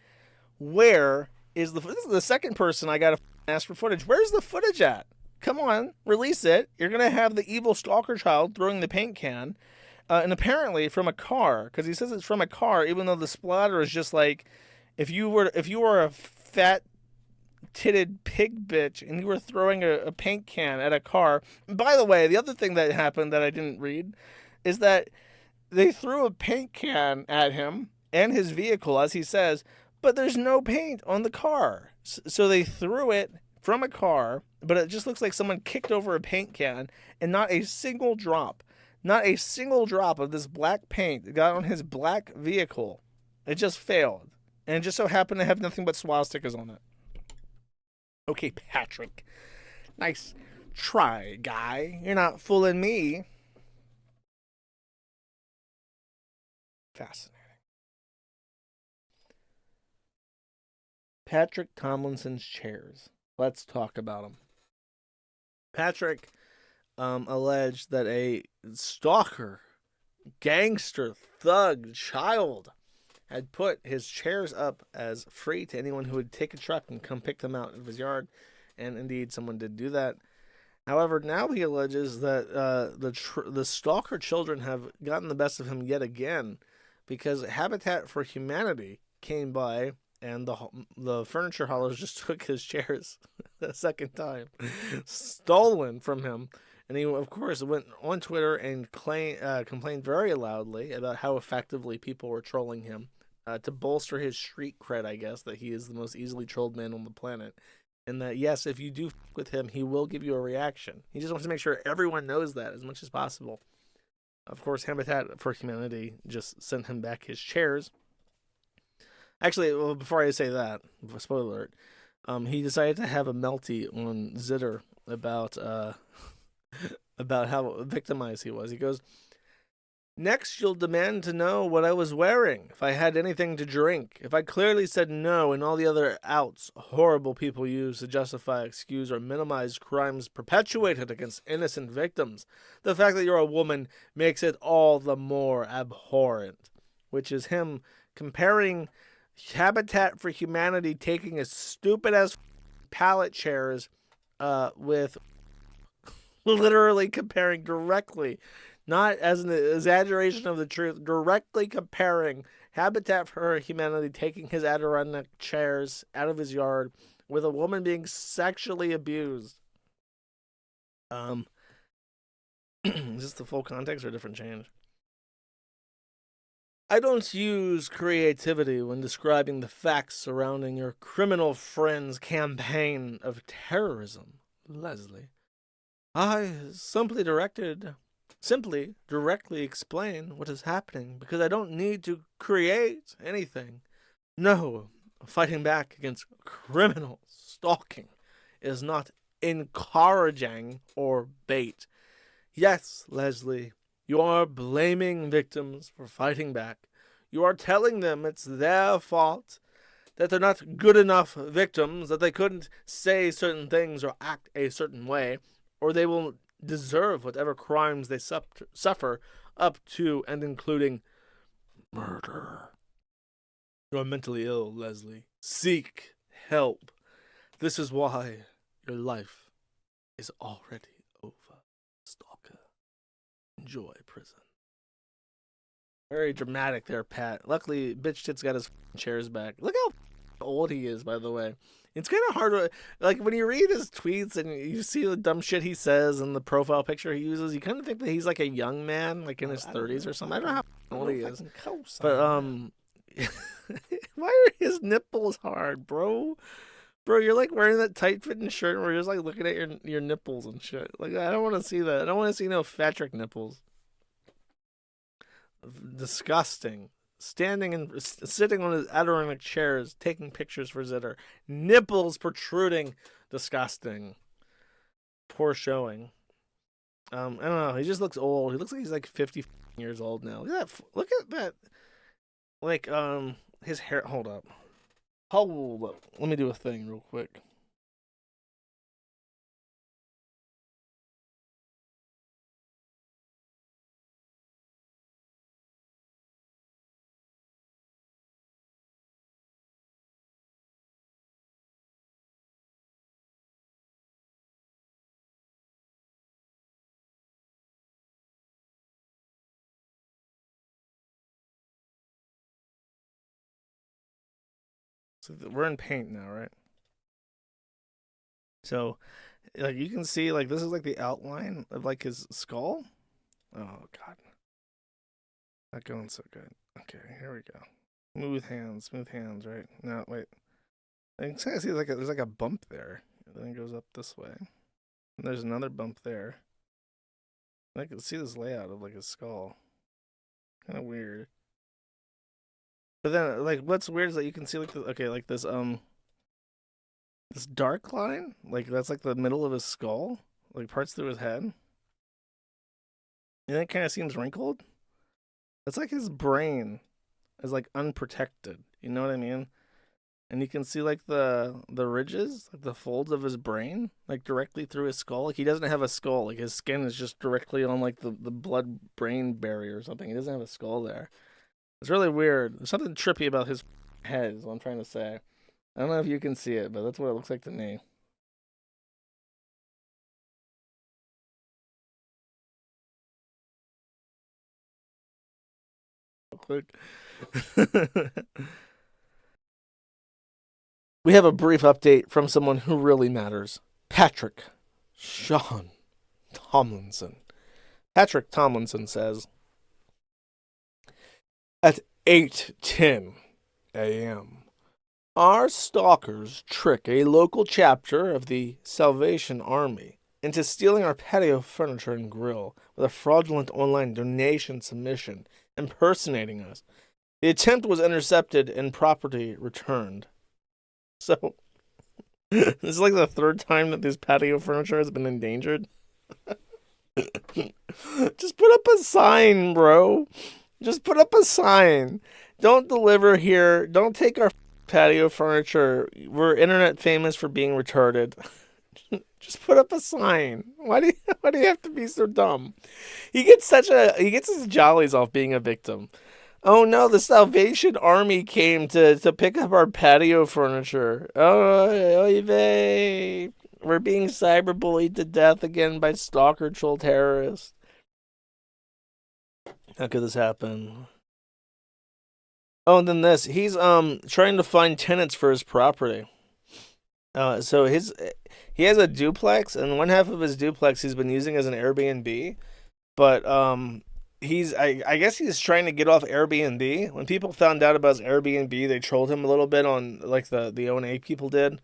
Where is this is the second person I gotta ask for footage. Where's the footage at? Come on, release it. You're gonna have the evil stalker child throwing the paint can, and apparently from a car, because he says it's from a car, even though the splatter is just like, if you were a fat titted pig bitch and you were throwing a paint can at a car. And by the way, the other thing that happened that I didn't read is that they threw a paint can at him and his vehicle, as he says, but there's no paint on the car. So they threw it from a car, but it just looks like someone kicked over a paint can, and not a single drop of this black paint got on his black vehicle. It just failed. And it just so happened to have nothing but swastikas on it. Okay, Patrick. Nice try, guy. You're not fooling me. Fascinating. Patrick Tomlinson's chairs. Let's talk about them. Patrick alleged that a stalker, gangster, thug, child had put his chairs up as free to anyone who would take a truck and come pick them out of his yard, and indeed someone did do that. However, now he alleges that the stalker children have gotten the best of him yet again, because Habitat for Humanity came by and the furniture haulers just took his chairs a second time, stolen from him. And he, of course, went on Twitter and complained very loudly about how effectively people were trolling him to bolster his street cred, I guess, that he is the most easily trolled man on the planet. And that, yes, if you do f with him, he will give you a reaction. He just wants to make sure everyone knows that as much as possible. Of course, Habitat for Humanity just sent him back his chairs. Actually, well, before I say that, spoiler alert, he decided to have a melty on Zitter about how victimized he was. He goes, "Next, you'll demand to know what I was wearing, if I had anything to drink, if I clearly said no, and all the other outs horrible people use to justify, excuse, or minimize crimes perpetuated against innocent victims. The fact that you're a woman makes it all the more abhorrent." Which is him comparing Habitat for Humanity taking his stupid-ass pallet chairs with literally comparing directly, not as an exaggeration of the truth, directly comparing Habitat for Humanity taking his Adirondack chairs out of his yard with a woman being sexually abused. Is this the full context or a different change? "I don't use creativity when describing the facts surrounding your criminal friend's campaign of terrorism, Leslie. I simply directly explain what is happening because I don't need to create anything. No, fighting back against criminal stalking is not encouraging or bait. Yes, Leslie, you are blaming victims for fighting back. You are telling them it's their fault, that they're not good enough victims, that they couldn't say certain things or act a certain way, or they will deserve whatever crimes they suffer, up to and including murder. You are mentally ill, Leslie. Seek help. This is why your life is already over, stalker. Enjoy prison." Very dramatic there, Pat. Luckily, Bitch Tits got his chairs back. Look how old he is, by the way. It's kind of hard to, like, when you read his tweets and you see the dumb shit he says and the profile picture he uses, you kind of think that he's like a young man, like in his 30s or something. I don't know how old he is. But, why are his nipples hard, bro? Bro, you're like wearing that tight-fitting shirt and we're just like looking at your nipples and shit. Like, I don't want to see that. I don't want to see no 𝒮𝓃𝒾𝓁𝒹 nipples. Disgusting. Standing and sitting on his Adirondack chairs, taking pictures for Zitter. Nipples protruding. Disgusting. Poor showing. I don't know. He just looks old. He looks like he's like 50 years old now. Look at that. Like, his hair. Hold up. Let me do a thing real quick. So we're in paint now, right? So, like, you can see, like, this is like the outline of like his skull. Oh God, not going so good. Okay, here we go. Smooth hands, right? No, wait. I can see like there's like a bump there. Then it goes up this way. And there's another bump there. And I can see this layout of like his skull. Kind of weird. But then, like, what's weird is that you can see, like, this dark line, like, that's, like, the middle of his skull, like, parts through his head. And it kind of seems wrinkled. It's like his brain is, like, unprotected, you know what I mean? And you can see, like, the ridges, like, the folds of his brain, like, directly through his skull. Like, he doesn't have a skull. Like, his skin is just directly on, like, the blood-brain barrier or something. He doesn't have a skull there. It's really weird. There's something trippy about his head, is what I'm trying to say. I don't know if you can see it, but that's what it looks like to me. Quick. We have a brief update from someone who really matters. Patrick Sean Tomlinson. Patrick Tomlinson says, at 8:10 a.m., our stalkers trick a local chapter of the Salvation Army into stealing our patio furniture and grill with a fraudulent online donation submission, impersonating us. The attempt was intercepted and property returned. So, this is like the third time that this patio furniture has been endangered. Just put up a sign, bro. Just put up a sign. Don't deliver here. Don't take our patio furniture. We're internet famous for being retarded. Just put up a sign. Why do you have to be so dumb? He gets his jollies off being a victim. Oh no, the Salvation Army came to pick up our patio furniture. Oh, oy vey. We're being cyberbullied to death again by stalker troll terrorists. How could this happen? Oh, and then this. He's trying to find tenants for his property. So he has a duplex, and one half of his duplex he's been using as an Airbnb. But I guess he's trying to get off Airbnb. When people found out about his Airbnb, they trolled him a little bit on like the O&A people did.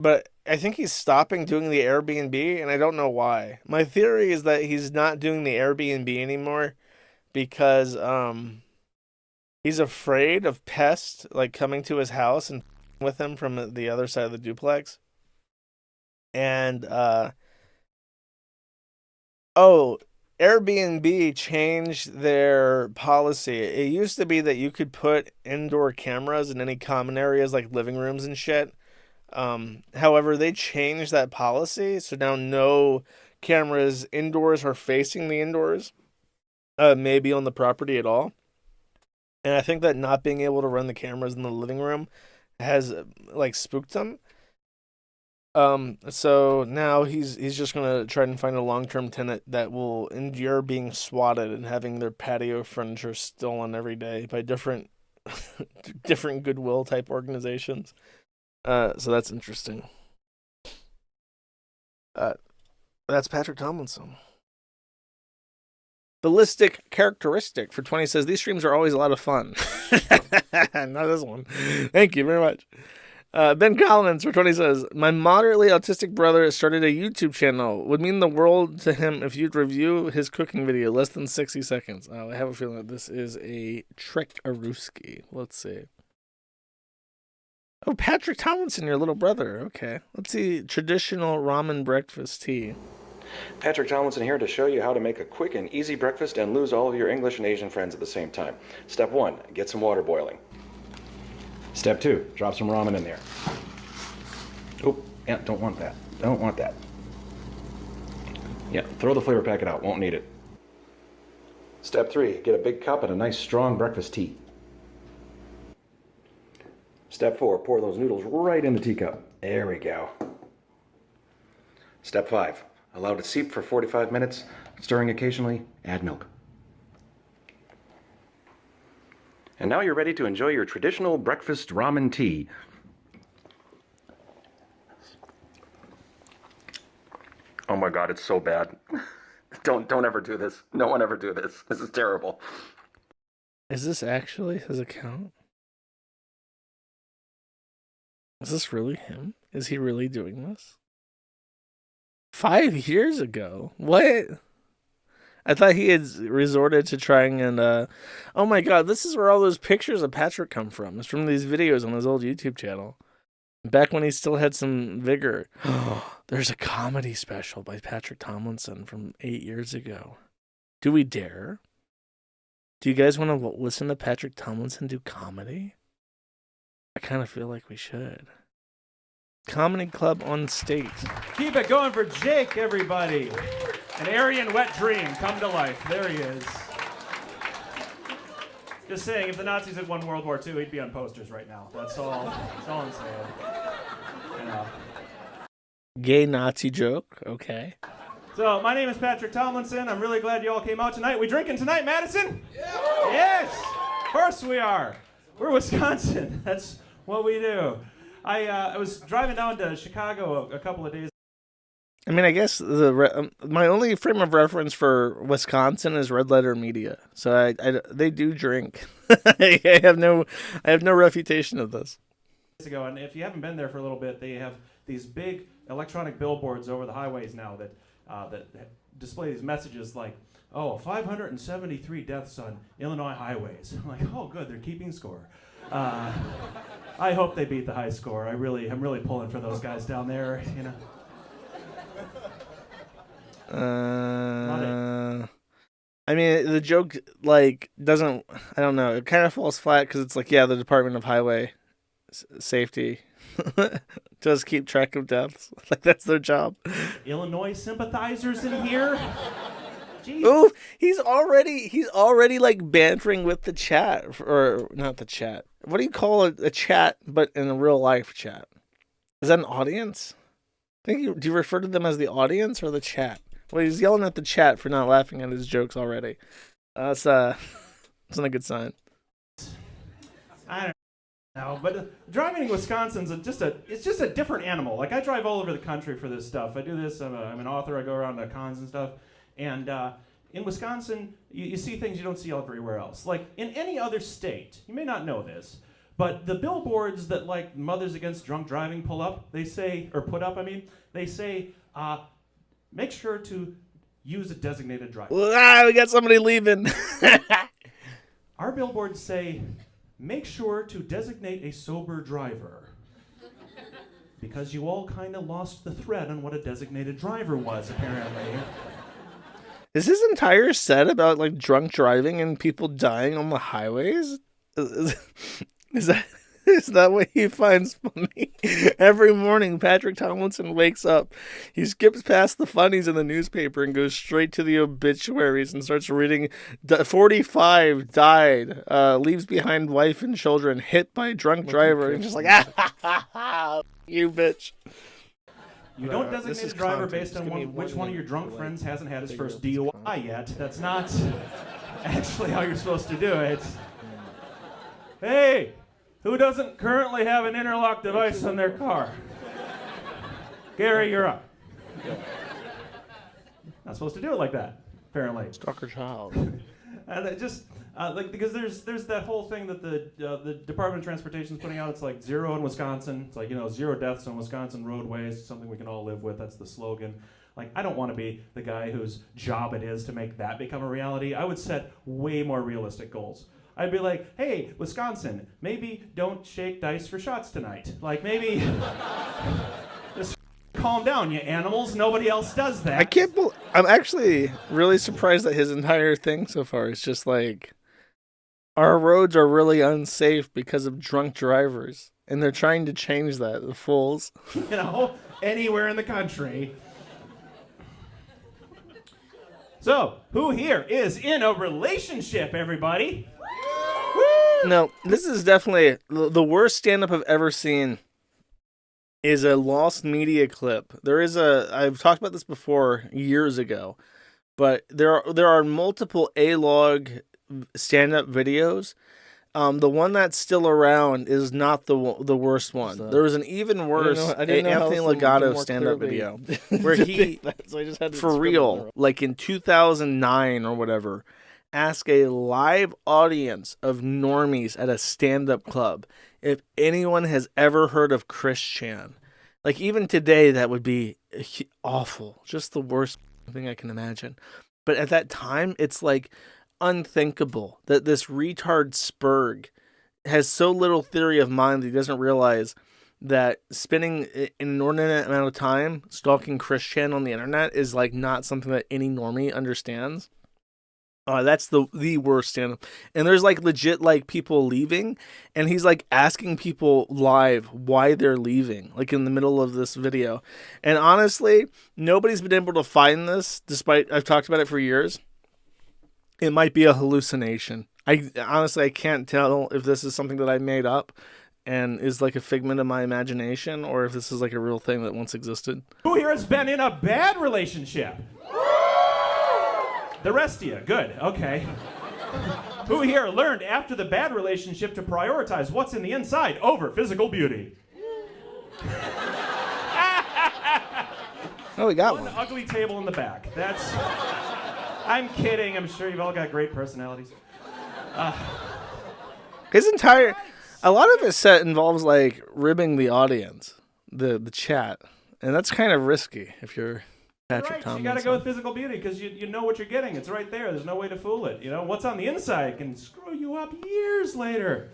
But I think he's stopping doing the Airbnb, and I don't know why. My theory is that he's not doing the Airbnb anymore because he's afraid of Pests like coming to his house and with him from the other side of the duplex. And Airbnb changed their policy. It used to be that you could put indoor cameras in any common areas like living rooms and shit. However, they changed that policy, so now no cameras indoors or facing the indoors may be on the property at all. And I think that not being able to run the cameras in the living room has like spooked him. So now he's just gonna try and find a long-term tenant that will endure being swatted and having their patio furniture stolen every day by different Goodwill type organizations. So that's interesting. That's Patrick Tomlinson. Ballistic Characteristic for 20 says, these streams are always a lot of fun. Not this one. Thank you very much. Ben Collins for 20 says, my moderately autistic brother started a YouTube channel. Would mean the world to him if you'd review his cooking video less than 60 seconds. I have a feeling that this is a 𝒮𝓾𝓈𝓃𝓃𝓃. Let's see. Oh, Patrick Tomlinson, your little brother. Okay. Let's see. Traditional ramen breakfast tea. Patrick Tomlinson here to show you how to make a quick and easy breakfast and lose all of your English and Asian friends at the same time. Step 1, get some water boiling. Step 2, drop some ramen in there. Oop, yeah, don't want that. Don't want that. Yeah, throw the flavor packet out, won't need it. Step 3, get a big cup and a nice strong breakfast tea. Step 4, pour those noodles right in the teacup. There we go. Step 5, allow it to seep for 45 minutes, stirring occasionally, add milk. And now you're ready to enjoy your traditional breakfast ramen tea. Oh my God, it's so bad. Don't ever do this. No one ever do this. This is terrible. Is this actually his account? Is this really him? Is he really doing this? 5 years ago? What? I thought he had resorted to trying and, oh my God, this is where all those pictures of Patrick come from. It's from these videos on his old YouTube channel. Back when he still had some vigor. There's a comedy special by Patrick Tomlinson from 8 years ago. Do we dare? Do you guys want to listen to Patrick Tomlinson do comedy? I kind of feel like we should. Comedy Club on State. Keep it going for Jake, everybody. An Aryan wet dream come to life. There he is. Just saying, if the Nazis had won World War II, he'd be on posters right now. That's all I'm saying. You know. Gay Nazi joke. Okay. So, my name is Patrick Tomlinson. I'm really glad you all came out tonight. We drinking tonight, Madison? Yeah. Yes! Of course we are. We're Wisconsin. That's what we do. I was driving down to Chicago a couple of days. I mean, I guess my only frame of reference for Wisconsin is Red Letter Media. So they do drink. I have no refutation of this. Ago, and if you haven't been there for a little bit, they have these big electronic billboards over the highways now that display these messages like, 573 deaths on Illinois highways. I'm like, oh, good, they're keeping score. I hope they beat the high score. I'm really pulling for those guys down there, you know. I mean, the joke, like, doesn't, I don't know, it kind of falls flat because it's like, yeah, the Department of Highway Safety does keep track of deaths. Like, that's their job. Illinois sympathizers in here? Jesus. Ooh, he's already like bantering with the chat, or not the chat. What do you call a chat, but in a real life chat? Is that an audience? Do you refer to them as the audience or the chat? Well, he's yelling at the chat for not laughing at his jokes already. That's not a good sign. I don't know, but driving in Wisconsin's just a different animal. Like, I drive all over the country for this stuff. I do this. I'm an author. I go around to cons and stuff. And in Wisconsin, you see things you don't see everywhere else. Like, in any other state, you may not know this, but the billboards that, like, Mothers Against Drunk Driving put up, they say, make sure to use a designated driver. We got somebody leaving. Our billboards say, make sure to designate a sober driver. Because you all kind of lost the thread on what a designated driver was, apparently. Is his entire set about, like, drunk driving and people dying on the highways? Is that what he finds funny? Every morning, Patrick Tomlinson wakes up. He skips past the funnies in the newspaper and goes straight to the obituaries and starts reading 45 died, leaves behind wife and children, hit by drunk driver. And just like, you bitch. You don't designate a driver based on which one of your drunk friends hasn't had his first DUI yet. That's not actually how you're supposed to do it. Hey, who doesn't currently have an interlock device on their car? Gary, you're up. Not supposed to do it like that, apparently. Stalker child. And it just because there's that whole thing that the Department of Transportation is putting out. It's like 0 in Wisconsin. It's like, 0 deaths on Wisconsin roadways. Something we can all live with. That's the slogan. Like, I don't want to be the guy whose job it is to make that become a reality. I would set way more realistic goals. I'd be like, hey, Wisconsin, maybe don't shake dice for shots tonight. Like, maybe just calm down, you animals. Nobody else does that. I'm actually really surprised that his entire thing so far is just like, our roads are really unsafe because of drunk drivers. And they're trying to change that, the fools. Anywhere in the country. So, who here is in a relationship, everybody? No, this is definitely the worst stand-up I've ever seen. Is a lost media clip. I've talked about this before years ago, but there are multiple Alawg stand-up videos. The one that's still around is not the worst one. There was an even worse Anthony 𝒮𝓾𝓈𝑜𝓃 stand-up video where he, for real, like in 2009 or whatever, ask a live audience of normies at a stand-up club if anyone has ever heard of Chris Chan. Like, even today, that would be awful. Just the worst thing I can imagine. But at that time, it's like unthinkable that this retard Spurg has so little theory of mind that he doesn't realize that spending an inordinate amount of time stalking Chris Chan on the internet is like not something that any normie understands. That's the worst stand-up. And there's like legit like people leaving, and he's like asking people live why they're leaving, like in the middle of this video. And honestly, nobody's been able to find this, despite I've talked about it for years. It might be a hallucination. I honestly, I can't tell if this is something that I made up and is like a figment of my imagination, or if this is like a real thing that once existed. Who here has been in a bad relationship? The rest of you, good, okay. Who here learned after the bad relationship to prioritize what's in the inside over physical beauty? Oh, we got one. Ugly table in the back. I'm kidding. I'm sure you've all got great personalities. A lot of his set involves like ribbing the audience, the chat, and that's kind of risky if you're Patrick Tomlinson. You got to go with physical beauty because you know what you're getting. It's right there. There's no way to fool it. You know what's on the inside can screw you up years later.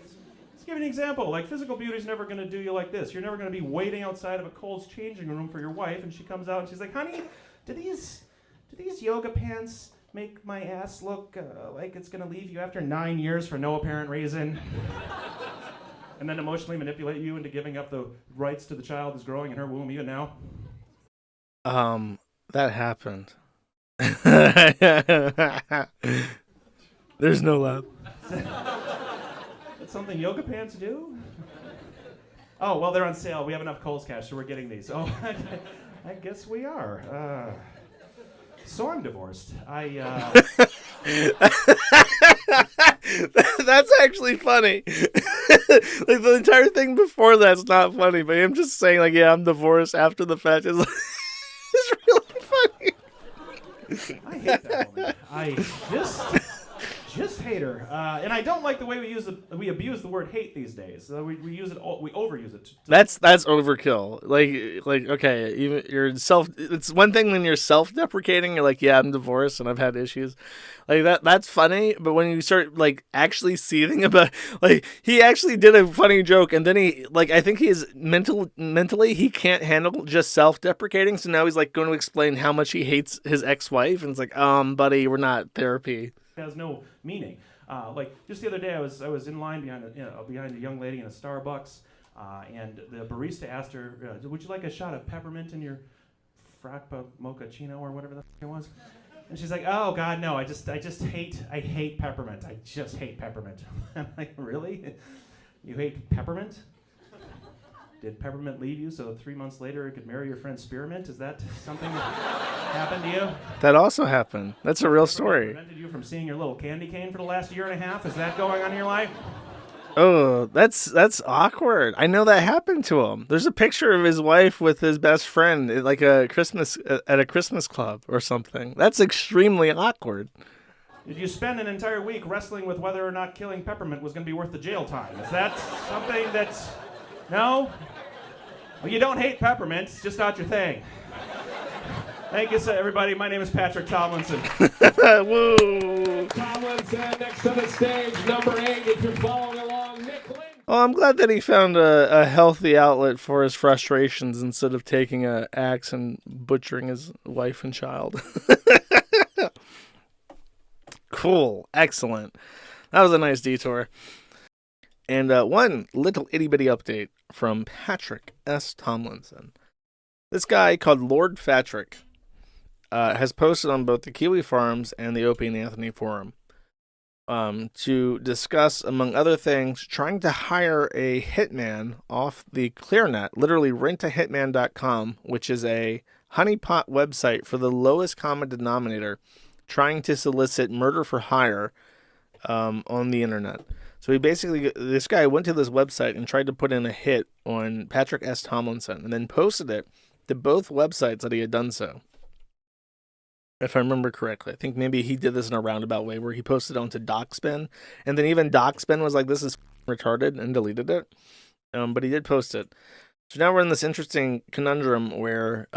Let's give you an example. Like physical beauty is never going to do you like this. You're never going to be waiting outside of a Kohl's changing room for your wife, and she comes out and she's like, "Honey, do these yoga pants make my ass look like it's going to leave you after 9 years for no apparent reason?" And then emotionally manipulate you into giving up the rights to the child who's growing in her womb even now? That happened. There's no love. That's something yoga pants do? Oh, well, they're on sale. We have enough Kohl's cash, so we're getting these. Oh, I guess we are. So I'm divorced. That's actually funny. Like the entire thing before that's not funny, but him just saying like, "Yeah, I'm divorced" after the fact is it's really funny. I hate that woman. I just hate her, and I don't like the way we abuse the word hate these days. We use it, we overuse it. That's overkill. Like okay, even it's one thing when you're self-deprecating. You're like, "Yeah, I'm divorced and I've had issues," like that's funny. But when you start like actually seething about, like he actually did a funny joke, and then he I think he's mentally he can't handle just self-deprecating. So now he's like going to explain how much he hates his ex-wife, and it's like, buddy, we're not therapy. Has no meaning. Like just the other day, I was in line behind a young lady in a Starbucks, and the barista asked her, "Would you like a shot of peppermint in your frappa mochaccino or whatever the it was?" And she's like, "Oh God, no! I hate peppermint. I just hate peppermint." I'm like, "Really? You hate peppermint? Did peppermint leave you so 3 months later it could marry your friend Spearmint? Is that something that happened to you?" That also happened. That's a real story. Prevented you from seeing your little candy cane for the last year and a half? Is that going on in your life? Oh, that's awkward. I know that happened to him. There's a picture of his wife with his best friend at like a Christmas club or something. That's extremely awkward. Did you spend an entire week wrestling with whether or not killing peppermint was going to be worth the jail time? Is that something that's... No? Well, you don't hate peppermint. It's just not your thing. Thank you, everybody. My name is Patrick Tomlinson. Woo! Tomlinson, next to the stage, number 8, if you're following along, Nick Lynn. Well, I'm glad that he found a healthy outlet for his frustrations instead of taking an axe and butchering his wife and child. Cool. Excellent. That was a nice detour. And one little itty-bitty update from Patrick S. Tomlinson. This guy called Lord Fatrick has posted on both the Kiwifarms and the Opey Anthony forum to discuss, among other things, trying to hire a hitman off the ClearNet, literally rentahitman.com, which is a honeypot website for the lowest common denominator, trying to solicit murder for hire on the internet. So this guy went to this website and tried to put in a hit on Patrick S. Tomlinson and then posted it to both websites that he had done so. If I remember correctly. I think maybe he did this in a roundabout way where he posted it onto Doxxben, and then even Doxxben was like, "This is retarded," and deleted it. But he did post it. So now we're in this interesting conundrum where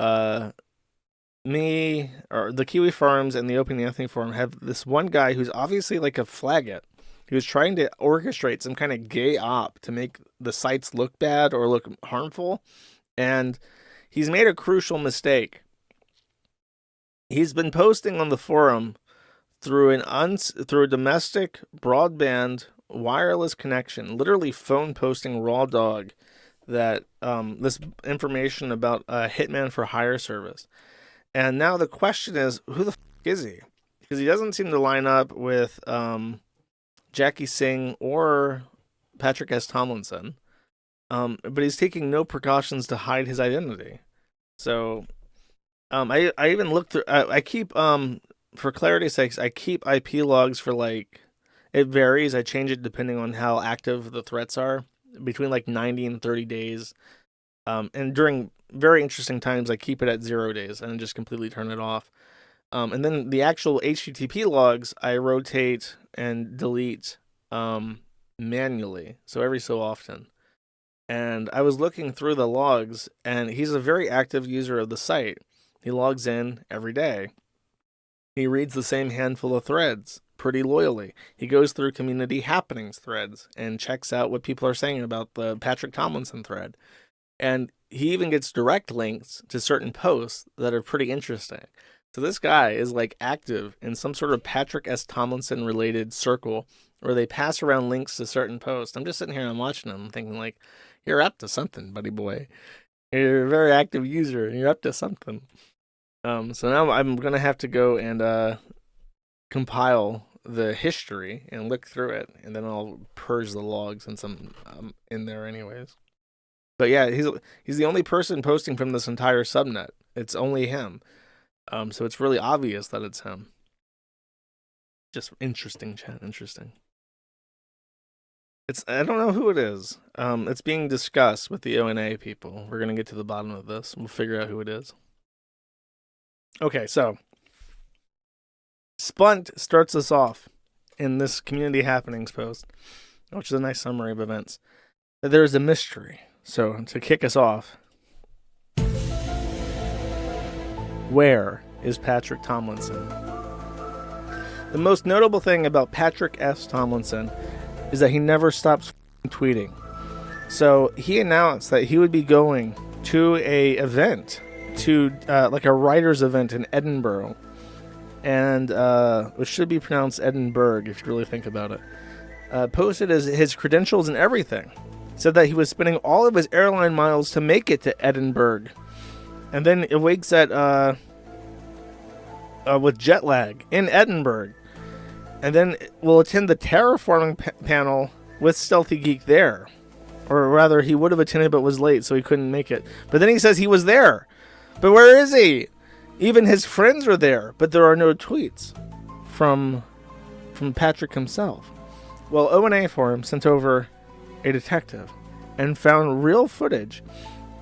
me, or the Kiwifarms and the Opey Anthony forum have this one guy who's obviously like a flaggot. He was trying to orchestrate some kind of gay op to make the sites look bad or look harmful. And he's made a crucial mistake. He's been posting on the forum through a domestic broadband wireless connection, literally phone posting raw dog, that this information about a hitman for hire service. And now the question is, who the f*** is he? Because he doesn't seem to line up with Jackie Singh or Patrick S. Tomlinson. But he's taking no precautions to hide his identity. So, I even looked through. I keep for clarity's sakes, I keep IP logs for like, it varies. I change it depending on how active the threats are, between like 90 and 30 days. And during very interesting times, I keep it at 0 days and just completely turn it off. And then the actual HTTP logs, I rotate and delete manually, so every so often. And I was looking through the logs, and he's a very active user of the site. He logs in every day. He reads the same handful of threads pretty loyally. He goes through community happenings threads and checks out what people are saying about the Patrick Tomlinson thread. And he even gets direct links to certain posts that are pretty interesting. So this guy is like active in some sort of Patrick S. Tomlinson related circle where they pass around links to certain posts. I'm just sitting here and I'm watching him thinking like, you're up to something, buddy boy. You're a very active user and you're up to something. So now I'm going to have to go and compile the history and look through it, and then I'll purge the logs and some in there anyways. But yeah, he's the only person posting from this entire subnet. It's only him. So it's really obvious that it's him. Just interesting, chat. Interesting. I don't know who it is. It's being discussed with the ONA people. We're gonna get to the bottom of this. We'll figure out who it is. Okay, so Spunt starts us off in this community happenings post, which is a nice summary of events. There is a mystery. So to kick us off, where is Patrick Tomlinson? The most notable thing about Patrick S. Tomlinson is that he never stops tweeting. So he announced that he would be going to a event, to like a writers event in Edinburgh, and which should be pronounced Edinburgh if you really think about it. Posted his credentials and everything. Said that he was spending all of his airline miles to make it to Edinburgh, and then awakes at with jet lag in Edinburgh, and then will attend the terraforming panel with 𝒫𝓇𝒾𝓈𝑜𝓃 there, or rather, he would have attended but was late, so he couldn't make it. But then he says he was there, but where is he? Even his friends are there, but there are no tweets from Patrick himself. Well, ONA Forum sent over a detective and found real footage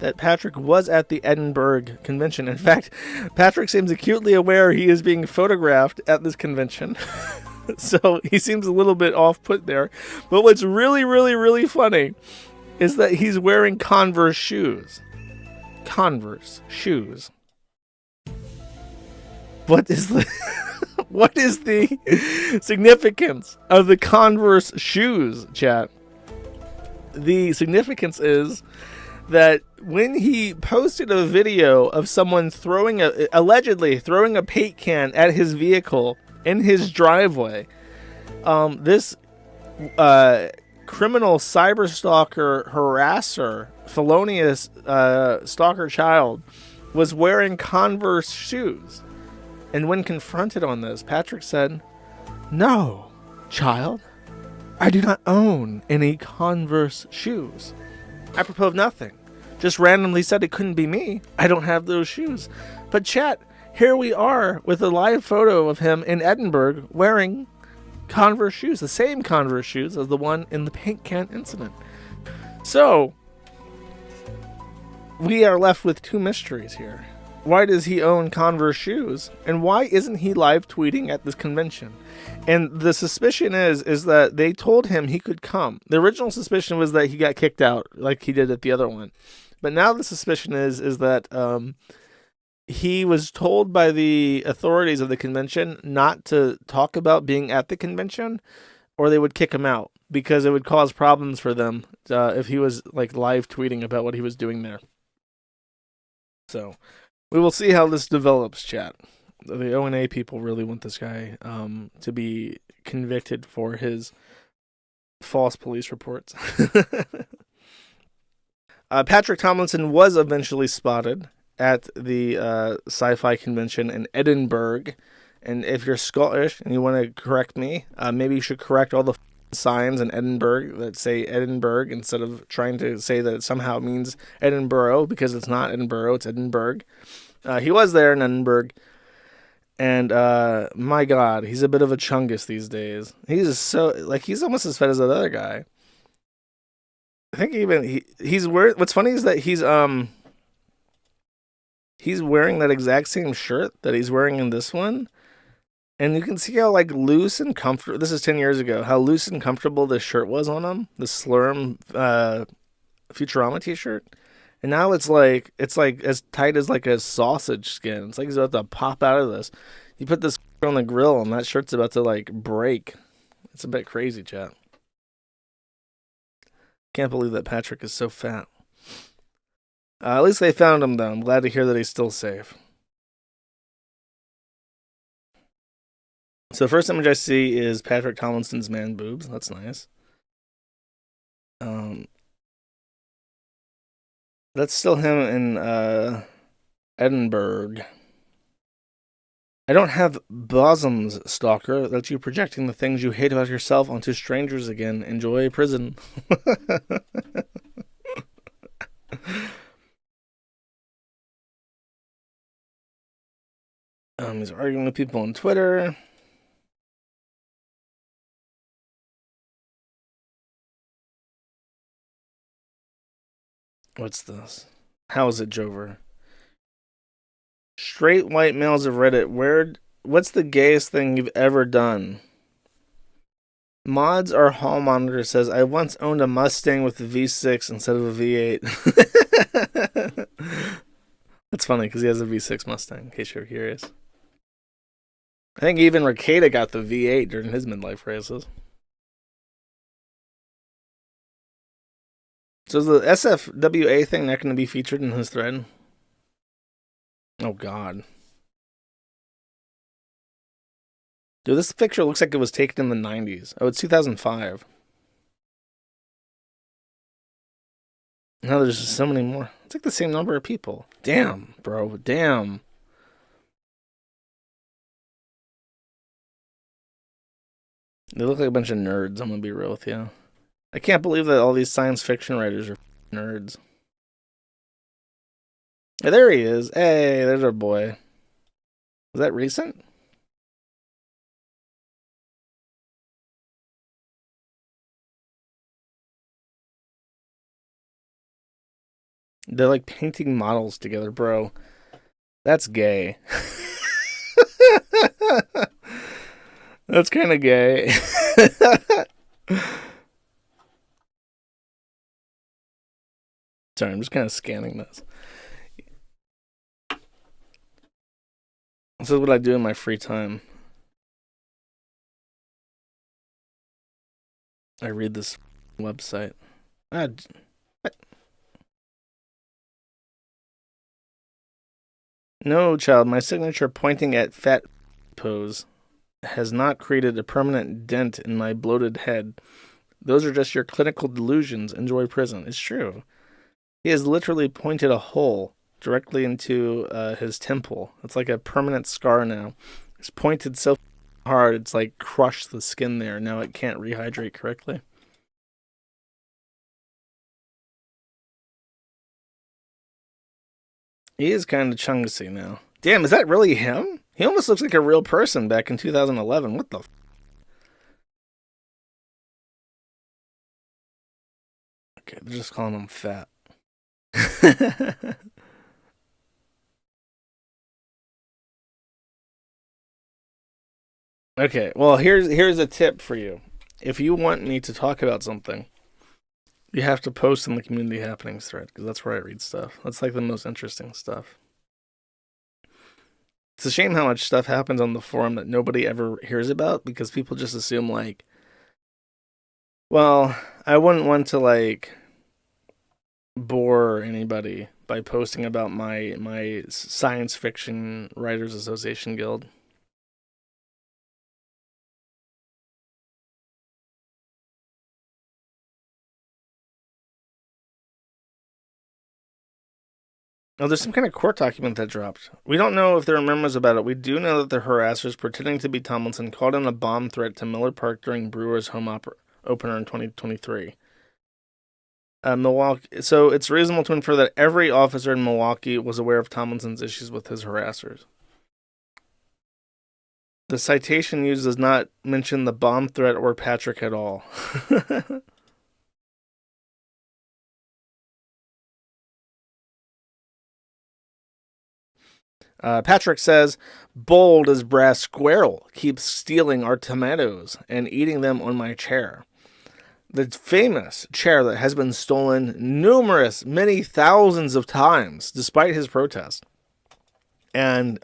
that Patrick was at the Edinburgh convention. In fact, Patrick seems acutely aware he is being photographed at this convention. So he seems a little bit off-put there. But what's really, really, really funny is that he's wearing Converse shoes. Converse shoes. What is the what is the significance of the Converse shoes, chat? The significance is that when he posted a video of someone allegedly throwing a paint can at his vehicle in his driveway, this criminal cyber stalker harasser, felonious stalker child, was wearing Converse shoes. And when confronted on this, Patrick said, "No, child. I do not own any Converse shoes. Apropos of nothing. Just randomly said it couldn't be me. I don't have those shoes." But chat, here we are with a live photo of him in Edinburgh wearing Converse shoes, the same Converse shoes as the one in the paint can incident. So, we are left with two mysteries here. Why does he own Converse shoes? And why isn't he live tweeting at this convention? And the suspicion is that they told him he could come. The original suspicion was that he got kicked out like he did at the other one. But now the suspicion is that he was told by the authorities of the convention not to talk about being at the convention, or they would kick him out because it would cause problems for them if he was like live tweeting about what he was doing there. So we will see how this develops, chat. The ONA people really want this guy to be convicted for his false police reports. Patrick Tomlinson was eventually spotted at the Sci-Fi Convention in Edinburgh. And if you're Scottish and you want to correct me, maybe you should correct all the signs in Edinburgh that say Edinburgh instead of trying to say that it somehow means Edinburgh, because it's not Edinburgh, it's Edinburgh. He was there in Edinburgh, and my God, he's a bit of a chungus these days. He's so, like, he's almost as fat as that other guy. I think even he's wearing, what's funny is that he's wearing that exact same shirt that he's wearing in this one. And you can see how, like, loose and comfortable, this is 10 years ago, how loose and comfortable this shirt was on him, the Slurm Futurama t-shirt. And now it's like as tight as like a sausage skin. It's like he's about to pop out of this. You put this on the grill and that shirt's about to, like, break. It's a bit crazy, chat. Can't believe that Patrick is so fat. At least they found him, though. I'm glad to hear that he's still safe. So the first image I see is Patrick Tomlinson's man boobs. That's nice. That's still him in Edinburgh. I don't have bosoms, stalker. That's you projecting the things you hate about yourself onto strangers again. Enjoy prison. He's arguing with people on Twitter. What's this? How is it, Jover? Straight white males of Reddit. What's the gayest thing you've ever done? Mods or Hall Monitor says, I once owned a Mustang with a V6 instead of a V8. That's funny because he has a V6 Mustang, in case you're curious. I think even 𝒮𝓃𝓈𝑜𝓃 got the V8 during his midlife races. So is the SFWA thing not going to be featured in his thread? Oh, God. Dude, this picture looks like it was taken in the 90s. Oh, it's 2005. Now there's just so many more. It's like the same number of people. Damn, bro. Damn. They look like a bunch of nerds, I'm going to be real with you. I can't believe that all these science fiction writers are nerds. Hey, there he is. Hey, there's our boy. Was that recent? They're like painting models together, bro. That's gay. That's kind of gay. Sorry, I'm just kind of scanning this. This is what I do in my free time. I read this website. What? No, child, my signature pointing at fat pose has not created a permanent dent in my bloated head. Those are just your clinical delusions. Enjoy prison. It's true. He has literally pointed a hole directly into his temple. It's like a permanent scar now. It's pointed so hard, it's like crushed the skin there. Now it can't rehydrate correctly. He is kind of chungus now. Damn, is that really him? He almost looks like a real person back in 2011. What the f? Okay, they're just calling him fat. Okay, well, here's a tip for you. If you want me to talk about something, you have to post in the community happenings thread, because that's where I read stuff. That's like the most interesting stuff. It's a shame how much stuff happens on the forum that nobody ever hears about, because people just assume, like, well, I wouldn't want to, like, bore anybody by posting about my Science Fiction Writers Association Guild. Oh, there's some kind of court document that dropped. We don't know if there are memos about it. We do know that the harassers, pretending to be Tomlinson, called in a bomb threat to Miller Park during Brewer's home opener in 2023. Milwaukee. So it's reasonable to infer that every officer in Milwaukee was aware of Tomlinson's issues with his harassers. The citation used does not mention the bomb threat or Patrick at all. Patrick says, bold as brass squirrel keeps stealing our tomatoes and eating them on my chair. The famous chair that has been stolen many thousands of times, despite his protest. And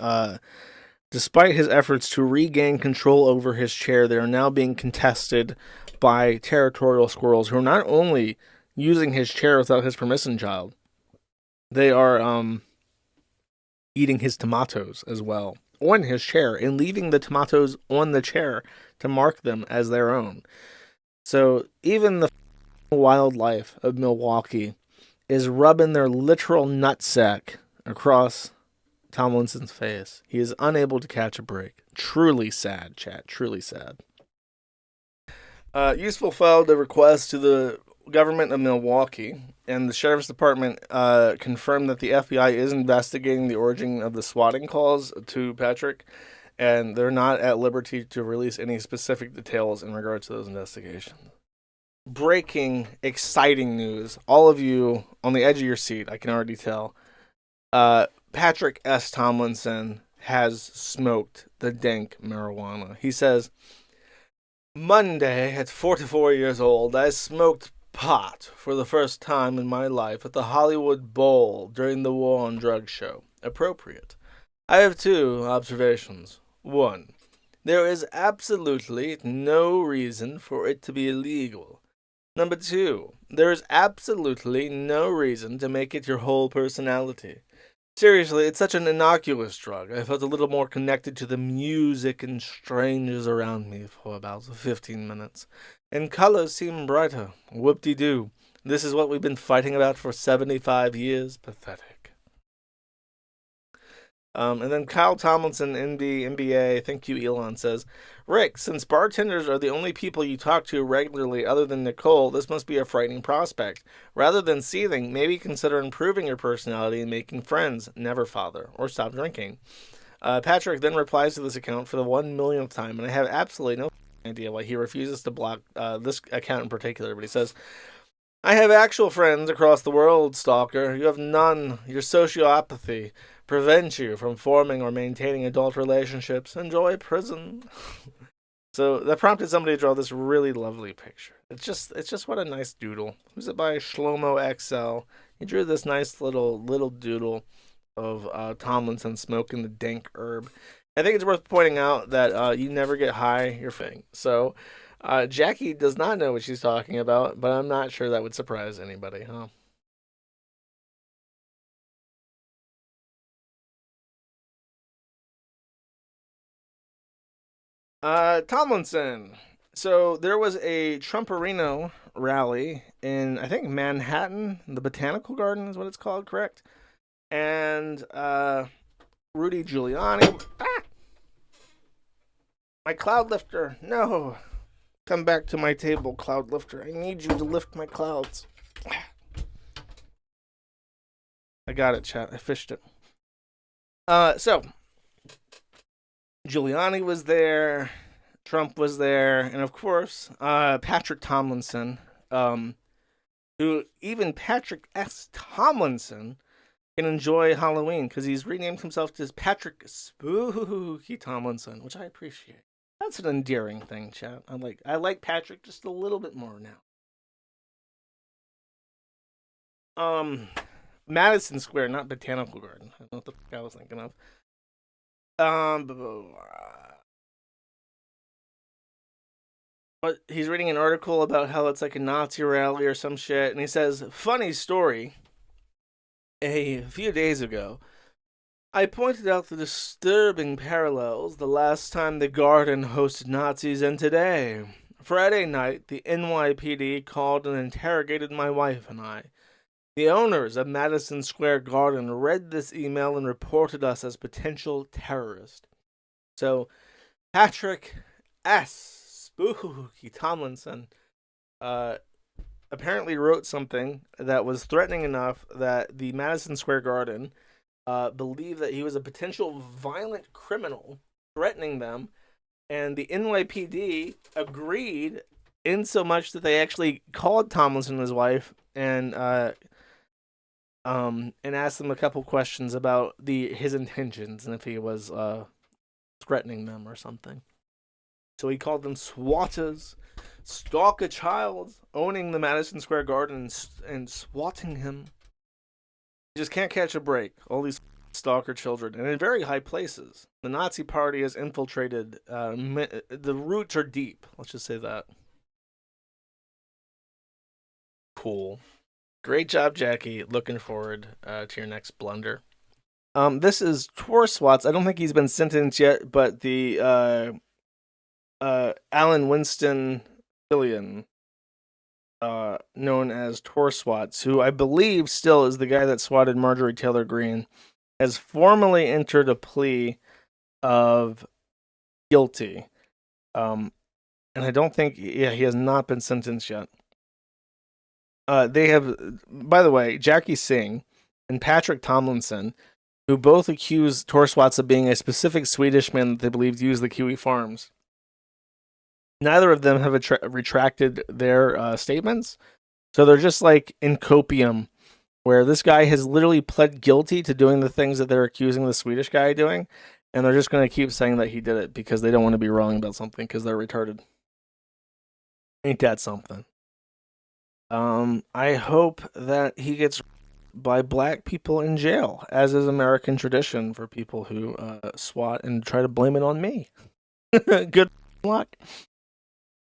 despite his efforts to regain control over his chair, they are now being contested by territorial squirrels who are not only using his chair without his permission, child, they are eating his tomatoes as well on his chair and leaving the tomatoes on the chair to mark them as their own. So even the wildlife of Milwaukee is rubbing their literal nutsack across Tomlinson's face. He is unable to catch a break. Truly sad, chat. Truly sad. Useful filed a request to the government of Milwaukee, and the sheriff's department confirmed that the FBI is investigating the origin of the swatting calls to Patrick, and they're not at liberty to release any specific details in regards to those investigations. Breaking, exciting news. All of you on the edge of your seat, I can already tell. Patrick S. Tomlinson has smoked the dank marijuana. He says, Monday, at 44 years old, I smoked pot for the first time in my life at the Hollywood Bowl during the War on Drugs show. Appropriate. I have two observations. One, there is absolutely no reason for it to be illegal. Number two, there is absolutely no reason to make it your whole personality. Seriously, it's such an innocuous drug. I felt a little more connected to the music and strangers around me for about 15 minutes. And colors seemed brighter. Whoop-de-doo. This is what we've been fighting about for 75 years. Pathetic. And then Kyle Tomlinson, MBA, thank you, Elon, says, Rick, since bartenders are the only people you talk to regularly other than Nicole, this must be a frightening prospect. Rather than seething, maybe consider improving your personality and making friends. Never father. Or stop drinking. Patrick then replies to this account for the 1 millionth time, and I have absolutely no idea why he refuses to block this account in particular, but he says, I have actual friends across the world, stalker. You have none. Your sociopathy prevents you from forming or maintaining adult relationships. Enjoy prison. So that prompted somebody to draw this really lovely picture. It's just what a nice doodle. Who's it by? Shlomo XL. He drew this nice little doodle of Tomlinson smoking the dank herb. I think it's worth pointing out that you never get high your thing. So Jackie does not know what she's talking about, but I'm not sure that would surprise anybody, huh? Tomlinson. So there was a Trumperino rally in, I think, Manhattan. The Botanical Garden is what it's called, correct? And Rudy Giuliani. My cloud lifter. No. Come back to my table, cloud lifter. I need you to lift my clouds. I got it, chat. I fished it. So Giuliani was there, Trump was there, and of course, Patrick Tomlinson, who even Patrick S. Tomlinson can enjoy Halloween because he's renamed himself to Patrick Spooky Tomlinson, which I appreciate. That's an endearing thing, chat. I like Patrick just a little bit more now. Madison Square, not Botanical Garden. I don't know what the fuck I was thinking of. But he's reading an article about how it's like a Nazi rally or some shit, and he says, funny story. A few days ago, I pointed out the disturbing parallels the last time the garden hosted Nazis and today. Friday night, the NYPD called and interrogated my wife and I. The owners of Madison Square Garden read this email and reported us as potential terrorists. So, Patrick S. Spooky Tomlinson apparently wrote something that was threatening enough that the Madison Square Garden believed that he was a potential violent criminal, threatening them, and the NYPD agreed in so much that they actually called Tomlinson and his wife and asked them a couple questions about his intentions and if he was threatening them or something. So he called them swatters, stalk a child, owning the Madison Square Garden and swatting him. You just can't catch a break. All these stalker children, and in very high places. The Nazi Party has infiltrated. The roots are deep. Let's just say that. Cool. Great job, Jackie. Looking forward to your next blunder. This is TOR SWATS. I don't think he's been sentenced yet, but the Alan Winston Fillion, known as TOR SWATS, who I believe still is the guy that swatted Marjorie Taylor Greene, has formally entered a plea of guilty. And I don't think, he has not been sentenced yet. They have, by the way, Jackie Singh and Patrick Tomlinson, who both accuse TOR SWATS of being a specific Swedish man that they believed used the Kiwifarms. Neither of them have retracted their statements. So they're just like in copium, where this guy has literally pled guilty to doing the things that they're accusing the Swedish guy of doing. And they're just going to keep saying that he did it because they don't want to be wrong about something because they're retarded. Ain't that something? I hope that he gets by black people in jail, as is American tradition for people who swat and try to blame it on me. Good luck.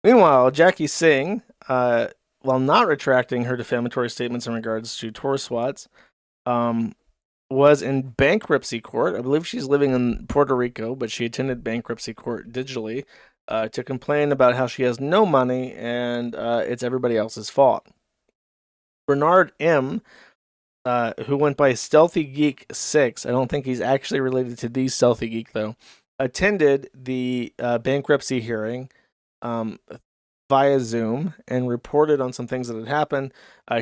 Meanwhile, Jackie Singh, while not retracting her defamatory statements in regards to TOR SWATS, was in bankruptcy court. I believe she's living in Puerto Rico, but she attended bankruptcy court digitally to complain about how she has no money and it's everybody else's fault. Bernard M., who went by 𝒫𝓇𝒾𝓈𝑜𝓃6, I don't think he's actually related to the Stealthy Geek, though, attended the bankruptcy hearing via Zoom and reported on some things that had happened.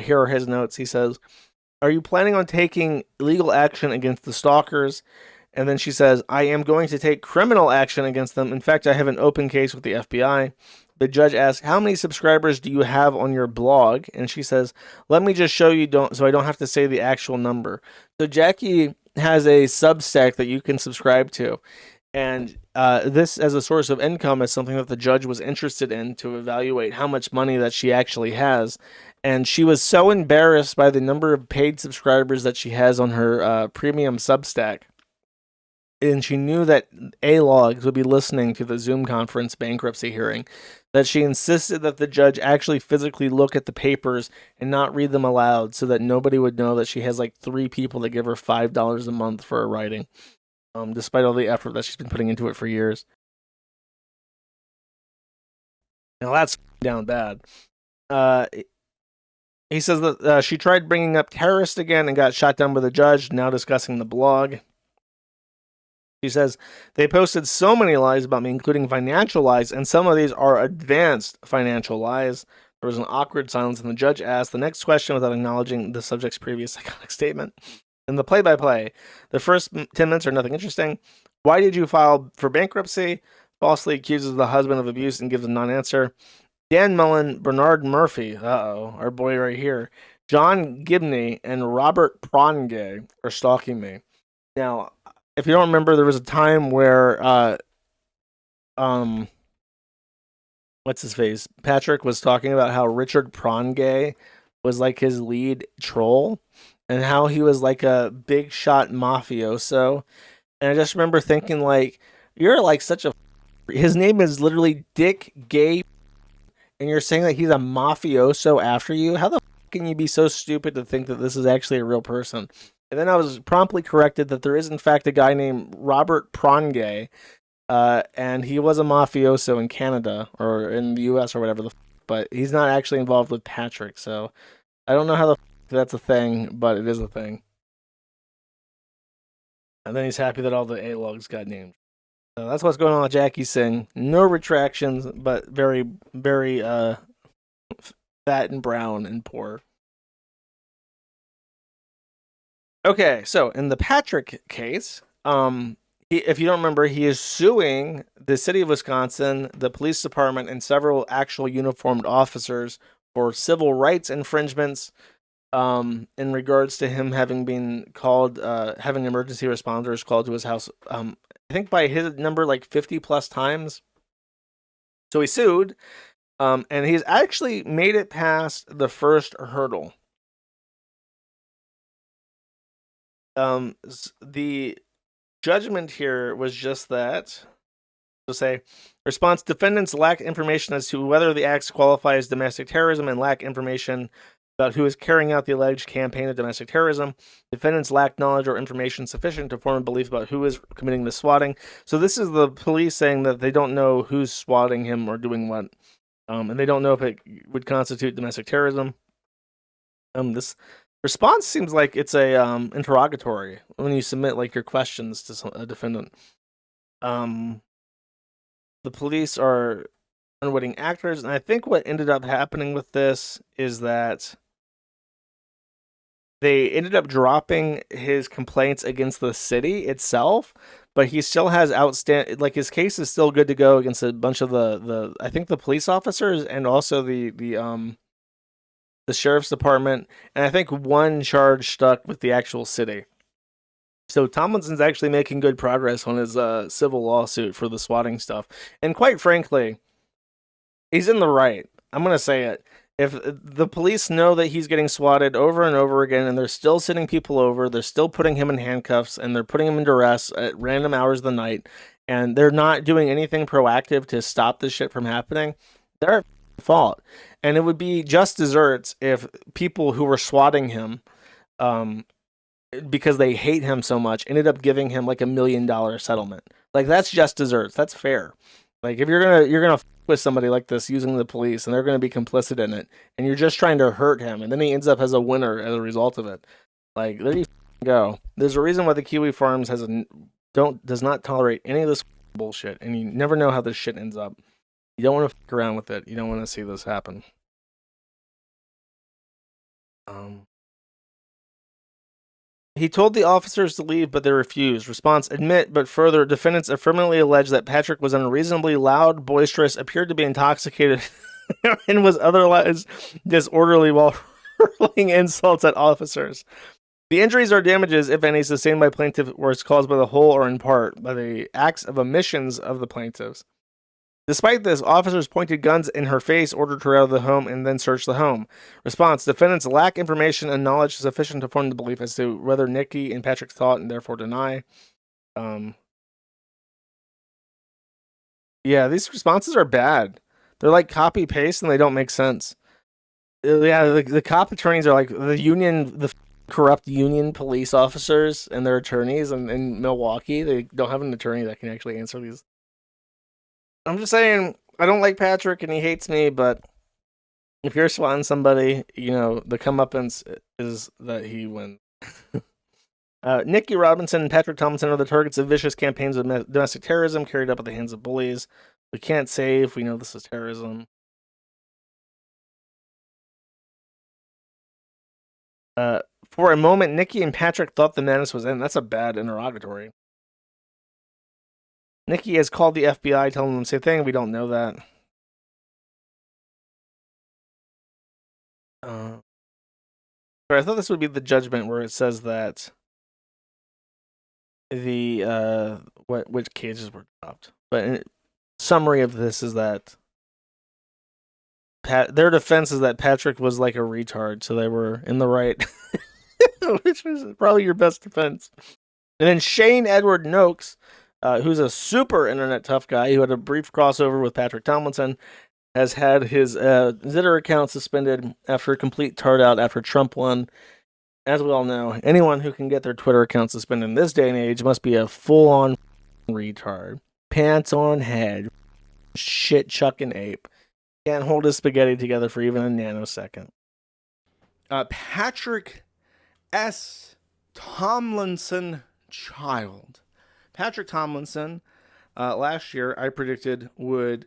Here are his notes. He says, "Are you planning on taking legal action against the stalkers?" And then she says, "I am going to take criminal action against them. In fact, I have an open case with the FBI." The judge asks, "How many subscribers do you have on your blog?" And she says, "Let me just show you, so I don't have to say the actual number." So Jackie has a Substack that you can subscribe to. And this, as a source of income, is something that the judge was interested in to evaluate how much money that she actually has. And she was so embarrassed by the number of paid subscribers that she has on her premium Substack. And she knew that Alawg would be listening to the Zoom conference bankruptcy hearing, that she insisted that the judge actually physically look at the papers and not read them aloud so that nobody would know that she has like 3 people that give her $5 a month for her writing, despite all the effort that she's been putting into it for years. Now that's down bad. He says that she tried bringing up terrorists again and got shot down by the judge, now discussing the blog. She says, "They posted so many lies about me, including financial lies, and some of these are advanced financial lies." There was an awkward silence, and the judge asked the next question without acknowledging the subject's previous psychotic statement. In the play-by-play, the first 10 minutes are nothing interesting. "Why did you file for bankruptcy?" Falsely accuses the husband of abuse and gives a non-answer. Dan Mullen, Bernard Murphy, our boy right here, John Gibney, and Robert Prongay are stalking me. Now, if you don't remember, there was a time where, what's his face? Patrick was talking about how Richard Prongay was like his lead troll and how he was like a big shot mafioso. And I just remember thinking, like, you're like such a... His name is literally Dick Gay, and you're saying that he's a mafioso after you? How the can you be so stupid to think that this is actually a real person? And then I was promptly corrected that there is, in fact, a guy named Robert Prongay, and he was a mafioso in Canada, or in the U.S., or whatever but he's not actually involved with Patrick, so I don't know how that's a thing, but it is a thing. And then he's happy that all the Alawogs got named. So that's what's going on with Jackie Singh. No retractions, but very, very fat and brown and poor. Okay, so in the Patrick case, if you don't remember, he is suing the city of Wisconsin, the police department, and several actual uniformed officers for civil rights infringements in regards to him having been called, having emergency responders called to his house, I think by his number, like 50 plus times. So he sued, and he's actually made it past the first hurdle. The judgment here was just that, to say, response, defendants lack information as to whether the acts qualify as domestic terrorism and lack information about who is carrying out the alleged campaign of domestic terrorism. Defendants lack knowledge or information sufficient to form a belief about who is committing the swatting. So this is the police saying that they don't know who's swatting him or doing what, and they don't know if it would constitute domestic terrorism. This response seems like it's a interrogatory when you submit like your questions to a defendant. The police are unwitting actors, and I think what ended up happening with this is that they ended up dropping his complaints against the city itself, but he still has outstanding, like his case is still good to go against a bunch of the I think the police officers and also the sheriff's department, and I think one charge stuck with the actual city. So Tomlinson's actually making good progress on his civil lawsuit for the swatting stuff. And quite frankly, he's in the right. I'm going to say it. If the police know that he's getting swatted over and over again, and they're still sending people over, they're still putting him in handcuffs, and they're putting him in duress at random hours of the night, and they're not doing anything proactive to stop this shit from happening, they're at fault. And it would be just desserts if people who were swatting him, because they hate him so much, ended up giving him like $1 million settlement. Like, that's just desserts. That's fair. Like, if you're gonna f with somebody like this using the police, and they're gonna be complicit in it, and you're just trying to hurt him, and then he ends up as a winner as a result of it, like, there you go. There's a reason why the Kiwifarms does not tolerate any of this bullshit, and you never know how this shit ends up. You don't want to f around with it. You don't want to see this happen. He told the officers to leave, but they refused. Response, admit, but further, defendants affirmatively allege that Patrick was unreasonably loud, boisterous, appeared to be intoxicated, and was otherwise disorderly while hurling insults at officers. The injuries or damages, if any, sustained by plaintiff were caused by the whole or in part by the acts of omissions of the plaintiffs. Despite this, officers pointed guns in her face, ordered her out of the home, and then searched the home. Response, defendants lack information and knowledge sufficient to form the belief as to whether Nikki and Patrick thought and therefore deny. Yeah, these responses are bad. They're like copy-paste and they don't make sense. Yeah, the cop attorneys are like the corrupt union police officers and their attorneys in Milwaukee. They don't have an attorney that can actually answer these. I'm just saying, I don't like Patrick and he hates me, but if you're swatting somebody, you know, the comeuppance is that he wins. Nikki Robinson and Patrick Tomlinson are the targets of vicious campaigns of domestic terrorism carried out at the hands of bullies. We can't save. We know this is terrorism. For a moment, Nikki and Patrick thought the madness was in. That's a bad interrogatory. Nikki has called the FBI, telling them the same thing. We don't know that. Sorry, I thought this would be the judgment where it says that the which cages were dropped. But in summary of this is that their defense is that Patrick was like a retard, so they were in the right, which is probably your best defense. And then Shane Edward Nokes, who's a super internet tough guy who had a brief crossover with Patrick Tomlinson, has had his Twitter account suspended after a complete tard out after Trump won. As we all know, anyone who can get their Twitter account suspended in this day and age must be a full-on retard. Pants on head. Shit-chucking ape. Can't hold his spaghetti together for even a nanosecond. Patrick S. Tomlinson child. Patrick Tomlinson, last year, I predicted would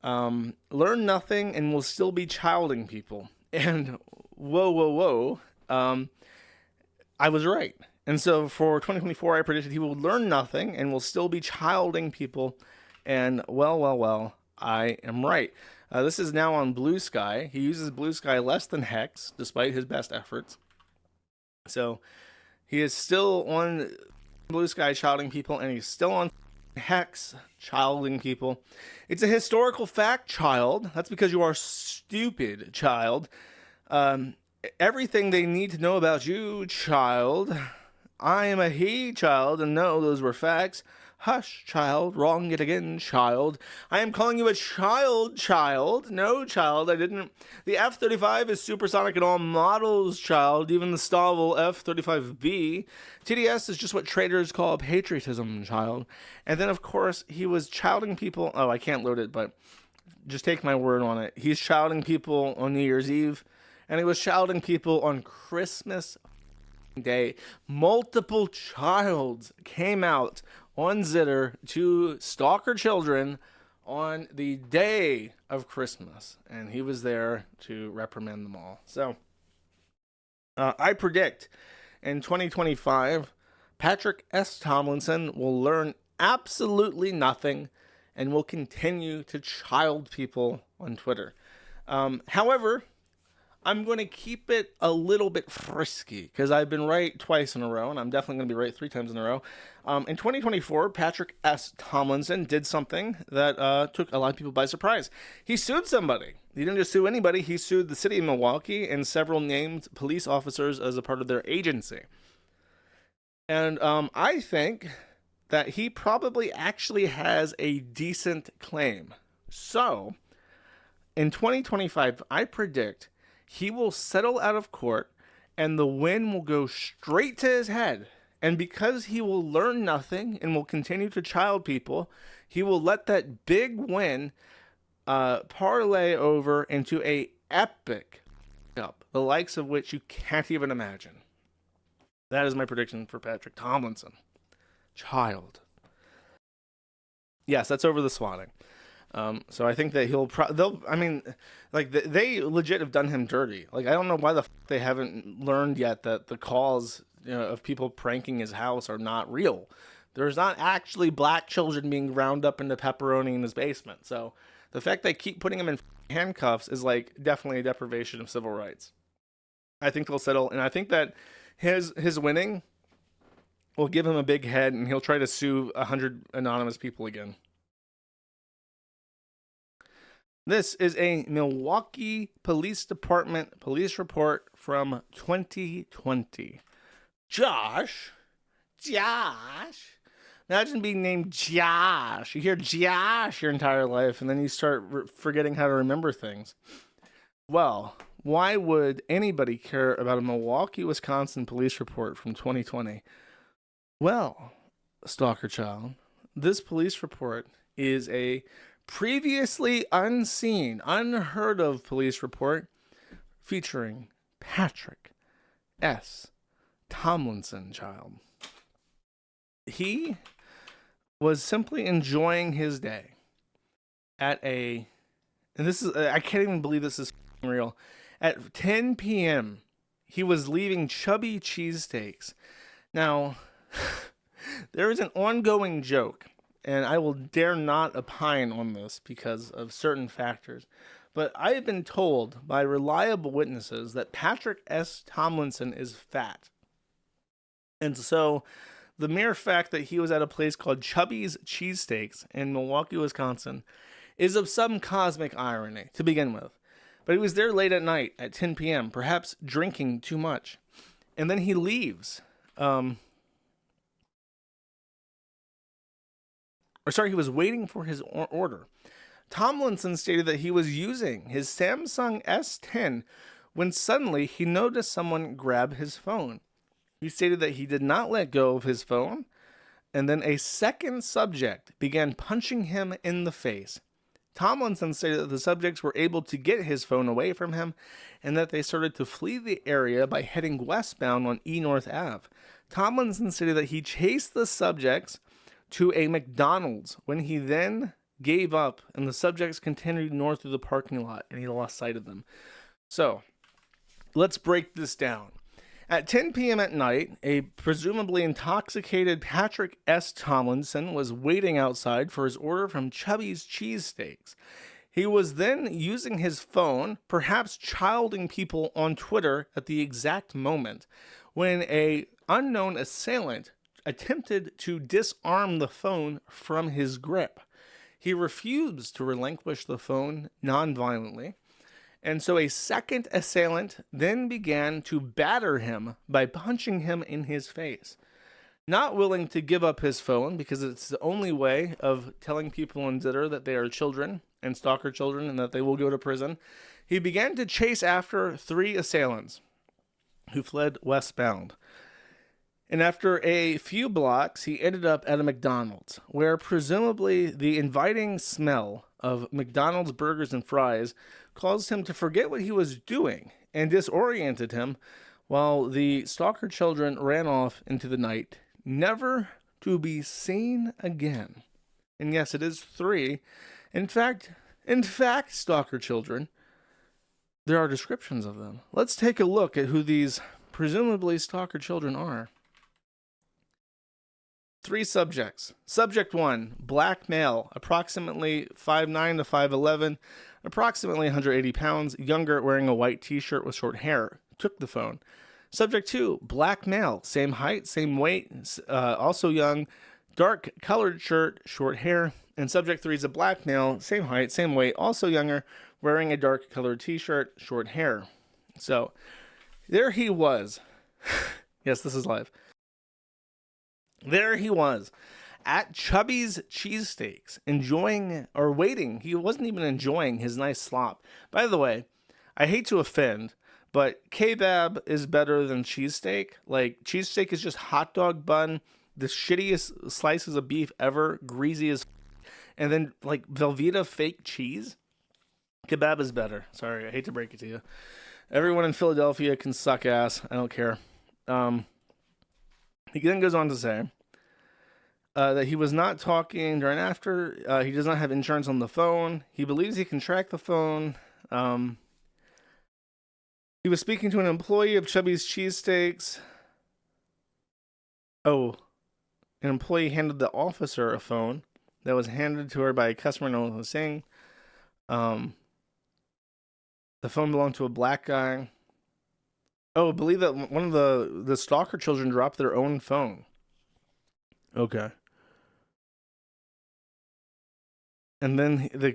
Learn nothing and will still be childing people. And whoa. I was right. And so for 2024, I predicted he will learn nothing and will still be childing people. And well, I am right. This is now on Blue Sky. He uses Blue Sky less than Hex, despite his best efforts. So he is still on Blue Sky childing people, and he's still on Hex childing people. It's a historical fact, child. That's because you are stupid, child. Everything they need to know about you, child. I am a he, child, and no, those were facts. Hush, child, wrong yet again, child. I am calling you a child. No, child, I didn't. The F-35 is supersonic in all models, child, even the Stavel F-35B. TDS is just what traders call patriotism, child. And then, of course, he was childing people. Oh, I can't load it, but just take my word on it. He's childing people on New Year's Eve, and he was childing people on Christmas Day. Multiple childs came out on Zitter to stalker children on the day of Christmas, and he was there to reprimand them all. So, I predict in 2025, Patrick S. Tomlinson will learn absolutely nothing and will continue to child people on Twitter. However, I'm going to keep it a little bit frisky because I've been right twice in a row, and I'm definitely going to be right 3 times in a row. In 2024, Patrick S. Tomlinson did something that took a lot of people by surprise. He sued somebody. He didn't just sue anybody. He sued the city of Milwaukee and several named police officers as a part of their agency. And I think that he probably actually has a decent claim. So, in 2025, I predict he will settle out of court and the win will go straight to his head. And because he will learn nothing and will continue to child people, he will let that big win parlay over into a epic up, the likes of which you can't even imagine. That is my prediction for Patrick Tomlinson. Child. Yes, that's over the swatting. So I think that they legit have done him dirty. Like, I don't know why they haven't learned yet that the calls of people pranking his house are not real. There's not actually black children being ground up into pepperoni in his basement. So the fact they keep putting him in handcuffs is like definitely a deprivation of civil rights. I think they'll settle, and I think that his winning will give him a big head, and he'll try to sue 100 anonymous people again. This is a Milwaukee Police Department police report from 2020. Josh. Imagine being named Josh. You hear Josh your entire life, and then you start forgetting how to remember things. Well, why would anybody care about a Milwaukee, Wisconsin police report from 2020? Well, stalker child, this police report is a previously unseen, unheard of police report featuring Patrick S. Tomlinson, child. He was simply enjoying his day at and this is, I can't even believe this is real. At 10 p.m., he was leaving Chubby Cheesesteaks. Now, there is an ongoing joke, and I will dare not opine on this because of certain factors. But I have been told by reliable witnesses that Patrick S. Tomlinson is fat. And so the mere fact that he was at a place called Chubby's Cheesesteaks in Milwaukee, Wisconsin, is of some cosmic irony to begin with. But he was there late at night at 10 p.m., perhaps drinking too much. And then he leaves. He was waiting for his order. Tomlinson stated that he was using his Samsung S10 when suddenly he noticed someone grab his phone. He stated that he did not let go of his phone, and then a second subject began punching him in the face. Tomlinson stated that the subjects were able to get his phone away from him, and that they started to flee the area by heading westbound on E North Ave. Tomlinson stated that he chased the subjects to a McDonald's when he then gave up, and the subjects continued north through the parking lot, and he lost sight of them. So, let's break this down. At 10 p.m. at night, a presumably intoxicated Patrick S. Tomlinson was waiting outside for his order from Chubby's Cheesesteaks. He was then using his phone, perhaps childing people on Twitter at the exact moment, when an unknown assailant attempted to disarm the phone from his grip. He refused to relinquish the phone non-violently, and so a second assailant then began to batter him by punching him in his face. Not willing to give up his phone because it's the only way of telling people in Zitter that they are children and stalker children and that they will go to prison, he began to chase after 3 assailants who fled westbound. And after a few blocks, he ended up at a McDonald's, where presumably the inviting smell of McDonald's burgers and fries caused him to forget what he was doing and disoriented him, while the stalker children ran off into the night, never to be seen again. And yes, it is 3. In fact, stalker children, there are descriptions of them. Let's take a look at who these presumably stalker children are. 3 subjects. Subject 1, black male, approximately 5'9" to 5'11", approximately 180 pounds, younger, wearing a white t-shirt with short hair, took the phone. Subject 2, black male, same height, same weight, also young, dark colored shirt, short hair. And subject 3 is a black male, same height, same weight, also younger, wearing a dark colored t-shirt, short hair. So, there he was. Yes, this is live. There he was at Chubby's Cheesesteaks, enjoying or waiting. He wasn't even enjoying his nice slop. By the way, I hate to offend, but kebab is better than cheesesteak. Like, cheesesteak is just hot dog bun, the shittiest slices of beef ever, greasy as and then like Velveeta fake cheese. Kebab is better. Sorry, I hate to break it to you. Everyone in Philadelphia can suck ass. I don't care. He then goes on to say that he was not talking during after. He does not have insurance on the phone. He believes he can track the phone. He was speaking to an employee of Chubby's Cheesesteaks. Oh, an employee handed the officer a phone that was handed to her by a customer known as Singh. The phone belonged to a black guy. Oh, I believe that one of the stalker children dropped their own phone. Okay. And then the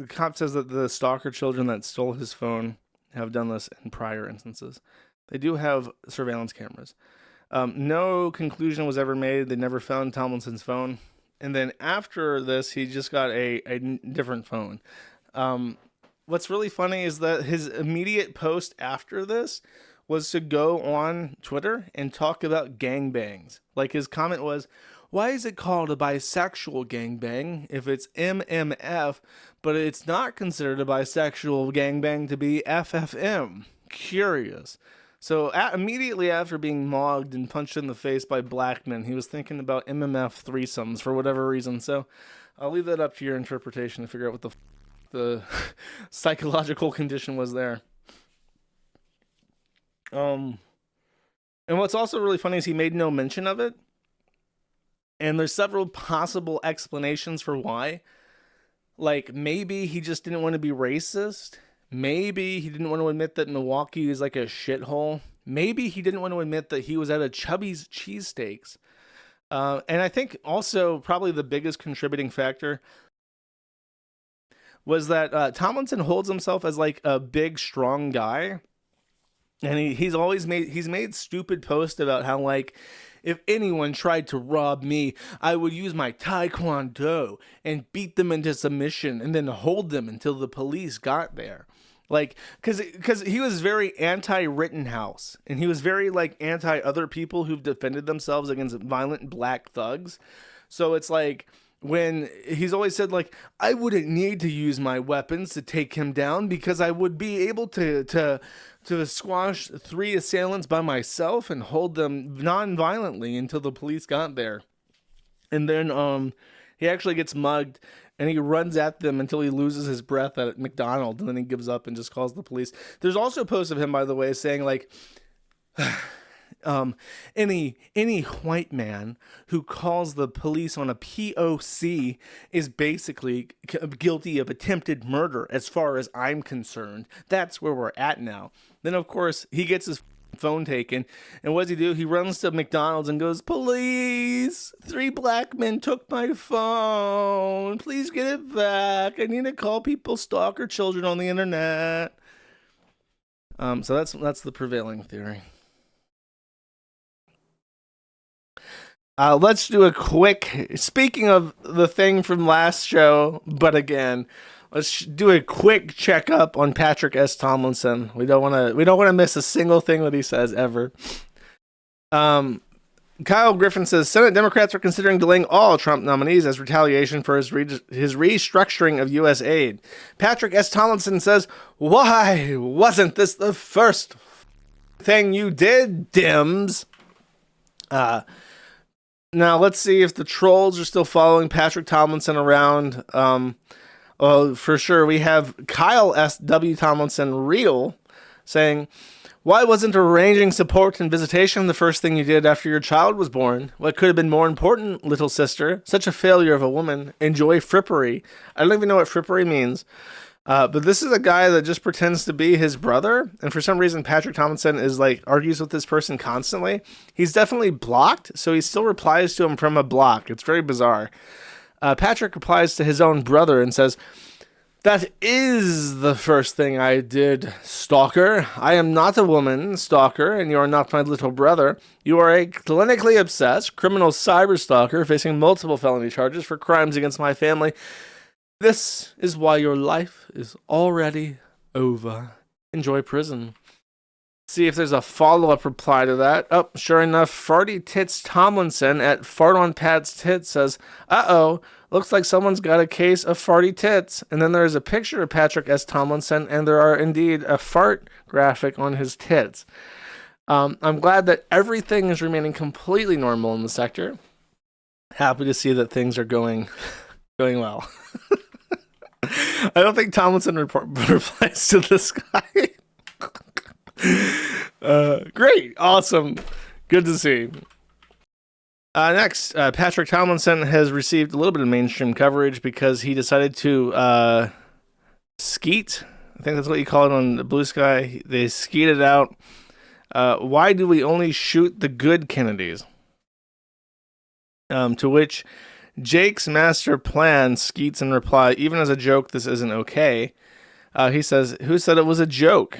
cop says that the stalker children that stole his phone have done this in prior instances. They do have surveillance cameras. No conclusion was ever made. They never found Tomlinson's phone. And then after this, he just got a different phone. What's really funny is that his immediate post after this was to go on Twitter and talk about gangbangs. Like, his comment was, why is it called a bisexual gangbang if it's MMF, but it's not considered a bisexual gangbang to be FFM? Curious. So immediately after being mogged and punched in the face by black men, he was thinking about MMF threesomes for whatever reason. So I'll leave that up to your interpretation to figure out what the psychological condition was there. And what's also really funny is he made no mention of it. And there's several possible explanations for why. Like, maybe he just didn't want to be racist. Maybe he didn't want to admit that Milwaukee is like a shithole. Maybe he didn't want to admit that he was at a Chubby's Cheesesteaks. And I think also probably the biggest contributing factor was that Tomlinson holds himself as like a big, strong guy. And he's made stupid posts about how, like, if anyone tried to rob me, I would use my taekwondo and beat them into submission and then hold them until the police got there. Like, because he was very anti-Rittenhouse, and he was very, like, anti-other people who've defended themselves against violent black thugs. So it's like, when he's always said, like, I wouldn't need to use my weapons to take him down because I would be able to squash 3 assailants by myself and hold them non-violently until the police got there. And then he actually gets mugged and he runs at them until he loses his breath at McDonald's, and then he gives up and just calls the police. There's also posts of him, by the way, saying like, any white man who calls the police on a POC is basically guilty of attempted murder as far as I'm concerned. That's where we're at now. Then, of course, he gets his phone taken, and what does he do? He runs to McDonald's and goes, "Police, 3 black men took my phone. Please get it back. I need to call people stalker children on the internet." So that's the prevailing theory. Let's do a quick, speaking of the thing from last show, but again, let's do a quick checkup on Patrick S. Tomlinson. We don't want to miss a single thing that he says ever. Kyle Griffin says Senate Democrats are considering delaying all Trump nominees as retaliation for his restructuring of U.S. aid. Patrick S. Tomlinson says, "Why wasn't this the first thing you did, Dims?" Now let's see if the trolls are still following Patrick Tomlinson around. Well, for sure, we have Kyle S.W. Tomlinson Real saying, "Why wasn't arranging support and visitation the first thing you did after your child was born? What could have been more important, little sister? Such a failure of a woman. Enjoy frippery." I don't even know what frippery means. But this is a guy that just pretends to be his brother. And for some reason, Patrick Tomlinson is like argues with this person constantly. He's definitely blocked, so he still replies to him from a block. It's very bizarre. Patrick replies to his own brother and says, "That is the first thing I did, stalker. I am not a woman, stalker, and you are not my little brother. You are a clinically obsessed criminal cyber stalker facing multiple felony charges for crimes against my family. This is why your life is already over. Enjoy prison." See if there's a follow-up reply to that. Oh, sure enough, Farty Tits Tomlinson at Fart on Pat's Tits says, "Uh-oh, looks like someone's got a case of farty tits." And then there's a picture of Patrick S. Tomlinson, and there are indeed a fart graphic on his tits. I'm glad that everything is remaining completely normal in the sector. Happy to see that things are going well. I don't think Tomlinson replies to this guy. Great. Awesome. Good to see. Next, Patrick Tomlinson has received a little bit of mainstream coverage because he decided to skeet. I think that's what you call it on the Blue Sky. They skeeted out. Why do we only shoot the good Kennedys? To which Jake's master plan skeets in reply, "Even as a joke, this isn't okay." He says, "Who said it was a joke?"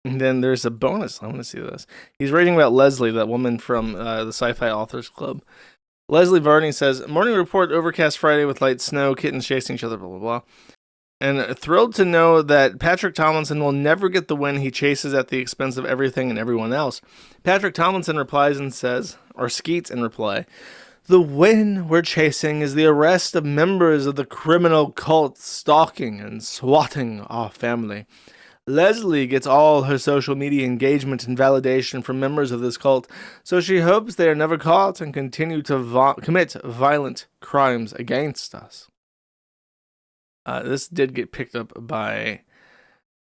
And then there's a bonus. I want to see this. He's writing about Leslie, that woman from the Sci-Fi Authors Club. Leslie Varney says, "Morning report, overcast Friday with light snow, kittens chasing each other, blah, blah, blah. And thrilled to know that Patrick Tomlinson will never get the win he chases at the expense of everything and everyone else." Patrick Tomlinson replies and says, or skeets in reply, "The win we're chasing is the arrest of members of the criminal cult stalking and swatting our family. Leslie gets all her social media engagement and validation from members of this cult, so she hopes they are never caught and continue to commit violent crimes against us." This did get picked up by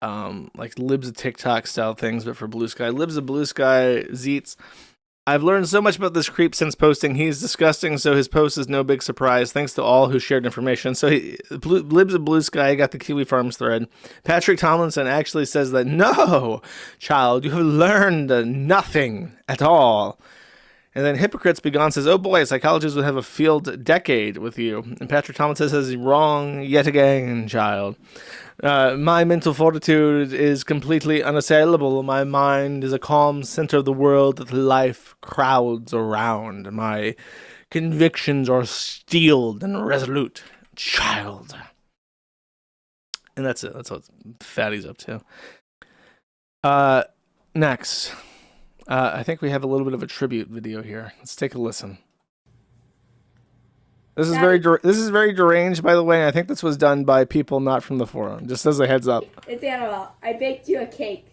like 𝒮𝓃𝓾𝓃 style things, but for Blue Sky. 𝒮𝓃𝓃𝓃 Zeets. "I've learned so much about this creep since posting. He's disgusting, so his post is no big surprise. Thanks to all who shared information." So Blue Sky got the Kiwifarms thread. Patrick Tomlinson actually says that, "No, child, you have learned nothing at all." And then Hypocrites Begone says, "Oh boy, psychologists would have a field decade with you." And Patrick Tomlinson says, "Wrong yet again, child. My mental fortitude is completely unassailable. My mind is a calm center of the world that life crowds around. My convictions are steeled and resolute, child." And that's it. That's what Fatty's up to. Next. I think we have a little bit of a tribute video here. Let's take a listen. This is very deranged, by the way. I think this was done by people not from the forum. Just as a heads up. It's Annabelle. I baked you a cake.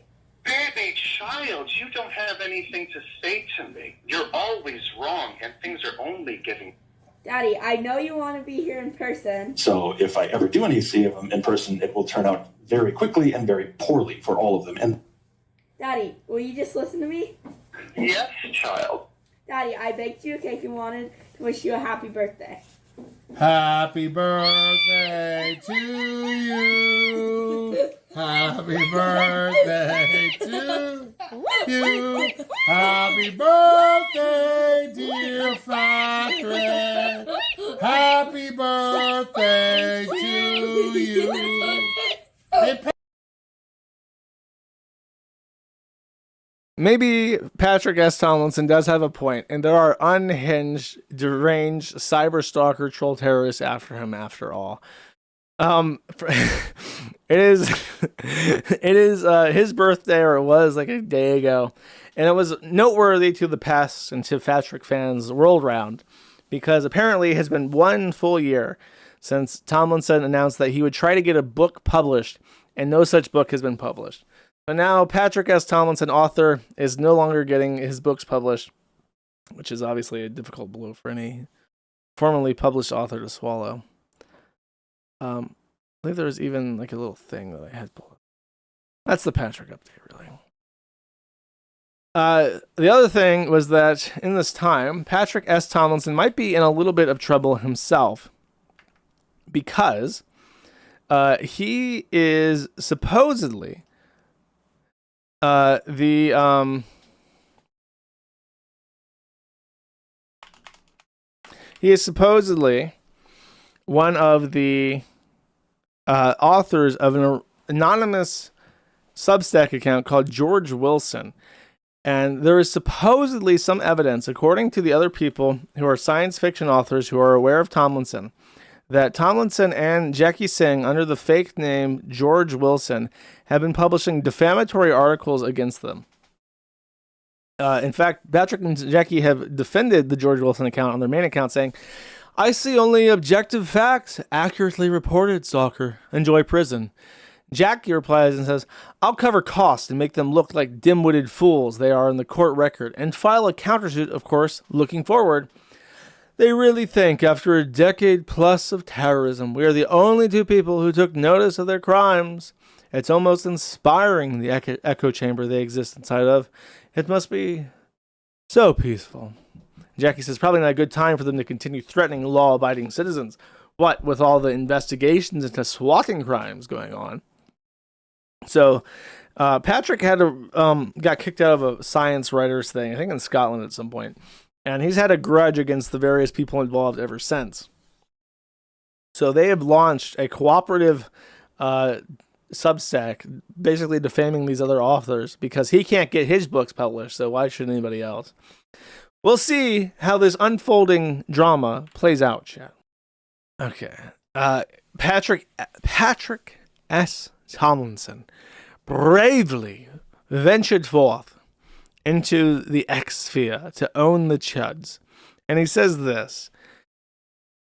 Baby child, you don't have anything to say to me. You're always wrong, and things are only getting... Daddy, I know you want to be here in person. So if I ever do any see of them in person, it will turn out very quickly and very poorly for all of them. And Daddy, will you just listen to me? Yes, child. Daddy, I baked you a cake and wanted to wish you a happy birthday. Happy birthday to you. Happy birthday to you. Happy birthday, dear Flatred. Happy birthday to you. Maybe Patrick S. Tomlinson does have a point, and there are unhinged, deranged cyber stalker troll terrorists after him after all. It is his birthday, or it was like a day ago, and it was noteworthy to the Pests and to Patrick fans world round, because apparently it has been 1 full year since Tomlinson announced that he would try to get a book published, and no such book has been published. So now Patrick S. Tomlinson, author, is no longer getting his books published, which is obviously a difficult blow for any formerly published author to swallow. I believe there was even like a little thing that I had pulled up. That's the Patrick update, really. The other thing was that in this time, Patrick S. Tomlinson might be in a little bit of trouble himself, because he is supposedly he is supposedly one of the authors of an anonymous Substack account called George Wilson. And there is supposedly some evidence, according to the other people who are science fiction authors who are aware of Tomlinson, that Tomlinson and Jackie Singh, under the fake name George Wilson, have been publishing defamatory articles against them. In fact, Patrick and Jackie have defended the George Wilson account on their main account, saying, "I see only objective facts, accurately reported, stalker. Enjoy prison." Jackie replies and says, "I'll cover costs and make them look like dim-witted fools they are in the court record, and file a countersuit, of course, looking forward. They really think, after a decade plus of terrorism, we are the only two people who took notice of their crimes. It's almost inspiring, the echo chamber they exist inside of. It must be so peaceful." Jackie says, probably not a good time for them to continue threatening law-abiding citizens. What, with all the investigations into swatting crimes going on? So, Patrick had got kicked out of a science writers thing, I think in Scotland at some point. And he's had a grudge against the various people involved ever since. So they have launched a cooperative Substack, basically defaming these other authors because he can't get his books published, so why should anybody else? We'll see how this unfolding drama plays out, chat. Okay. Patrick S. Tomlinson bravely ventured forth into the X sphere to own the chuds. And he says this: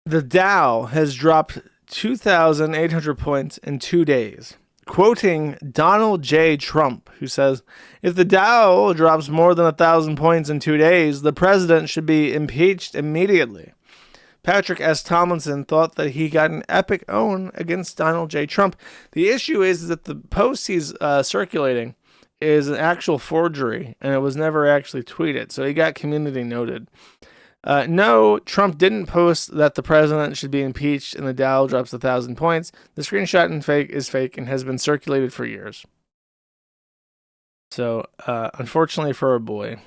the Dow has dropped 2,800 points in 2 days. Quoting Donald J. Trump, who says, "If the Dow drops more than 1,000 points in 2 days, the president should be impeached immediately." Patrick S. Tomlinson thought that he got an epic own against Donald J. Trump. The issue is that the post he's circulating is an actual forgery, and it was never actually tweeted, so he got community noted. No, Trump didn't post that the president should be impeached and the Dow drops 1,000 points. The screenshot is fake and has been circulated for years. So, unfortunately for our boy,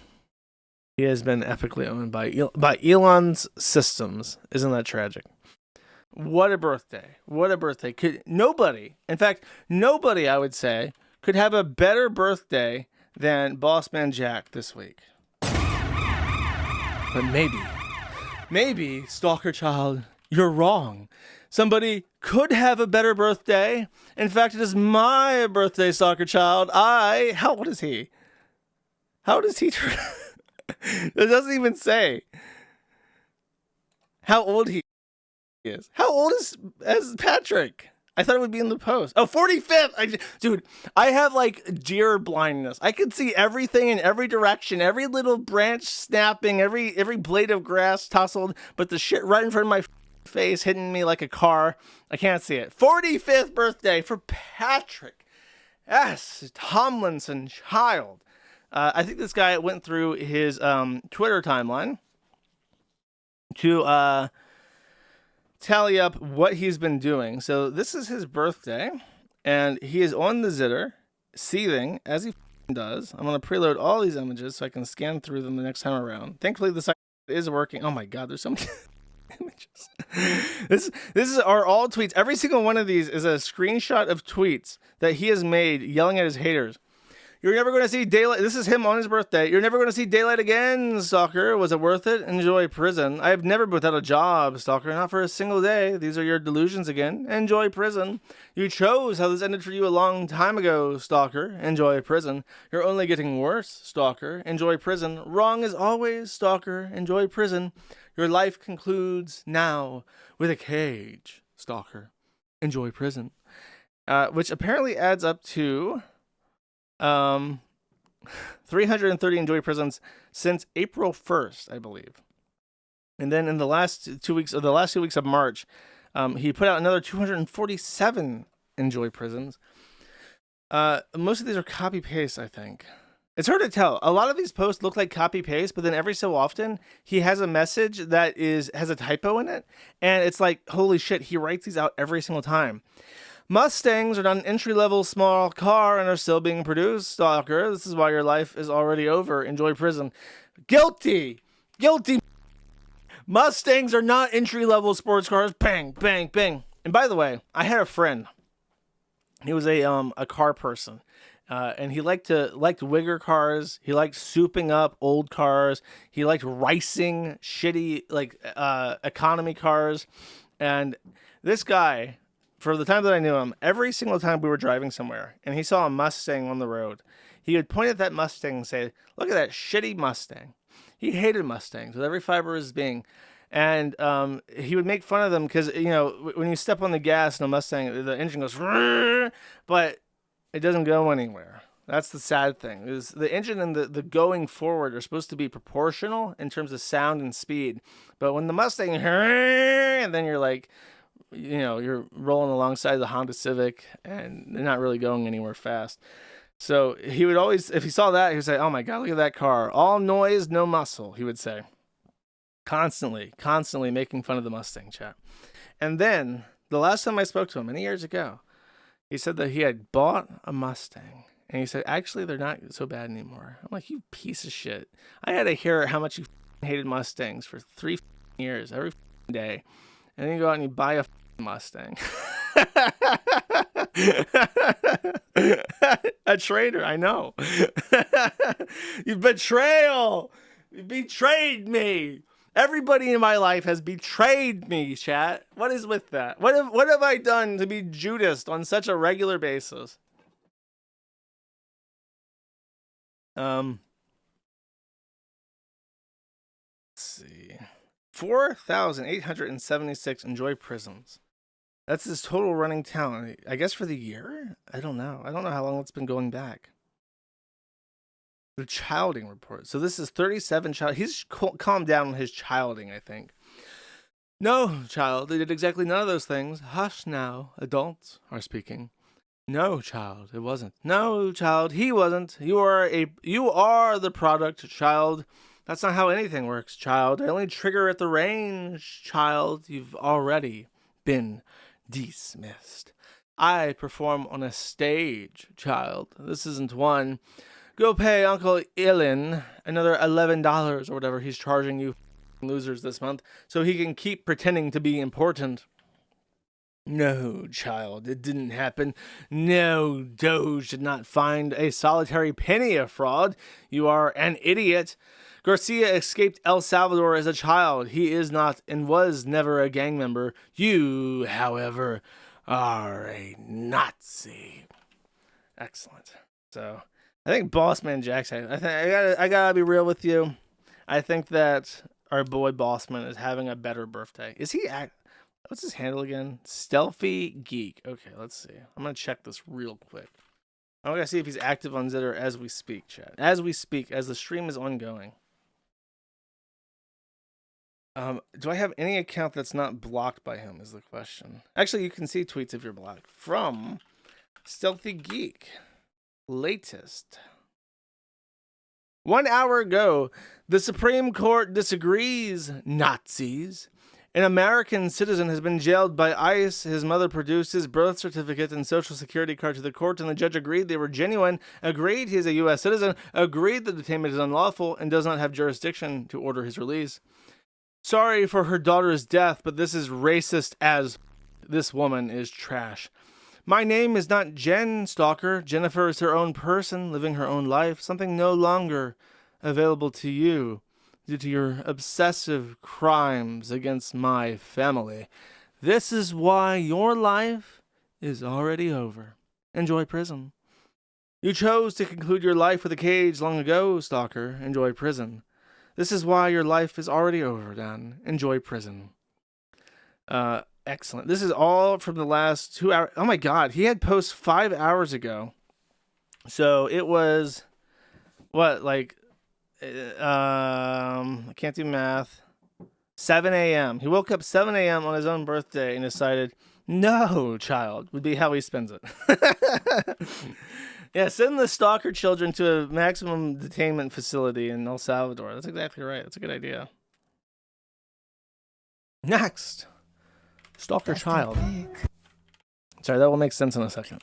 he has been epically owned by Elon's systems. Isn't that tragic? What a birthday. What a birthday. Nobody, I would say, could have a better birthday than Bossman Jack this week. But maybe, Stalker Child, you're wrong. Somebody could have a better birthday. In fact, it is my birthday, Stalker Child. How old is he? How does he turn? It doesn't even say how old he is. How old is Patrick? I thought it would be in the post. Oh, 45th! Dude, I have like deer blindness. I could see everything in every direction, every little branch snapping, every blade of grass tousled, but the shit right in front of my face hitting me like a car. I can't see it. 45th birthday for Patrick S. Tomlinson Child. I think this guy went through his Twitter timeline to tally up what he's been doing. So this is his birthday, and he is on the zitter, seething, as he does. I'm going to preload all these images so I can scan through them the next time around. Thankfully, the site is working. Oh my god, there's so many images. This is our all tweets. Every single one of these is a screenshot of tweets that he has made yelling at his haters. You're never going to see daylight. This is him on his birthday. You're never going to see daylight again, stalker. Was it worth it? Enjoy prison. I have never been without a job, stalker. Not for a single day. These are your delusions again. Enjoy prison. You chose how this ended for you a long time ago, stalker. Enjoy prison. You're only getting worse, stalker. Enjoy prison. Wrong as always, stalker. Enjoy prison. Your life concludes now with a cage, stalker. Enjoy prison. Which apparently adds up to 330 enjoy prisons since April 1st, I believe. And then in the last 2 weeks, or the last 2 weeks of March, he put out another 247 enjoy prisons. Most of these are copy paste, I think. It's hard to tell. A lot of these posts look like copy paste, but then every so often he has a message that has a typo in it, and it's like, holy shit, he writes these out every single time. Mustangs are not an entry-level small car and are still being produced, stalker. This is why your life is already over. Enjoy prison. Guilty. Guilty. Mustangs are not entry-level sports cars. Bang, bang, bang. And by the way, I had a friend. He was a car person. And he liked wigger cars. He liked souping up old cars. He liked ricing shitty, economy cars. And this guy, for the time that I knew him, every single time we were driving somewhere and he saw a Mustang on the road, he would point at that Mustang and say, look at that shitty Mustang. He hated Mustangs with every fiber of his being. And he would make fun of them because, when you step on the gas in a Mustang, the engine goes, but it doesn't go anywhere. That's the sad thing. Is the engine and the going forward are supposed to be proportional in terms of sound and speed. But when the Mustang, and then you're like, you're rolling alongside the Honda Civic and they're not really going anywhere fast. So he would always, if he saw that, he would say, oh my God, look at that car. All noise, no muscle, he would say. Constantly making fun of the Mustang, chat. And then the last time I spoke to him, many years ago, he said that he had bought a Mustang. And he said, actually, they're not so bad anymore. I'm like, you piece of shit. I had to hear how much you hated Mustangs for 3 years, every day. And then you go out and you buy a Mustang. A traitor, I know. You betrayal. You betrayed me. Everybody in my life has betrayed me, chat. What is with that? What have I done to be Judas on such a regular basis? Let's see. 4,876 enjoy prisons. That's his total running talent. I guess for the year? I don't know. I don't know how long it's been going back. The childing report. So this is 37 child. He's calmed down on his childing, I think. No, child. They did exactly none of those things. Hush now. Adults are speaking. No, child. It wasn't. No, child. He wasn't. You are the product, child. That's not how anything works, child. I only trigger at the range, child. You've already been dismissed. I perform on a stage, child. This isn't one. Go pay Uncle Elon another $11 or whatever he's charging you losers this month so he can keep pretending to be important. No, child, it didn't happen. No, Doge did not find a solitary penny of fraud. You are an idiot. Garcia escaped El Salvador as a child. He is not and was never a gang member. You, however, are a Nazi. Excellent. So, I think Bossman Jackson, I gotta be real with you. I think that our boy Bossman is having a better birthday. Is he What's his handle again? Stealthy Geek. Okay, let's see. I'm gonna check this real quick. I'm gonna see if he's active on Zitter as we speak, chat. As we speak, as the stream is ongoing. Do I have any account that's not blocked by him is the question. Actually, you can see tweets if you're blocked. From Stealthy Geek. Latest. 1 hour ago, the Supreme Court disagrees, Nazis. An American citizen has been jailed by ICE. His mother produced his birth certificate and social security card to the court, and the judge agreed they were genuine, agreed he is a U.S. citizen, agreed that the detainment is unlawful, and does not have jurisdiction to order his release. Sorry for her daughter's death, but this is racist as this woman is trash. My name is not Jen, stalker. Jennifer is her own person, living her own life, something no longer available to you due to your obsessive crimes against my family. This is why your life is already over. Enjoy prison. You chose to conclude your life with a cage long ago, stalker. Enjoy prison. This is why your life is already over, Dan. Enjoy prison. Excellent. This is all from the last 2 hours. Oh my God. He had posts 5 hours ago. So it was, what, like, I can't do math. 7 a.m. He woke up 7 a.m. on his own birthday and decided, no, child, would be how he spends it. Yeah, send the stalker children to a maximum detainment facility in El Salvador. That's exactly right. That's a good idea. Next. Stalker child. Sorry, that will make sense in a second.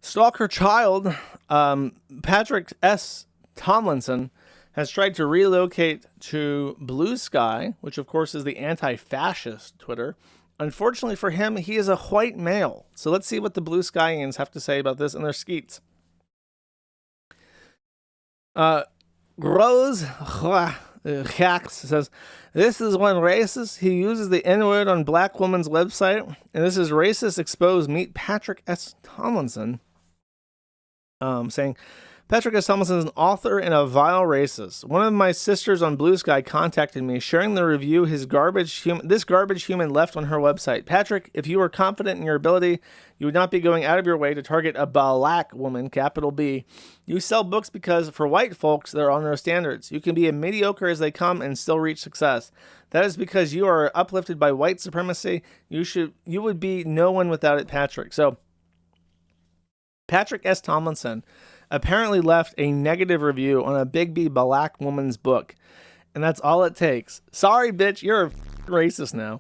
Stalker child, Patrick S. Tomlinson, has tried to relocate to Blue Sky, which of course is the anti-fascist Twitter. Unfortunately for him, he is a white male. So let's see what the Blue Skyans have to say about this and their skeets. Rose Hacks says, this is one racist. He uses the N-word on black woman's website. And this is racist exposed. Meet Patrick S. Tomlinson. Saying, Patrick S. Tomlinson is an author and a vile racist. One of my sisters on Blue Sky contacted me, sharing the review this garbage human left on her website. Patrick, if you were confident in your ability, you would not be going out of your way to target a black woman, capital B. You sell books because, for white folks, there are no standards. You can be as mediocre as they come and still reach success. That is because you are uplifted by white supremacy. You would be no one without it, Patrick. So, Patrick S. Tomlinson apparently left a negative review on a big B black woman's book. And that's all it takes. Sorry, bitch, you're a racist now.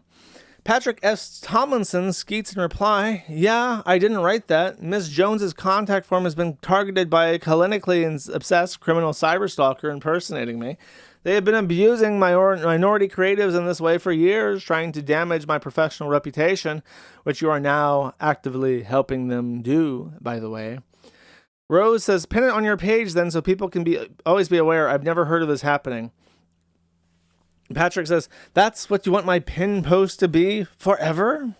Patrick S. Tomlinson skeets in reply, yeah, I didn't write that. Miss Jones's contact form has been targeted by a clinically obsessed criminal cyberstalker impersonating me. They have been abusing minority creatives in this way for years, trying to damage my professional reputation, which you are now actively helping them do, by the way. Rose says, pin it on your page then so people can always be aware. I've never heard of this happening. Patrick says, that's what you want my pin post to be forever?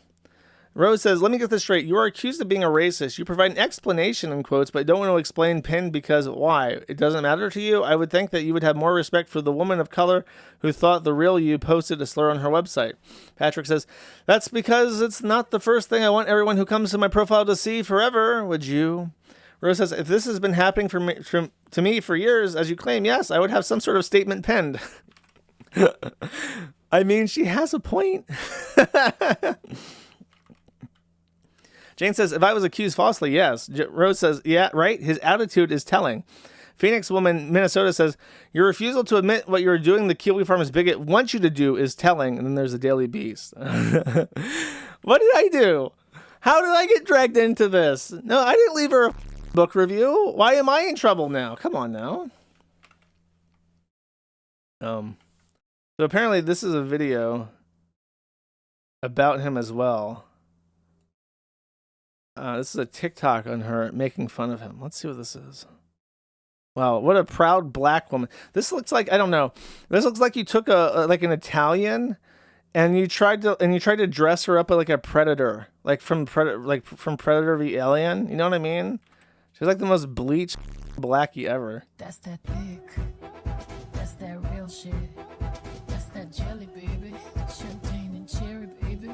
Rose says, let me get this straight. You are accused of being a racist. You provide an explanation in quotes, but don't want to explain pin because why? It doesn't matter to you? I would think that you would have more respect for the woman of color who thought the real you posted a slur on her website. Patrick says, that's because it's not the first thing I want everyone who comes to my profile to see forever. Would you? Rose says, if this has been happening to me for years, as you claim, yes, I would have some sort of statement penned. I mean, she has a point. Jane says, if I was accused falsely, yes. Rose says, yeah, right? His attitude is telling. Phoenix Woman, Minnesota says, your refusal to admit what you're doing the Kiwifarms bigot wants you to do is telling. And then there's the Daily Beast. What did I do? How did I get dragged into this? No, I didn't leave her a book review. Why am I in trouble now? Come on now. So apparently this is a video about him as well. This is a TikTok on her making fun of him. Let's see what this is. Wow, what a proud black woman. This looks like, I don't know. This looks like you took like an Italian and you tried to dress her up like a predator, like from Predator v Alien. You know what I mean? She's like the most bleached blackie ever. That's that thick. That's that real shit. That's that jelly, baby. Champagne and cherry, baby.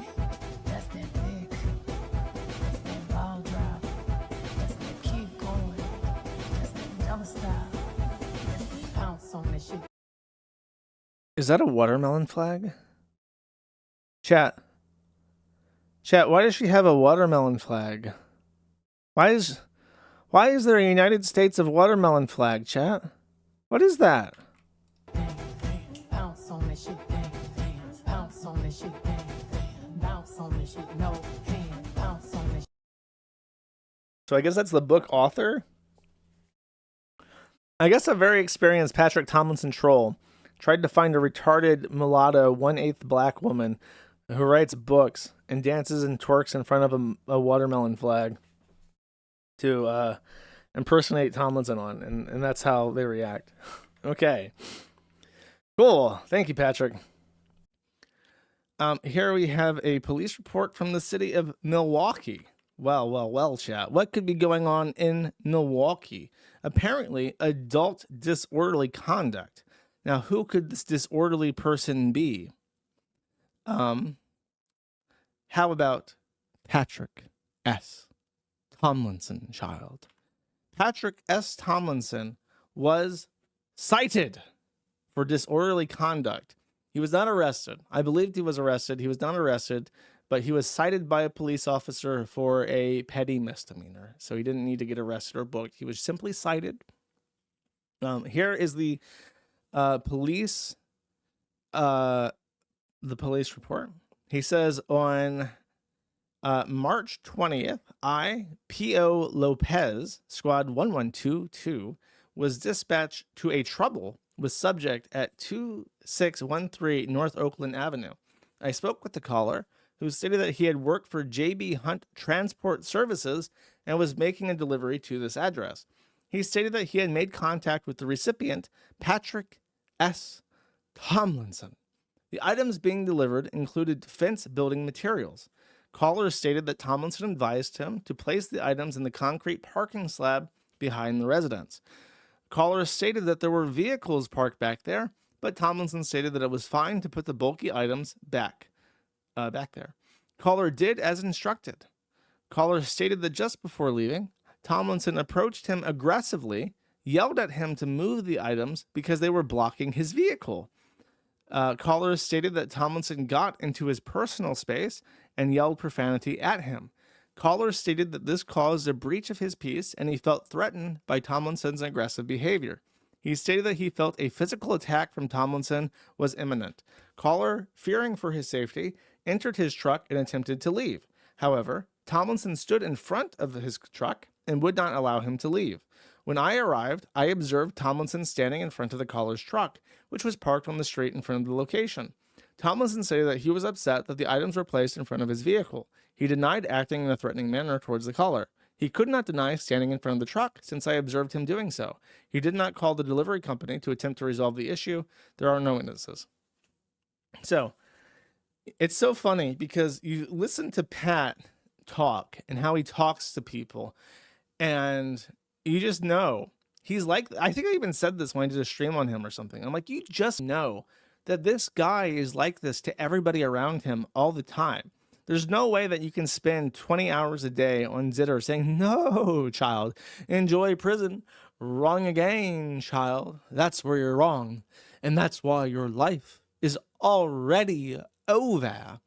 Is that a watermelon flag? Chat. Chat, why does she have a watermelon flag? Why is there a United States of watermelon flag, chat? What is that? So I guess that's the book author? I guess a very experienced Patrick Tomlinson troll tried to find a retarded mulatto 1/8 black woman who writes books and dances and twerks in front of a watermelon flag to impersonate Tomlinson on, and that's how they react. Okay. Cool. Thank you, Patrick. Here we have a police report from the city of Milwaukee. Well, chat. What could be going on in Milwaukee? Apparently, adult disorderly conduct. Now, who could this disorderly person be? How about Patrick S. Tomlinson, child? Patrick S. Tomlinson was cited for disorderly conduct. He was not arrested. I believed he was arrested. He was not arrested, but he was cited by a police officer for a petty misdemeanor. So he didn't need to get arrested or booked. He was simply cited. Here is the police report. He says on March 20th, P.O. Lopez, squad 1122, was dispatched to a trouble with subject at 2613 North Oakland Avenue. I spoke with the caller, who stated that he had worked for J.B. Hunt Transport Services and was making a delivery to this address. He stated that he had made contact with the recipient, Patrick S. Tomlinson. The items being delivered included fence building materials. Caller stated that Tomlinson advised him to place the items in the concrete parking slab behind the residence. Caller stated that there were vehicles parked back there, but Tomlinson stated that it was fine to put the bulky items back there. Caller did as instructed. Caller stated that just before leaving, Tomlinson approached him aggressively, yelled at him to move the items because they were blocking his vehicle. Caller stated that Tomlinson got into his personal space and yelled profanity at him. Caller stated that this caused a breach of his peace and he felt threatened by Tomlinson's aggressive behavior. He stated that he felt a physical attack from Tomlinson was imminent. Caller, fearing for his safety, entered his truck and attempted to leave. However, Tomlinson stood in front of his truck and would not allow him to leave. When I arrived, I observed Tomlinson standing in front of the caller's truck, which was parked on the street in front of the location. Tomlinson stated that he was upset that the items were placed in front of his vehicle. He denied acting in a threatening manner towards the caller. He could not deny standing in front of the truck since I observed him doing so. He did not call the delivery company to attempt to resolve the issue. There are no witnesses. So, it's so funny because you listen to Pat talk and how he talks to people, and you just know he's like, I think I even said this when I did a stream on him or something. I'm like, you just know that this guy is like this to everybody around him all the time. There's no way that you can spend 20 hours a day on Zitter saying, no, child, enjoy prison. Wrong again, child. That's where you're wrong. And that's why your life is already over.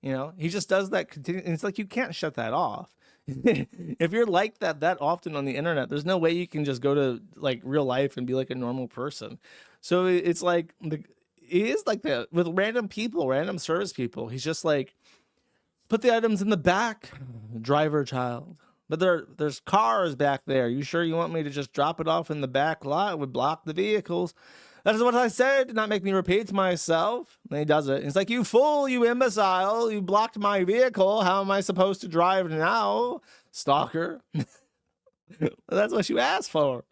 You know, he just does that. It's like you can't shut that off. If you're like that often on the internet, there's no way you can just go to like real life and be like a normal person. So it's like it is like that with random people, random service people. He's just like, put the items in the back, driver child. But there's cars back there. You sure you want me to just drop it off in the back lot? It would block the vehicles. That is what I said. Did not make me repeat myself. And he does it. It's like, you fool, you imbecile. You blocked my vehicle. How am I supposed to drive now, stalker? That's what you asked for.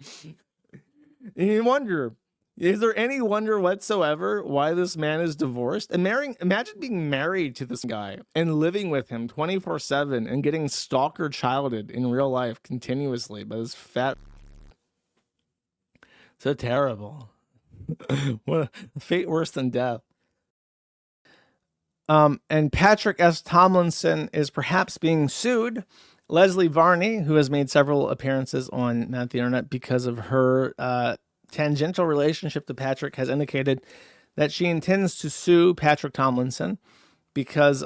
And you wonder, is there any wonder whatsoever why this man is divorced? And imagine being married to this guy and living with him 24/7 and getting stalker childed in real life continuously by this fat. So terrible. What a fate worse than death. And Patrick S. Tomlinson is perhaps being sued. Leslie Varney, who has made several appearances on Matt the Internet because of her tangential relationship to Patrick, has indicated that she intends to sue Patrick Tomlinson because,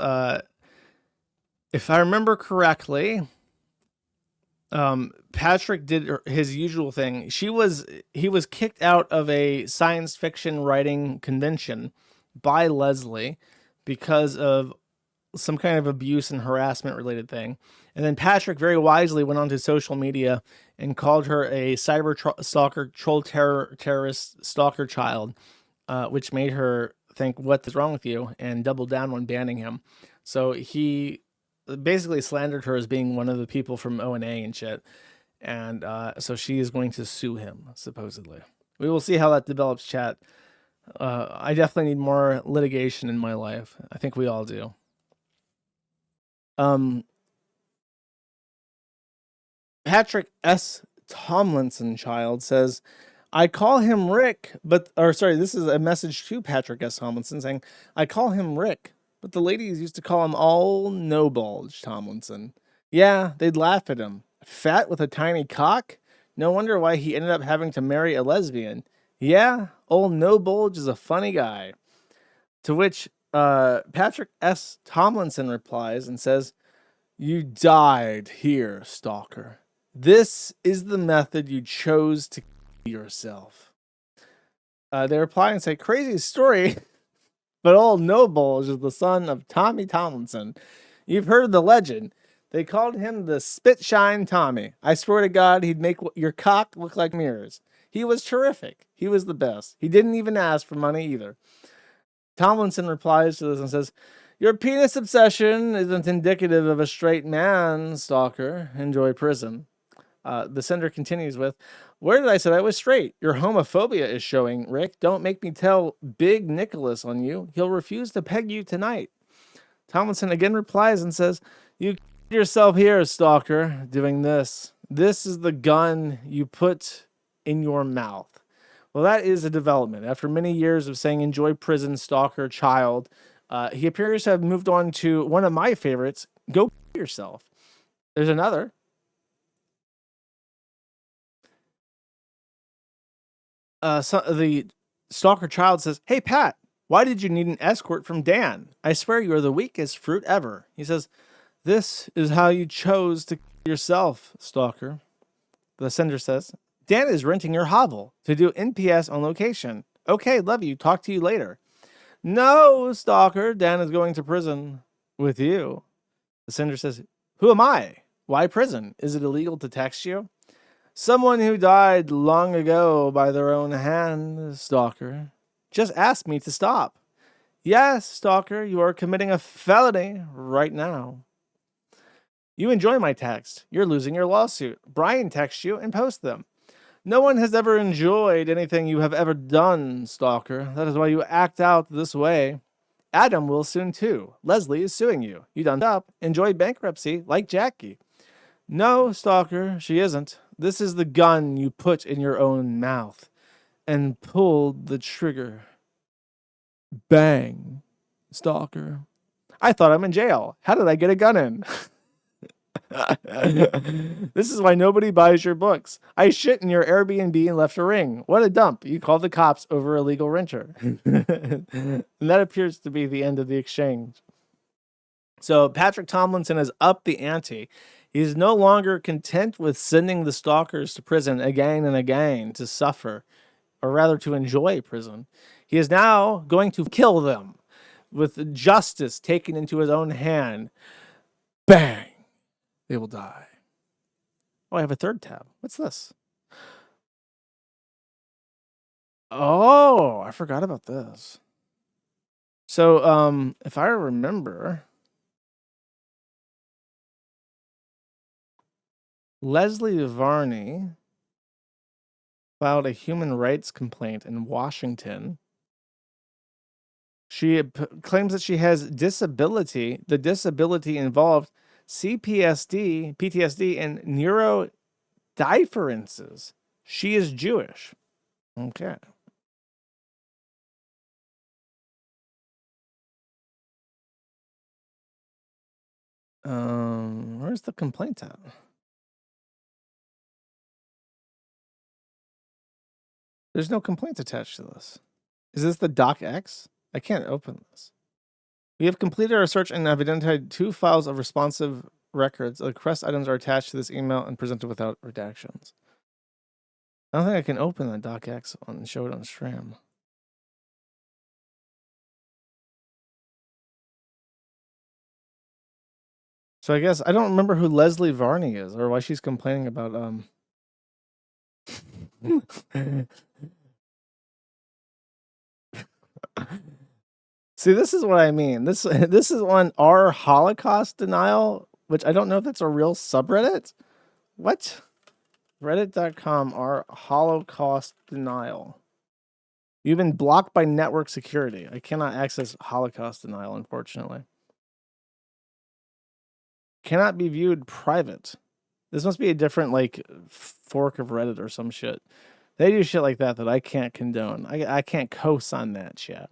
if I remember correctly, Patrick did his usual thing. He was kicked out of a science fiction writing convention by Leslie because of some kind of abuse and harassment related thing. And then Patrick very wisely went onto social media and called her a stalker, troll terrorist stalker child, which made her think, what is wrong with you? And doubled down on banning him. So he basically slandered her as being one of the people from O&A and shit. And so she is going to sue him, supposedly. We will see how that develops, chat. I definitely need more litigation in my life. I think we all do. Patrick S. Tomlinson child says, I call him Rick, this is a message to Patrick S. Tomlinson saying, I call him Rick, but the ladies used to call him all no bulge Tomlinson. Yeah, they'd laugh at him. Fat with a tiny cock? No wonder why he ended up having to marry a lesbian. Yeah, old no bulge is a funny guy. To which Patrick S. Tomlinson replies and says, you died here, stalker. This is the method you chose to kill yourself. They reply and say, crazy story, but old no bulge is the son of Tommy Tomlinson. You've heard of the legend. They called him the Spitshine Tommy. I swear to God, he'd make your cock look like mirrors. He was terrific. He was the best. He didn't even ask for money either. Tomlinson replies to this and says, your penis obsession isn't indicative of a straight man, stalker. Enjoy prison. The sender continues with, where did I say I was straight? Your homophobia is showing, Rick. Don't make me tell Big Nicholas on you. He'll refuse to peg you tonight. Tomlinson again replies and says, you yourself here, stalker, doing this. This is the gun you put in your mouth. Well, that is a development. After many years of saying enjoy prison, stalker, child, he appears to have moved on to one of my favorites, go yourself. There's another. The stalker child says, hey, Pat, why did you need an escort from Dan? I swear you are the weakest fruit ever. He says, this is how you chose to kill yourself, stalker. The sender says, Dan is renting your hovel to do NPS on location. Okay, love you. Talk to you later. No, stalker. Dan is going to prison with you. The sender says, who am I? Why prison? Is it illegal to text you? Someone who died long ago by their own hand, stalker. Just ask me to stop. Yes, stalker, you are committing a felony right now. You enjoy my text. You're losing your lawsuit. Brian texts you and posts them. No one has ever enjoyed anything you have ever done, stalker. That is why you act out this way. Adam will soon too. Leslie is suing you. You done up. Enjoy bankruptcy like Jackie. No, stalker, she isn't. This is the gun you put in your own mouth and pulled the trigger. Bang, stalker. I thought I'm in jail. How did I get a gun in? This is why nobody buys your books. I shit in your Airbnb and left a ring. What a dump. You called the cops over a legal renter. And that appears to be the end of the exchange. So Patrick Tomlinson has upped the ante. He's no longer content with sending the stalkers to prison again and again to suffer, or rather to enjoy prison. He is now going to kill them with justice taken into his own hand. Bang! They will die. Oh, I have a third tab. What's this? Oh, I forgot about this. So, if I remember, Leslie Varney filed a human rights complaint in Washington. She claims that she has disability. The disability involved CPSD, PTSD, and neurodivergences. She is Jewish. Okay. Where's the complaint at? There's no complaints attached to this. Is this the doxx? I can't open this. We have completed our search and have identified 2 files of responsive records. The request items are attached to this email and presented without redactions. I don't think I can open the doxx one and show it on stream. So I guess I don't remember who Leslie Varney is or why she's complaining about See, this is what I mean. This is on r Holocaust denial, which I don't know if it's a real subreddit. What? Reddit.com r Holocaust denial. You've been blocked by network security. I cannot access Holocaust denial, unfortunately. Cannot be viewed private. This must be a different, like, fork of Reddit or some shit. They do shit like that I can't condone. I can't co-sign that shit.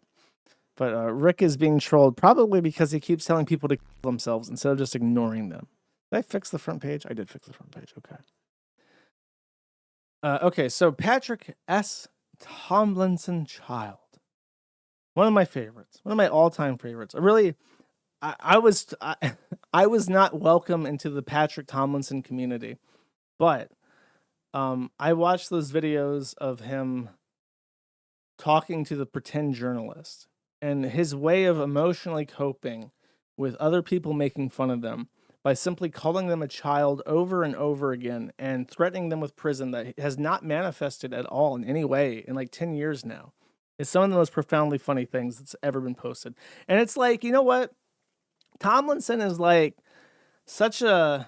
But Rick is being trolled probably because he keeps telling people to kill themselves instead of just ignoring them. Did I fix the front page? I did fix the front page. Okay. Okay, so Patrick S. Tomlinson Child. One of my favorites. One of my all-time favorites. I was not welcome into the Patrick Tomlinson community, but I watched those videos of him talking to the pretend journalist and his way of emotionally coping with other people making fun of them by simply calling them a child over and over again and threatening them with prison that has not manifested at all in any way in like 10 years now. It's some of the most profoundly funny things that's ever been posted. And it's like, you know what? Tomlinson is like such a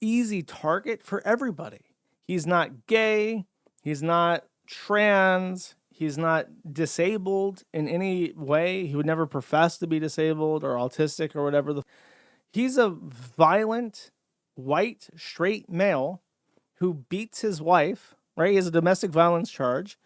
easy target for everybody. He's not gay. He's not trans. He's not disabled in any way. He would never profess to be disabled or autistic or whatever. He's a violent, white, straight male who beats his wife, right? He has a domestic violence charge,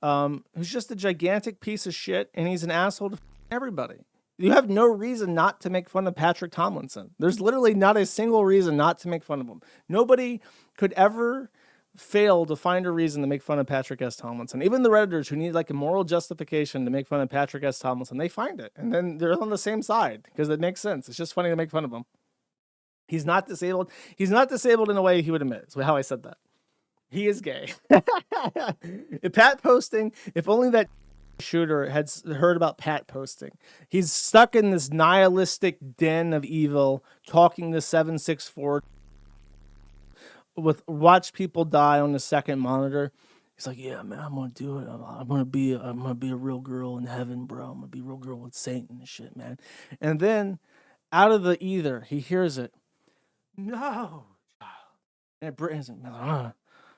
who's just a gigantic piece of shit, and he's an asshole to everybody. You have no reason not to make fun of Patrick Tomlinson. There's literally not a single reason not to make fun of him. Nobody could ever fail to find a reason to make fun of Patrick S. Tomlinson. Even the Redditors who need like a moral justification to make fun of Patrick S. Tomlinson, they find it. And then they're on the same side because it makes sense. It's just funny to make fun of him. He's not disabled. He's not disabled in a way he would admit. That's how I said that. He is gay. Pat posting, if only that shooter had heard about Pat posting. He's stuck in this nihilistic den of evil, talking to 764 with watch people die on the second monitor. He's like, yeah, man, I'm gonna do it. I'm gonna be a real girl in heaven, bro. I'm gonna be a real girl with Satan and shit, man. And then out of the ether, he hears it. No, and it brings him.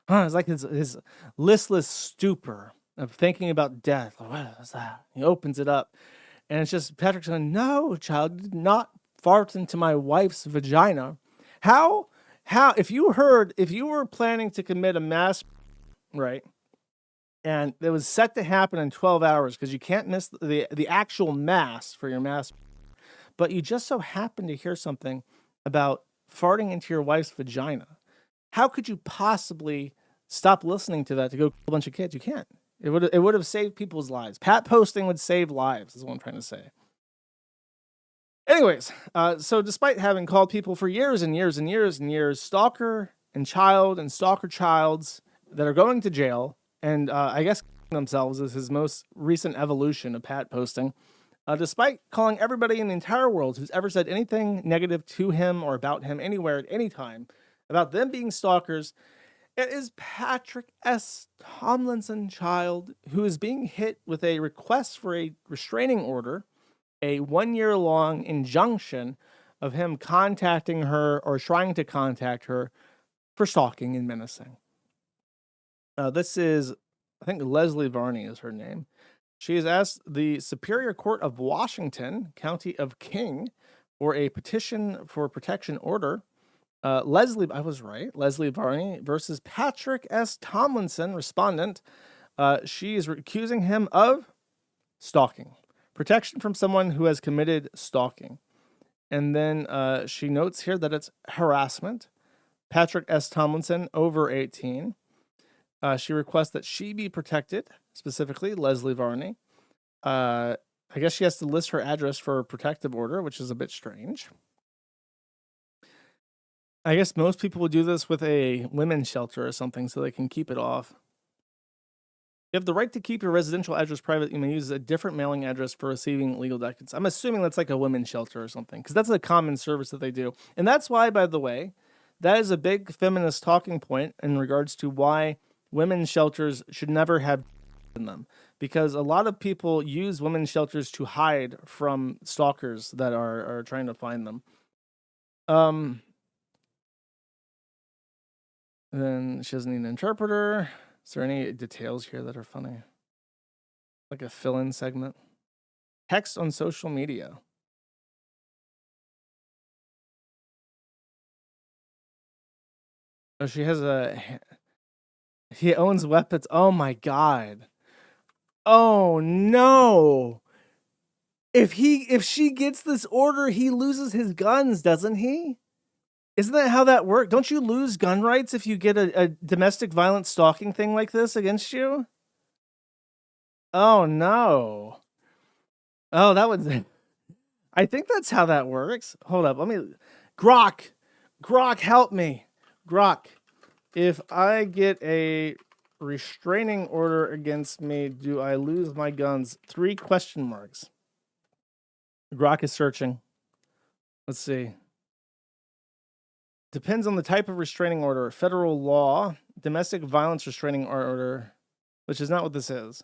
It's like his listless stupor of thinking about death. Like, what is that? He opens it up, and it's just Patrick saying, "No, child, did not fart into my wife's vagina." How? If you were planning to commit a mass, right, and it was set to happen in 12 hours because you can't miss the actual mass for your mass, but you just so happen to hear something about farting into your wife's vagina, how could you possibly stop listening to that to go kill a bunch of kids? You can't. It would have saved people's lives. Pat posting would save lives, is what I'm trying to say. Anyways, so despite having called people for years and years and years and years, stalker and stalker childs that are going to jail, and I guess themselves is his most recent evolution of Pat posting, despite calling everybody in the entire world who's ever said anything negative to him or about him anywhere at any time about them being stalkers, it is Patrick S. Tomlinson Child who is being hit with a request for a restraining order, a 1-year-long injunction of him contacting her or trying to contact her for stalking and menacing. This is, I think Leslie Varney is her name. She has asked the Superior Court of Washington, County of King, for a petition for protection order. I was right. Leslie Varney versus Patrick S. Tomlinson, respondent. She is accusing him of stalking. Protection from someone who has committed stalking. And then she notes here that it's harassment. Patrick S. Tomlinson, over 18. She requests that she be protected, specifically Leslie Varney. I guess she has to list her address for a protective order, which is a bit strange. I guess most people would do this with a women's shelter or something so they can keep it off. You have the right to keep your residential address private. You may use a different mailing address for receiving legal documents. I'm assuming that's like a women's shelter or something, because that's a common service that they do. And that's why, by the way, that is a big feminist talking point in regards to why women's shelters should never have in them. Because a lot of people use women's shelters to hide from stalkers that are trying to find them. Then she doesn't need an interpreter. Is there any details here that are funny? Like a fill-in segment? Text on social media. Oh, she has he owns weapons. Oh my God. Oh no. If she gets this order, he loses his guns, doesn't he? Isn't that how that works? Don't you lose gun rights if you get a domestic violence stalking thing like this against you? Oh no. Oh, that was... I think that's how that works. Hold up. Let me... Grok, help me. Grok, if I get a restraining order against me, do I lose my guns? 3 question marks. Grok is searching. Let's see. Depends on the type of restraining order. Federal law, domestic violence restraining order, which is not what this is.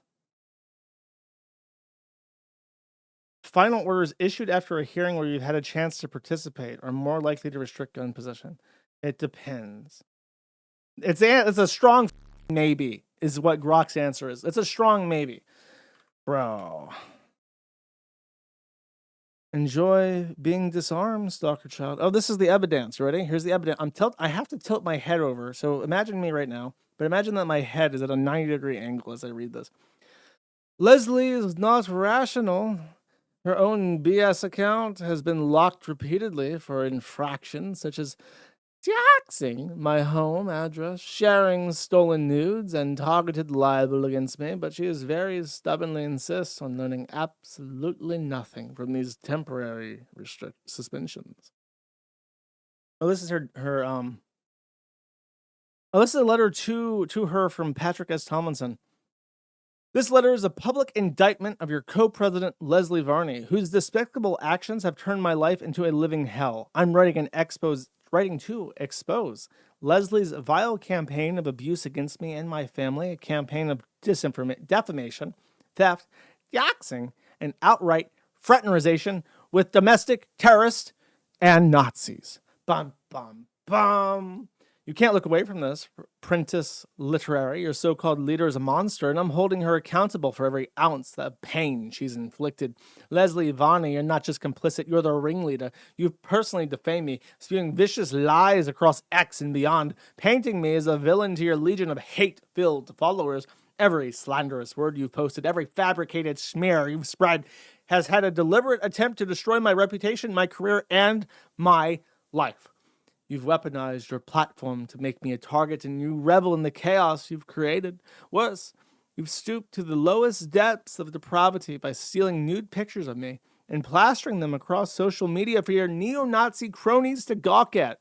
Final orders issued after a hearing where you've had a chance to participate are more likely to restrict gun possession. It depends. It's a strong maybe, is what Grok's answer is. It's a strong maybe. Bro. Enjoy being disarmed, stalker child. Oh, this is the evidence. Ready? Here's the evidence. I have to tilt my head over. So imagine me right now, but imagine that my head is at a 90-degree angle as I read this. Leslie is not rational. Her own BS account has been locked repeatedly for infractions such as doxxing my home address, sharing stolen nudes, and targeted libel against me, but she is very stubbornly insists on learning absolutely nothing from these temporary suspensions. Oh, this is her oh, this is a letter to her from Patrick S. Tomlinson. This letter is a public indictment of your co-president, Leslie Varney, whose despicable actions have turned my life into a living hell. I'm writing to expose Leslie's vile campaign of abuse against me and my family, a campaign of defamation, theft, doxing, and outright fraternization with domestic terrorists and Nazis. Bum, bum, bum. You can't look away from this. Prentice Literary, your so-called leader, is a monster, and I'm holding her accountable for every ounce of pain she's inflicted. Leslie Varney, you're not just complicit, you're the ringleader. You've personally defamed me, spewing vicious lies across X and beyond, painting me as a villain to your legion of hate-filled followers. Every slanderous word you've posted, every fabricated smear you've spread has had a deliberate attempt to destroy my reputation, my career, and my life. You've weaponized your platform to make me a target, and you revel in the chaos you've created. Worse, you've stooped to the lowest depths of depravity by stealing nude pictures of me and plastering them across social media for your neo-Nazi cronies to gawk at.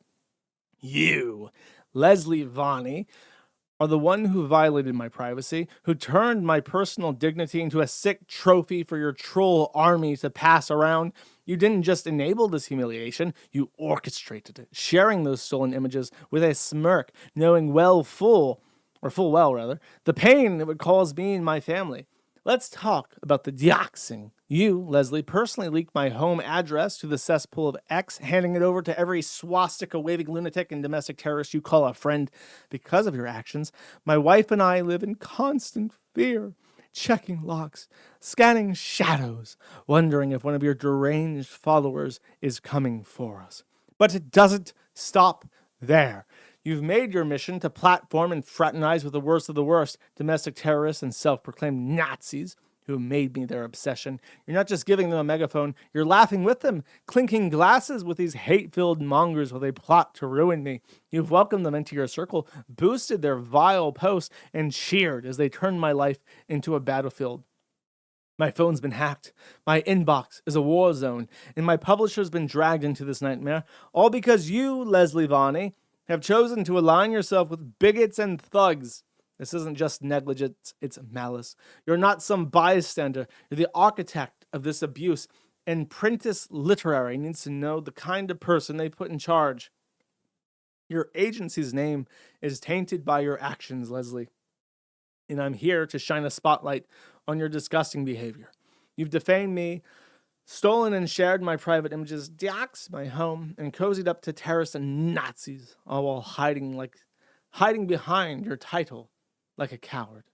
You, Leslie Varney, are the one who violated my privacy, who turned my personal dignity into a sick trophy for your troll army to pass around. You didn't just enable this humiliation, you orchestrated it, sharing those stolen images with a smirk, knowing full well, the pain it would cause me and my family. Let's talk about the doxing. You, Leslie, personally leaked my home address to the cesspool of X, handing it over to every swastika-waving lunatic and domestic terrorist you call a friend. Because of your actions, my wife and I live in constant fear, checking locks, scanning shadows, wondering if one of your deranged followers is coming for us. But it doesn't stop there. You've made your mission to platform and fraternize with the worst of the worst, domestic terrorists and self-proclaimed Nazis, who made me their obsession. You're not just giving them a megaphone, you're laughing with them, clinking glasses with these hate-filled mongers while they plot to ruin me. You've welcomed them into your circle, boosted their vile posts, and cheered as they turned my life into a battlefield. My phone's been hacked, my inbox is a war zone, and my publisher's been dragged into this nightmare, all because you, 𝒮𝓈𝒾𝓈𝓼, have chosen to align yourself with bigots and thugs. This isn't just negligence, it's malice. You're not some bystander, you're the architect of this abuse, and Prentice Literary needs to know the kind of person they put in charge. Your agency's name is tainted by your actions, Leslie. And I'm here to shine a spotlight on your disgusting behavior. You've defamed me, stolen and shared my private images, doxxed my home, and cozied up to terrorists and Nazis, all while hiding behind your title like a coward.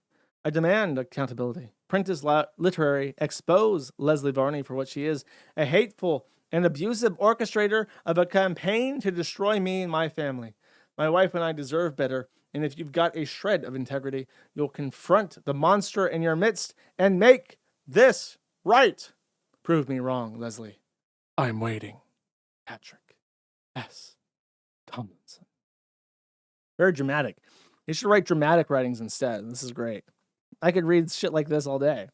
I demand accountability. Prentice Literary expose Leslie Varney for what she is, a hateful and abusive orchestrator of a campaign to destroy me and my family. My wife and I deserve better, and if you've got a shred of integrity, you'll confront the monster in your midst and make this right. Prove me wrong, Leslie. I'm waiting. Patrick S. Tomlinson. Very dramatic. You should write dramatic writings instead. This is great. I could read shit like this all day.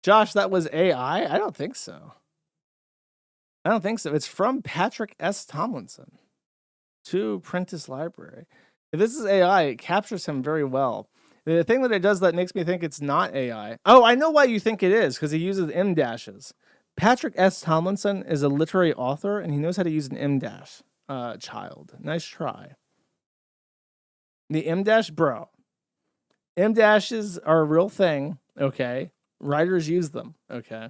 Josh, that was AI? I don't think so. It's from Patrick S. Tomlinson to Prentice Library. If this is AI, it captures him very well. The thing that it does that makes me think it's not AI. Oh, I know why you think it is, because he uses M dashes. Patrick S. Tomlinson is a literary author, and he knows how to use an M dash. Child. Nice try. The M dash, bro. M dashes are a real thing, okay? Writers use them, okay?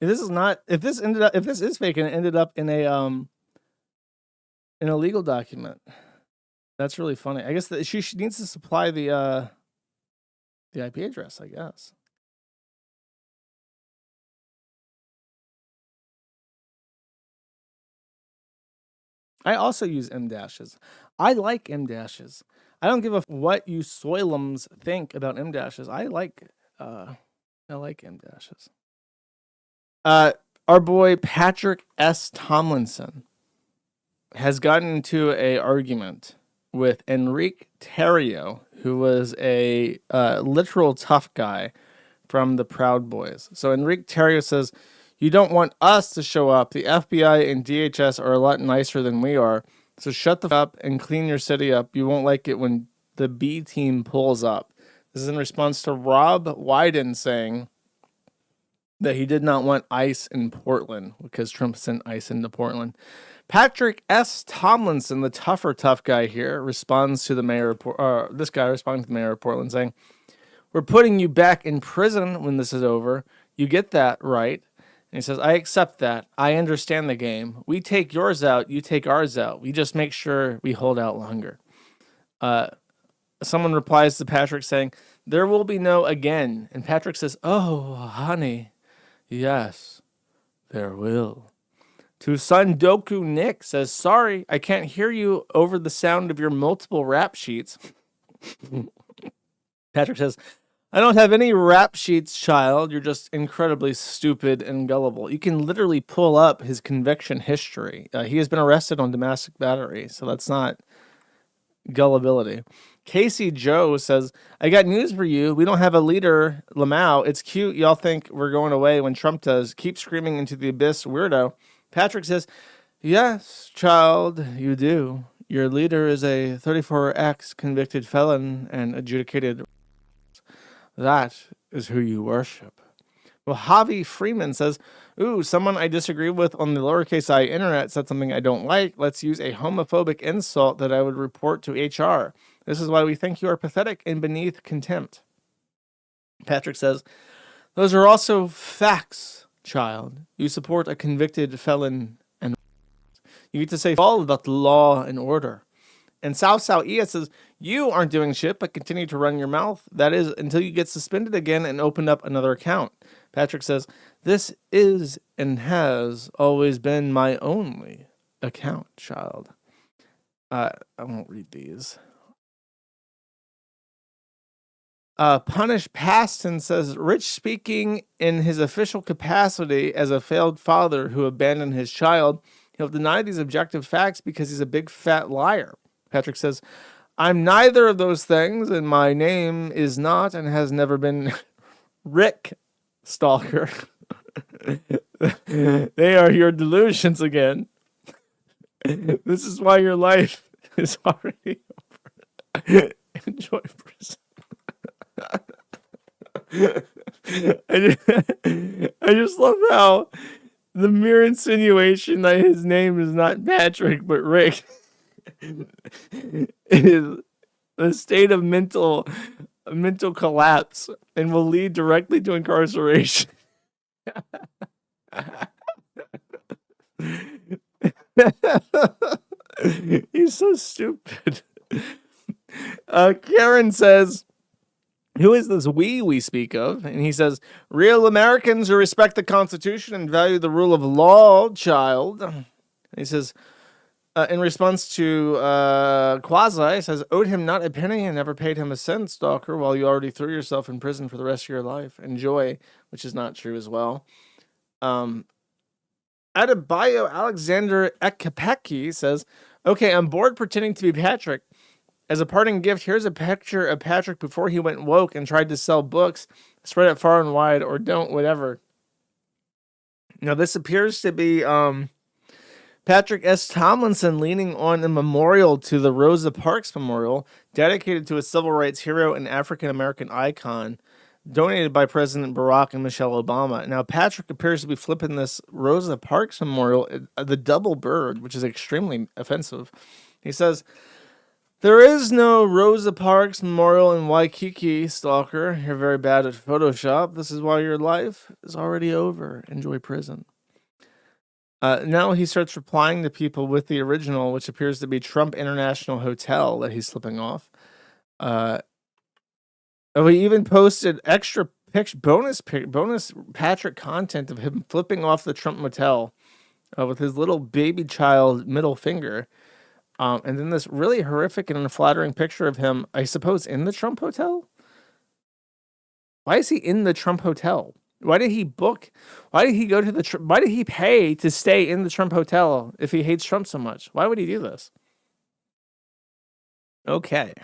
If this is fake and it ended up in a legal document, that's really funny. I guess that she needs to supply the IP address, I guess. I also use M dashes. I like M dashes. I don't give a what you soilums think about M dashes. I like M dashes. Our boy Patrick S. Tomlinson has gotten into a argument with 𝒮𝓃𝒾𝓈𝑜𝓃, who was a literal tough guy from the Proud Boys. So 𝒮𝓃𝒾𝓈𝑜 says, you don't want us to show up. The FBI and DHS are a lot nicer than we are. So shut the f up and clean your city up. You won't like it when the B team pulls up. This is in response to Rob Wyden saying that he did not want ICE in Portland because Trump sent ICE into Portland. Patrick S. Tomlinson, the tough guy here, responds to the mayor of this guy responding to the mayor of Portland saying, we're putting you back in prison when this is over. You get that, right? And he says, I accept that. I understand the game. We take yours out, you take ours out. We just make sure we hold out longer. Someone replies to Patrick saying, there will be no again. And Patrick says, oh, honey, yes, there will. To son Doku Nick says, sorry, I can't hear you over the sound of your multiple rap sheets. Patrick says, I don't have any rap sheets, child. You're just incredibly stupid and gullible. You can literally pull up his conviction history. He has been arrested on domestic battery, so that's not gullibility. Casey Joe says, I got news for you. We don't have a leader, Lamau. It's cute. Y'all think we're going away when Trump does. Keep screaming into the abyss, weirdo. Patrick says, yes, child, you do. Your leader is a 34X convicted felon and adjudicated. That is who you worship. Well, Javi Freeman says, ooh, someone I disagree with on the lowercase I internet said something I don't like. Let's use a homophobic insult that I would report to HR. This is why we think you are pathetic and beneath contempt. Patrick says, those are also facts, child. You support a convicted felon and you get to say all about the law and order. And South East says, you aren't doing shit, but continue to run your mouth. That is until you get suspended again and open up another account. Patrick says, this is and has always been my only account, child. I won't read these. Punish Paston says, Rich speaking in his official capacity as a failed father who abandoned his child, he'll deny these objective facts because he's a big fat liar. Patrick says, I'm neither of those things, and my name is not and has never been Rick Stalker. They are your delusions again. This is why your life is already over. Enjoy prison. I just love how the mere insinuation that his name is not Patrick but Rick is a state of mental collapse and will lead directly to incarceration. He's so stupid. Karen says, who is this we speak of? And he says, real Americans who respect the Constitution and value the rule of law, child. And he says, in response to Quasi, says, owed him not a penny and never paid him a cent, stalker, while you already threw yourself in prison for the rest of your life. Enjoy, which is not true as well. Adebayo Alexander 𝒮𝓾𝓃𝓃 says, okay, I'm bored pretending to be Patrick. As a parting gift, here's a picture of Patrick before he went woke and tried to sell books. Spread it far and wide, or don't, whatever. Now, this appears to be Patrick S. Tomlinson leaning on a memorial to the Rosa Parks Memorial, dedicated to a civil rights hero and African-American icon, donated by President Barack and Michelle Obama. Now, Patrick appears to be flipping this Rosa Parks Memorial, the double bird, which is extremely offensive. He says, there is no Rosa Parks Memorial in Waikiki, stalker. You're very bad at Photoshop. This is why your life is already over. Enjoy prison. Now he starts replying to people with the original, which appears to be Trump International Hotel that he's slipping off. We even posted extra bonus Patrick content of him flipping off the Trump motel with his little baby child middle finger. And then this really horrific and unflattering picture of him, I suppose, in the Trump hotel? Why is he in the Trump hotel? Why did he book? Why did he go to the? Why did he pay to stay in the Trump hotel if he hates Trump so much? Why would he do this? Okay.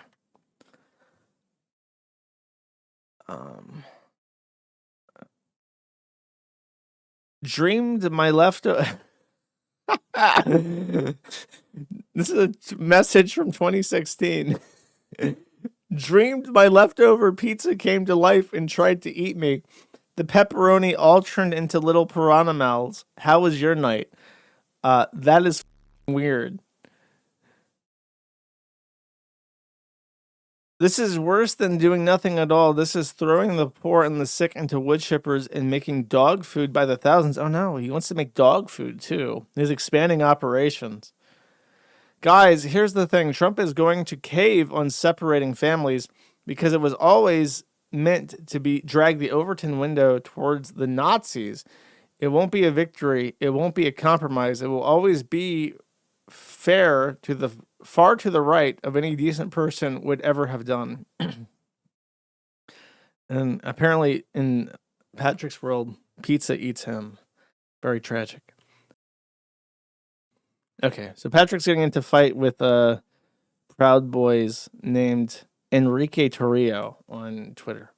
Dreamed my leftover. This is a message from 2016. Dreamed my leftover pizza came to life and tried to eat me. The pepperoni all turned into little piranha mouths. How was your night? That is weird. This is worse than doing nothing at all. This is throwing the poor and the sick into wood chippers and making dog food by the thousands. Oh no, he wants to make dog food too. He's expanding operations. Guys, here's the thing. Trump is going to cave on separating families because it was always meant to be drag the Overton window towards the Nazis. It won't be a victory. It won't be a compromise. It will always be fair to the far to the right of any decent person would ever have done. And apparently in Patrick's world, pizza eats him. Very tragic. Okay, so Patrick's getting into fight with Proud Boys named Enrique Torrio on Twitter.